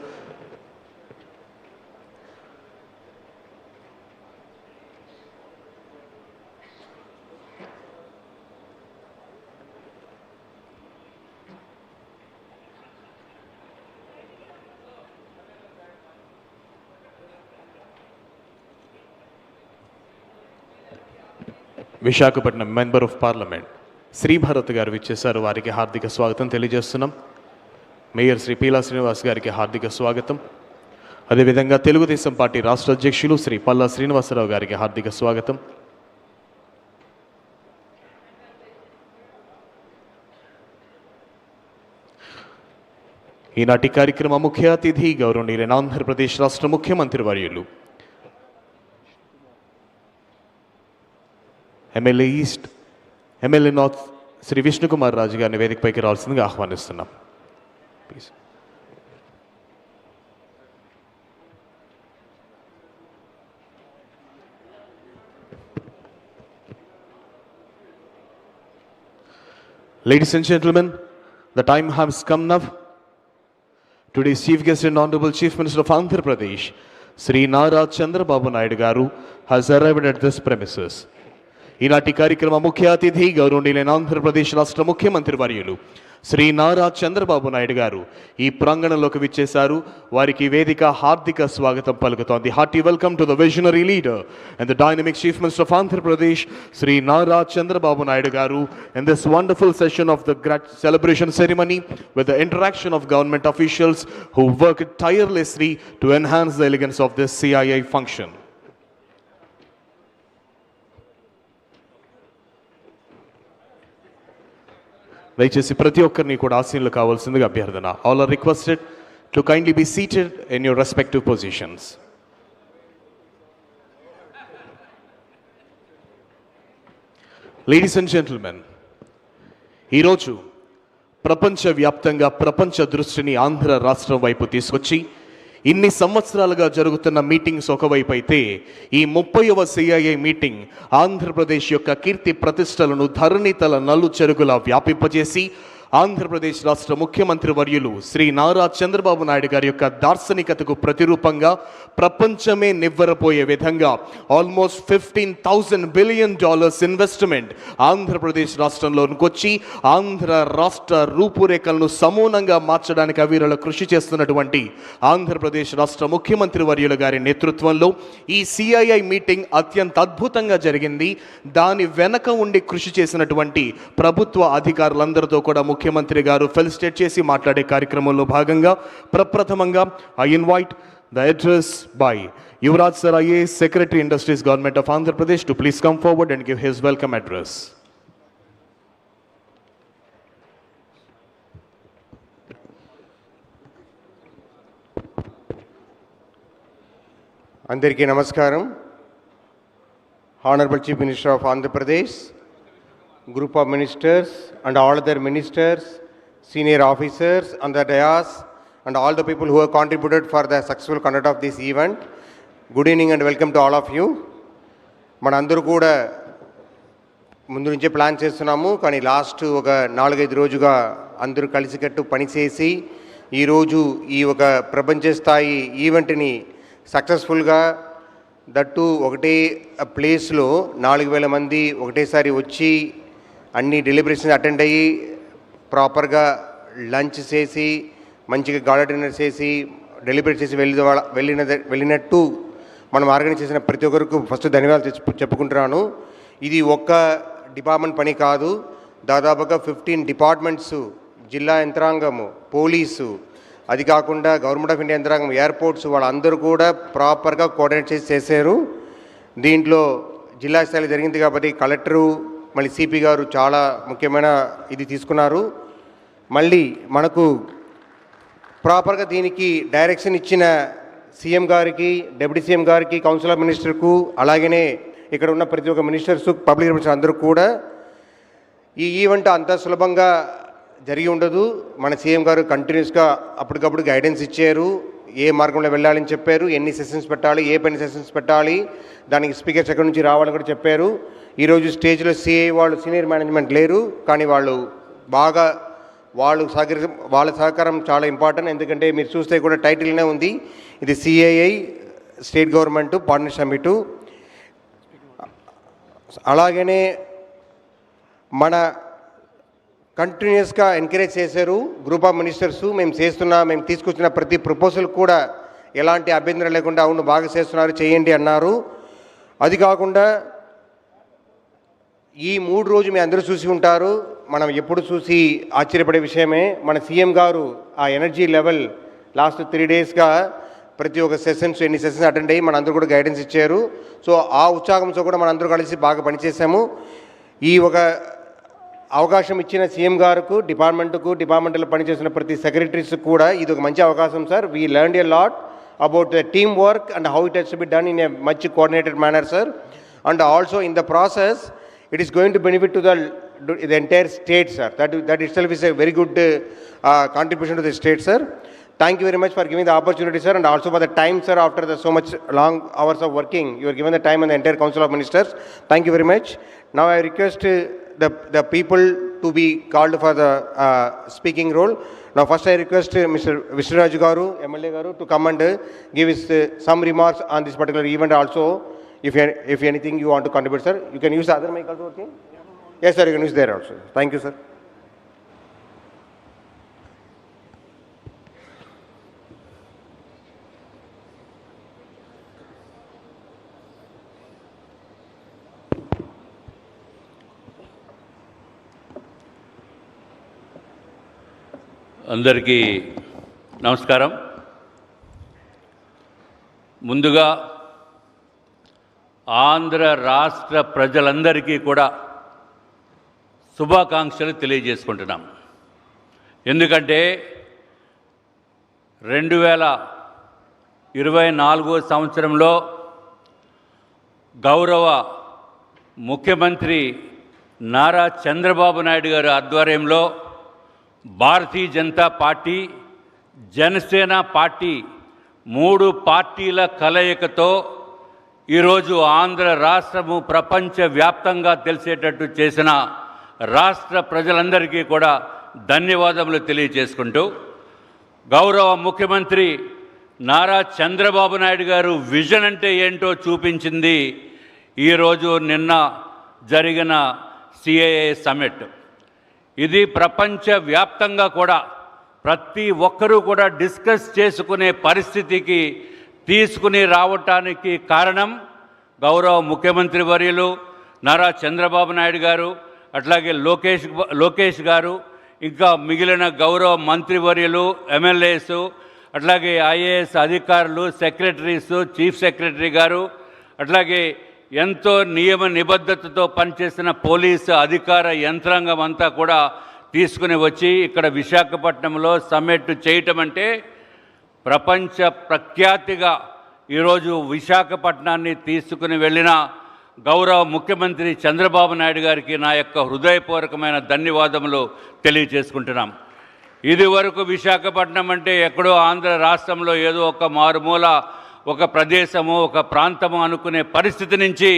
Vishakhapatnam Member of Parliament Sribharat గారు విచ్చేశారు. వారికి హార్దిక స్వాగతం తెలియజేస్తున్నాం. Mayor Shri Peela Srinivas గారికి హార్దిక స్వాగతం. అదేవిధంగా Telugu Desam party రాష్ట్ర అధ్యక్షులు శ్రీ పల్లా శ్రీనివాసరావు గారికి హార్దిక స్వాగతం. ఈనాటి కార్యక్రమ ముఖ్య అతిథి గౌరవనీయులైన ఆంధ్రప్రదేశ్ రాష్ట్ర ముఖ్యమంత్రి వర్యులు MLA east, MLA north Shri Vishnukumar Raju గారిని వేదికపైకి రావాల్సిందిగా ఆహ్వానిస్తున్నాం. Please. Ladies and gentlemen, the time has come now. Today's chief guest and honorable chief minister of Andhra Pradesh, Sri Nara Chandrababu Naidu Garu, has arrived at this premises. ఈనాటి కార్యక్రమ ముఖ్య అతిథి గౌరవనీయులైన ఆంధ్రప్రదేశ్ రాష్ట్ర ముఖ్యమంత్రి వర్యులు శ్రీ నారా చంద్రబాబు నాయుడు గారు ఈ ప్రాంగణంలోకి విచ్చేశారు. వారికి వేదిక హార్దిక స్వాగతం పలుకుతోంది. Hearty welcome to the visionary leader and the dynamic chief minister of Andhra Pradesh Shri Nara Chandrababu Naidu గారు in this wonderful session of the celebration ceremony with the interaction of government officials who worked tirelessly to enhance the elegance of this CII function. దయచేసి ప్రతి ఒక్కరిని కూడా ఆసీనులు కావాల్సిందిగా అభ్యర్థన. All are requested to kindly be seated in your respective positions. Ladies and gentlemen, ఈరోజు ప్రపంచవ్యాప్తంగా ప్రపంచ దృష్టిని ఆంధ్ర రాష్ట్రం వైపు తీసుకొచ్చి ఇన్ని సంవత్సరాలుగా జరుగుతున్న మీటింగ్స్ ఒకవైపు అయితే ఈ 30వ CII మీటింగ్ ఆంధ్రప్రదేశ్ యొక్క కీర్తి ప్రతిష్టలను ధరణితల నలు చెరుగులా వ్యాపింపజేసి ఆంధ్రప్రదేశ్ రాష్ట్ర ముఖ్యమంత్రి వర్యులు శ్రీ నారా చంద్రబాబు నాయుడు గారి యొక్క దార్శనికతకు ప్రతిరూపంగా ప్రపంచమే నివ్వెరపోయే విధంగా ఆల్మోస్ట్ $15,000 బిలియన్ ఇన్వెస్ట్మెంట్ ఆంధ్రప్రదేశ్ రాష్ట్రంలోనికి వచ్చి ఆంధ్ర రాష్ట్ర రూపురేఖలను సమూలంగా మార్చడానికి అవిరళ కృషి చేస్తున్నటువంటి ఆంధ్రప్రదేశ్ రాష్ట్ర ముఖ్యమంత్రి వర్యుల గారి నేతృత్వంలో ఈ CII మీటింగ్ అత్యంత అద్భుతంగా జరిగింది. దాని వెనక ఉండి కృషి చేసినటువంటి ప్రభుత్వ అధికారులందరితో కూడా ముఖ్యమంత్రి గారు ఫెలిసిటేట్ చేసి మాట్లాడే కార్యక్రమంలో భాగంగా ప్రప్రథమంగా I invite the address by Yuvraj sir IAS, Secretary Industries, Government of Andhra Pradesh, to please come forward and give his welcome address. అందరికీ నమస్కారం. Honorable Chief Minister of Andhra Pradesh, group of ministers and all other ministers, senior officers on the dais and all the people who have contributed for the successful conduct of this event. Good evening and welcome to all of you. మనందరూ కూడా ముందు నుంచే plan చేస్తున్నాము, కానీ last ఒక 4-5 రోజుగా అందరూ కలిసికట్టు పనిచేసి ఈరోజు ఈ ఒక ప్రపంచ స్థాయి ఈవెంట్ని సక్సెస్ఫుల్గా దట్టు ఒకటే ప్లేస్లో 4,000 మంది ఒకటేసారి వచ్చి అన్ని డెలిబరేషన్స్ అటెండ్ అయ్యి ప్రాపర్గా లంచ్ చేసి మంచిగా గాలా డిన్నర్ చేసి డెలిబరేట్ చేసి వెళ్ళినట్టు మనం ఆర్గనైజ్ చేసిన ప్రతి ఒక్కరికి ఫస్ట్ ధన్యవాదాలు చెప్పుకుంటున్నాను. ఇది ఒక్క డిపార్ట్మెంట్ పని కాదు, దాదాపుగా 15 డిపార్ట్మెంట్స్, జిల్లా యంత్రాంగము, పోలీసు, అది కాకుండా గవర్నమెంట్ ఆఫ్ ఇండియా యంత్రాంగం, ఎయిర్పోర్ట్స్, వాళ్ళందరూ కూడా ప్రాపర్గా కోఆర్డినేట్ చేసి చేశారు. దీంట్లో జిల్లా స్థాయిలో జరిగింది కాబట్టి కలెక్టరు మళ్ళీ సిపి గారు చాలా ముఖ్యమైన ఇది తీసుకున్నారు. మళ్ళీ మనకు ప్రాపర్గా దీనికి డైరెక్షన్ ఇచ్చిన సీఎం గారికి, డిప్యూటీ సీఎం గారికి, కౌన్సిల్ ఆఫ్ మినిస్టర్కు, అలాగనే ఇక్కడ ఉన్న ప్రతి ఒక్క మినిస్టర్స్, పబ్లిక్ రిలేషన్స్ అందరూ కూడా ఈ ఈవెంట్ అంత సులభంగా జరిగి ఉండదు. మన సీఎం గారు కంటిన్యూస్గా అప్పటికప్పుడు గైడెన్స్ ఇచ్చారు, ఏ మార్గంలో వెళ్ళాలని చెప్పారు, ఎన్ని సెషన్స్ పెట్టాలి, ఏ పని సెషన్స్ పెట్టాలి, దానికి స్పీకర్స్ ఎక్కడి నుంచి రావాలని కూడా చెప్పారు. ఈరోజు స్టేజ్లో CII వాళ్ళు సీనియర్ మేనేజ్మెంట్ లేరు, కానీ వాళ్ళు బాగా వాళ్ళ సహకారం చాలా ఇంపార్టెంట్. ఎందుకంటే మీరు చూస్తే కూడా టైటిల్నే ఉంది, ఇది CII state government partner summit. అలాగనే మన కంటిన్యూస్గా ఎంకరేజ్ చేశారు గ్రూప్ ఆఫ్ మినిస్టర్స్. మేము తీసుకొచ్చిన ప్రతి ప్రపోజల్ కూడా ఎలాంటి అభ్యంతరం లేకుండా అవును బాగా చేస్తున్నారు, చేయండి అన్నారు. అది కాకుండా ఈ 3 రోజు మీ అందరూ చూసి ఉంటారు. మనం ఎప్పుడు చూసి ఆశ్చర్యపడే విషయమే. మన సీఎం గారు ఆ ఎనర్జీ లెవెల్ లాస్ట్ 3 డేస్గా ప్రతి ఒక్క ఎన్ని సెషన్స్ అటెండ్ అయ్యి మనందరూ కూడా గైడెన్స్ ఇచ్చారు. సో ఆ ఉత్సాహంతో కూడా మనందరూ కలిసి బాగా పనిచేసాము. ఈ ఒక అవకాశం ఇచ్చిన సీఎం గారికి, డిపార్ట్మెంట్లో పనిచేసిన ప్రతి సెక్రటరీస్ కూడా ఇది ఒక మంచి అవకాశం sir. We learned a lot about the team work and how it has to be done in a much coordinated manner sir. And also in the process it is going to benefit to the entire state, sir. That itself is a very good contribution to the state, sir. Thank you very much for giving the opportunity, sir, and also for the time, sir. After so much long hours of working, you are given the time and the entire Council of Ministers. Thank you very much. Now I request the people to be called for the speaking role. Now first I request Mr. Vishraju Garu, MLA Garu, to come and give his some remarks on this particular event also. If anything you want to contribute, sir, you can use the other mic also, okay? Yes, sir, you can use there also. Thank you, sir. అందరికీ నమస్కారం. ముందుగా ఆంధ్ర రాష్ట్ర ప్రజలందరికీ కూడా శుభాకాంక్షలు తెలియజేసుకుంటున్నాం. ఎందుకంటే 2024 సంవత్సరంలో గౌరవ ముఖ్యమంత్రి నారా చంద్రబాబు నాయుడు గారి ఆధ్వర్యంలో భారతీయ జనతా పార్టీ, జనసేన పార్టీ 3 పార్టీల కలయికతో ఈరోజు ఆంధ్ర రాష్ట్రము ప్రపంచవ్యాప్తంగా తెలిసేటట్టు చేసిన రాష్ట్ర ప్రజలందరికీ కూడా ధన్యవాదములు తెలియజేసుకుంటూ, గౌరవ ముఖ్యమంత్రి నారా చంద్రబాబు నాయుడు గారు విజన్ అంటే ఏంటో చూపించింది ఈరోజు నిన్న జరిగిన సిఐఐ సమ్మిట్. ఇది ప్రపంచవ్యాప్తంగా కూడా ప్రతి ఒక్కరూ కూడా డిస్కస్ చేసుకునే పరిస్థితికి తీసుకుని రావటానికి కారణం గౌరవ ముఖ్యమంత్రి వర్యులు నారా చంద్రబాబు నాయుడు గారు, అట్లాగే లోకేష్ గారు, ఇంకా మిగిలిన గౌరవ మంత్రివర్యులు, ఎమ్మెల్యేసు, అట్లాగే ఐఏఎస్ అధికారులు, సెక్రటరీసు, చీఫ్ సెక్రటరీ గారు, అట్లాగే ఎంతో నియమ నిబద్ధతతో పనిచేసిన పోలీసు అధికార యంత్రాంగం అంతా కూడా తీసుకుని వచ్చి ఇక్కడ విశాఖపట్నంలో సమ్మిట్ చేయటం అంటే ప్రపంచ ప్రఖ్యాతిగా ఈరోజు విశాఖపట్నాన్ని తీసుకుని వెళ్ళిన గౌరవ ముఖ్యమంత్రి చంద్రబాబు నాయుడు గారికి నా యొక్క హృదయపూర్వకమైన ధన్యవాదములు తెలియజేసుకుంటున్నాం. ఇదివరకు విశాఖపట్నం అంటే ఎక్కడో ఆంధ్ర రాష్ట్రంలో ఏదో ఒక మారుమూల ఒక ప్రదేశము, ఒక ప్రాంతము అనుకునే పరిస్థితి నుంచి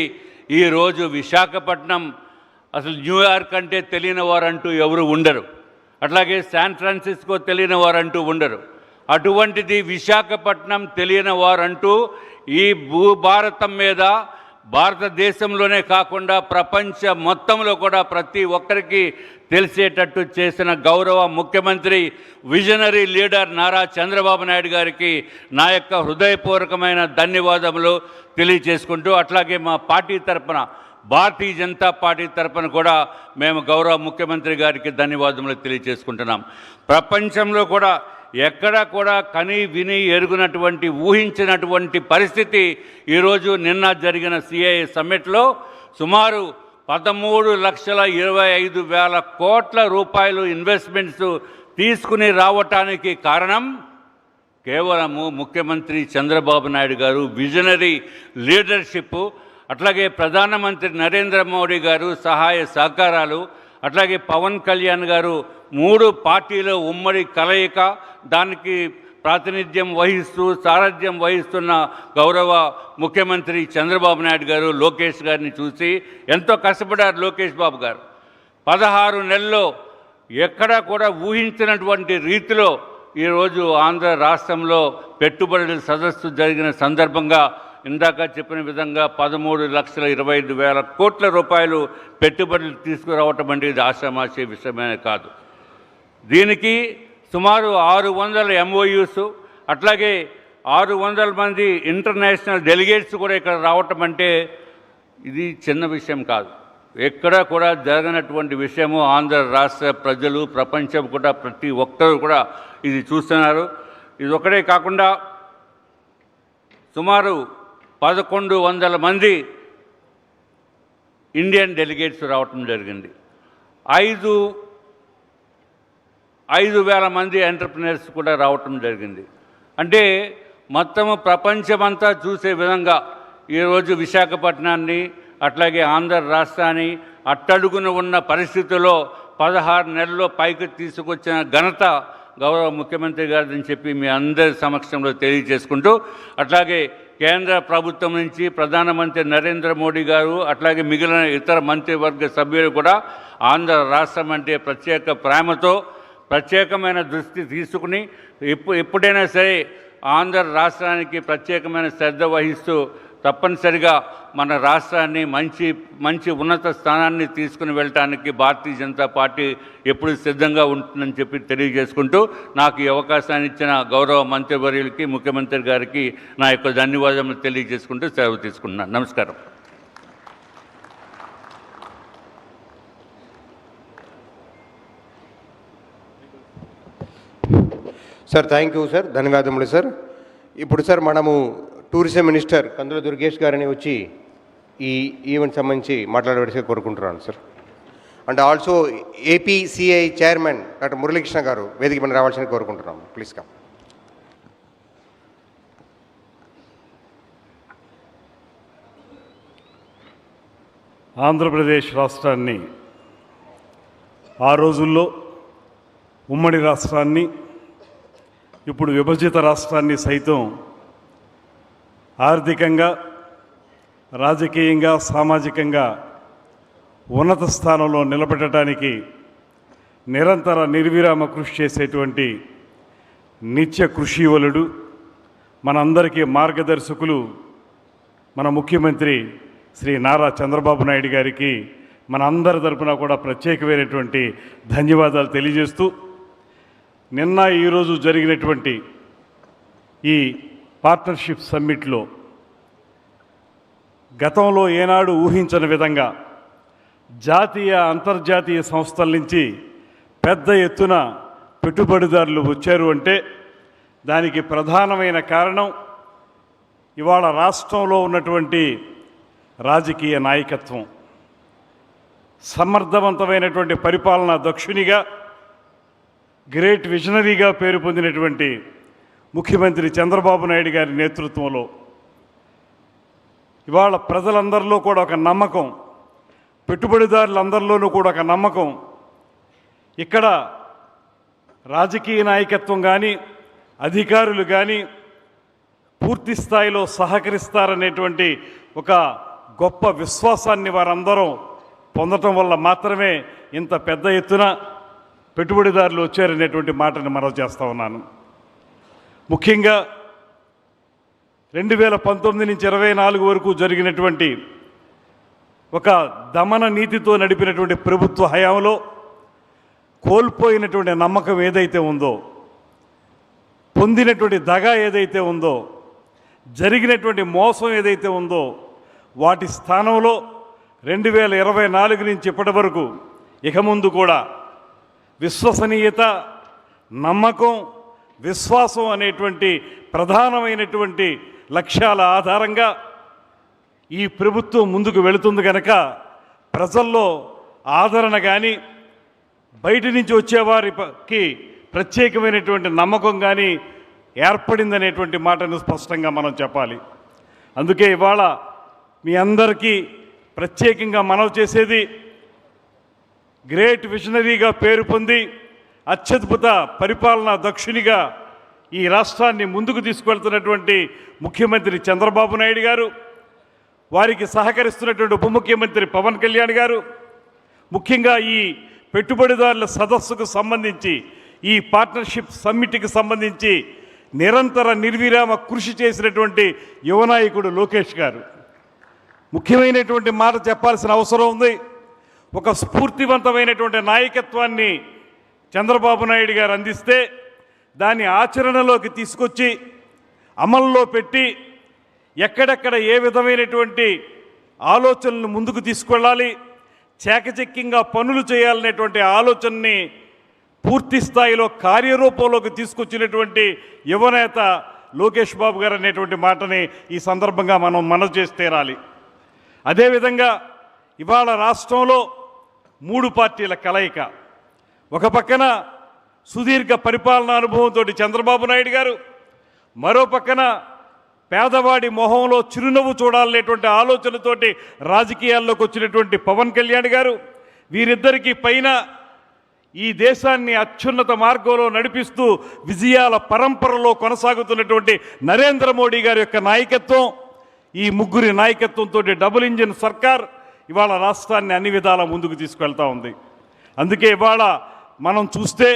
ఈరోజు విశాఖపట్నం అసలు న్యూయార్క్ అంటే తెలియని వారంటూ ఎవరు ఉండరు, అట్లాగే శాన్ ఫ్రాన్సిస్కో తెలియని వారంటూ ఉండరు. అటువంటిది విశాఖపట్నం తెలియని వారంటూ ఈ భూభారతం మీద, భారతదేశంలోనే కాకుండా ప్రపంచ మొత్తంలో కూడా ప్రతి ఒక్కరికి తెలిసేటట్టు చేసిన గౌరవ ముఖ్యమంత్రి, విజనరీ లీడర్ నారా చంద్రబాబు నాయుడు గారికి నా యొక్క హృదయపూర్వకమైన ధన్యవాదములు తెలియజేసుకుంటూ, అట్లాగే మా పార్టీ తరపున, భారతీయ జనతా పార్టీ తరపున కూడా మేము గౌరవ ముఖ్యమంత్రి గారికి ధన్యవాదములు తెలియజేసుకుంటున్నాం. ప్రపంచంలో కూడా ఎక్కడా కూడా కని విని ఎరుగునటువంటి, ఊహించినటువంటి పరిస్థితి ఈరోజు నిన్న జరిగిన సిఐఐ సమ్మిట్లో సుమారు 13,25,000 కోట్ల రూపాయలు ఇన్వెస్ట్మెంట్స్ తీసుకుని రావటానికి కారణం కేవలము ముఖ్యమంత్రి చంద్రబాబు నాయుడు గారు విజనరీ లీడర్షిప్, అట్లాగే ప్రధానమంత్రి నరేంద్ర మోడీ గారు సహాయ సహకారాలు, అట్లాగే పవన్ కళ్యాణ్ గారు 3 పార్టీల ఉమ్మడి కలయిక, దానికి ప్రాతినిధ్యం వహిస్తూ సారథ్యం వహిస్తున్న గౌరవ ముఖ్యమంత్రి చంద్రబాబు నాయుడు గారు లోకేష్ గారిని చూసి ఎంతో కష్టపడ్డారు. లోకేష్ బాబు గారు 16 నెలల్లో ఎక్కడా కూడా ఊహించినటువంటి రీతిలో ఈరోజు ఆంధ్ర రాష్ట్రంలో పెట్టుబడుల సదస్సు జరిగిన సందర్భంగా ఇందాక చెప్పిన విధంగా 13,25,000 కోట్ల రూపాయలు పెట్టుబడులు తీసుకురావటం అంటే ఇది ఆషామాషి విషయమే కాదు. దీనికి సుమారు 600 MOUs, అట్లాగే 600 మంది ఇంటర్నేషనల్ డెలిగేట్స్ కూడా ఇక్కడ రావటం అంటే ఇది చిన్న విషయం కాదు. ఎక్కడా కూడా జరగనటువంటి విషయము ఆంధ్ర రాష్ట్ర ప్రజలు, ప్రపంచం కూడా ప్రతి ఒక్కరు కూడా ఇది చూస్తున్నారు. ఇది ఒకటే కాకుండా సుమారు 1100 మంది ఇండియన్ డెలిగేట్స్ రావటం జరిగింది. 5,000 మంది ఎంటర్ప్రినర్స్ కూడా రావటం జరిగింది. అంటే మొత్తము ప్రపంచమంతా చూసే విధంగా ఈరోజు విశాఖపట్నాన్ని అట్లాగే ఆంధ్ర రాష్ట్రాన్ని అట్టడుగున ఉన్న పరిస్థితుల్లో 16 నెలల్లో పైకి తీసుకొచ్చిన ఘనత గౌరవ ముఖ్యమంత్రి గారిని చెప్పి మీ అందరి సమక్షంలో తెలియజేసుకుంటూ, అట్లాగే కేంద్ర ప్రభుత్వం నుంచి ప్రధానమంత్రి నరేంద్ర మోడీ గారు అట్లాగే మిగిలిన ఇతర మంత్రివర్గ సభ్యులు కూడా ఆంధ్ర రాష్ట్రం అంటే ప్రత్యేక ప్రేమతో ప్రత్యేకమైన దృష్టి తీసుకుని ఎప్పుడైనా సరే ఆంధ్ర రాష్ట్రానికి ప్రత్యేకమైన శ్రద్ధ వహిస్తూ తప్పనిసరిగా మన రాష్ట్రాన్ని మంచి ఉన్నత స్థానాన్ని తీసుకుని వెళ్ళటానికి భారతీయ జనతా పార్టీ ఎప్పుడు సిద్ధంగా ఉంటుందని చెప్పి తెలియజేసుకుంటూ, నాకు ఈ అవకాశాన్ని ఇచ్చిన గౌరవ మంత్రివర్యులకి, ముఖ్యమంత్రి గారికి నా యొక్క ధన్యవాదాలు తెలియజేసుకుంటూ సెలవు తీసుకుంటున్నాను. నమస్కారం. సార్ థ్యాంక్ యూ సార్, ధన్యవాదములు సార్. ఇప్పుడు సార్ మనము టూరిజం మినిస్టర్ కందుల దుర్గేష్ గారిని వచ్చి ఈ ఈవెంట్ సంబంధించి మాట్లాడవలసి కోరుకుంటున్నాను sir. And also AP CI chairman doctor Muralikrishna గారు వేదిక మీద రావాల్సిన కోరుకుంటున్నాము. Please come. ఆంధ్రప్రదేశ్ రాష్ట్రాన్ని ఆ రోజుల్లో ఉమ్మడి రాష్ట్రాన్ని, ఇప్పుడు విభజిత రాష్ట్రాన్ని సైతం ఆర్థికంగా, రాజకీయంగా, సామాజికంగా ఉన్నత స్థానంలో నిలబెట్టడానికి నిరంతర నిర్విరామ కృషి చేసేటువంటి నిత్య కృషివలుడు, మనందరికీ మార్గదర్శకులు మన ముఖ్యమంత్రి శ్రీ నారా చంద్రబాబు నాయుడు గారికి మన అందరి తరపున కూడా ప్రత్యేకమైనటువంటి ధన్యవాదాలు తెలియజేస్తూ, నిన్న ఈరోజు జరిగినటువంటి ఈ పార్ట్నర్షిప్ సమ్మిట్లో గతంలో ఏనాడు ఊహించని విధంగా జాతీయ, అంతర్జాతీయ సంస్థల నుంచి పెద్ద ఎత్తున పెట్టుబడిదారులు వచ్చారు అంటే దానికి ప్రధానమైన కారణం ఇవాళ రాష్ట్రంలో ఉన్నటువంటి రాజకీయ నాయకత్వం, సమర్థవంతమైనటువంటి పరిపాలనా దక్షునిగా, గ్రేట్ విజనరీగా పేరు పొందినటువంటి ముఖ్యమంత్రి చంద్రబాబు నాయుడు గారి నేతృత్వంలో ఇవాళ ప్రజలందరిలో కూడా ఒక నమ్మకం, పెట్టుబడిదారులందరిలోనూ కూడా ఒక నమ్మకం, ఇక్కడ రాజకీయ నాయకత్వం కానీ, అధికారులు కానీ పూర్తి స్థాయిలో సహకరిస్తారనేటువంటి ఒక గొప్ప విశ్వాసాన్ని వారందరూ పొందటం వల్ల మాత్రమే ఇంత పెద్ద ఎత్తున పెట్టుబడిదారులు వచ్చారనేటువంటి మాటను మనవి చేస్తూ ఉన్నాను. ముఖ్యంగా 2019 నుంచి 24 వరకు జరిగినటువంటి ఒక దమన నీతితో నడిపినటువంటి ప్రభుత్వ హయాంలో కోల్పోయినటువంటి నమ్మకం ఏదైతే ఉందో, పొందినటువంటి దగా ఏదైతే ఉందో, జరిగినటువంటి మోసం ఏదైతే ఉందో, వాటి స్థానంలో 2024 నుంచి ఇప్పటి వరకు ఇక ముందు కూడా విశ్వసనీయత, నమ్మకం, విశ్వాసం అనేటువంటి ప్రధానమైనటువంటి లక్ష్యాల ఆధారంగా ఈ ప్రభుత్వం ముందుకు వెళుతుంది కనుక ప్రజల్లో ఆదరణ కానీ, బయటి నుంచి వచ్చేవారికి ప్రత్యేకమైనటువంటి నమ్మకం కానీ ఏర్పడిందనేటువంటి మాటను స్పష్టంగా మనం చెప్పాలి. అందుకే ఇవాళ మీ అందరికీ ప్రత్యేకంగా మనవి చేసేది, గ్రేట్ విజనరీగా పేరు పొంది అత్యద్భుత పరిపాలనా దక్షునిగా ఈ రాష్ట్రాన్ని ముందుకు తీసుకెళ్తున్నటువంటి ముఖ్యమంత్రి చంద్రబాబు నాయుడు గారు, వారికి సహకరిస్తున్నటువంటి ఉప ముఖ్యమంత్రి పవన్ కళ్యాణ్ గారు, ముఖ్యంగా ఈ పెట్టుబడిదారుల సదస్సుకు సంబంధించి, ఈ పార్ట్నర్షిప్ సమ్మిట్కి సంబంధించి నిరంతర నిర్విరామ కృషి చేసినటువంటి యువ నాయకుడు లోకేష్ గారు. ముఖ్యమైనటువంటి మాట చెప్పాల్సిన అవసరం ఉంది. ఒక స్ఫూర్తివంతమైనటువంటి నాయకత్వాన్ని చంద్రబాబు నాయుడు గారు అందిస్తే దాన్ని ఆచరణలోకి తీసుకొచ్చి అమల్లో పెట్టి ఎక్కడెక్కడ ఏ విధమైనటువంటి ఆలోచనలను ముందుకు తీసుకెళ్ళాలి, చాకచక్యంగా పనులు చేయాలనేటువంటి ఆలోచనని పూర్తి స్థాయిలో కార్యరూపంలోకి తీసుకొచ్చినటువంటి యువనేత లోకేష్ బాబు గారు అనేటువంటి మాటని ఈ సందర్భంగా మనం మనవి చేసి తీరాలి. అదేవిధంగా ఇవాళ రాష్ట్రంలో 3 పార్టీల కలయిక. ఒక పక్కన సుదీర్ఘ పరిపాలనా అనుభవంతో చంద్రబాబు నాయుడు గారు, మరో పక్కన పేదవాడి మొహంలో చిరునవ్వు చూడాలనేటువంటి ఆలోచనతోటి రాజకీయాల్లోకి వచ్చినటువంటి పవన్ కళ్యాణ్ గారు, వీరిద్దరికీ పైన ఈ దేశాన్ని అత్యున్నత మార్గంలో నడిపిస్తూ విజయాల పరంపరలో కొనసాగుతున్నటువంటి నరేంద్ర మోడీ గారి యొక్క నాయకత్వం, ఈ ముగ్గురి నాయకత్వంతో డబుల్ ఇంజిన్ సర్కార్ ఇవాళ రాష్ట్రాన్ని అన్ని విధాల ముందుకు తీసుకెళ్తా ఉంది. అందుకే ఇవాళ మనం చూస్తే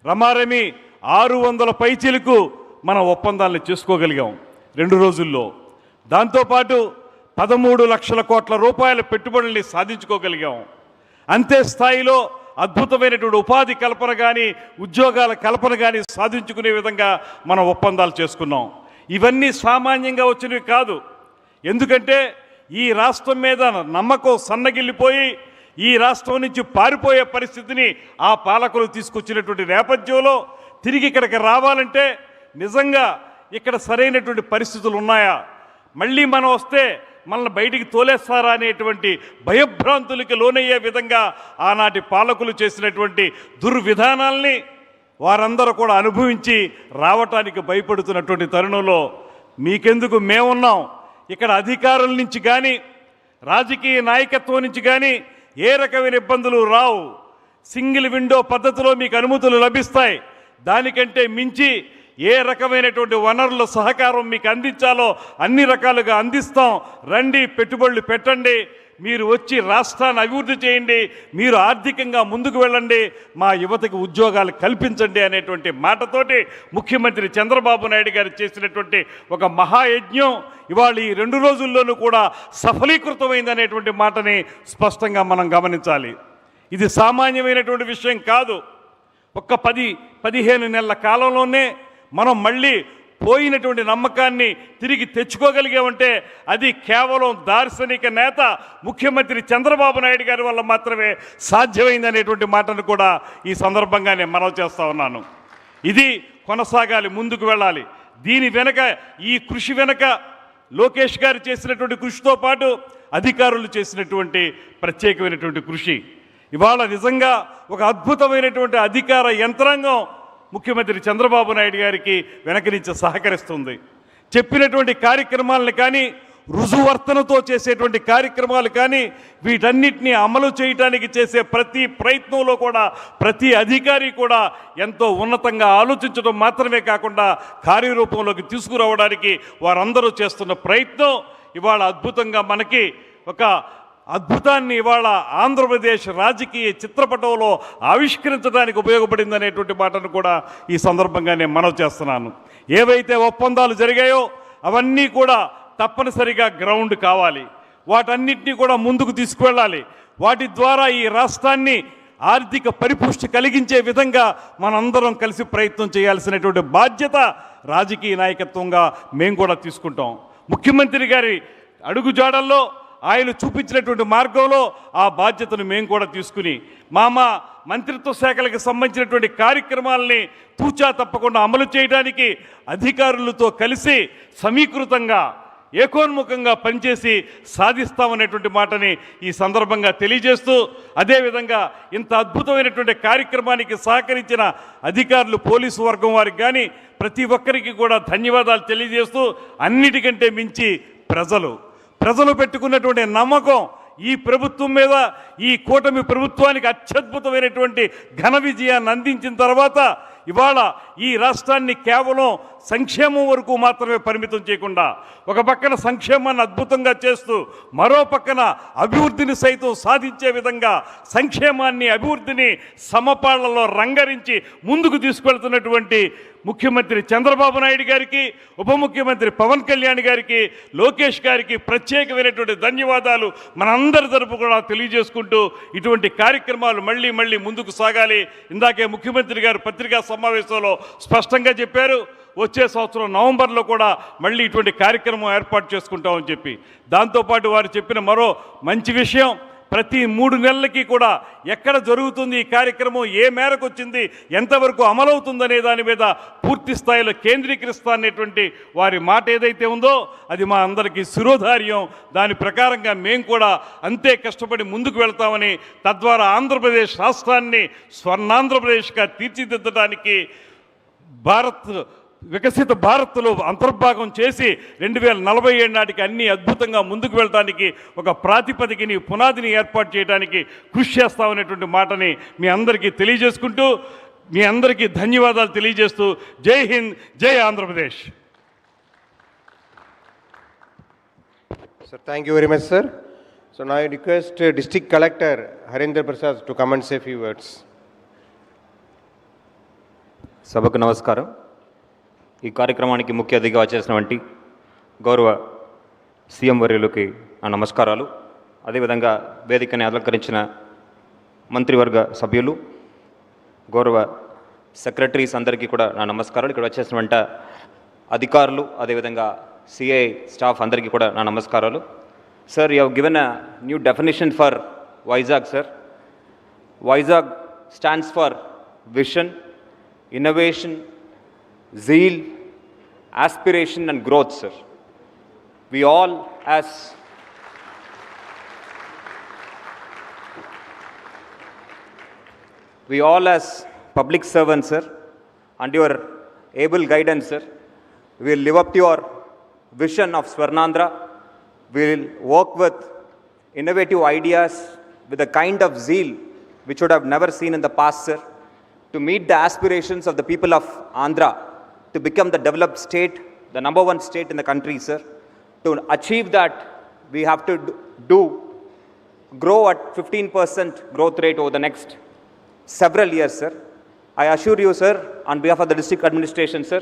రమారమి 600 పైచీలకు మనం ఒప్పందాలను చేసుకోగలిగాం 2 రోజుల్లో. దాంతోపాటు 13 లక్షల కోట్ల రూపాయల పెట్టుబడుల్ని సాధించుకోగలిగాం. అంతే స్థాయిలో అద్భుతమైనటువంటి ఉపాధి కల్పన కానీ ఉద్యోగాల కల్పన కానీ సాధించుకునే విధంగా మనం ఒప్పందాలు చేసుకున్నాం. ఇవన్నీ సామాన్యంగా వచ్చినవి కాదు. ఎందుకంటే ఈ రాష్ట్రం మీద నమ్మకం సన్నగిల్లిపోయి ఈ రాష్ట్రం నుంచి పారిపోయే పరిస్థితిని ఆ పాలకులు తీసుకొచ్చినటువంటి నేపథ్యంలో తిరిగి ఇక్కడికి రావాలంటే నిజంగా ఇక్కడ సరైనటువంటి పరిస్థితులు ఉన్నాయా, మళ్ళీ మనం వస్తే మనల్ని బయటికి తోలేస్తారా అనేటువంటి భయభ్రాంతులకి లోనయ్యే విధంగా ఆనాటి పాలకులు చేసినటువంటి దుర్విధానాల్ని వారందరూ కూడా అనుభవించి రావటానికి భయపడుతున్నటువంటి తరుణంలో మీకెందుకు మేమున్నాం. ఇక్కడ అధికారుల నుంచి కానీ రాజకీయ నాయకత్వం నుంచి కానీ ఏ రకమైన ఇబ్బందులు రావు. సింగిల్ విండో పద్ధతిలో మీకు అనుమతులు లభిస్తాయి. దానికంటే మించి ఏ రకమైనటువంటి వనరుల సహకారం మీకు అందించాలో అన్ని రకాలుగా అందిస్తాం. రండి, పెట్టుబడులు పెట్టండి, మీరు వచ్చి రాష్ట్రాన్ని అభివృద్ధి చేయండి, మీరు ఆర్థికంగా ముందుకు వెళ్ళండి, మా యువతకి ఉద్యోగాలు కల్పించండి అనేటువంటి మాటతోటి ముఖ్యమంత్రి చంద్రబాబు నాయుడు గారు చేసినటువంటి ఒక మహాయజ్ఞం ఇవాళ ఈ 2 రోజుల్లోనూ కూడా సఫలీకృతమైంది అనేటువంటి మాటని స్పష్టంగా మనం గమనించాలి. ఇది సామాన్యమైనటువంటి విషయం కాదు. ఒక్క 10-15 నెలల కాలంలోనే మనం మళ్ళీ పోయినటువంటి నమ్మకాన్ని తిరిగి తెచ్చుకోగలిగామంటే అది కేవలం దార్శనిక నేత ముఖ్యమంత్రి చంద్రబాబు నాయుడు గారి వల్ల మాత్రమే సాధ్యమైందనేటువంటి మాటను కూడా ఈ సందర్భంగా నేను మనవి చేస్తూ ఉన్నాను. ఇది కొనసాగాలి, ముందుకు వెళ్ళాలి. దీని వెనక, ఈ కృషి వెనక లోకేష్ గారు చేసినటువంటి కృషితో పాటు అధికారులు చేసినటువంటి ప్రత్యేకమైనటువంటి కృషి ఇవాళ నిజంగా ఒక అద్భుతమైనటువంటి అధికార యంత్రాంగం ముఖ్యమంత్రి చంద్రబాబు నాయుడు గారికి వెనక నుంచి సహకరిస్తుంది. చెప్పినటువంటి కార్యక్రమాలను కానీ, రుజువర్తనతో చేసేటువంటి కార్యక్రమాలు కానీ, వీటన్నిటినీ అమలు చేయడానికి చేసే ప్రతి ప్రయత్నంలో కూడా ప్రతి అధికారి కూడా ఎంతో ఉన్నతంగా ఆలోచించడం మాత్రమే కాకుండా కార్యరూపంలోకి తీసుకురావడానికి వారందరూ చేస్తున్న ప్రయత్నం ఇవాళ అద్భుతంగా మనకి ఒక అద్భుతాన్ని ఇవాళ ఆంధ్రప్రదేశ్ రాజకీయ చిత్రపటంలో ఆవిష్కరించడానికి ఉపయోగపడింది అనేటువంటి మాటను కూడా ఈ సందర్భంగా నేను మనవి చేస్తున్నాను. ఏవైతే ఒప్పందాలు జరిగాయో అవన్నీ కూడా తప్పనిసరిగా గ్రౌండ్ కావాలి. వాటన్నిటినీ కూడా ముందుకు తీసుకువెళ్ళాలి. వాటి ద్వారా ఈ రాష్ట్రాన్ని ఆర్థిక పరిపుష్టి కలిగించే విధంగా మనందరం కలిసి ప్రయత్నం చేయాల్సినటువంటి బాధ్యత రాజకీయ నాయకత్వంగా మేము కూడా తీసుకుంటాం. ముఖ్యమంత్రి గారి అడుగుజాడల్లో ఆయన చూపించినటువంటి మార్గంలో ఆ బాధ్యతను మేము కూడా తీసుకుని మా మంత్రిత్వ శాఖలకు సంబంధించినటువంటి కార్యక్రమాలని తూచా తప్పకుండా అమలు చేయడానికి అధికారులతో కలిసి సమీకృతంగా ఏకోన్ముఖంగా పనిచేసి సాధిస్తామనేటువంటి మాటని ఈ సందర్భంగా తెలియజేస్తూ, అదేవిధంగా ఇంత అద్భుతమైనటువంటి కార్యక్రమానికి సహకరించిన అధికారులు, పోలీసు వర్గం వారికి కానీ ప్రతి ఒక్కరికి కూడా ధన్యవాదాలు తెలియజేస్తూ, అన్నిటికంటే మించి ప్రజలు పెట్టుకున్నటువంటి నమ్మకం ఈ ప్రభుత్వం మీద, ఈ కూటమి ప్రభుత్వానికి అత్యద్భుతమైనటువంటి ఘన విజయాన్ని అందించిన తర్వాత ఇవాళ ఈ రాష్ట్రాన్ని కేవలం సంక్షేమం వరకు మాత్రమే పరిమితం చేయకుండా ఒక పక్కన సంక్షేమాన్ని అద్భుతంగా చేస్తూ మరో పక్కన అభివృద్ధిని సైతం సాధించే విధంగా సంక్షేమాన్ని, అభివృద్ధిని సమపాళ్లలో రంగరించి ముందుకు తీసుకెళ్తున్నటువంటి ముఖ్యమంత్రి చంద్రబాబు నాయుడు గారికి, ఉప ముఖ్యమంత్రి పవన్ కళ్యాణ్ గారికి, లోకేష్ గారికి ప్రత్యేకమైనటువంటి ధన్యవాదాలు మనందరి తరపు కూడా తెలియజేసుకుంటూ ఇటువంటి కార్యక్రమాలు మళ్ళీ ముందుకు సాగాలి. ఇందాకే ముఖ్యమంత్రి గారు పత్రికా సమావేశంలో స్పష్టంగా చెప్పారు, వచ్చే సంవత్సరం నవంబర్లో కూడా మళ్ళీ ఇటువంటి కార్యక్రమం ఏర్పాటు చేసుకుంటామని చెప్పి. దాంతోపాటు వారు చెప్పిన మరో మంచి విషయం, ప్రతి 3 నెలలకి కూడా ఎక్కడ జరుగుతుంది ఈ కార్యక్రమం, ఏ మేరకు వచ్చింది, ఎంతవరకు అమలవుతుందనే దాని మీద పూర్తి స్థాయిలో కేంద్రీకరిస్తానేటువంటి వారి మాట ఏదైతే ఉందో అది మా అందరికీ శిరోధార్యం. దాని ప్రకారంగా మేము కూడా అంతే కష్టపడి ముందుకు వెళ్తామని, తద్వారా ఆంధ్రప్రదేశ్ రాష్ట్రాన్ని స్వర్ణాంధ్రప్రదేశ్గా తీర్చిదిద్దడానికి వికసిత భారత్లో అంతర్భాగం చేసి 2047 నాటికి అన్ని అద్భుతంగా ముందుకు వెళ్ళడానికి ఒక ప్రాతిపదికని, పునాదిని ఏర్పాటు చేయడానికి కృషి చేస్తామనేటువంటి మాటని మీ అందరికీ తెలియజేసుకుంటూ, మీ అందరికీ ధన్యవాదాలు తెలియజేస్తూ, జై హింద్, జై Andhra Pradesh. Sir, thank you very much, sir. So now I request District Collector Harendra Prasad to come and say a few words. సభకు నమస్కారం. ఈ కార్యక్రమానికి ముఖ్య అతిథిగా వచ్చేసినటువంటి గౌరవ సీఎం వర్యులకి నా నమస్కారాలు. అదేవిధంగా వేదికని అలంకరించిన మంత్రివర్గ సభ్యులు, గౌరవ సెక్రటరీస్ అందరికీ కూడా నా నమస్కారాలు. ఇక్కడ వచ్చేసినటువంటి అధికారులు, అదేవిధంగా సిఐ స్టాఫ్ అందరికీ కూడా నా నమస్కారాలు. Sir, you have given a new definition for Vizag. Sir, Vizag stands for vision, innovation, zeal, aspiration and growth, sir. We all as public servants, sir, and your able guidance, sir, will live up to your vision of Swarnandhra. We will work with innovative ideas with a kind of zeal which would have never seen in the past, sir, to meet the aspirations of the people of Andhra to become the developed state, the number 1 state in the country, sir. To achieve that, we have to grow at 15% growth rate over the next several years, sir. I assure you, sir, on behalf of the district administration, sir,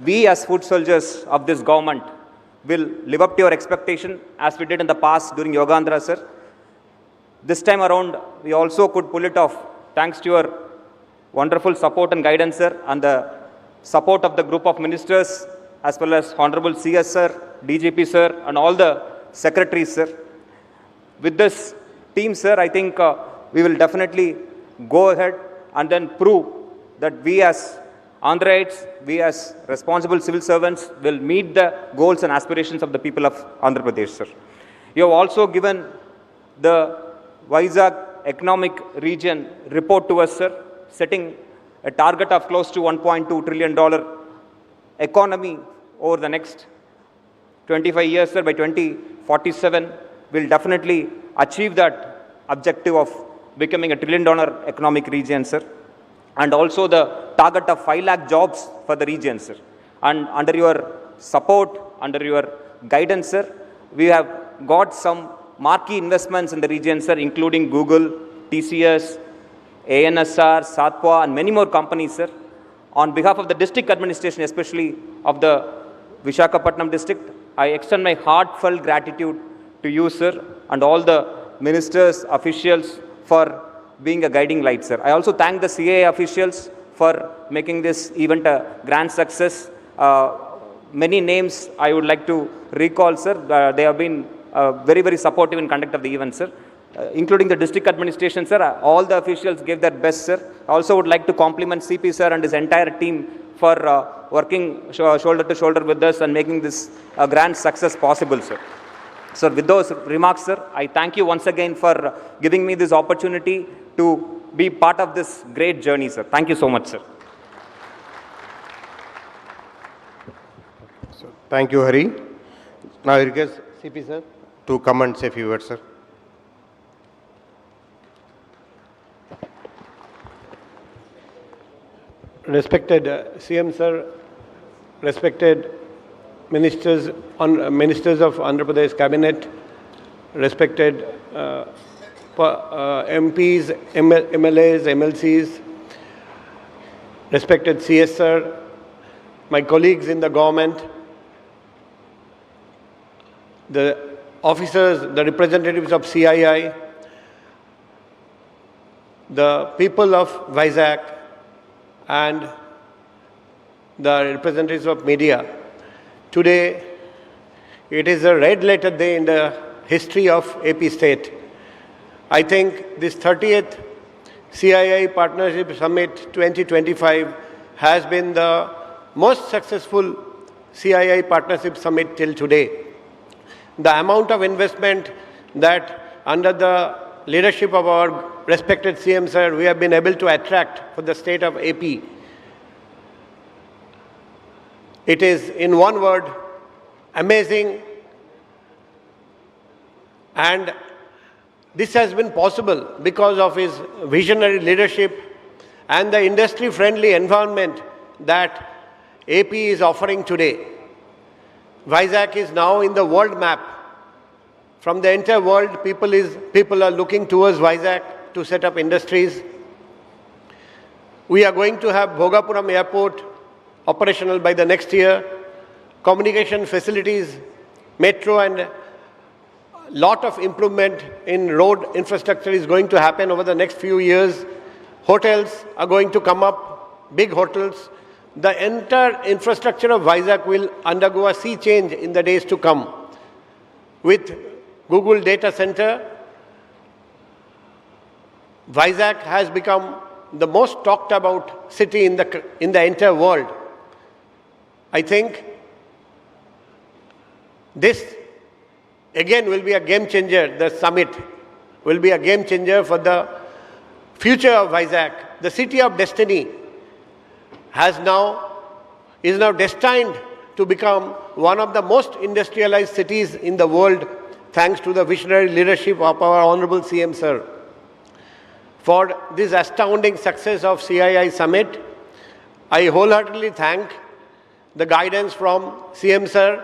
we as foot soldiers of this government will live up to your expectation as we did in the past during Yogandhra, sir. This time around, we also could pull it off thanks to your wonderful support and guidance, sir, and the support of the group of ministers as well as Honorable CS, sir, DGP, sir, and all the secretaries, sir. With this team, sir, I think we will definitely go ahead and then prove that we as Andhrites, we as responsible civil servants will meet the goals and aspirations of the people of Andhra Pradesh, sir. You have also given the Vizag economic region report to us, sir, setting a target of close to $1.2 trillion economy over the next 25 years, sir. By 2047, we'll definitely achieve that objective of becoming a $1 trillion economic region, sir. And also the target of 5 lakh jobs for the region, sir. And under your support, under your guidance, sir, we have got some marquee investments in the region, sir, including Google, TCS, ANSR, Satwa, and many more companies, sir. On behalf of the district administration, especially of the Visakhapatnam district, I extend my heartfelt gratitude to you, sir, and all the ministers, officials for being a guiding light, sir. I also thank the CA officials for making this event a grand success. Many names I would like to recall, sir. They have been very, very supportive in conduct of the event, sir. Including the district administration, sir. All the officials gave their best, sir. I also would like to compliment CP, sir, and his entire team for working shoulder to shoulder with us and making this a grand success possible, sir. So with those remarks, sir, I thank you once again for giving me this opportunity to be part of this great journey, sir. Thank you so much, sir. So, thank you, Hari. Now I request CP, sir, to come and say a few words, sir. Respected CM, sir, respected ministers of Andhra Pradesh cabinet, respected MPs, MLAs, MLCs, respected CS, sir, my colleagues in the government, the officers, the representatives of CII, the people of Vizag, and the representatives of media. Today, it is a red letter day in the history of AP state. I think this 30th CII Partnership Summit 2025 has been the most successful CII Partnership Summit till today. The amount of investment that under the leadership of our respected CM sir, we have been able to attract for the state of AP. It is, in one word, amazing. And this has been possible because of his visionary leadership and the industry-friendly environment that AP is offering today. Vizag is now in the world map. From the entire world, people are looking towards Vizag to set up industries. We are going to have Bhogapuram Airport operational by the next year. Communication facilities, metro, and lot of improvement in road infrastructure is going to happen over the next few years. Hotels are going to come up, big hotels. The entire infrastructure of Vizag will undergo a sea change in the days to come. With Google data center, Vizag has become the most talked about city in the entire world. I think this again will be a game changer. The summit will be a game changer for the future of Vizag. The city of destiny is now destined to become one of the most industrialized cities in the world, thanks to the visionary leadership of our Honorable CM Sir. For this astounding success of CII Summit, I wholeheartedly thank the guidance from CM Sir,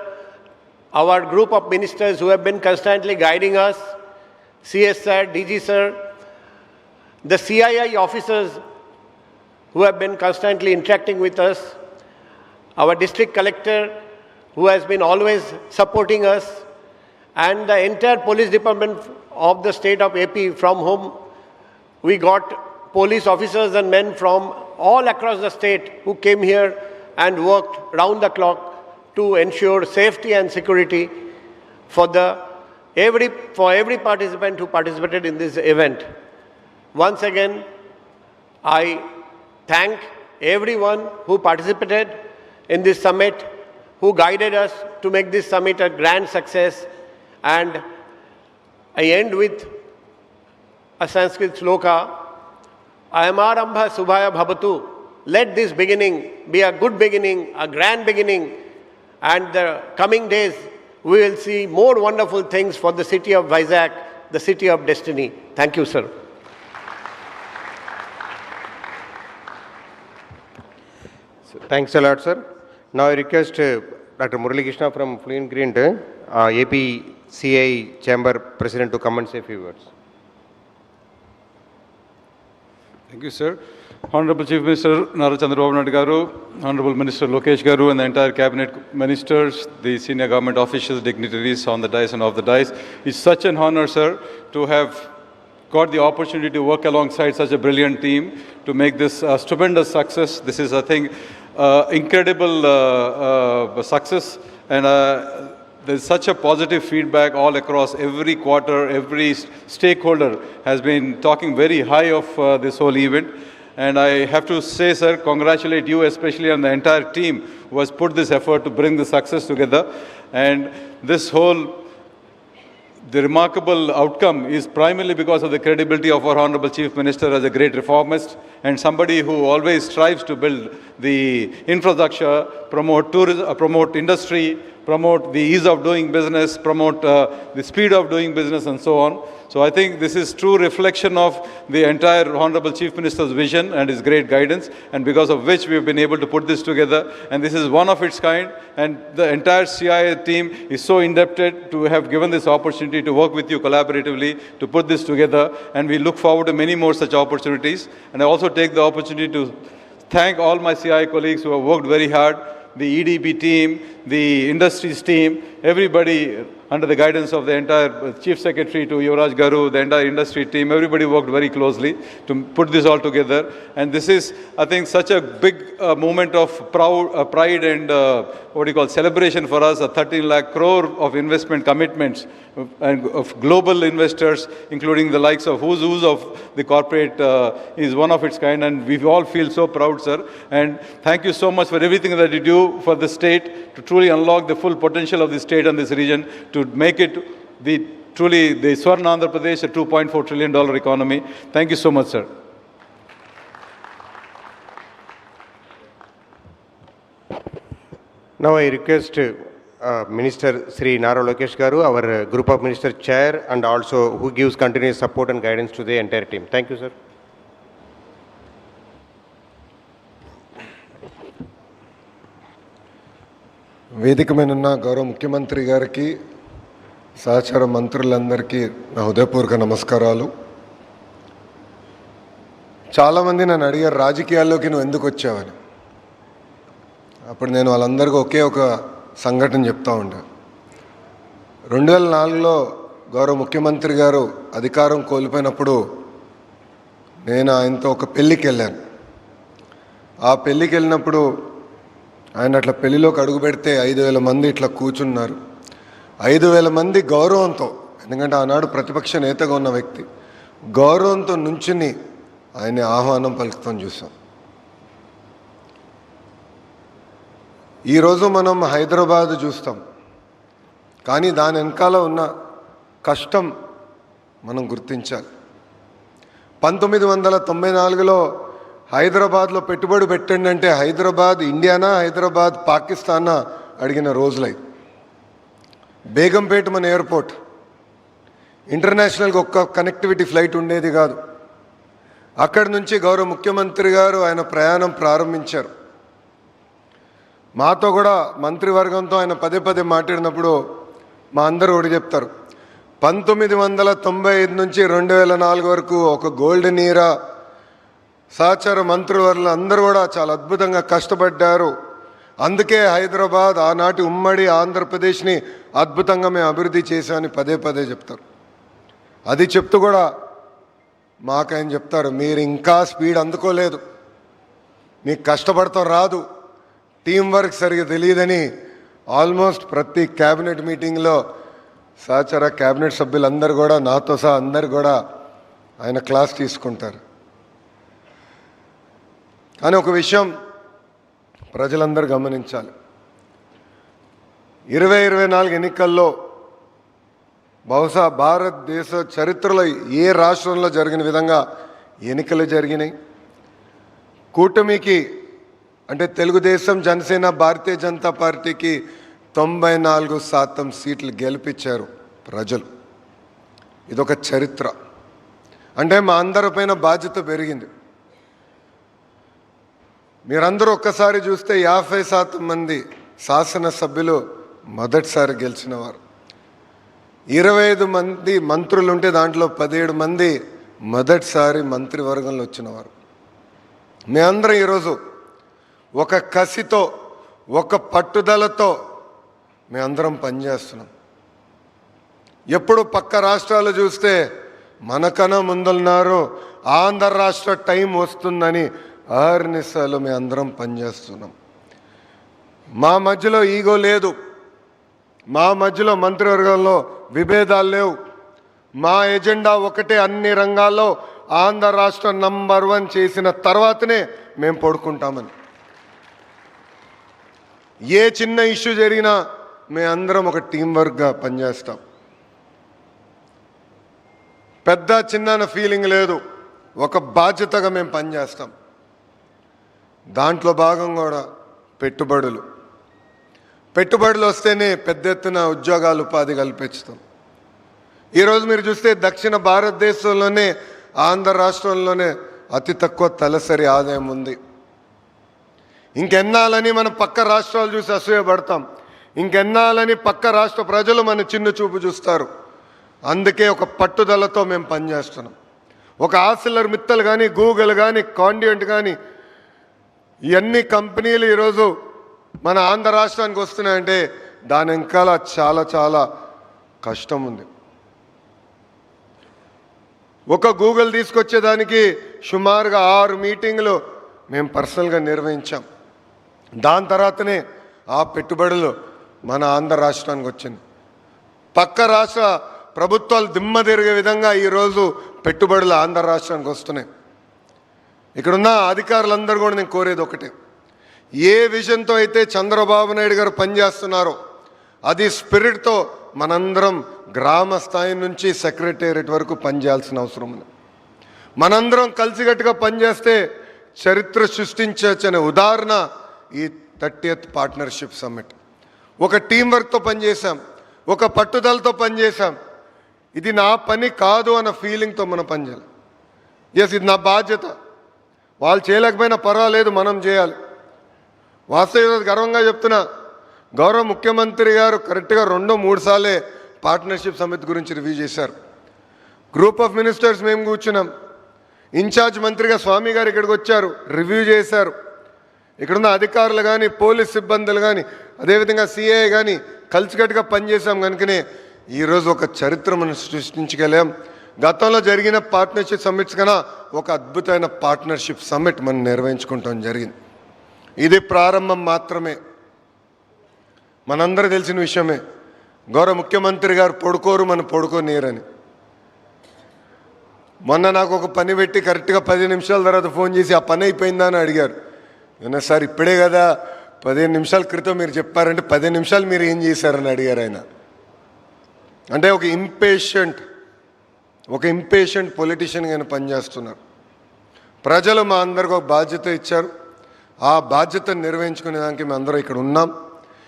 our group of ministers who have been constantly guiding us, CS Sir, DG Sir, the CII officers who have been constantly interacting with us, our district collector who has been always supporting us, and the entire police department of the state of AP, from whom we got police officers and men from all across the state who came here and worked round the clock to ensure safety and security for every participant who participated in this event. Once again, I thank everyone who participated in this summit, who guided us to make this summit a grand success. And I end with a Sanskrit sloka, Ayamarambha Subhaya Bhavatu. Let this beginning be a good beginning, a grand beginning, and the coming days we will see more wonderful things for the city of Vizag, the city of destiny. Thank you, sir. Thanks a lot, sir. Now I request Dr. Murali Krishna from Fluent Green, AP CI Chamber President, to come and say a few words. Thank you, sir. Honorable Chief Minister Nara Chandrababu Naidu Garu, Honorable Minister Lokesh Garu, and the entire cabinet ministers, the senior government officials, dignitaries on the dais and off the dais. It's such an honor, sir, to have got the opportunity to work alongside such a brilliant team to make this a stupendous success. This is, I think, incredible success, and there's such a positive feedback all across. Every quarter, every stakeholder has been talking very high of this whole event. And I have to say, sir, congratulate you especially on the entire team who has put this effort to bring the success together. And this whole, the remarkable outcome is primarily because of the credibility of our Honorable Chief Minister as a great reformist and somebody who always strives to build the infrastructure, promote tourism, promote industry, promote the ease of doing business, promote the speed of doing business, and so on. So I think this is true reflection of the entire Honorable Chief Minister's vision and his great guidance, and because of which we have been able to put this together. And this is one of its kind, and the entire CII team is so indebted to have given this opportunity to work with you collaboratively to put this together, and we look forward to many more such opportunities. And I also take the opportunity to thank all my CII colleagues who have worked very hard, the EDB team, the industries team, everybody under the guidance of the entire Chief Secretary to Yuvraj Garu, the entire industry team, everybody worked very closely to put this all together. And this is, I think, such a big moment of pride and celebration for us, a 13 lakh crore of investment commitments and of global investors, including the likes of who's of the corporate, is one of its kind, and we all feel so proud, sir. And thank you so much for everything that you do for the state to truly unlock the full potential of the state and this region, to make it truly the Swarna Andhra Pradesh, a $2.4 trillion economy. Thank you so much, sir. Now I request Minister Sri Nara Lokesh Garu, our Group of Minister Chair, and also who gives continuous support and guidance to the entire team. Thank you, sir. వేదిక మీద ఉన్న గౌరవ ముఖ్యమంత్రి గారికి, సహచర మంత్రులందరికీ నా హృదయపూర్వక నమస్కారాలు. చాలామంది నన్ను అడిగారు, రాజకీయాల్లోకి నువ్వు ఎందుకు వచ్చావని. అప్పుడు నేను వాళ్ళందరికీ ఒకే ఒక సంఘటన చెప్తా ఉండే. 2004లో గౌరవ ముఖ్యమంత్రి గారు అధికారం కోల్పోయినప్పుడు నేను ఆయనతో ఒక పెళ్ళికి వెళ్ళాను. ఆ పెళ్ళికి వెళ్ళినప్పుడు ఆయన అట్లా పెళ్లిలోకి అడుగు పెడితే 5,000 మంది ఇట్లా కూర్చున్నారు. 5,000 మంది గౌరవంతో, ఎందుకంటే ఆనాడు ప్రతిపక్ష నేతగా ఉన్న వ్యక్తి, గౌరవంతో నుంచుని ఆయన ఆహ్వానం పలుకుతాం చూసాం. ఈరోజు మనం హైదరాబాద్ చూస్తాం, కానీ దాని వెనకాల ఉన్న కష్టం మనం గుర్తించాలి. 1994లో హైదరాబాద్లో పెట్టుబడి పెట్టండి అంటే హైదరాబాద్ ఇండియానా, హైదరాబాద్ పాకిస్తానా అడిగిన రోజులై. బేగంపేట మన ఎయిర్పోర్ట్, ఇంటర్నేషనల్గా ఒక్క కనెక్టివిటీ ఫ్లైట్ ఉండేది కాదు. అక్కడి నుంచి గౌరవ ముఖ్యమంత్రి గారు ఆయన ప్రయాణం ప్రారంభించారు. మాతో కూడా మంత్రివర్గంతో ఆయన పదే పదే మాట్లాడినప్పుడు మా అందరూ ఒకటి చెప్తారు, 1995 నుంచి 2004 వరకు ఒక గోల్డెన్ ఈరా, సహచర మంత్రివర్యులు అందరూ కూడా చాలా అద్భుతంగా కష్టపడ్డారు. అందుకే హైదరాబాద్ ఆనాటి ఉమ్మడి ఆంధ్రప్రదేశ్ని అద్భుతంగా మేము అభివృద్ధి చేశామని పదే పదే చెప్తారు. అది చెప్తూ కూడా మాకు ఆయన చెప్తారు, మీరు ఇంకా స్పీడ్ అందుకోలేదు, మీకు కష్టపడతాం రాదు, టీం వర్క్ సరిగ్గా తెలియదని ఆల్మోస్ట్ ప్రతి క్యాబినెట్ మీటింగ్లో సహచర క్యాబినెట్ సభ్యులందరూ కూడా నాతో సహా అందరు కూడా ఆయన క్లాస్ తీసుకుంటారు. కానీ ఒక విషయం ప్రజలందరూ గమనించాలి, 2024 ఎన్నికల్లో బహుశా భారతదేశ చరిత్రలో ఏ రాష్ట్రంలో జరిగిన విధంగా ఎన్నికలు జరిగినాయి. కూటమికి అంటే తెలుగుదేశం, జనసేన, భారతీయ జనతా పార్టీకి 94% సీట్లు గెలిపించారు ప్రజలు. ఇదొక చరిత్ర. అంటే మా అందరిపైన బాధ్యత పెరిగింది. మీరందరూ ఒక్కసారి చూస్తే 50% మంది శాసనసభ్యులు మొదటిసారి గెలిచిన వారు, 25 మంది మంత్రులు ఉంటే దాంట్లో 17 మంది మొదటిసారి మంత్రివర్గంలో వచ్చినవారు. మేమందరం ఈరోజు ఒక కసితో, ఒక పట్టుదలతో మేమందరం పనిచేస్తున్నాం. ఎప్పుడు పక్క రాష్ట్రాలు చూస్తే మనకన్నా ముందున్నారు, ఆంధ్ర రాష్ట్ర టైం వస్తుందని ఆర్నిసార్లు మేమందరం పనిచేస్తున్నాం. మా మధ్యలో ఈగో లేదు, మా మధ్యలో మంత్రివర్గంలో విభేదాలు లేవు. మా ఎజెండా ఒకటే, అన్ని రంగాల్లో ఆంధ్ర రాష్ట్ర నంబర్ 1 చేసిన తర్వాతనే మేము పడుకుంటామని. ఏ చిన్న ఇష్యూ జరిగినా మేమందరం ఒక టీం వర్క్గా పనిచేస్తాం. పెద్ద చిన్న ఫీలింగ్ లేదు, ఒక బాధ్యతగా మేము పనిచేస్తాం. దాంట్లో భాగం కూడా పెట్టుబడులు వస్తేనే పెద్ద ఎత్తున ఉద్యోగాలు, ఉపాధి కల్పించుతాం. ఈరోజు మీరు చూస్తే దక్షిణ భారతదేశంలోనే ఆంధ్ర రాష్ట్రంలోనే అతి తక్కువ తలసరి ఆదాయం ఉంది. ఇంకెన్నాళ్ళని మన పక్క రాష్ట్రాలు చూసి అసూయపడతాం, ఇంకెన్నాళ్ళని పక్క రాష్ట్ర ప్రజలు మన చిన్న చూపు చూస్తారు. అందుకే ఒక పట్టుదలతో మేము పనిచేస్తున్నాం. ఒక ఆసిలర్ మిత్తల్ కానీ, గూగుల్ కానీ, కాండియంట్ కానీ, ఇవన్నీ కంపెనీలు ఈరోజు మన ఆంధ్ర రాష్ట్రానికి వస్తున్నాయంటే దాని వెనకాల చాలా చాలా కష్టం ఉంది. ఒక గూగుల్ తీసుకొచ్చేదానికి సుమారుగా 6 మీటింగ్లు మేము పర్సనల్గా నిర్వహించాం. దాని తర్వాతనే ఆ పెట్టుబడులు మన ఆంధ్ర రాష్ట్రానికి వచ్చింది. పక్క రాష్ట్ర ప్రభుత్వాలు దిమ్మ తిరిగే విధంగా ఈరోజు పెట్టుబడులు ఆంధ్ర రాష్ట్రానికి వస్తున్నాయి. ఇక్కడున్న అధికారులందరూ కూడా నేను కోరేది ఒకటే, ఏ విజన్తో అయితే చంద్రబాబు నాయుడు గారు పనిచేస్తున్నారో అది స్పిరిట్తో మనందరం గ్రామ స్థాయి నుంచి సెక్రటేరియట్ వరకు పనిచేయాల్సిన అవసరం ఉంది. మనందరం కలిసికట్టుగా పనిచేస్తే చరిత్ర సృష్టించవచ్చనే ఉదాహరణ ఈ 30th పార్ట్నర్షిప్ సమ్మిట్. ఒక టీం వర్క్తో పనిచేసాం, ఒక పట్టుదలతో పనిచేసాం. ఇది నా పని కాదు అన్న ఫీలింగ్తో మనం పనిచేయాలి. ఎస్, ఇది నా బాధ్యత, వాళ్ళు చేయలేకపోయినా పర్వాలేదు, మనం చేయాలి. వాస్తవ గర్వంగా చెప్తున్నా, గౌరవ ముఖ్యమంత్రి గారు కరెక్ట్గా 2-3 సార్లే పార్ట్నర్షిప్ సమిట్ గురించి రివ్యూ చేశారు. గ్రూప్ ఆఫ్ మినిస్టర్స్ మేము కూర్చున్నాం, ఇన్ఛార్జ్ మంత్రిగా స్వామి గారు ఇక్కడికి వచ్చారు, రివ్యూ చేశారు. ఇక్కడున్న అధికారులు కానీ, పోలీస్ సిబ్బందులు కానీ, అదేవిధంగా సిఐ కానీ కలిసికట్టుగా పనిచేసాం. కనుకనే ఈరోజు ఒక చరిత్ర మనం సృష్టించగలాం. గతంలో జరిగిన పార్ట్నర్షిప్ సమ్మిట్స్ కన్నా ఒక అద్భుతమైన పార్ట్నర్షిప్ సమ్మిట్ మనం నిర్వహించుకుంటాం జరిగింది. ఇది ప్రారంభం మాత్రమే. మనందరూ తెలిసిన విషయమే, గౌరవ ముఖ్యమంత్రి గారు పొడుకోరు మన పొడుకోనీరని. మొన్న నాకు ఒక పని పెట్టి కరెక్ట్గా 10 నిమిషాల తర్వాత ఫోన్ చేసి ఆ పని అయిపోయిందా అని అడిగారు. ఏమన్నా సార్ ఇప్పుడే కదా 15 నిమిషాల క్రితం మీరు చెప్పారంటే 15 నిమిషాలు మీరు ఏం చేశారని అడిగారు ఆయన. అంటే ఒక ఇంపేషెంట్ పొలిటీషియన్గా ఆయన పనిచేస్తున్నారు. ప్రజలు మా అందరికి ఒక బాధ్యత ఇచ్చారు, ఆ బాధ్యతను నిర్వహించుకునే దానికి మేము అందరం ఇక్కడ ఉన్నాం.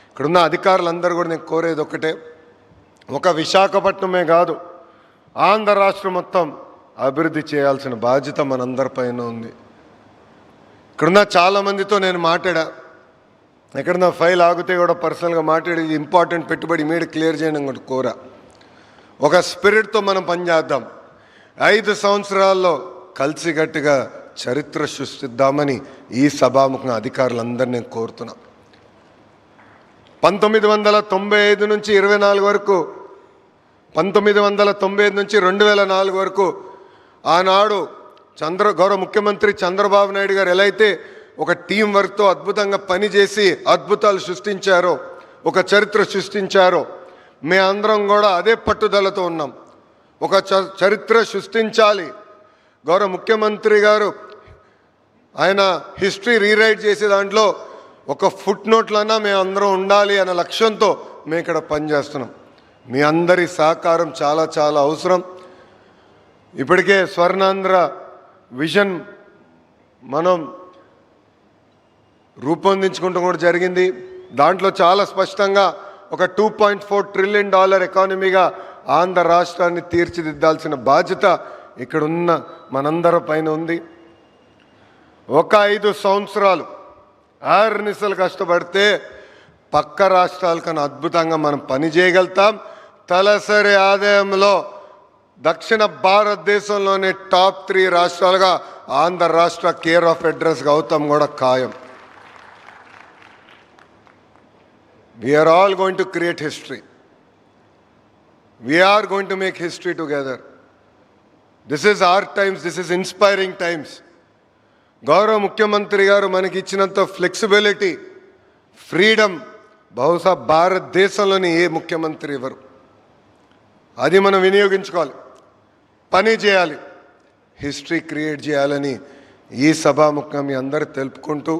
ఇక్కడున్న అధికారులందరూ కూడా నేను కోరేది ఒకటే, ఒక విశాఖపట్నమే కాదు ఆంధ్ర రాష్ట్రం మొత్తం అభివృద్ధి చేయాల్సిన బాధ్యత మనందరిపైన ఉంది. ఇక్కడున్న చాలామందితో నేను మాట్లాడా, ఎక్కడన్నా ఫైల్ ఆగితే కూడా పర్సనల్గా మాట్లాడి ఇంపార్టెంట్ పెట్టుబడి ఇమీడియట్ క్లియర్ చేయడం కూడా కోరా. ఒక స్పిరిట్తో మనం పనిచేద్దాం. 5 సంవత్సరాల్లో కలిసికట్టుగా చరిత్ర సృష్టిద్దామని ఈ సభాముఖంగా అధికారులందరినీ నేను కోరుతున్నా. 1995 నుంచి 24 వరకు, 1995 నుంచి 2004 వరకు ఆనాడు గౌరవ ముఖ్యమంత్రి చంద్రబాబు నాయుడు గారు ఎలా అయితే ఒక టీం వర్క్తో అద్భుతంగా పనిచేసి అద్భుతాలు సృష్టించారో, ఒక చరిత్ర సృష్టించారో, మే అందరం కూడా అదే పట్టుదలతో ఉన్నాం. ఒక చరిత్ర సృష్టించాలి. గౌరవ ముఖ్యమంత్రి గారు ఆయన హిస్టరీ రీరైట్ చేసే దాంట్లో ఒక ఫుట్ నోట్లన్నా మేము అందరం ఉండాలి అనే లక్ష్యంతో మేము ఇక్కడ పనిచేస్తున్నాం. మీ అందరి సహకారం చాలా చాలా అవసరం. ఇప్పటికే స్వర్ణాంధ్ర విజన్ మనం రూపొందించుకుంటూ కూడా జరిగింది. దాంట్లో చాలా స్పష్టంగా ఒక $2.4 ట్రిలియన్ ఎకానమీగా ఆంధ్ర రాష్ట్రాన్ని తీర్చిదిద్దాల్సిన బాధ్యత ఇక్కడున్న మనందరి పైన ఉంది. ఒక 5 సంవత్సరాలు ఆర్నిసలు కష్టపడితే పక్క రాష్ట్రాల కన్నా అద్భుతంగా మనం పని చేయగలుగుతాం. తలసరి ఆదాయంలో దక్షిణ భారతదేశంలోనే టాప్ 3 రాష్ట్రాలుగా ఆంధ్ర రాష్ట్ర కేర్ ఆఫ్ అడ్రస్గా అవుతాం కూడా ఖాయం. We are all going to create history. We are going to make history together. This is our times, this is inspiring times. గౌరవ ముఖ్యమంత్రి గారు మనకి ఇచ్చినంత ఫ్లెక్సిబిలిటీ, ఫ్రీడమ్ బహుశా భారతదేశంలోని ఏ ముఖ్యమంత్రి ఇవ్వరు. అది మనం వినియోగించుకోవాలి, పని చేయాలి, హిస్టరీ క్రియేట్ చేయాలని ఈ సభాముఖంగా మీ అందరూ తెలుపుకుంటూ,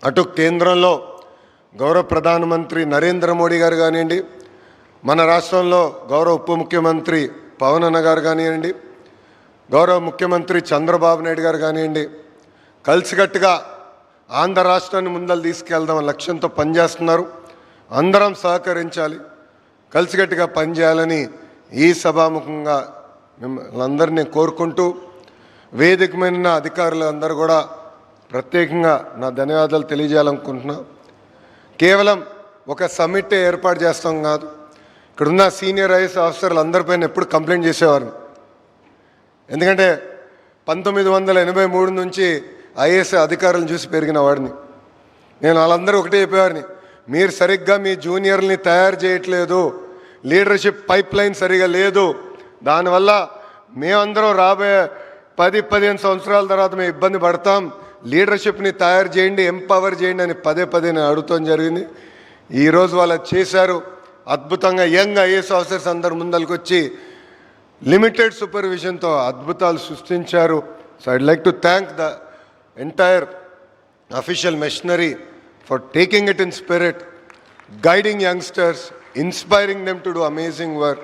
అటు కేంద్రంలో గౌరవ ప్రధానమంత్రి నరేంద్ర మోడీ గారు కానివ్వండి, మన రాష్ట్రంలో గౌరవ ఉప ముఖ్యమంత్రి పవన్ అన్న గారు కానివ్వండి, గౌరవ ముఖ్యమంత్రి చంద్రబాబు నాయుడు గారు కానివ్వండి, కలిసికట్టుగా ఆంధ్ర రాష్ట్రాన్ని ముందలు తీసుకెళ్దాం లక్ష్యంతో పనిచేస్తున్నారు. అందరం సహకరించాలి, కలిసికట్టుగా పనిచేయాలని ఈ సభాముఖంగా మిమ్మల్ని అందరినీ కోరుకుంటూ, వేదిక మీద అధికారులు అందరూ కూడా ప్రత్యేకంగా నా ధన్యవాదాలు తెలియజేయాలనుకుంటున్నా. కేవలం ఒక సమ్మిట్ ఏర్పాటు చేస్తాం కాదు, ఇక్కడున్న సీనియర్ ఐఏఎస్ ఆఫీసర్లు అందరిపైన ఎప్పుడు కంప్లైంట్ చేసేవారు. ఎందుకంటే 1983 నుంచి ఐఏఎస్ అధికారులను చూసి పెరిగిన వాడిని నేను. వాళ్ళందరూ ఒకటే చెప్పేవారిని, మీరు సరిగ్గా మీ జూనియర్ని తయారు చేయట్లేదు, లీడర్షిప్ పైప్ లైన్ సరిగా లేదు. దానివల్ల మేమందరం రాబోయే 10-15 సంవత్సరాల తర్వాత మేము ఇబ్బంది పడతాం. లీడర్షిప్ని తయారు చేయండి, ఎంపవర్ చేయండి అని పదే నేను అడుగుతాం జరిగింది. ఈరోజు వాళ్ళు చేశారు. అద్భుతంగా యంగ్ ఐఏఎస్ ఆఫీసర్స్ అందరు ముందరికి వచ్చి లిమిటెడ్ సూపర్విజన్తో అద్భుతాలు సృష్టించారు. So I'd like to thank the entire official machinery for taking it in spirit, guiding youngsters, inspiring them to do amazing work,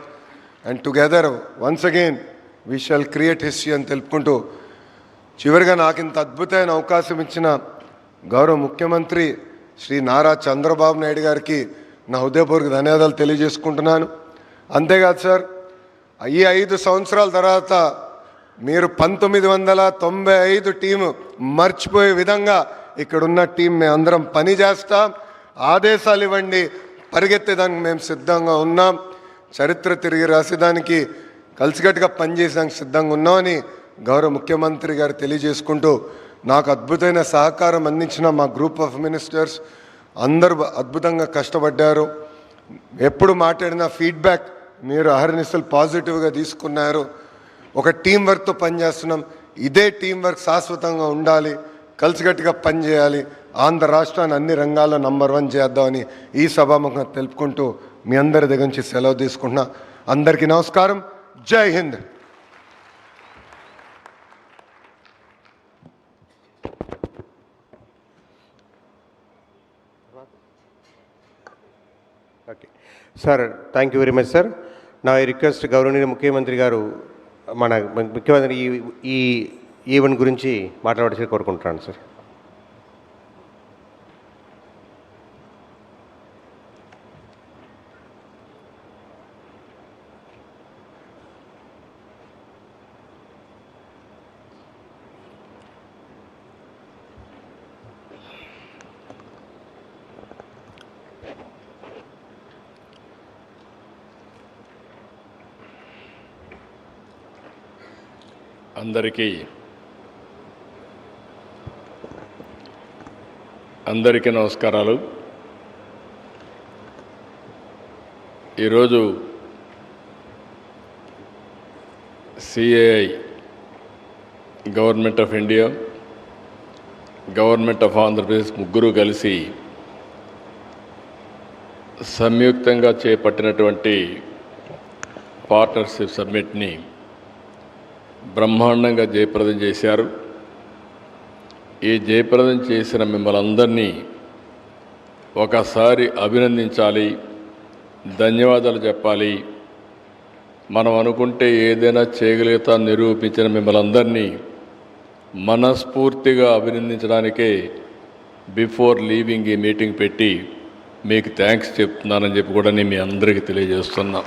and together once again we shall create history అని తెలుపుకుంటూ చివరిగా నాకు ఇంత అద్భుతమైన అవకాశం ఇచ్చిన గౌరవ ముఖ్యమంత్రి శ్రీ నారా చంద్రబాబు నాయుడు గారికి నా హృదయపూర్వక ధన్యవాదాలు తెలియజేసుకుంటున్నాను. అంతేకాదు సార్, ఈ 5 సంవత్సరాల తర్వాత మీరు 1995 టీము మర్చిపోయే విధంగా ఇక్కడున్న టీం మేము అందరం పని చేస్తాం. ఆదేశాలు ఇవ్వండి, పరిగెత్తేదానికి మేము సిద్ధంగా ఉన్నాం. చరిత్ర తిరిగి రాసేదానికి కలిసికట్టుగా పనిచేసేదానికి సిద్ధంగా ఉన్నామని గౌరవ ముఖ్యమంత్రి గారు తెలియజేసుకుంటూ నాకు అద్భుతమైన సహకారం అందించిన మా గ్రూప్ ఆఫ్ మినిస్టర్స్ అందరూ అద్భుతంగా కష్టపడ్డారు. ఎప్పుడు మాట్లాడిన ఫీడ్బ్యాక్ మీరు అహర్నిశలు పాజిటివ్గా తీసుకున్నారు. ఒక టీం వర్క్తో పనిచేస్తున్నాం. ఇదే టీం వర్క్ శాశ్వతంగా ఉండాలి, కలిసికట్టుగా పనిచేయాలి. ఆంధ్ర రాష్ట్రాన్ని అన్ని రంగాల్లో నంబర్ 1 చేద్దామని ఈ సభాముఖంగా తెలుపుకుంటూ మీ అందరి దగ్గర నుంచి సెలవు తీసుకుంటున్నా. అందరికీ నమస్కారం. జై Hind. Okay sir, thank you very much sir. నా రిక్వెస్ట్ గౌరవనీయ ముఖ్యమంత్రి గారు మన ముఖ్యమంత్రి ఈ ఈవెంట్ గురించి మాట్లాడాల్సి కోరుకుంటున్నాను సార్. అందరికీ నమస్కారాలు. ఈరోజు CII government of India, government of Andhra Pradesh ముగ్గురు కలిసి సంయుక్తంగా చేపట్టినటువంటి పార్ట్నర్షిప్ సమ్మిట్ని బ్రహ్మాండంగా జయప్రదం చేశారు. ఈ జయప్రదం చేసిన మిమ్మల్ని అందరినీ ఒకసారి అభినందించాలి, ధన్యవాదాలు చెప్పాలి. మనం అనుకుంటే ఏదైనా చేయగలుగుతాం నిరూపించిన మిమ్మల్ని అందరినీ మనస్ఫూర్తిగా అభినందించడానికే బిఫోర్ లీవింగ్ ఈ మీటింగ్ పెట్టి మీకు థ్యాంక్స్ చెప్తున్నానని చెప్పి కూడా నేను మీ అందరికీ తెలియజేస్తున్నా.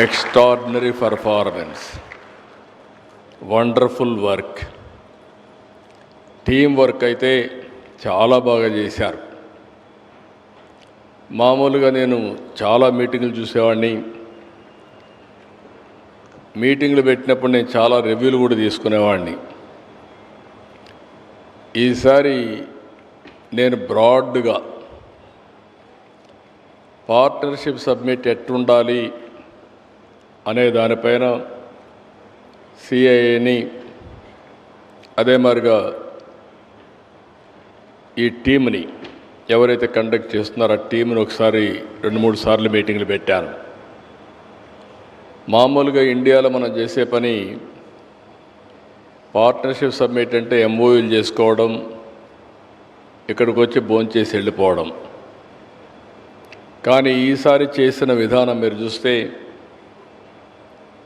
Extraordinary performance, wonderful work, team work అయితే చాలా బాగా చేశారు. మామూలుగా నేను చాలా మీటింగులు చూసేవాడిని. మీటింగ్లు పెట్టినప్పుడు నేను చాలా రివ్యూలు కూడా తీసుకునేవాడిని. ఈసారి నేను బ్రాడ్గా పార్ట్నర్షిప్ సబ్మిట్ ఎట్టుండాలి అనే దానిపైన CIIని, అదే మాదిరిగా ఈ టీంని ఎవరైతే కండక్ట్ చేస్తున్నారో ఆ టీంని ఒకసారి 2-3 సార్లు మీటింగ్లు పెట్టాను. మామూలుగా ఇండియాలో మనం చేసే పని పార్ట్నర్షిప్ సబ్మిట్ అంటే MOUలు చేసుకోవడం, ఇక్కడికి వచ్చి భోంచేసి వెళ్ళిపోవడం. కానీ ఈసారి చేసిన విధానం మీరు చూస్తే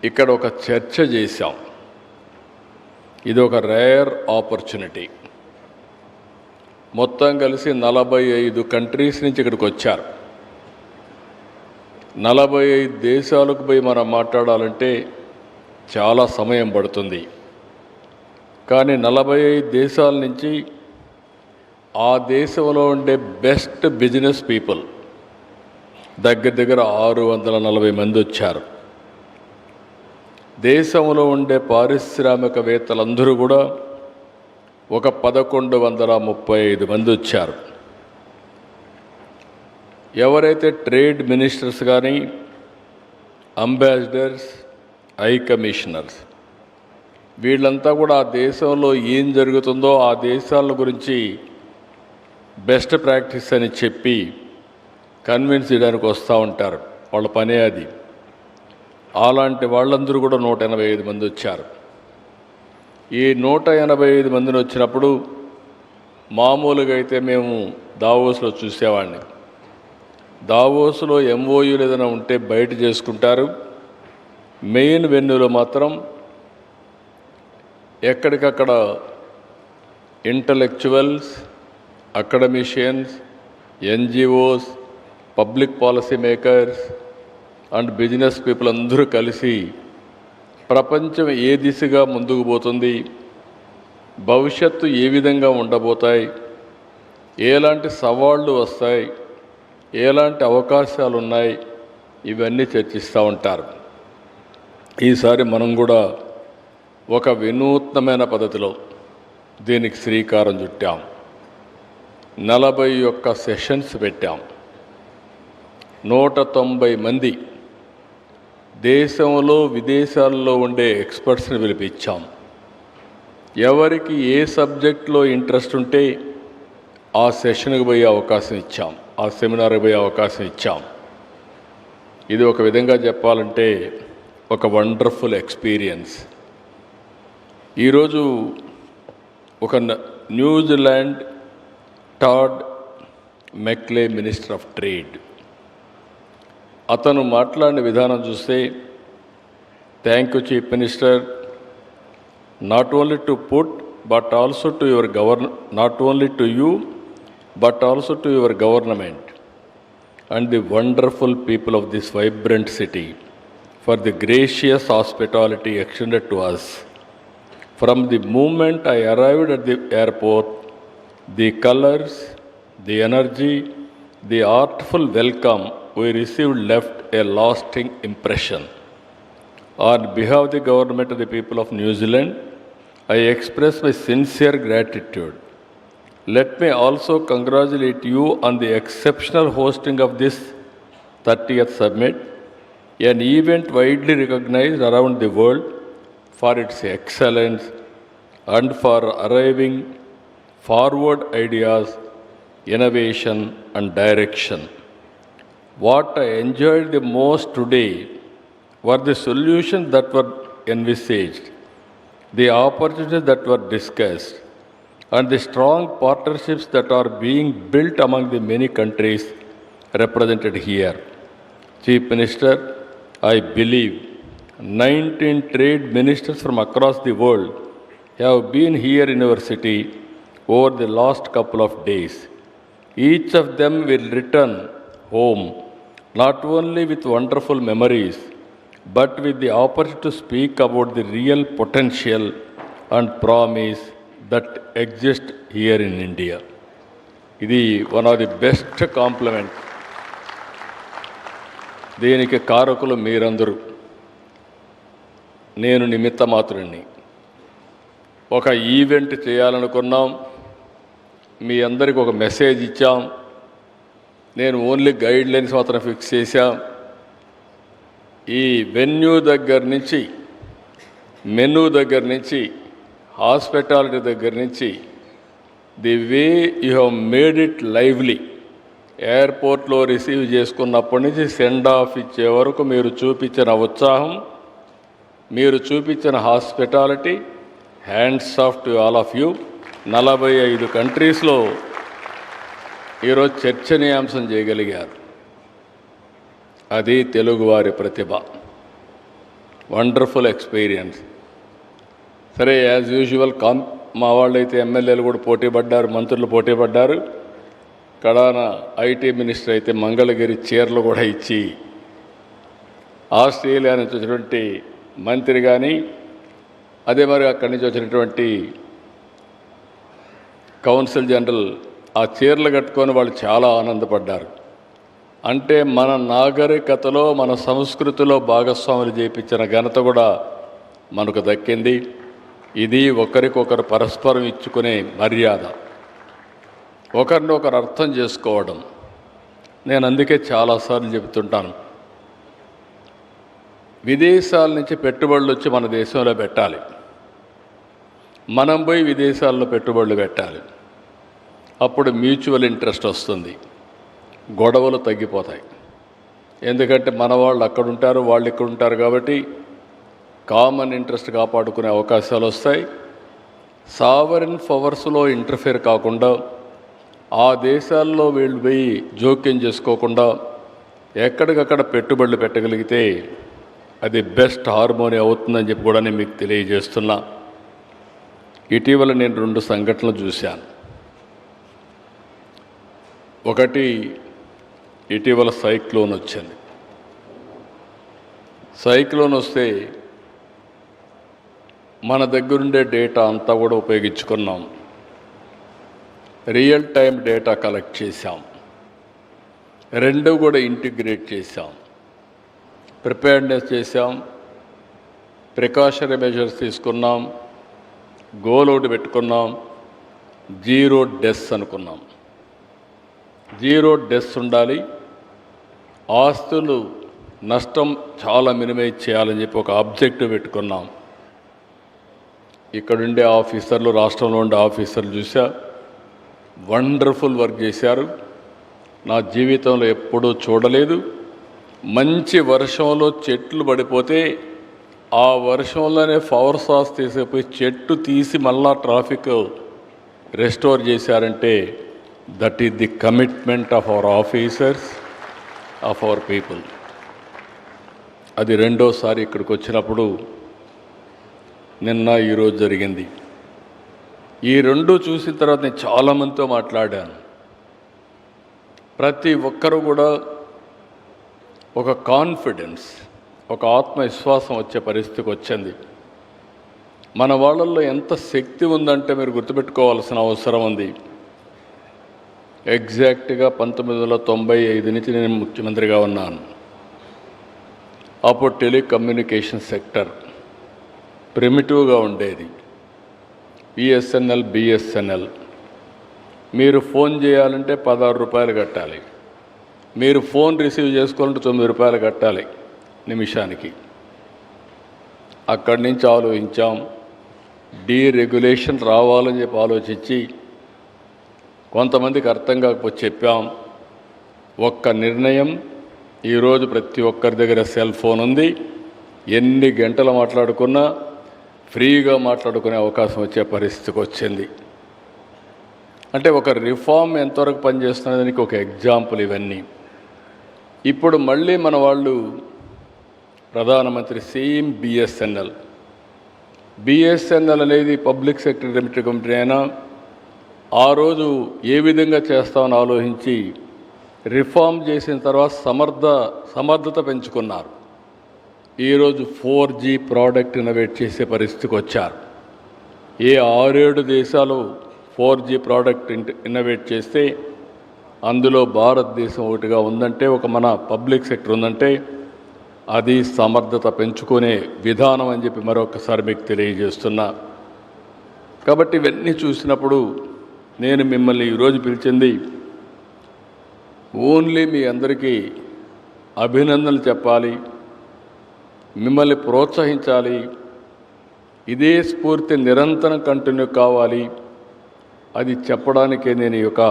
ఇక్కడ ఒక చర్చ చేశాం. ఇది ఒక రేర్ ఆపర్చునిటీ. మొత్తం కలిసి 45 కంట్రీస్ నుంచి ఇక్కడికి వచ్చారు. 45 దేశాలకు పోయి మనం మాట్లాడాలంటే చాలా సమయం పడుతుంది. కానీ 45 దేశాల నుంచి ఆ దేశంలో ఉండే బెస్ట్ బిజినెస్ పీపుల్ దగ్గర 640 మంది వచ్చారు. దేశంలో ఉండే పారిశ్రామికవేత్తలందరూ కూడా ఒక 1135 మంది వచ్చారు. ఎవరైతే ట్రేడ్ మినిస్టర్స్ కానీ, అంబాసిడర్స్, హై కమిషనర్స్ వీళ్ళంతా కూడా ఆ దేశంలో ఏం జరుగుతుందో ఆ దేశాల గురించి బెస్ట్ ప్రాక్టీస్ అని చెప్పి కన్విన్స్ చేయడానికి వస్తూ ఉంటారు. వాళ్ళ పనే అది. అలాంటి వాళ్ళందరూ కూడా 185 మంది వచ్చారు. ఈ 185 మందిని వచ్చినప్పుడు మామూలుగా అయితే మేము దావోస్లో చూసేవాడిని. దావోస్లో ఎంఓయూలు ఏదైనా ఉంటే బయట చేసుకుంటారు. మెయిన్ వెన్యూలో మాత్రం ఎక్కడికక్కడ intellectuals, academicians, NGOs, public policy makers and business people అందరూ కలిసి ప్రపంచం ఏ దిశగా ముందుకు పోతుంది, భవిష్యత్తు ఏ విధంగా ఉండబోతాయి, ఎలాంటి సవాళ్ళు వస్తాయి, ఎలాంటి అవకాశాలు ఉన్నాయి, ఇవన్నీ చర్చిస్తూ ఉంటారు. ఈసారి మనం కూడా ఒక వినూత్నమైన పద్ధతిలో దీనికి శ్రీకారం చుట్టాం. 41 సెషన్స్ పెట్టాం. 190 మంది దేశంలో విదేశాల్లో ఉండే ఎక్స్పర్ట్స్ని పిలిపించాం. ఎవరికి ఏ సబ్జెక్ట్లో ఇంట్రెస్ట్ ఉంటే ఆ సెషన్కి పోయే అవకాశం ఇచ్చాం, ఆ సెమినార్కి పోయే అవకాశం ఇచ్చాం. ఇది ఒక విధంగా చెప్పాలంటే ఒక వండర్ఫుల్ ఎక్స్పీరియన్స్. ఈరోజు ఒక New Zealand Todd McClay minister of trade అతను మాట్లాడిన విధానం చూస్తే, thank you chief minister, not only to put but also to your not only to you but also to your government and the wonderful people of this vibrant city for the gracious hospitality extended to us. From the moment I arrived at the airport, the colors, the energy, the artful welcome we received left a lasting impression. On behalf of the government of the people of New Zealand, I express my sincere gratitude. Let me also congratulate you on the exceptional hosting of this 30th Summit, an event widely recognized around the world for its excellence and for arriving forward ideas, innovation and direction. What I enjoyed the most today were the solutions that were envisaged, the opportunities that were discussed, and the strong partnerships that are being built among the many countries represented here. Chief Minister, I believe 19 trade ministers from across the world have been here in our city over the last couple of days. Each of them will return home not only with wonderful memories, but with the opportunity to speak about the real potential and promise that exist here in India. ఇది one of the best compliment. దీనికి కారకులు మీరందరూ, నేను నిమిత్త మాత్రుడిని. ఒక event చేయాలనుకున్నాం, మీ అందరికి ఒక message ఇచ్చాం, నేను ఓన్లీ గైడ్ లైన్స్ మాత్రం ఫిక్స్ చేశాం. ఈ వెన్యూ దగ్గర నుంచి, మెనూ దగ్గర నుంచి, హాస్పిటాలిటీ దగ్గర నుంచి, the way you have made it lively, ఎయిర్పోర్ట్లో రిసీవ్ చేసుకున్నప్పటి నుంచి సెండ్ ఆఫ్ ఇచ్చే వరకు మీరు చూపించిన ఉత్సాహం, మీరు చూపించిన hospitality, hands off to all of you. 45 కంట్రీస్లో ఈరోజు చర్చనీయాంశం చేయగలిగారు. అది తెలుగువారి ప్రతిభ. Wonderful experience. సరే, యాజ్ యూజువల్ మా వాళ్ళు అయితే ఎమ్మెల్యేలు కూడా పోటీ పడ్డారు, మంత్రులు పోటీ పడ్డారు. కడాన ఐటీ మినిస్టర్ అయితే మంగళగిరి చీరలు కూడా ఇచ్చి, ఆస్ట్రేలియా నుంచి వచ్చినటువంటి మంత్రి కానీ, అదే మరి అక్కడి నుంచి వచ్చినటువంటి కౌన్సిల్ జనరల్ ఆ చీరలు కట్టుకొని వాళ్ళు చాలా ఆనందపడ్డారు. అంటే మన నాగరికతలో, మన సంస్కృతిలో భాగస్వాములు చేయించిన ఘనత కూడా మనకు దక్కింది. ఇది ఒకరికొకరు పరస్పరం ఇచ్చుకునే మర్యాద, ఒకరినొకరు అర్థం చేసుకోవడం, నేను అందుకే చాలాసార్లు చెబుతుంటాను, విదేశాల నుంచి పెట్టుబడులు వచ్చి మన దేశంలో పెట్టాలి, మనం పోయి విదేశాల్లో పెట్టుబడులు పెట్టాలి. అప్పుడు మ్యూచువల్ ఇంట్రెస్ట్ వస్తుంది, గొడవలు తగ్గిపోతాయి. ఎందుకంటే మన వాళ్ళు అక్కడ ఉంటారు, వాళ్ళు ఇక్కడ ఉంటారు కాబట్టి కామన్ ఇంట్రెస్ట్ కాపాడుకునే అవకాశాలు వస్తాయి. సావరిన్ పవర్స్లో ఇంటర్ఫేర్ కాకుండా, ఆ దేశాల్లో వీళ్ళు పోయి జోక్యం చేసుకోకుండా ఎక్కడికక్కడ పెట్టుబడులు పెట్టగలిగితే అది బెస్ట్ హార్మోని అవుతుందని చెప్పి కూడా నేను మీకు తెలియజేస్తున్నా. ఇటీవల నేను 2 సంఘటనలు చూశాను. ఒకటి, ఇటీవల సైక్లోన్ వచ్చింది. సైక్లోన్ వస్తే మన దగ్గరుండే డేటా అంతా కూడా ఉపయోగించుకున్నాం. రియల్ టైం డేటా కలెక్ట్ చేశాం, 2 కూడా ఇంటిగ్రేట్ చేశాం, ప్రిపేర్డ్నెస్ చేశాం, ప్రికాషనరీ మెజర్స్ తీసుకున్నాం, గోల్ ఒకటి పెట్టుకున్నాం, 0 డెత్స్ అనుకున్నాం. 0 డెత్స్ ఉండాలి, ఆస్తులు నష్టం చాలా మినిమైజ్ చేయాలని చెప్పి ఒక ఆబ్జెక్టివ్ పెట్టుకున్నాం. ఇక్కడుండే ఆఫీసర్లు, రాష్ట్రంలో ఉండే ఆఫీసర్లు చూసా, వండర్ఫుల్ వర్క్ చేశారు. నా జీవితంలో ఎప్పుడూ చూడలేదు. మంచి వర్షంలో చెట్లు పడిపోతే ఆ వర్షంలోనే పవర్ సాస్ తీసిపోయి చెట్టు తీసి మళ్ళా ట్రాఫిక్ రెస్టోర్ చేశారంటే that is the commitment of our officers, of our people. అది రెండోసారి ఇక్కడికి వచ్చినప్పుడు నిన్న ఈరోజు జరిగింది. ఈ 2 చూసిన తర్వాత నేను చాలామందితో మాట్లాడాను. ప్రతి ఒక్కరూ కూడా ఒక కాన్ఫిడెన్స్, ఒక ఆత్మవిశ్వాసం వచ్చే పరిస్థితికి వచ్చింది. మన వాళ్ళల్లో ఎంత శక్తి ఉందంటే మీరు గుర్తుపెట్టుకోవాల్సిన అవసరం ఉంది. ఎగ్జాక్ట్గా 1995 నుంచి నేను ముఖ్యమంత్రిగా ఉన్నాను. అప్పుడు టెలికమ్యూనికేషన్ సెక్టర్ ప్రిమిటివ్గా ఉండేది. BSNL, BSNL. మీరు ఫోన్ చేయాలంటే 16 రూపాయలు కట్టాలి, మీరు ఫోన్ రిసీవ్ చేసుకోవాలంటే 9 రూపాయలు కట్టాలి నిమిషానికి. అక్కడి నుంచి ఆలోచించాం, డీరెగ్యులేషన్ రావాలని చెప్పి ఆలోచించి కొంతమందికి అర్థం కాకపోతే చెప్పాం. ఒక్క నిర్ణయం, ఈరోజు ప్రతి ఒక్కరి దగ్గర సెల్ ఫోన్ ఉంది. ఎన్ని గంటలు మాట్లాడుకున్నా ఫ్రీగా మాట్లాడుకునే అవకాశం వచ్చే పరిస్థితికి వచ్చింది. అంటే ఒక రిఫార్మ్ ఎంతవరకు పనిచేస్తున్నదానికి ఒక ఎగ్జాంపుల్ ఇవన్నీ. ఇప్పుడు మళ్ళీ మన వాళ్ళు ప్రధానమంత్రి సేమ్ బిఎస్ఎన్ఎల్. బిఎస్ఎన్ఎల్ అనేది పబ్లిక్ సెక్టర్ లిమిటెడ్ కంపెనీ అయినా ఆ రోజు ఏ విధంగా చేస్తామని ఆలోచించి రిఫార్మ్ చేసిన తర్వాత సమర్థత పెంచుకున్నారు. ఈరోజు 4G ప్రోడక్ట్ ఇన్నోవేట్ చేసే పరిస్థితికి వచ్చారు. ఏ 6-7 దేశాలు 4G ప్రోడక్ట్ ఇన్నోవేట్ చేస్తే అందులో భారతదేశం ఒకటిగా ఉందంటే, ఒక మన పబ్లిక్ సెక్టర్ ఉందంటే అది సమర్థత పెంచుకునే విధానం అని చెప్పి మరొకసారి మీకు తెలియజేస్తున్నా. కాబట్టి ఇవన్నీ చూసినప్పుడు నేను మిమ్మల్ని ఈరోజు పిలిచింది ఓన్లీ మీ అందరికీ అభినందనలు చెప్పాలి, మిమ్మల్ని ప్రోత్సహించాలి. ఇదే స్ఫూర్తి నిరంతరం కంటిన్యూ కావాలి, అది చెప్పడానికే నేను ఈ యొక్క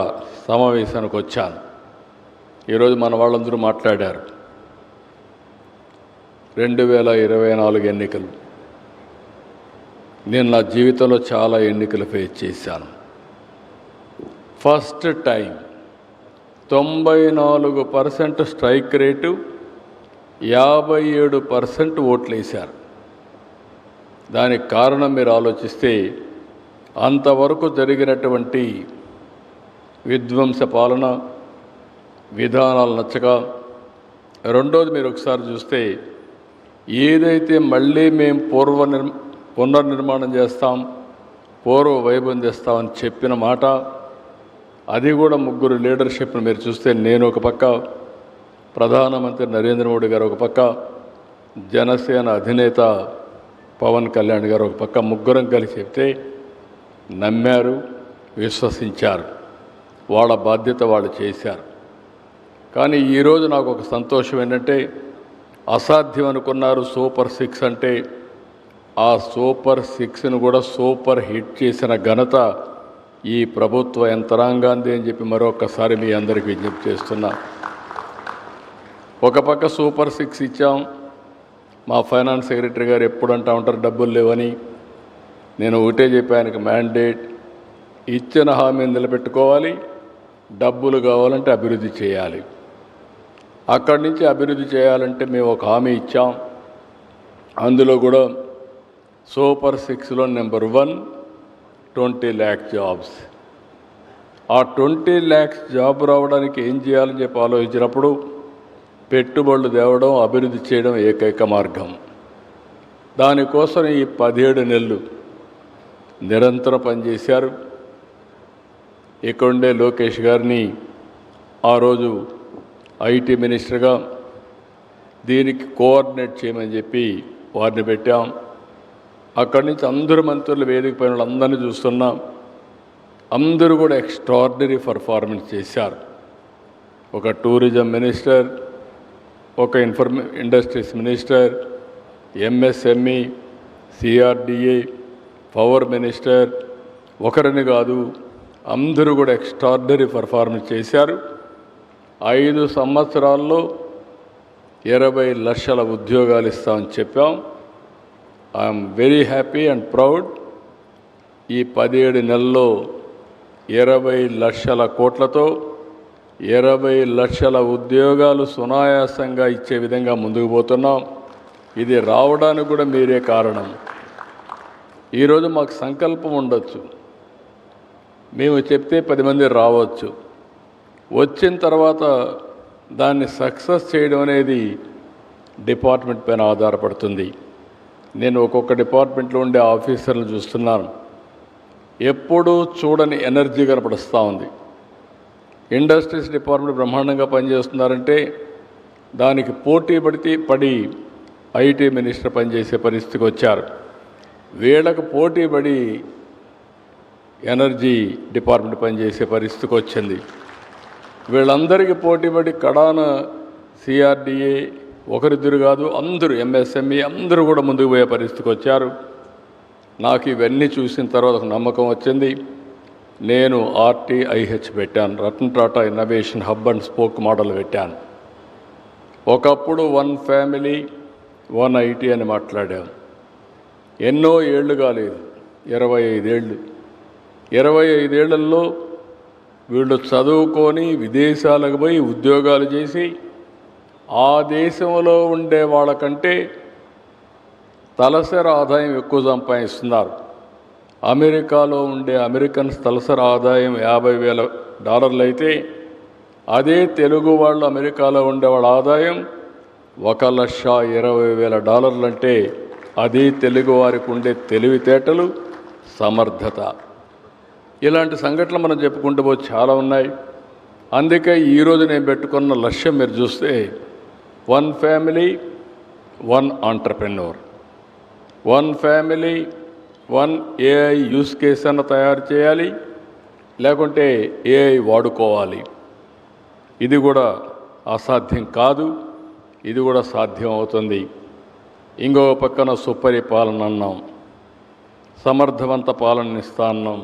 సమావేశానికి వచ్చాను. ఈరోజు మన వాళ్ళందరూ మాట్లాడారు. 2024 ఎన్నికలు. నేను నా జీవితంలో చాలా ఎన్నికలు ఫేస్ చేశాను. ఫస్ట్ టైం 94% స్ట్రైక్ రేటు, 57% ఓట్లు వేశారు. దానికి కారణం మీరు ఆలోచిస్తే అంతవరకు జరిగినటువంటి విధ్వంస పాలన విధానాలు నచ్చక, రెండోది మీరు ఒకసారి చూస్తే ఏదైతే మళ్ళీ మేము పునర్నిర్మాణం చేస్తాం, పూర్వ వైభవం చేస్తామని చెప్పిన మాట, అది కూడా 3 లీడర్షిప్ను మీరు చూస్తే, నేను ఒక పక్క, ప్రధానమంత్రి నరేంద్ర మోడీ గారు ఒక పక్క, జనసేన అధినేత పవన్ కళ్యాణ్ గారు ఒక పక్క, 3 కలిసి చెప్తే నమ్మారు, విశ్వసించారు. వాళ్ళ బాధ్యత వాళ్ళు చేశారు. కానీ ఈరోజు నాకు ఒక సంతోషం ఏంటంటే అసాధ్యం అనుకున్నారు సూపర్ 6 అంటే, ఆ సూపర్ 6ను కూడా సూపర్ హిట్ చేసిన ఘనత ఈ ప్రభుత్వ యంత్రాంగాంది అని చెప్పి మరొకసారి మీ అందరికీ విజ్ఞప్తి చేస్తున్నా. ఒక పక్క సూపర్ 6 ఇచ్చాం. మా ఫైనాన్స్ సెక్రటరీ గారు ఎప్పుడు అంటూ ఉంటారు డబ్బులు లేవని. నేను ఒకటే చెప్పాను, మ్యాండేట్ ఇచ్చిన హామీని నిలబెట్టుకోవాలి, డబ్బులు కావాలంటే అభివృద్ధి చేయాలి. అక్కడి నుంచి అభివృద్ధి చేయాలంటే మేము ఒక హామీ ఇచ్చాం. అందులో కూడా సూపర్ 6లో నెంబర్ 1 20 lakh జాబ్స్. ఆ 20 lakhs జాబ్ రావడానికి ఏం చేయాలని చెప్పి ఆలోచించినప్పుడు పెట్టుబడులు తేవడం, అభివృద్ధి చేయడం ఏకైక మార్గం. దానికోసం ఈ 17 నెలలు నిరంతరం పనిచేశారు. ఇక్కడుండే లోకేష్ గారిని ఆ రోజు ఐటీ మినిస్టర్గా దీనికి కోఆర్డినేట్ చేయమని చెప్పి వారిని పెట్టాం. అక్కడి నుంచి అందరు మంత్రులు వేదిక పైన వాళ్ళందరినీ చూస్తున్నాం. అందరూ కూడా ఎక్స్ట్రాడినరీ పర్ఫార్మెన్స్ చేశారు. ఒక టూరిజం మినిస్టర్, ఒక industries minister, MSME, CRDA, power minister, ఒకరిని కాదు అందరూ కూడా ఎక్స్ట్రాడినరీ పర్ఫార్మెన్స్ చేశారు. 5 సంవత్సరాల్లో 20 లక్షల ఉద్యోగాలు ఇస్తామని చెప్పాం. I'm very happy and proud. ఈ 17 నెలల్లో 20 లక్షల కోట్లతో 20 లక్షల ఉద్యోగాలు సునాయాసంగా ఇచ్చే విధంగా ముందుకు పోతున్నాం. ఇది రావడానికి కూడా మీరే కారణం. ఈరోజు మాకు సంకల్పం ఉండొచ్చు, మేము చెప్తే 10 మంది రావచ్చు. వచ్చిన తర్వాత దాన్ని సక్సెస్ చేయడం అనేది డిపార్ట్మెంట్ పైన ఆధారపడుతుంది. నేను ఒక్కొక్క డిపార్ట్మెంట్లో ఉండే ఆఫీసర్లు చూస్తున్నాను, ఎప్పుడూ చూడని ఎనర్జీ కనపడుస్తూ ఉంది. ఇండస్ట్రీస్ డిపార్ట్మెంట్ బ్రహ్మాండంగా పనిచేస్తున్నారంటే దానికి పోటీ పడి ఐటీ మినిస్టర్ పనిచేసే పరిస్థితికి వచ్చారు. వీళ్ళకు పోటీ పడి ఎనర్జీ డిపార్ట్మెంట్ పనిచేసే పరిస్థితికి వచ్చింది. వీళ్ళందరికీ పోటీపడి కడాన సిఆర్డిఏ ఒకరిద్దరు కాదు అందరూ, ఎంఎస్ఎంఈ అందరూ కూడా ముందుకు పోయే పరిస్థితికి వచ్చారు. నాకు ఇవన్నీ చూసిన తర్వాత ఒక నమ్మకం వచ్చింది. నేను ఆర్టీఐహెచ్ పెట్టాను, Ratan Tata innovation hub and spoke model పెట్టాను. ఒకప్పుడు 1 ఫ్యామిలీ 1 ఐటీ అని మాట్లాడాం. ఎన్నో ఏళ్ళు కాలేదు, 25 ఏళ్ళు. 25 ఏళ్లలో వీళ్ళు చదువుకొని విదేశాలకు పోయి ఉద్యోగాలు చేసి ఆ దేశంలో ఉండే వాళ్ళకంటే తలసరి ఆదాయం ఎక్కువ సంపాదిస్తున్నారు. అమెరికాలో ఉండే అమెరికన్స్ తలసరి ఆదాయం $50,000 అయితే అదే తెలుగు వాళ్ళు అమెరికాలో ఉండే వాళ్ళ ఆదాయం $1,20,000 అంటే అది తెలుగు వారికి ఉండే తెలివితేటలు, సమర్థత. ఇలాంటి సంఘటనలు మనం చెప్పుకుంటూ పోతే చాలా ఉన్నాయి. అందుకే ఈరోజు నేను పెట్టుకున్న లక్ష్యం మీరు చూస్తే 1 family 1 entrepreneur, 1 family 1 AI use case అన్న తయారు చేయాలి, లేకుంటే ఏఐ వాడుకోవాలి. ఇది కూడా అసాధ్యం కాదు, ఇది కూడా సాధ్యం అవుతుంది. ఇంకో పక్కన సుపరిపాలన అన్నాం, సమర్థవంత పాలన ఇస్తా అన్నాం.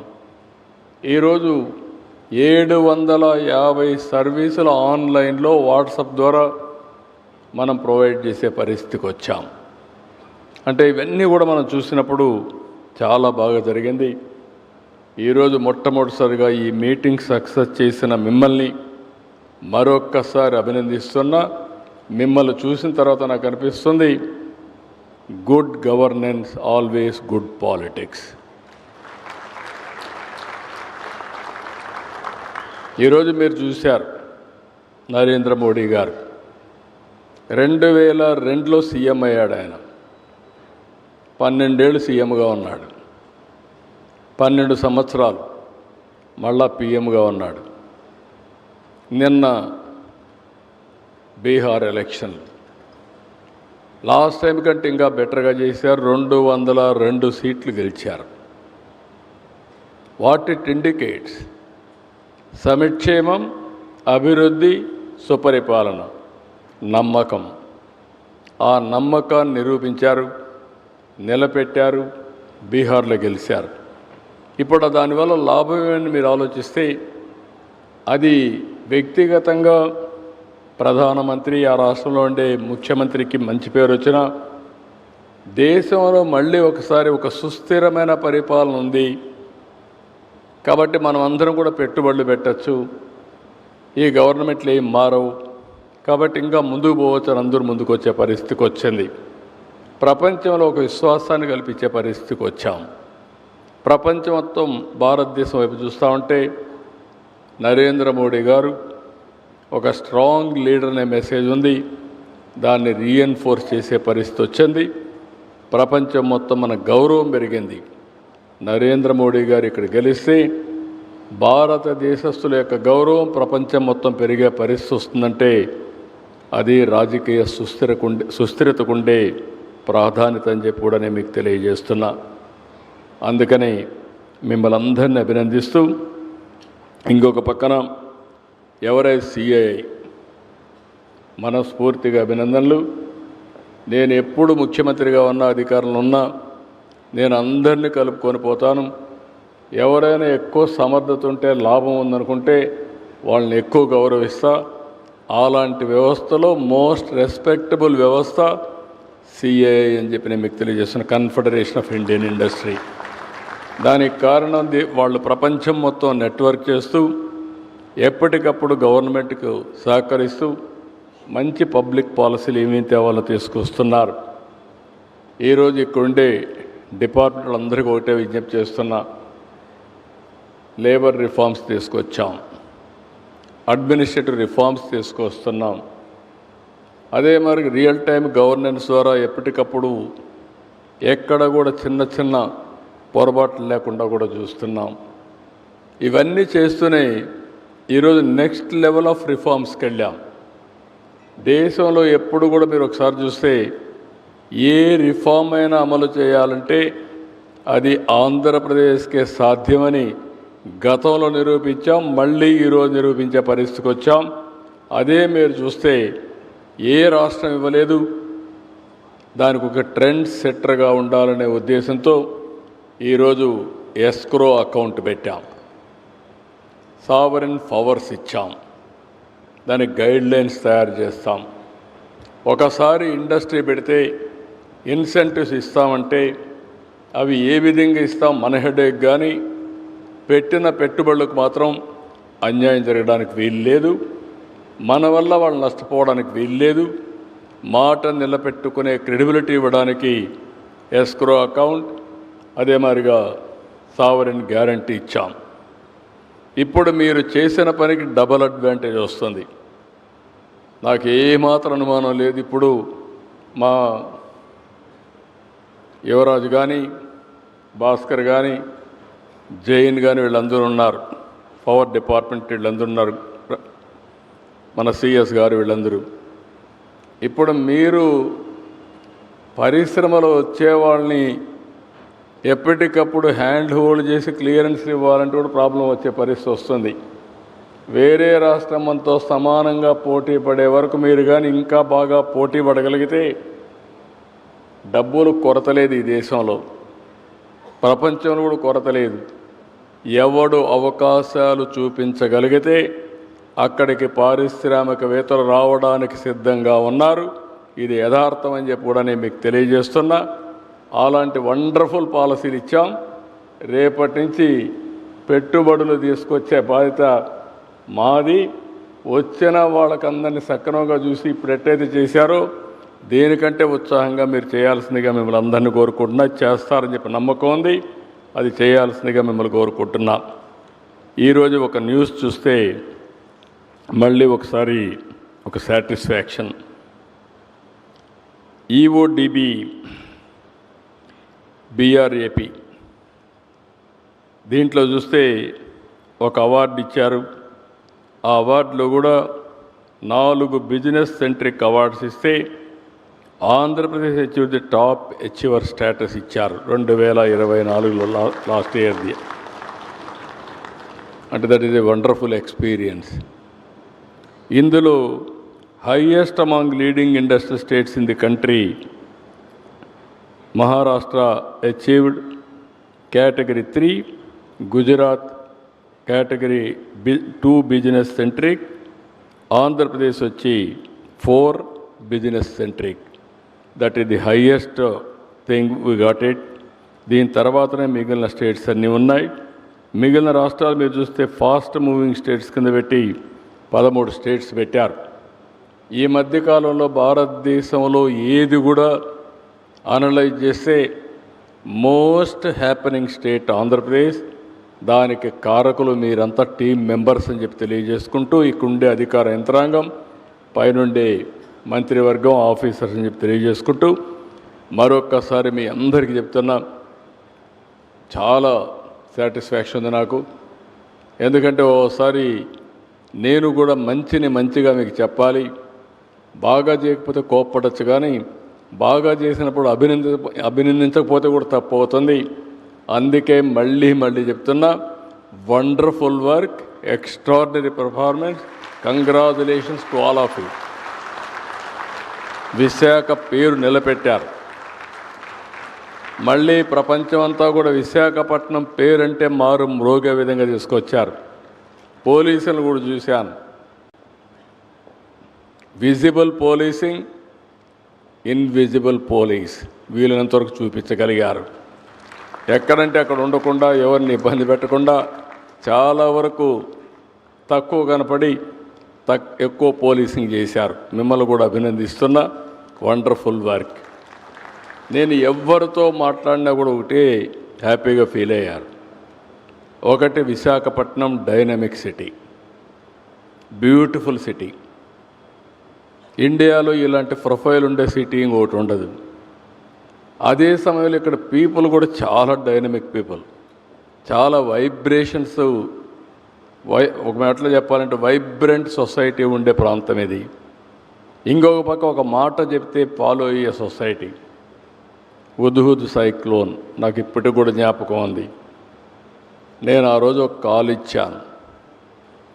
ఈరోజు 750 సర్వీసులు ఆన్లైన్లో వాట్సాప్ ద్వారా మనం ప్రొవైడ్ చేసే పరిస్థితికి వచ్చాం. అంటే ఇవన్నీ కూడా మనం చూసినప్పుడు చాలా బాగా జరిగింది. ఈరోజు మొట్టమొదటిసారిగా ఈ మీటింగ్ సక్సెస్ చేసిన మిమ్మల్ని మరొక్కసారి అభినందిస్తున్నా. మిమ్మల్ని చూసిన తర్వాత నాకు అనిపిస్తుంది good governance always good politics. ఈరోజు మీరు చూశారు నరేంద్ర మోడీ గారు 2002లో సీఎం అయ్యాడు. ఆయన 12 ఏళ్ళు సీఎంగా ఉన్నాడు, 12 సంవత్సరాలు మళ్ళా పీఎంగా ఉన్నాడు. నిన్న బీహార్ ఎలక్షన్లు లాస్ట్ టైం కంటే ఇంకా బెటర్గా చేశారు, 202 సీట్లు గెలిచారు. What it indicates? సంక్షేమం, అభివృద్ధి, సుపరిపాలన, నమ్మకం. ఆ నమ్మకాన్ని నిరూపించారు, నిలబెట్టారు, బీహార్లో గెలిచారు. ఇప్పుడు దానివల్ల లాభం ఏమని మీరు ఆలోచిస్తే అది వ్యక్తిగతంగా ప్రధానమంత్రి, ఆ రాష్ట్రంలో ఉండే ముఖ్యమంత్రికి మంచి పేరు వచ్చినా దేశంలో మళ్ళీ ఒకసారి ఒక సుస్థిరమైన పరిపాలన ఉంది కాబట్టి మనం అందరం కూడా పెట్టుబడులు పెట్టచ్చు. ఈ గవర్నమెంట్లు ఏం మారవు కాబట్టి ఇంకా ముందుకు పోవచ్చు అని అందరూ ముందుకు వచ్చే పరిస్థితికి వచ్చింది. ప్రపంచంలో ఒక విశ్వాసాన్ని కల్పించే పరిస్థితికి వచ్చాం. ప్రపంచం మొత్తం భారతదేశం వైపు చూస్తూ ఉంటే నరేంద్ర మోడీ గారు ఒక స్ట్రాంగ్ లీడర్ అనే మెసేజ్ ఉంది, దాన్ని రీఎన్ఫోర్స్ చేసే పరిస్థితి వచ్చింది. ప్రపంచం మొత్తం మన గౌరవం పెరిగింది. నరేంద్ర మోడీ గారు ఇక్కడ గెలిస్తే భారతదేశస్తుల యొక్క గౌరవం ప్రపంచం మొత్తం పెరిగే పరిస్థితి వస్తుందంటే అది రాజకీయ సుస్థిరతకుండే ప్రాధాన్యత అని చెప్పి కూడా నేను మీకు తెలియజేస్తున్నా. అందుకని మిమ్మల్ని అందరినీ అభినందిస్తూ ఇంకొక పక్కన ఎవరైతే సిఐఐ మనస్ఫూర్తిగా అభినందనలు. నేను ఎప్పుడు ముఖ్యమంత్రిగా ఉన్న అధికారంలో ఉన్నా నేను అందరినీ కలుపుకొని పోతాను. ఎవరైనా ఎక్కువ సమర్థత ఉంటే లాభం ఉందనుకుంటే వాళ్ళని ఎక్కువ గౌరవిస్తా. అలాంటి వ్యవస్థలో మోస్ట్ రెస్పెక్టబుల్ వ్యవస్థ సిఐఐ అని చెప్పి నేను మీకు తెలియజేస్తున్న కన్ఫెడరేషన్ ఆఫ్ ఇండియన్ ఇండస్ట్రీ. దానికి కారణం వాళ్ళు ప్రపంచం మొత్తం నెట్వర్క్ చేస్తూ ఎప్పటికప్పుడు గవర్నమెంట్కు సహకరిస్తూ మంచి పబ్లిక్ పాలసీలు ఏమేమి తేవాలో తీసుకొస్తున్నారు. ఈరోజు ఇక్కడుండే డిపార్ట్మెంట్లు అందరికీ ఒకటే విజ్ఞప్తి చేస్తున్నా, లేబర్ రిఫార్మ్స్ తీసుకొచ్చాం, అడ్మినిస్ట్రేటివ్ రిఫార్మ్స్ తీసుకొస్తున్నాం. అదే మరి రియల్ టైం గవర్నెన్స్ ద్వారా ఎప్పటికప్పుడు ఎక్కడ కూడా చిన్న చిన్న పొరపాట్లు లేకుండా కూడా చూస్తున్నాం. ఇవన్నీ చేస్తూనే ఈరోజు నెక్స్ట్ లెవెల్ ఆఫ్ రిఫార్మ్స్కి వెళ్ళాం. దేశంలో ఎప్పుడు కూడా మీరు ఒకసారి చూస్తే ఏ రిఫార్మ్ అయినా అమలు చేయాలంటే అది ఆంధ్రప్రదేశ్కే సాధ్యమని గతంలో నిరూపించాం, మళ్ళీ ఈరోజు నిరూపించే పరిస్థితికి వచ్చాం. అదే మీరు చూస్తే ఏ రాష్ట్రం ఇవ్వలేదు. దానికి ఒక ట్రెండ్ సెట్టర్గా ఉండాలనే ఉద్దేశంతో ఈరోజు ఎస్క్రో అకౌంట్ పెట్టాం, సావరెన్ పవర్స్ ఇచ్చాం, దానికి గైడ్లైన్స్ తయారు చేస్తాం. ఒకసారి ఇండస్ట్రీ పెడితే ఇన్సెంటివ్స్ ఇస్తామంటే అవి ఏ విధంగా ఇస్తాం మన హెడేక్, కానీ పెట్టిన పెట్టుబడులకు మాత్రం అన్యాయం జరగడానికి వీలు లేదు, మన వల్ల వాళ్ళు నష్టపోవడానికి వీలు లేదు. మాట నిలబెట్టుకునే క్రెడిబిలిటీ ఇవ్వడానికి ఎస్క్రో అకౌంట్, అదే మాదిరిగా సావరెన్ గ్యారంటీ ఇచ్చాం. ఇప్పుడు మీరు చేసిన పనికి డబల్ అడ్వాంటేజ్ వస్తుంది. నాకు ఏమాత్రం అనుమానం లేదు. ఇప్పుడు మా యువరాజు కానీ, భాస్కర్ కానీ, జైన్ కానీ వీళ్ళందరూ ఉన్నారు, పవర్ డిపార్ట్మెంట్ వీళ్ళందరూ ఉన్నారు, మన సిఎస్ గారు వీళ్ళందరూ. ఇప్పుడు మీరు పరిశ్రమలో వచ్చే వాళ్ళని ఎప్పటికప్పుడు హ్యాండ్ హోల్డ్ చేసి క్లియరెన్స్ ఇవ్వాలంటే కూడా ప్రాబ్లం వచ్చే పరిస్థితి వస్తుంది. వేరే రాష్ట్రంతో సమానంగా పోటీ పడే వరకు మీరు కానీ ఇంకా బాగా పోటీ పడగలిగితే డబ్బులు కొరత లేదు ఈ దేశంలో, ప్రపంచంలో కూడా కొరత లేదు. ఎవడు అవకాశాలు చూపించగలిగితే అక్కడికి పారిశ్రామికవేత్తలు రావడానికి సిద్ధంగా ఉన్నారు. ఇది యథార్థం అని చెప్పి కూడా నేను మీకు తెలియజేస్తున్నా. అలాంటి వండర్ఫుల్ పాలసీలు ఇచ్చాం. రేపటి నుంచి పెట్టుబడులు తీసుకొచ్చే బాధ్యత మాది. వచ్చిన వాళ్ళకందరినీ సక్రమంగా చూసి ఇప్పుడు ఎట్టయితే చేశారో దేనికంటే ఉత్సాహంగా మీరు చేయాల్సిందిగా మిమ్మల్ని అందరినీ కోరుకుంటున్నా. చేస్తారని చెప్పి నమ్మకం ఉంది, అది చేయాల్సిందిగా మిమ్మల్ని కోరుకుంటున్నా. ఈరోజు ఒక న్యూస్ చూస్తే మళ్ళీ ఒకసారి ఒక సాటిస్ఫాక్షన్. ఈఓడిబి బిఆర్ఏపి దీంట్లో చూస్తే ఒక అవార్డు ఇచ్చారు. ఆ అవార్డులో కూడా 4 బిజినెస్ సెంట్రిక్ అవార్డ్స్ ఇస్తే Andhra Pradesh achieve the top achiever status ఇచ్చారు 2024లో, లాస్ట్ ఇయర్ది. అంటే that is a wonderful experience. ఇందులో highest among leading industrial states in the country, Maharashtra achieved category 3, Gujarat category 2 business centric, Andhra Pradesh వచ్చి 4 business centric. That is the highest thing we got it. దీని తర్వాతనే మిగిలిన states అన్నీ ఉన్నాయి. మిగిలిన రాష్ట్రాలు మీరు చూస్తే ఫాస్ట్ మూవింగ్ స్టేట్స్ కింద పెట్టి 13 స్టేట్స్ పెట్టారు. ఈ మధ్యకాలంలో భారతదేశంలో ఏది కూడా అనలైజ్ చేస్తే మోస్ట్ హ్యాపెనింగ్ స్టేట్ ఆంధ్రప్రదేశ్. దానికి కారకులు మీరంతా టీం మెంబర్స్ అని చెప్పి తెలియజేసుకుంటూ ఇక్కడుండే అధికార యంత్రాంగం, పైనుండే మంత్రివర్గం, ఆఫీసర్స్ అని చెప్పి తెలియజేసుకుంటూ మరొక్కసారి మీ అందరికీ చెప్తున్నా, చాలా సాటిస్ఫాక్షన్ ఉంది నాకు. ఎందుకంటే ఓసారి నేను కూడా మంచిగా మీకు చెప్పాలి. బాగా చేయకపోతే కోప్పడచ్చు, కానీ బాగా చేసినప్పుడు అభినందించకపోతే కూడా తప్పు అవుతుంది. అందుకే మళ్ళీ చెప్తున్నా, wonderful work, extraordinary performance, congratulations to all of you. Visakha పేరు నిలబెట్టారు. మళ్ళీ ప్రపంచమంతా కూడా విశాఖపట్నం పేరంటే మారు మ్రోగే విధంగా తీసుకొచ్చారు. పోలీసులు కూడా చూశాను. విజిబుల్ పోలీసింగ్, ఇన్విజిబుల్ పోలీస్ వీలైనంతవరకు చూపించగలిగారు. ఎక్కడంటే అక్కడ ఉండకుండా, ఎవరిని ఇబ్బంది పెట్టకుండా, చాలా వరకు తక్కువ కనపడి ఎక్కువ పోలీసింగ్ చేశారు. మిమ్మల్ని కూడా అభినందిస్తున్నా. Wonderful work. నేను ఎవరితో మాట్లాడినా కూడా ఒకటే హ్యాపీగా ఫీల్ అయ్యారు. ఒకటి, Visakhapatnam dynamic city, beautiful city. ఇండియాలో ఇలాంటి ప్రొఫైల్ ఉండే సిటీ ఇంకొకటి ఉండదు. అదే సమయంలో ఇక్కడ పీపుల్ కూడా చాలా డైనమిక్ పీపుల్, చాలా వైబ్రేషన్స్, ఒక మాటలో చెప్పాలంటే వైబ్రెంట్ సొసైటీ ఉండే ప్రాంతం ఇది. ఇంకొక పక్క ఒక మాట చెప్తే ఫాలో అయ్యే సొసైటీ. హుద్హుద్ సైక్లోన్ నాకు ఇప్పటికి కూడా జ్ఞాపకం ఉంది. నేను ఆ రోజు ఒక కాల్ ఇచ్చాను.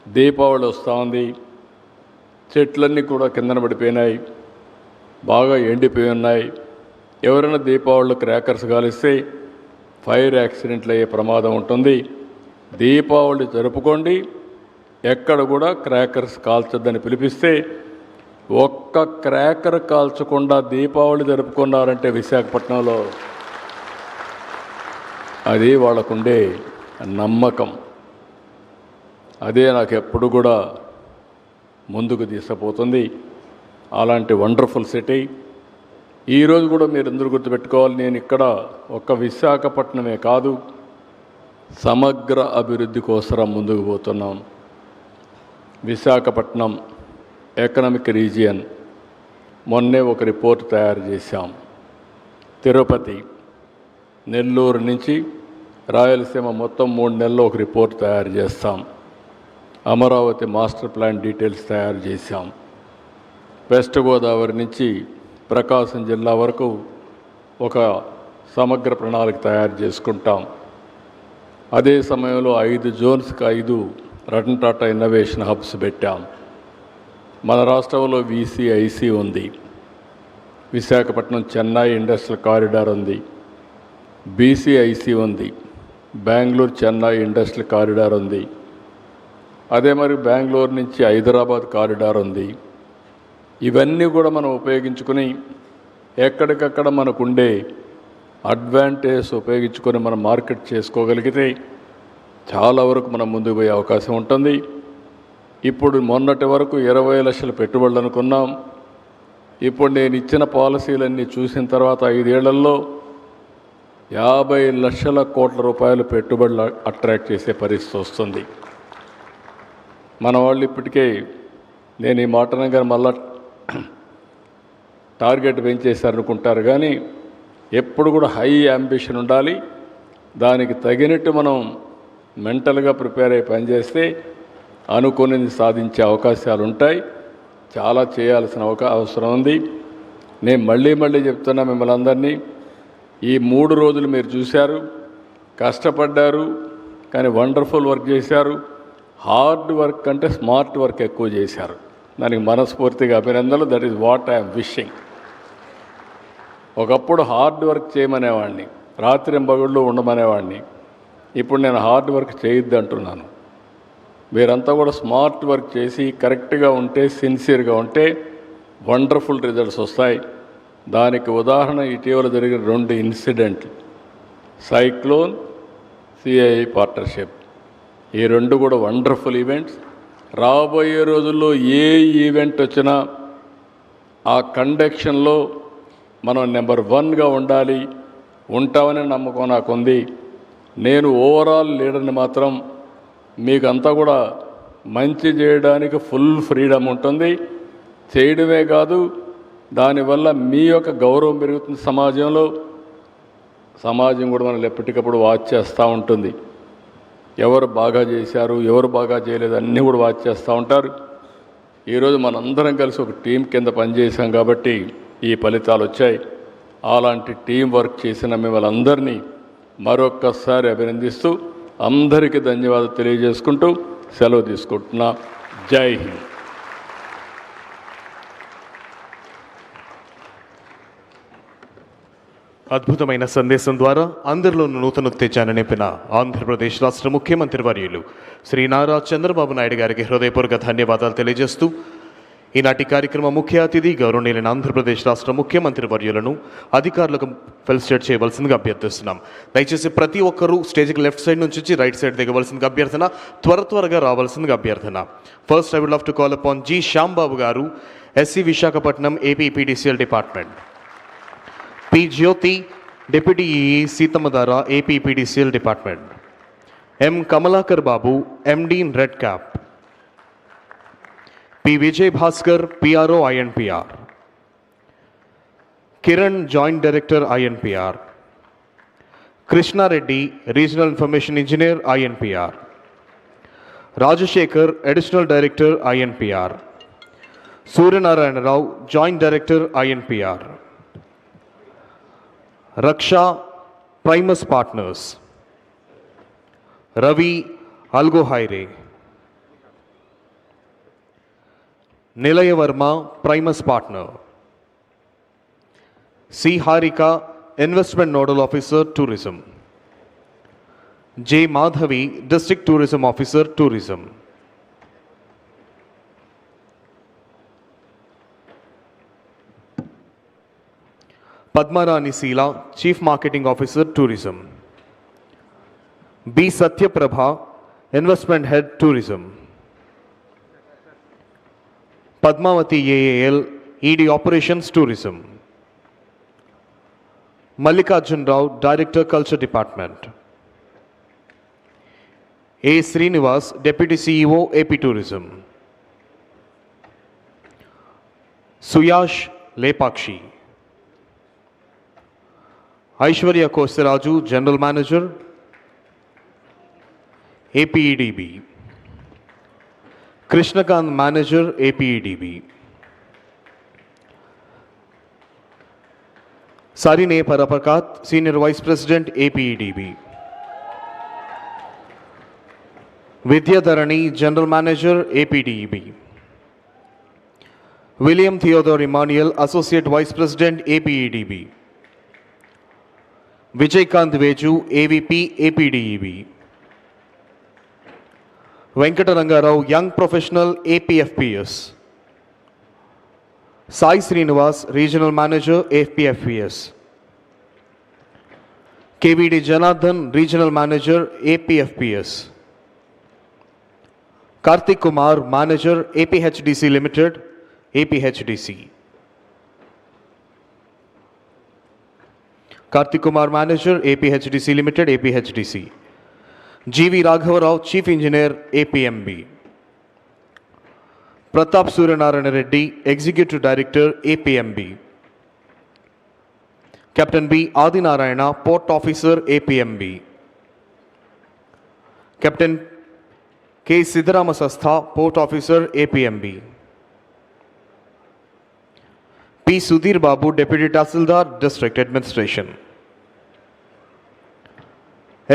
దీపావళి వస్తూ ఉంది, చెట్లన్నీ కూడా కిందన పడిపోయినాయి, బాగా ఎండిపోయి ఉన్నాయి. ఎవరైనా దీపావళిలో క్రాకర్స్ కాలిస్తే ఫైర్ యాక్సిడెంట్లు అయ్యే ప్రమాదం ఉంటుంది. దీపావళి జరుపుకోండి, ఎక్కడ కూడా క్రాకర్స్ కాల్చొద్దని పిలిపిస్తే ఒక్క క్రాకర్ కాల్చకుండా దీపావళి జరుపుకున్నారంటే విశాఖపట్నంలో అది వాళ్ళకుండే నమ్మకం. అదే నాకు ఎప్పుడు కూడా ముందుకు తీసుకుపోతుంది. అలాంటి వండర్ఫుల్ సిటీ. ఈరోజు కూడా మీరు అందరూ గుర్తుపెట్టుకోవాలి, నేను ఇక్కడ ఒక్క విశాఖపట్నమే కాదు, సమగ్ర అభివృద్ధి కోసం ముందుకు పోతున్నాం. విశాఖపట్నం ఎకనామిక్ రీజియన్ మొన్నే ఒక రిపోర్ట్ తయారు చేశాం. తిరుపతి, నెల్లూరు నుంచి రాయలసీమ మొత్తం 3 నెలల్లో ఒక రిపోర్ట్ తయారు చేస్తాం. అమరావతి మాస్టర్ ప్లాన్ డీటెయిల్స్ తయారు చేశాం. వెస్ట్ గోదావరి నుంచి ప్రకాశం జిల్లా వరకు ఒక సమగ్ర ప్రణాళిక తయారు చేసుకుంటాం. అదే సమయంలో 5 జోన్స్కి 5 రతన్ టాటా ఇన్నోవేషన్ హబ్స్ పెట్టాం. మన రాష్ట్రంలో VCIC ఉంది, విశాఖపట్నం చెన్నై ఇండస్ట్రియల్ కారిడార్ ఉంది, BCIC ఉంది, బెంగళూరు చెన్నై ఇండస్ట్రియల్ కారిడార్ ఉంది, అదే మరి బెంగళూరు నుంచి హైదరాబాద్ కారిడార్ ఉంది. ఇవన్నీ కూడా మనం ఉపయోగించుకుని ఎక్కడికక్కడ మనకుండే అడ్వాంటేజ్ ఉపయోగించుకొని మనం మార్కెట్ చేసుకోగలిగితే చాలా వరకు మనం ముందుకు పోయే అవకాశం ఉంటుంది. ఇప్పుడు మొన్నటి వరకు 20 లక్షల పెట్టుబడులు అనుకున్నాం. ఇప్పుడు నేను ఇచ్చిన పాలసీలన్నీ చూసిన తర్వాత 5 ఏళ్లలో 50 లక్షల కోట్ల రూపాయలు పెట్టుబడులు అట్రాక్ట్ చేసే పరిస్థితి వస్తుంది. మన వాళ్ళు ఇప్పటికే నేను ఈ మాట అనగానే మళ్ళా టార్గెట్ పెంచేశారనుకుంటారు, కానీ ఎప్పుడు కూడా హై యాంబిషన్ ఉండాలి. దానికి తగినట్టు మనం మెంటల్గా ప్రిపేర్ అయ్యి పనిచేస్తే అనుకున్నది సాధించే అవకాశాలు ఉంటాయి. చాలా చేయాల్సిన అవసరం ఉంది. నేను మళ్ళీ చెప్తున్నా మిమ్మల్ని అందరినీ, ఈ 3 రోజులు మీరు చూశారు, కష్టపడ్డారు, కానీ వండర్ఫుల్ వర్క్ చేశారు. హార్డ్ వర్క్ అంటే స్మార్ట్ వర్క్ ఎక్కువ చేశారు. దానికి మనస్ఫూర్తిగా అభినందనలు. That is what I'm wishing. ఒకప్పుడు హార్డ్ వర్క్ చేయమనేవాడిని, రాత్రింబగళ్ళు ఉండమనేవాడిని. ఇప్పుడు నేను హార్డ్ వర్క్ చేయొద్దు అంటున్నాను. మీరంతా కూడా స్మార్ట్ వర్క్ చేసి కరెక్ట్గా ఉంటే, సిన్సియర్గా ఉంటే వండర్ఫుల్ రిజల్ట్స్ వస్తాయి. దానికి ఉదాహరణ ఇటీవల జరిగిన 2 ఇన్సిడెంట్లు, సైక్లోన్, సిఐఐ పార్ట్నర్షిప్. ఈ 2 కూడా వండర్ఫుల్ ఈవెంట్స్. రాబోయే రోజుల్లో ఏ ఈవెంట్ వచ్చినా ఆ కండక్షన్లో మనం నెంబర్ 1గా ఉండాలి. ఉంటామనే నమ్మకం నాకుంది. నేను ఓవరాల్ లీడర్ని మాత్రం మీకు అంతా కూడా మంచి చేయడానికి ఫుల్ ఫ్రీడమ్ ఉంటుంది. చేయడమే కాదు, దానివల్ల మీ యొక్క గౌరవం పెరుగుతుంది సమాజంలో. సమాజం కూడా మనల్ని ఎప్పటికప్పుడు వాచ్ చేస్తూ ఉంటుంది. ఎవరు బాగా చేశారు, ఎవరు బాగా చేయలేదు అన్నీ కూడా వాచ్ చేస్తూ ఉంటారు. ఈరోజు మనందరం కలిసి ఒక టీం కింద పనిచేసాం కాబట్టి ఈ ఫలితాలు వచ్చాయి. అలాంటి టీం వర్క్ చేసిన మిమ్మల్ని అందరినీ మరొక్కసారి అభినందిస్తూ అందరికీ ధన్యవాదాలు తెలియజేసుకుంటూ సెలవు తీసుకుంటున్నా. జై హింద్. అద్భుతమైన సందేశం ద్వారా అందరిలోనూ నూతన ఉత్తేజాన్ని నింపిన ఆంధ్రప్రదేశ్ రాష్ట్ర ముఖ్యమంత్రి వర్యులు శ్రీ నారా చంద్రబాబు నాయుడు గారికి హృదయపూర్వక ధన్యవాదాలు తెలియజేస్తూ ఈనాటి కార్యక్రమ ముఖ్య అతిథి గౌరవనీయులైన ఆంధ్రప్రదేశ్ రాష్ట్ర ముఖ్యమంత్రి వర్యులను అధికారులకు ఫెలిసిటేట్ చేయవలసిందిగా అభ్యర్థిస్తున్నాం. దయచేసి ప్రతి ఒక్కరూ స్టేజ్కి లెఫ్ట్ సైడ్ నుంచి రైట్ సైడ్ దిగవలసిందిగా అభ్యర్థన, త్వరగా రావాల్సిందిగా అభ్యర్థన. First I would love to call upon G Shyambabu garu, SE Visakhapatnam, AP PDCL department. P Jyothi, deputy EE, Seethammadhara, AP PDCL department. M Kamalakar Babu, MD NREDCAP. P Vijay Bhaskar, PRO, INPR. Kiran, joint director, INPR. Krishnareddy, regional information engineer, INPR. Rajasekhar, additional director, INPR. Suryanarayanarao, joint director, INPR. Raksha, Primus Partners. Ravi, అల్గో Hire. Nilaya Varma, Primus partner. C Harika, investment nodal officer, tourism. J Madhavi, district tourism officer, tourism. Padmarani Sheela, chief marketing officer, tourism. B Satyaprabha, investment head, tourism. Padmavathi AAL, ED operations, tourism. Mallikarjunarao, director, culture department. A Srinivas, deputy CEO, AP tourism. Suyash Lepakshi. Aishwarya Kosaraju, general manager, APEDB. Krishnakanth, manager, APEDB. Sarine Parapakath, senior vice president, APEDB. Vidyadharani, general manager, APDEB. William Theodore Emmanuel, associate vice president, ఏపీఈడిబి. Vijayakanth Veju, AVP, APDEB. Venkatarangarao, young professional, APFPS. Sai Srinivas, regional manager, APFPS. KVD Janardhan, regional manager, APFPS. Karthik Kumar, manager, APHDC limited, APHDC. Karthik Kumar, manager, APHDC limited, APHDC. GV రాఘవరావు, chief engineer, APMB. Pratap Suryanarayana Reddy, executive director, APMB. Captain B Adinarayana, port officer, APMB. Captain K Siddharama Sastha, port officer, APMB. P Sudheer Babu, deputy tahsildar, district administration.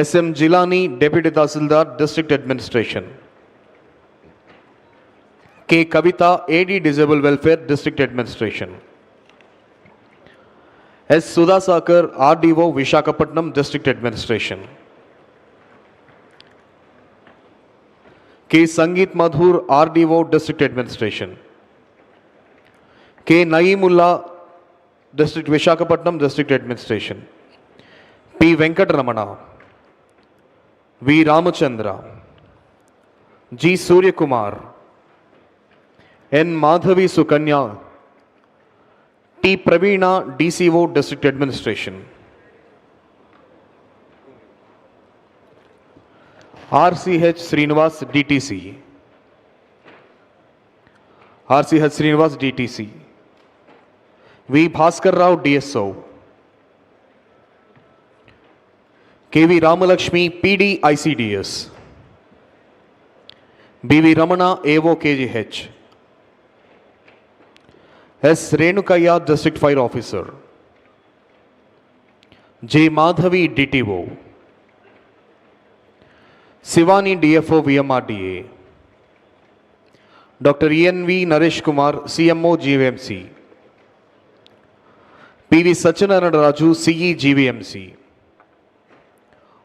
SM Jilani, deputy tahsildar, district administration. K. Kavita, AD Disable Welfare, District Administration. S. Sudhasakar, RDO, Vishakhapatnam, District Administration. K. Sangeet Madhur, RDO, District Administration. K. Naeemullah, District Vishakhapatnam, District Administration. P. Venkataramana, V. Ramachandra, G. Surya Kumar, N. Madhavi Sukanya, T. Praveena, DCO, District Administration. RCH Srinivas, DTC. RCH Srinivas, DTC. V. Bhaskar Rao, DSO. KV Ramalakshmi, PD, ICDS. BV Ramana, AO, KGH. S. Renukaya, District Fire Officer. J. Madhavi, DTO. Sivani, DFO, VMRDA. Dr. ENV Naresh Kumar, CMO, GVMC. PV Sachinarana Raju, CE, GVMC.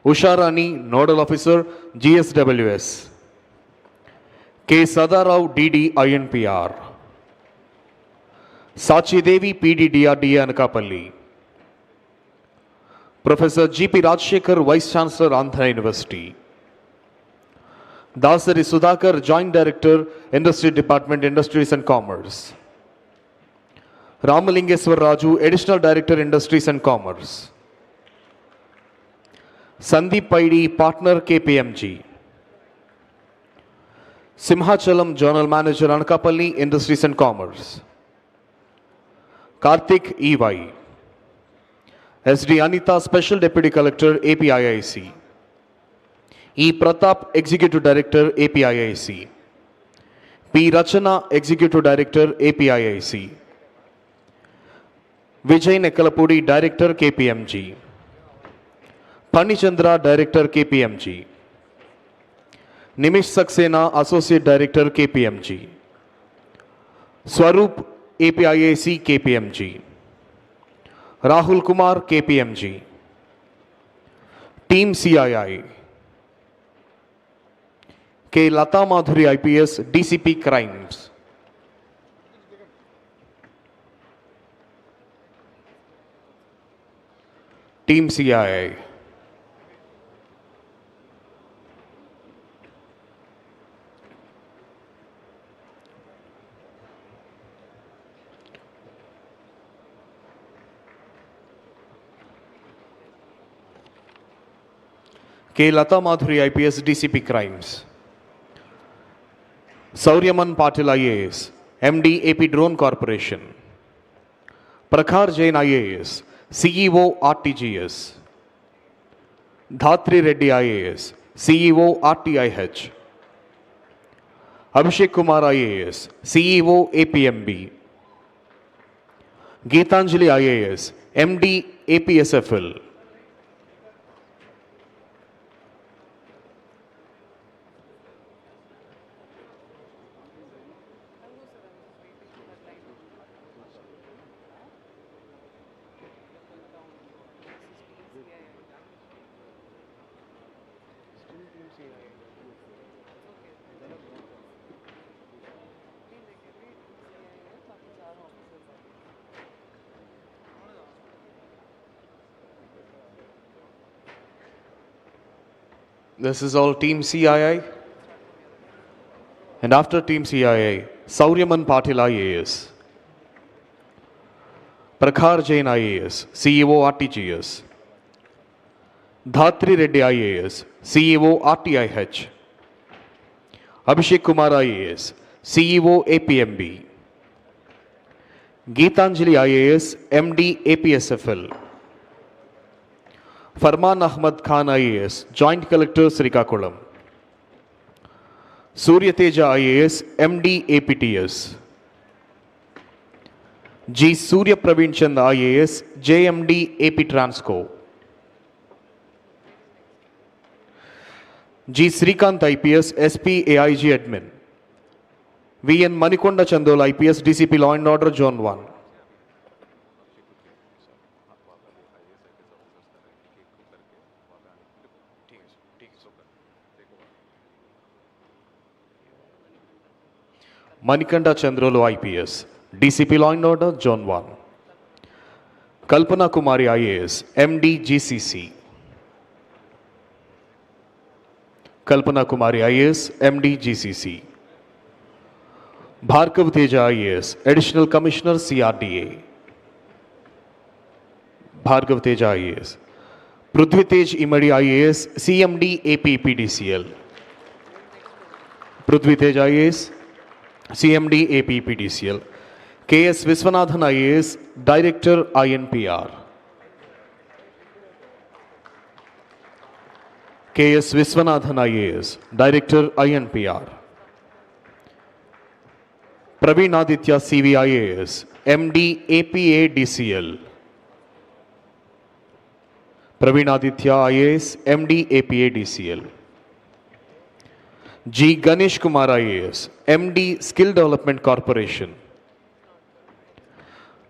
Usha Rani, Nodal Officer, GSWS. K. Sadarao, DD, INPR. Sachi Devi, PD, DRDA, Anakapalli. Professor GP Rajshekhar, Vice Chancellor, Andhra University. Dasari Sudhakar, Joint Director, Industry Department, Industries and Commerce. Ramalingeswar Raju, Additional Director, Industries and Commerce. Sandeep Paidi, Partner, KPMG. Simhachalam, Journal Manager, Anakapalli, Industries and Commerce. Karthik, EY. SD Anita, Special Deputy Collector, APIIC. E. Pratap, Executive Director, APIIC. P. Rachana, Executive Director, APIIC. Vijay Nekkalapudi, Director, KPMG. Panichandra, Director, KPMG. Nimish Saxena, Associate Director, KPMG. Swaroop, APIIC, KPMG. Rahul Kumar, KPMG. Team CII. K. Lata Madhuri, IPS, DCP Crimes. Team CII. K. Lata Madhuri, IPS, DCP Crimes. Sauryaman Patil, IAS, MD, AP Drone Corporation. Prakhar Jain, IAS, CEO, RTGS. Dhatri Reddy, IAS, CEO, RTIH. Abhishek Kumar, IAS, CEO, APMB. Geetanjali, IAS, MD, APSFL. This is all Team CII. And after Team CII, Sauryaman Patil, IAS. Prakhar Jain, IAS, CEO, RTGS. Dhatri Reddy, IAS, CEO, RTIH. Abhishek Kumar, IAS, CEO, APMB. Geetanjali, IAS, MD, APSFL. Farman Ahmad Khan, IAS, Joint Collector, Srikakulam. Surya Teja, IAS, MD, APTS. G. Surya Praveen Chand, IAS, JMD, AP Transco. G. Srikant, IPS, SP, AIG Admin. VN Manikonda Chandol, IPS, DCP Law and Order, Zone 1. Manikanda Chandrolu, IPS, DCP Law and Order, Zone 1. Kalpana Kumari, IAS, MD, GCC. Kalpana Kumari, IAS, MD, GCC. Bhargav Teja, IAS, Additional Commissioner, CRDA. Bhargav Teja, IAS. Prithvi Tej Imadi, IAS, CMD, AP, PDCL. Prithvi Tej, IAS, CMD, AP, PDCL. KS Viswanathan, IAS, Director, INPR. KS Viswanathan, IAS, Director, INPR. Praveen Aditya, CV, IAS, MD, APA, DCL. Praveen Aditya, IAS, MD, APA, DCL. G. Ganesh Kumar, IAS, MD, Skill Development Corporation.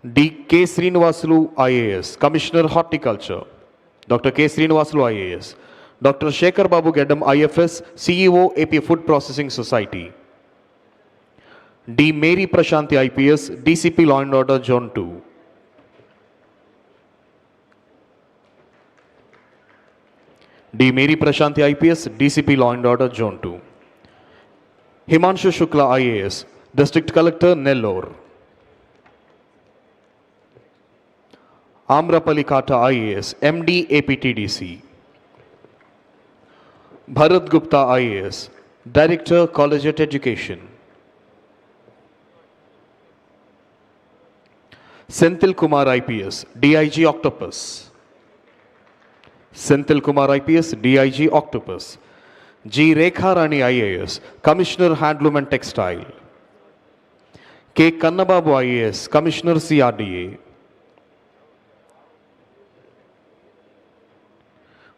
D. K. Srinivasulu, IAS, Commissioner, Horticulture. Dr. K. Srinivasulu, IAS. Dr. Shekhar Babu Geddam, IFS, CEO, AP Food Processing Society. D. Mary Prashanti, IPS, DCP Law and Order, Zone 2. D. Mary Prashanti, IPS, DCP Law and Order, Zone 2. Himanshu Shukla, IAS, District Collector, Nellore. Amrapali Kata, IAS, MD, APTDC. Bharat Gupta, IAS, Director, Collegiate Education. Senthil Kumar, IPS, DIG, Octopus. Senthil Kumar, IPS, DIG, Octopus. G. Rekha Rani, IAS, Commissioner, Handloom and Textile. K. Kannababu, IAS, Commissioner, CRDA.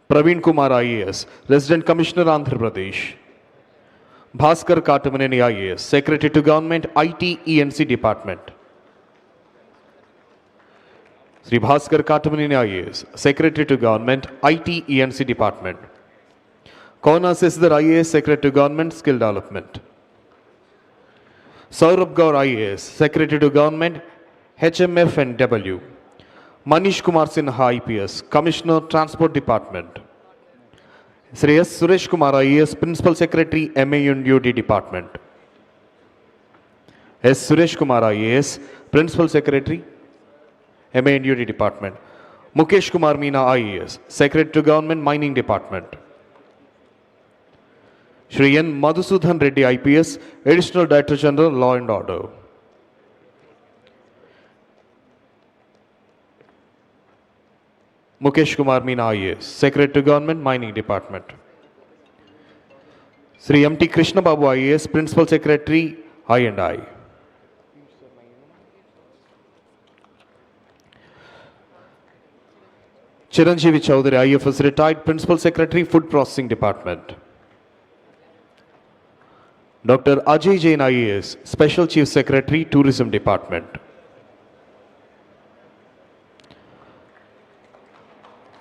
Praveen Kumar, IAS, Resident Commissioner, Andhra Pradesh. Bhaskar Katamaneni, IAS, Secretary to Government, IT, ENC Department. Sri Bhaskar Katamaneni, IAS, Secretary to Government, IT, ENC Department. Kona Sesdar, IAS, Secretary to Government, Skill Development. Saurabh Gaur, IAS, Secretary to Government, HMF and W. Manish Kumar Sinha, IPS, Commissioner, Transport Department. Sri S. Suresh Kumar, IAS, Principal Secretary, MA and UD Department. S. Suresh Kumar, IAS, Principal Secretary, MA and UD Department. Mukesh Kumar Meena, IAS, Secretary to Government, Mining Department. Shri N. Madhusudhan Reddy, IPS, Additional Director General, Law and Order. Mukesh Kumar Meena, IAS, Secretary to Government, Mining Department. Sri M.T. Krishna Babu, IAS, Principal Secretary, I&I. Chiranjeevi Chowdhury, IFS, Retired Principal Secretary, Food Processing Department. Dr. Ajay Jain, IAS, Special Chief Secretary, Tourism Department.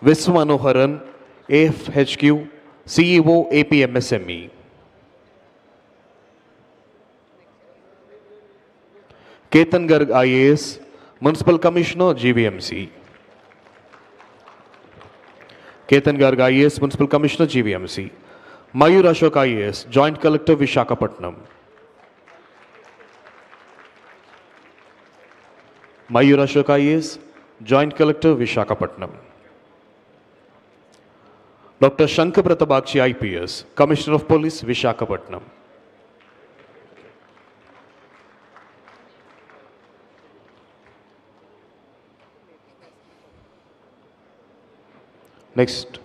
Viswamanoharan, AFHQ, CEO, APMSME. Ketan Garg, IAS, Municipal Commissioner, GVMC. Ketan Garg, IAS, Municipal Commissioner, GVMC. Mayur Ashok, IAS, Joint Collector, Vishakhapatnam. Mayur Ashok, IAS, Joint Collector, Vishakhapatnam. Dr. Shankar Pratabakshi, IPS, Commissioner of Police, Vishakhapatnam. Next.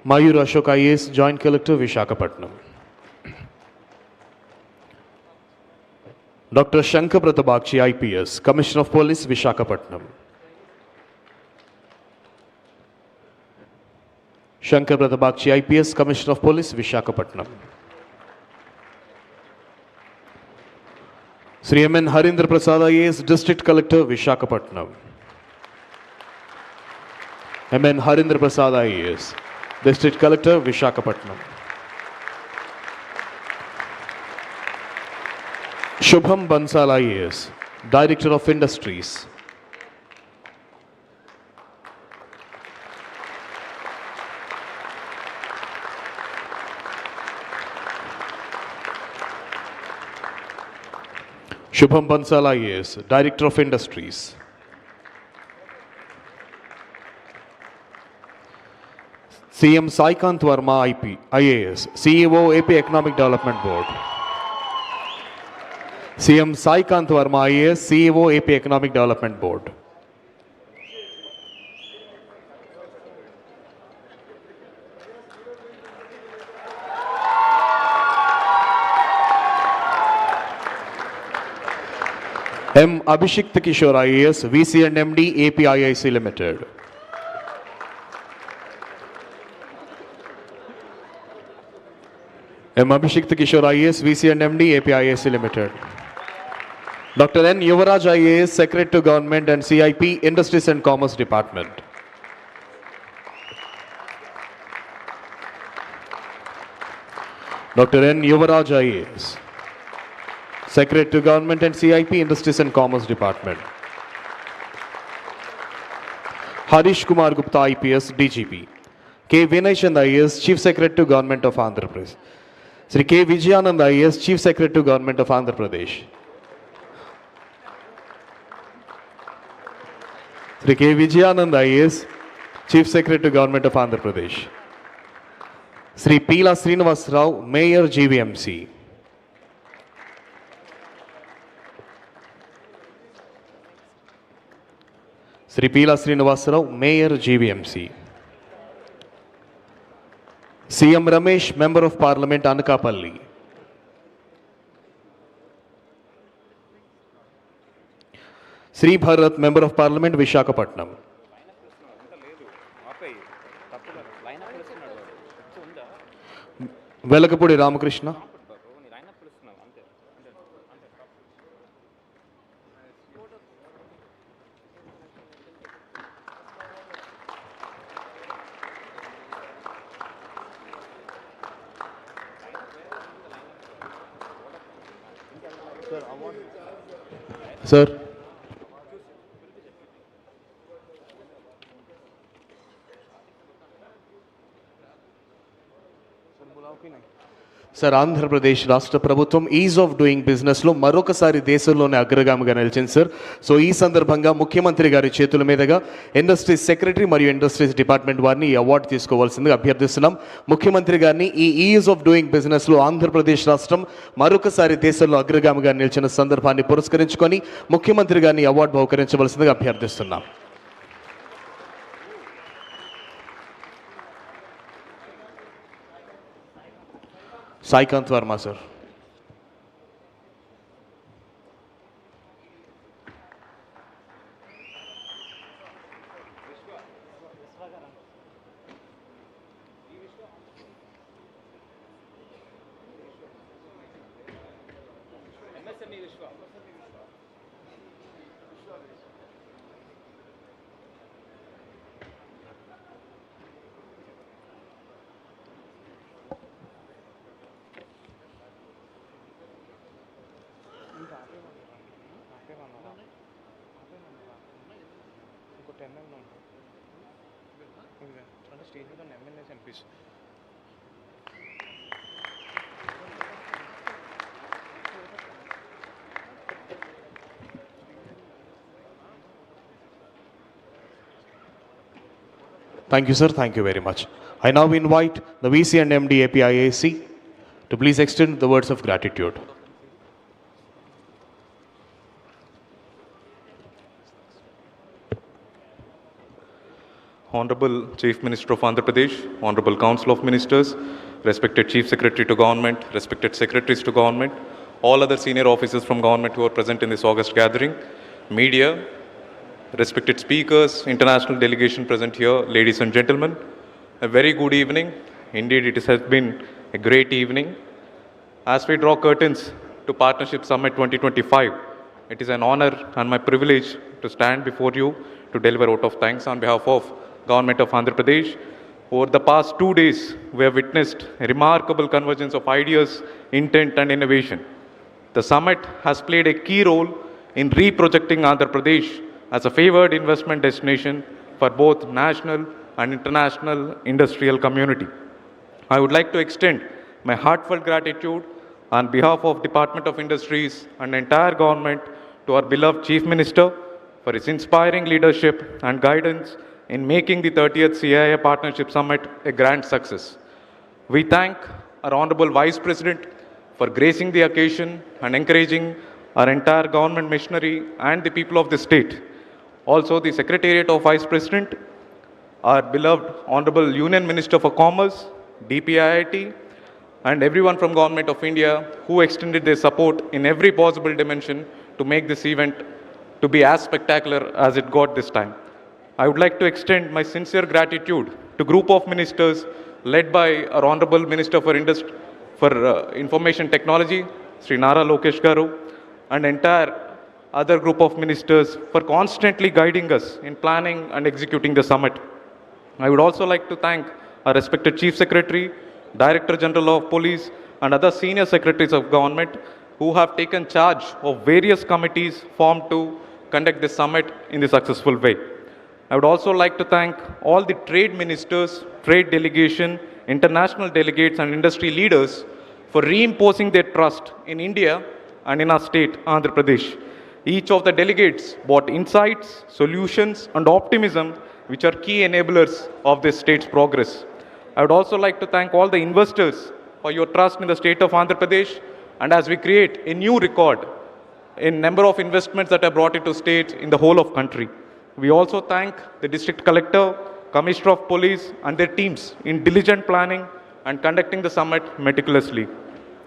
Mayur Ashok, IAS, Joint Collector, Vishakhapatnam. Dr. Shankar Pratabakshi, IPS, Commissioner of Police, Vishakhapatnam. Shankar Pratabakshi IPS, Commissioner of Police, Vishakhapatnam. Sri M.N. Harindra Prasad IAS, District Collector, Vishakhapatnam. M.N. Harindra Prasad IAS, District Collector, Vishakhapatnam. Shubham Bansal IAS, Director of Industries. Shubham Bansal IAS, Director of Industries. CM Saikant Verma IAS, CEO AP Economic Development Board. CM Saikant Verma IAS, CEO AP Economic Development Board. M. Abhishek Kishore IAS, VC and MD, APIIC Limited. M. Abhishek Kishore IAS, VC and MD, APIIC Limited. Dr. N. Yuvaraj IAS, Secretary to Government and CIP, Industries and Commerce Department. Dr. N. Yuvaraj IAS, Secretary to Government and CIP, Industries and Commerce Department. Harish Kumar Gupta IPS, DGP. K. Vinay Chand IAS, Chief Secretary to Government of Andhra Pradesh. Sri K. Vijayanand IAS, Chief Secretary to Government of Andhra Pradesh. Sri K. Vijayanand IAS, Chief Secretary to Government of Andhra Pradesh. Sri Pila Srinivas Rao, Mayor GVMC. Sri Pila Srinivas Rao, Mayor GVMC. CM Ramesh, Member of Parliament, Anakapalli. Sri Bharat, Member of Parliament, Vishakhapatnam. Velakapudi Ramakrishna. Sir. Sir Andhra Pradesh రాష్ట్ర ప్రభుత్వం is of doing బిజినెస్లో మరొకసారి దేశంలోనే అగ్రగామిగా నిలిచింది sir. So ఈ సందర్భంగా ముఖ్యమంత్రి గారి చేతుల మీదుగా ఇండస్ట్రీస్ సెక్రటరీ మరియు ఇండస్ట్రీస్ డిపార్ట్మెంట్ వారిని ఈ అవార్డు తీసుకోవాల్సిందిగా అభ్యర్థిస్తున్నాం. ముఖ్యమంత్రి గారిని ఈ ఈజ్ ఆఫ్ డూయింగ్ బిజినెస్లో ఆంధ్రప్రదేశ్ రాష్ట్రం మరొకసారి దేశంలో అగ్రగామిగా నిలిచిన సందర్భాన్ని పురస్కరించుకొని ముఖ్యమంత్రి గారిని award బహుకరించవలసిందిగా అభ్యర్థిస్తున్నాం. Saikant Verma, sir. Thank you, sir. Thank you very much. I now invite the VC and MD APIIC to please extend the words of gratitude. Honorable Chief Minister of Andhra Pradesh, Honorable Council of Ministers, respected Chief Secretary to Government, respected Secretaries to Government, all other senior officers from government who are present in this August gathering, media, respected speakers, international delegation present here, ladies and gentlemen, A very good evening. Indeed, it has been a great evening. As we draw curtains to Partnership Summit 2025, it is an honor and my privilege to stand before you to deliver vote of thanks on behalf of Government of Andhra Pradesh. Over the past 2 days, we have witnessed a remarkable convergence of ideas, intent and innovation. The summit has played a key role in reprojecting Andhra Pradesh as a favored investment destination for both national and international industrial community. I would like to extend my heartfelt gratitude on behalf of Department of Industries and entire government to our beloved Chief Minister for his inspiring leadership and guidance in making the 30th CII Partnership Summit a grand success. We thank our Honorable Vice President for gracing the occasion and encouraging our entire government machinery and the people of the state. Also, the Secretariat of Vice President, our beloved Honorable Union Minister for Commerce, DPIIT, and everyone from Government of India who extended their support in every possible dimension to make this event to be as spectacular as it got this time. I would like to extend my sincere gratitude to group of ministers led by our Honorable Minister for Information Technology, Sri Nara Lokesh Garu, and entire other group of ministers for constantly guiding us in planning and executing the summit. I would also like to thank our respected Chief Secretary, Director General of Police, and other senior secretaries of government who have taken charge of various committees formed to conduct this summit in a successful way. I would also like to thank all the trade ministers, trade delegation, international delegates and industry leaders for reimposing their trust in India and in our state, Andhra Pradesh. Each of the delegates brought insights, solutions and optimism which are key enablers of this state's progress. I would also like to thank all the investors for your trust in the state of Andhra Pradesh, and as we create a new record in number of investments that are brought into states in the whole of country. We also thank the District Collector, Commissioner of Police and their teams in diligent planning and conducting the summit meticulously.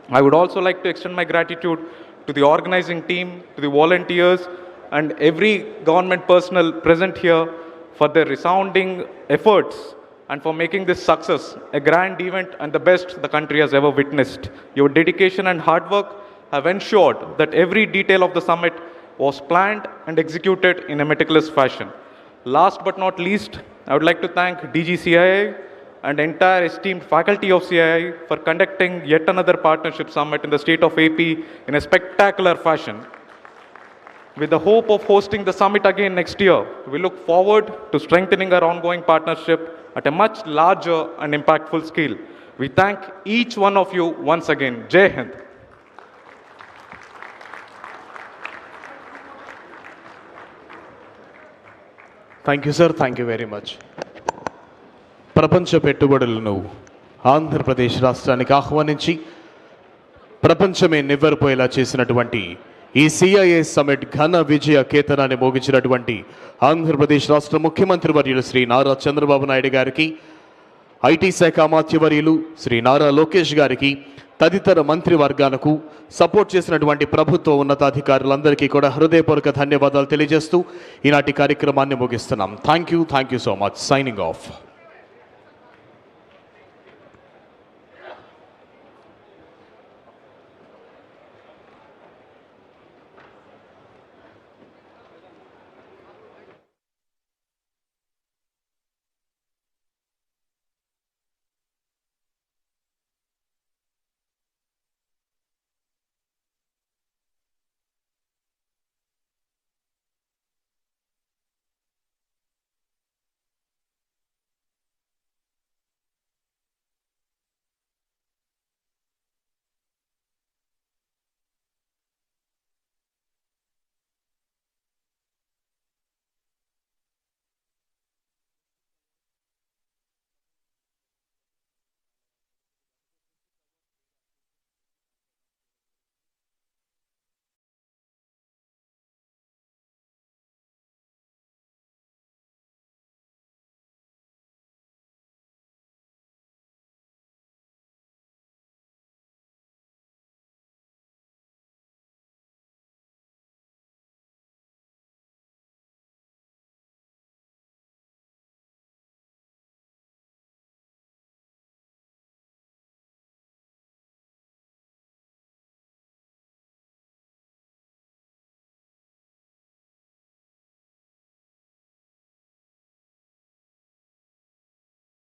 I would also like to extend my gratitude to the organizing team, to the volunteers and every government personnel present here for their resounding efforts and for making this success a grand event and the best the country has ever witnessed. Your dedication and hard work have ensured that every detail of the summit was planned and executed in a meticulous fashion. Last but not least, I would like to thank DGCII and entire esteemed faculty of CII for conducting yet another partnership summit in the state of AP in a spectacular fashion. With the hope of hosting the summit again next year, we look forward to strengthening our ongoing partnership at a much larger and impactful scale. We thank each one of you once again. Jai Hind. Thank you sir, thank you very much. ప్రపంచ పెట్టుబడులను ఆంధ్రప్రదేశ్ రాష్ట్రానికి ఆహ్వానించి ప్రపంచమే నివ్వెరపోయేలా చేసినటువంటి ఈ CIA summit ఘన విజయ కేతనాన్ని మోగించినటువంటి ఆంధ్రప్రదేశ్ రాష్ట్ర ముఖ్యమంత్రి వర్యులు శ్రీ నారా చంద్రబాబు నాయుడు గారికి, ఐటీ శాఖ అమాత్యవర్యులు శ్రీ నారా లోకేష్ గారికి, తదితర మంత్రివర్గాలకు సపోర్ట్ చేసినటువంటి ప్రభుత్వ ఉన్నతాధికారులందరికీ కూడా హృదయపూర్వక ధన్యవాదాలు తెలియజేస్తూ ఈనాటి కార్యక్రమాన్ని ముగిస్తున్నాం. Thank you so much. Signing of.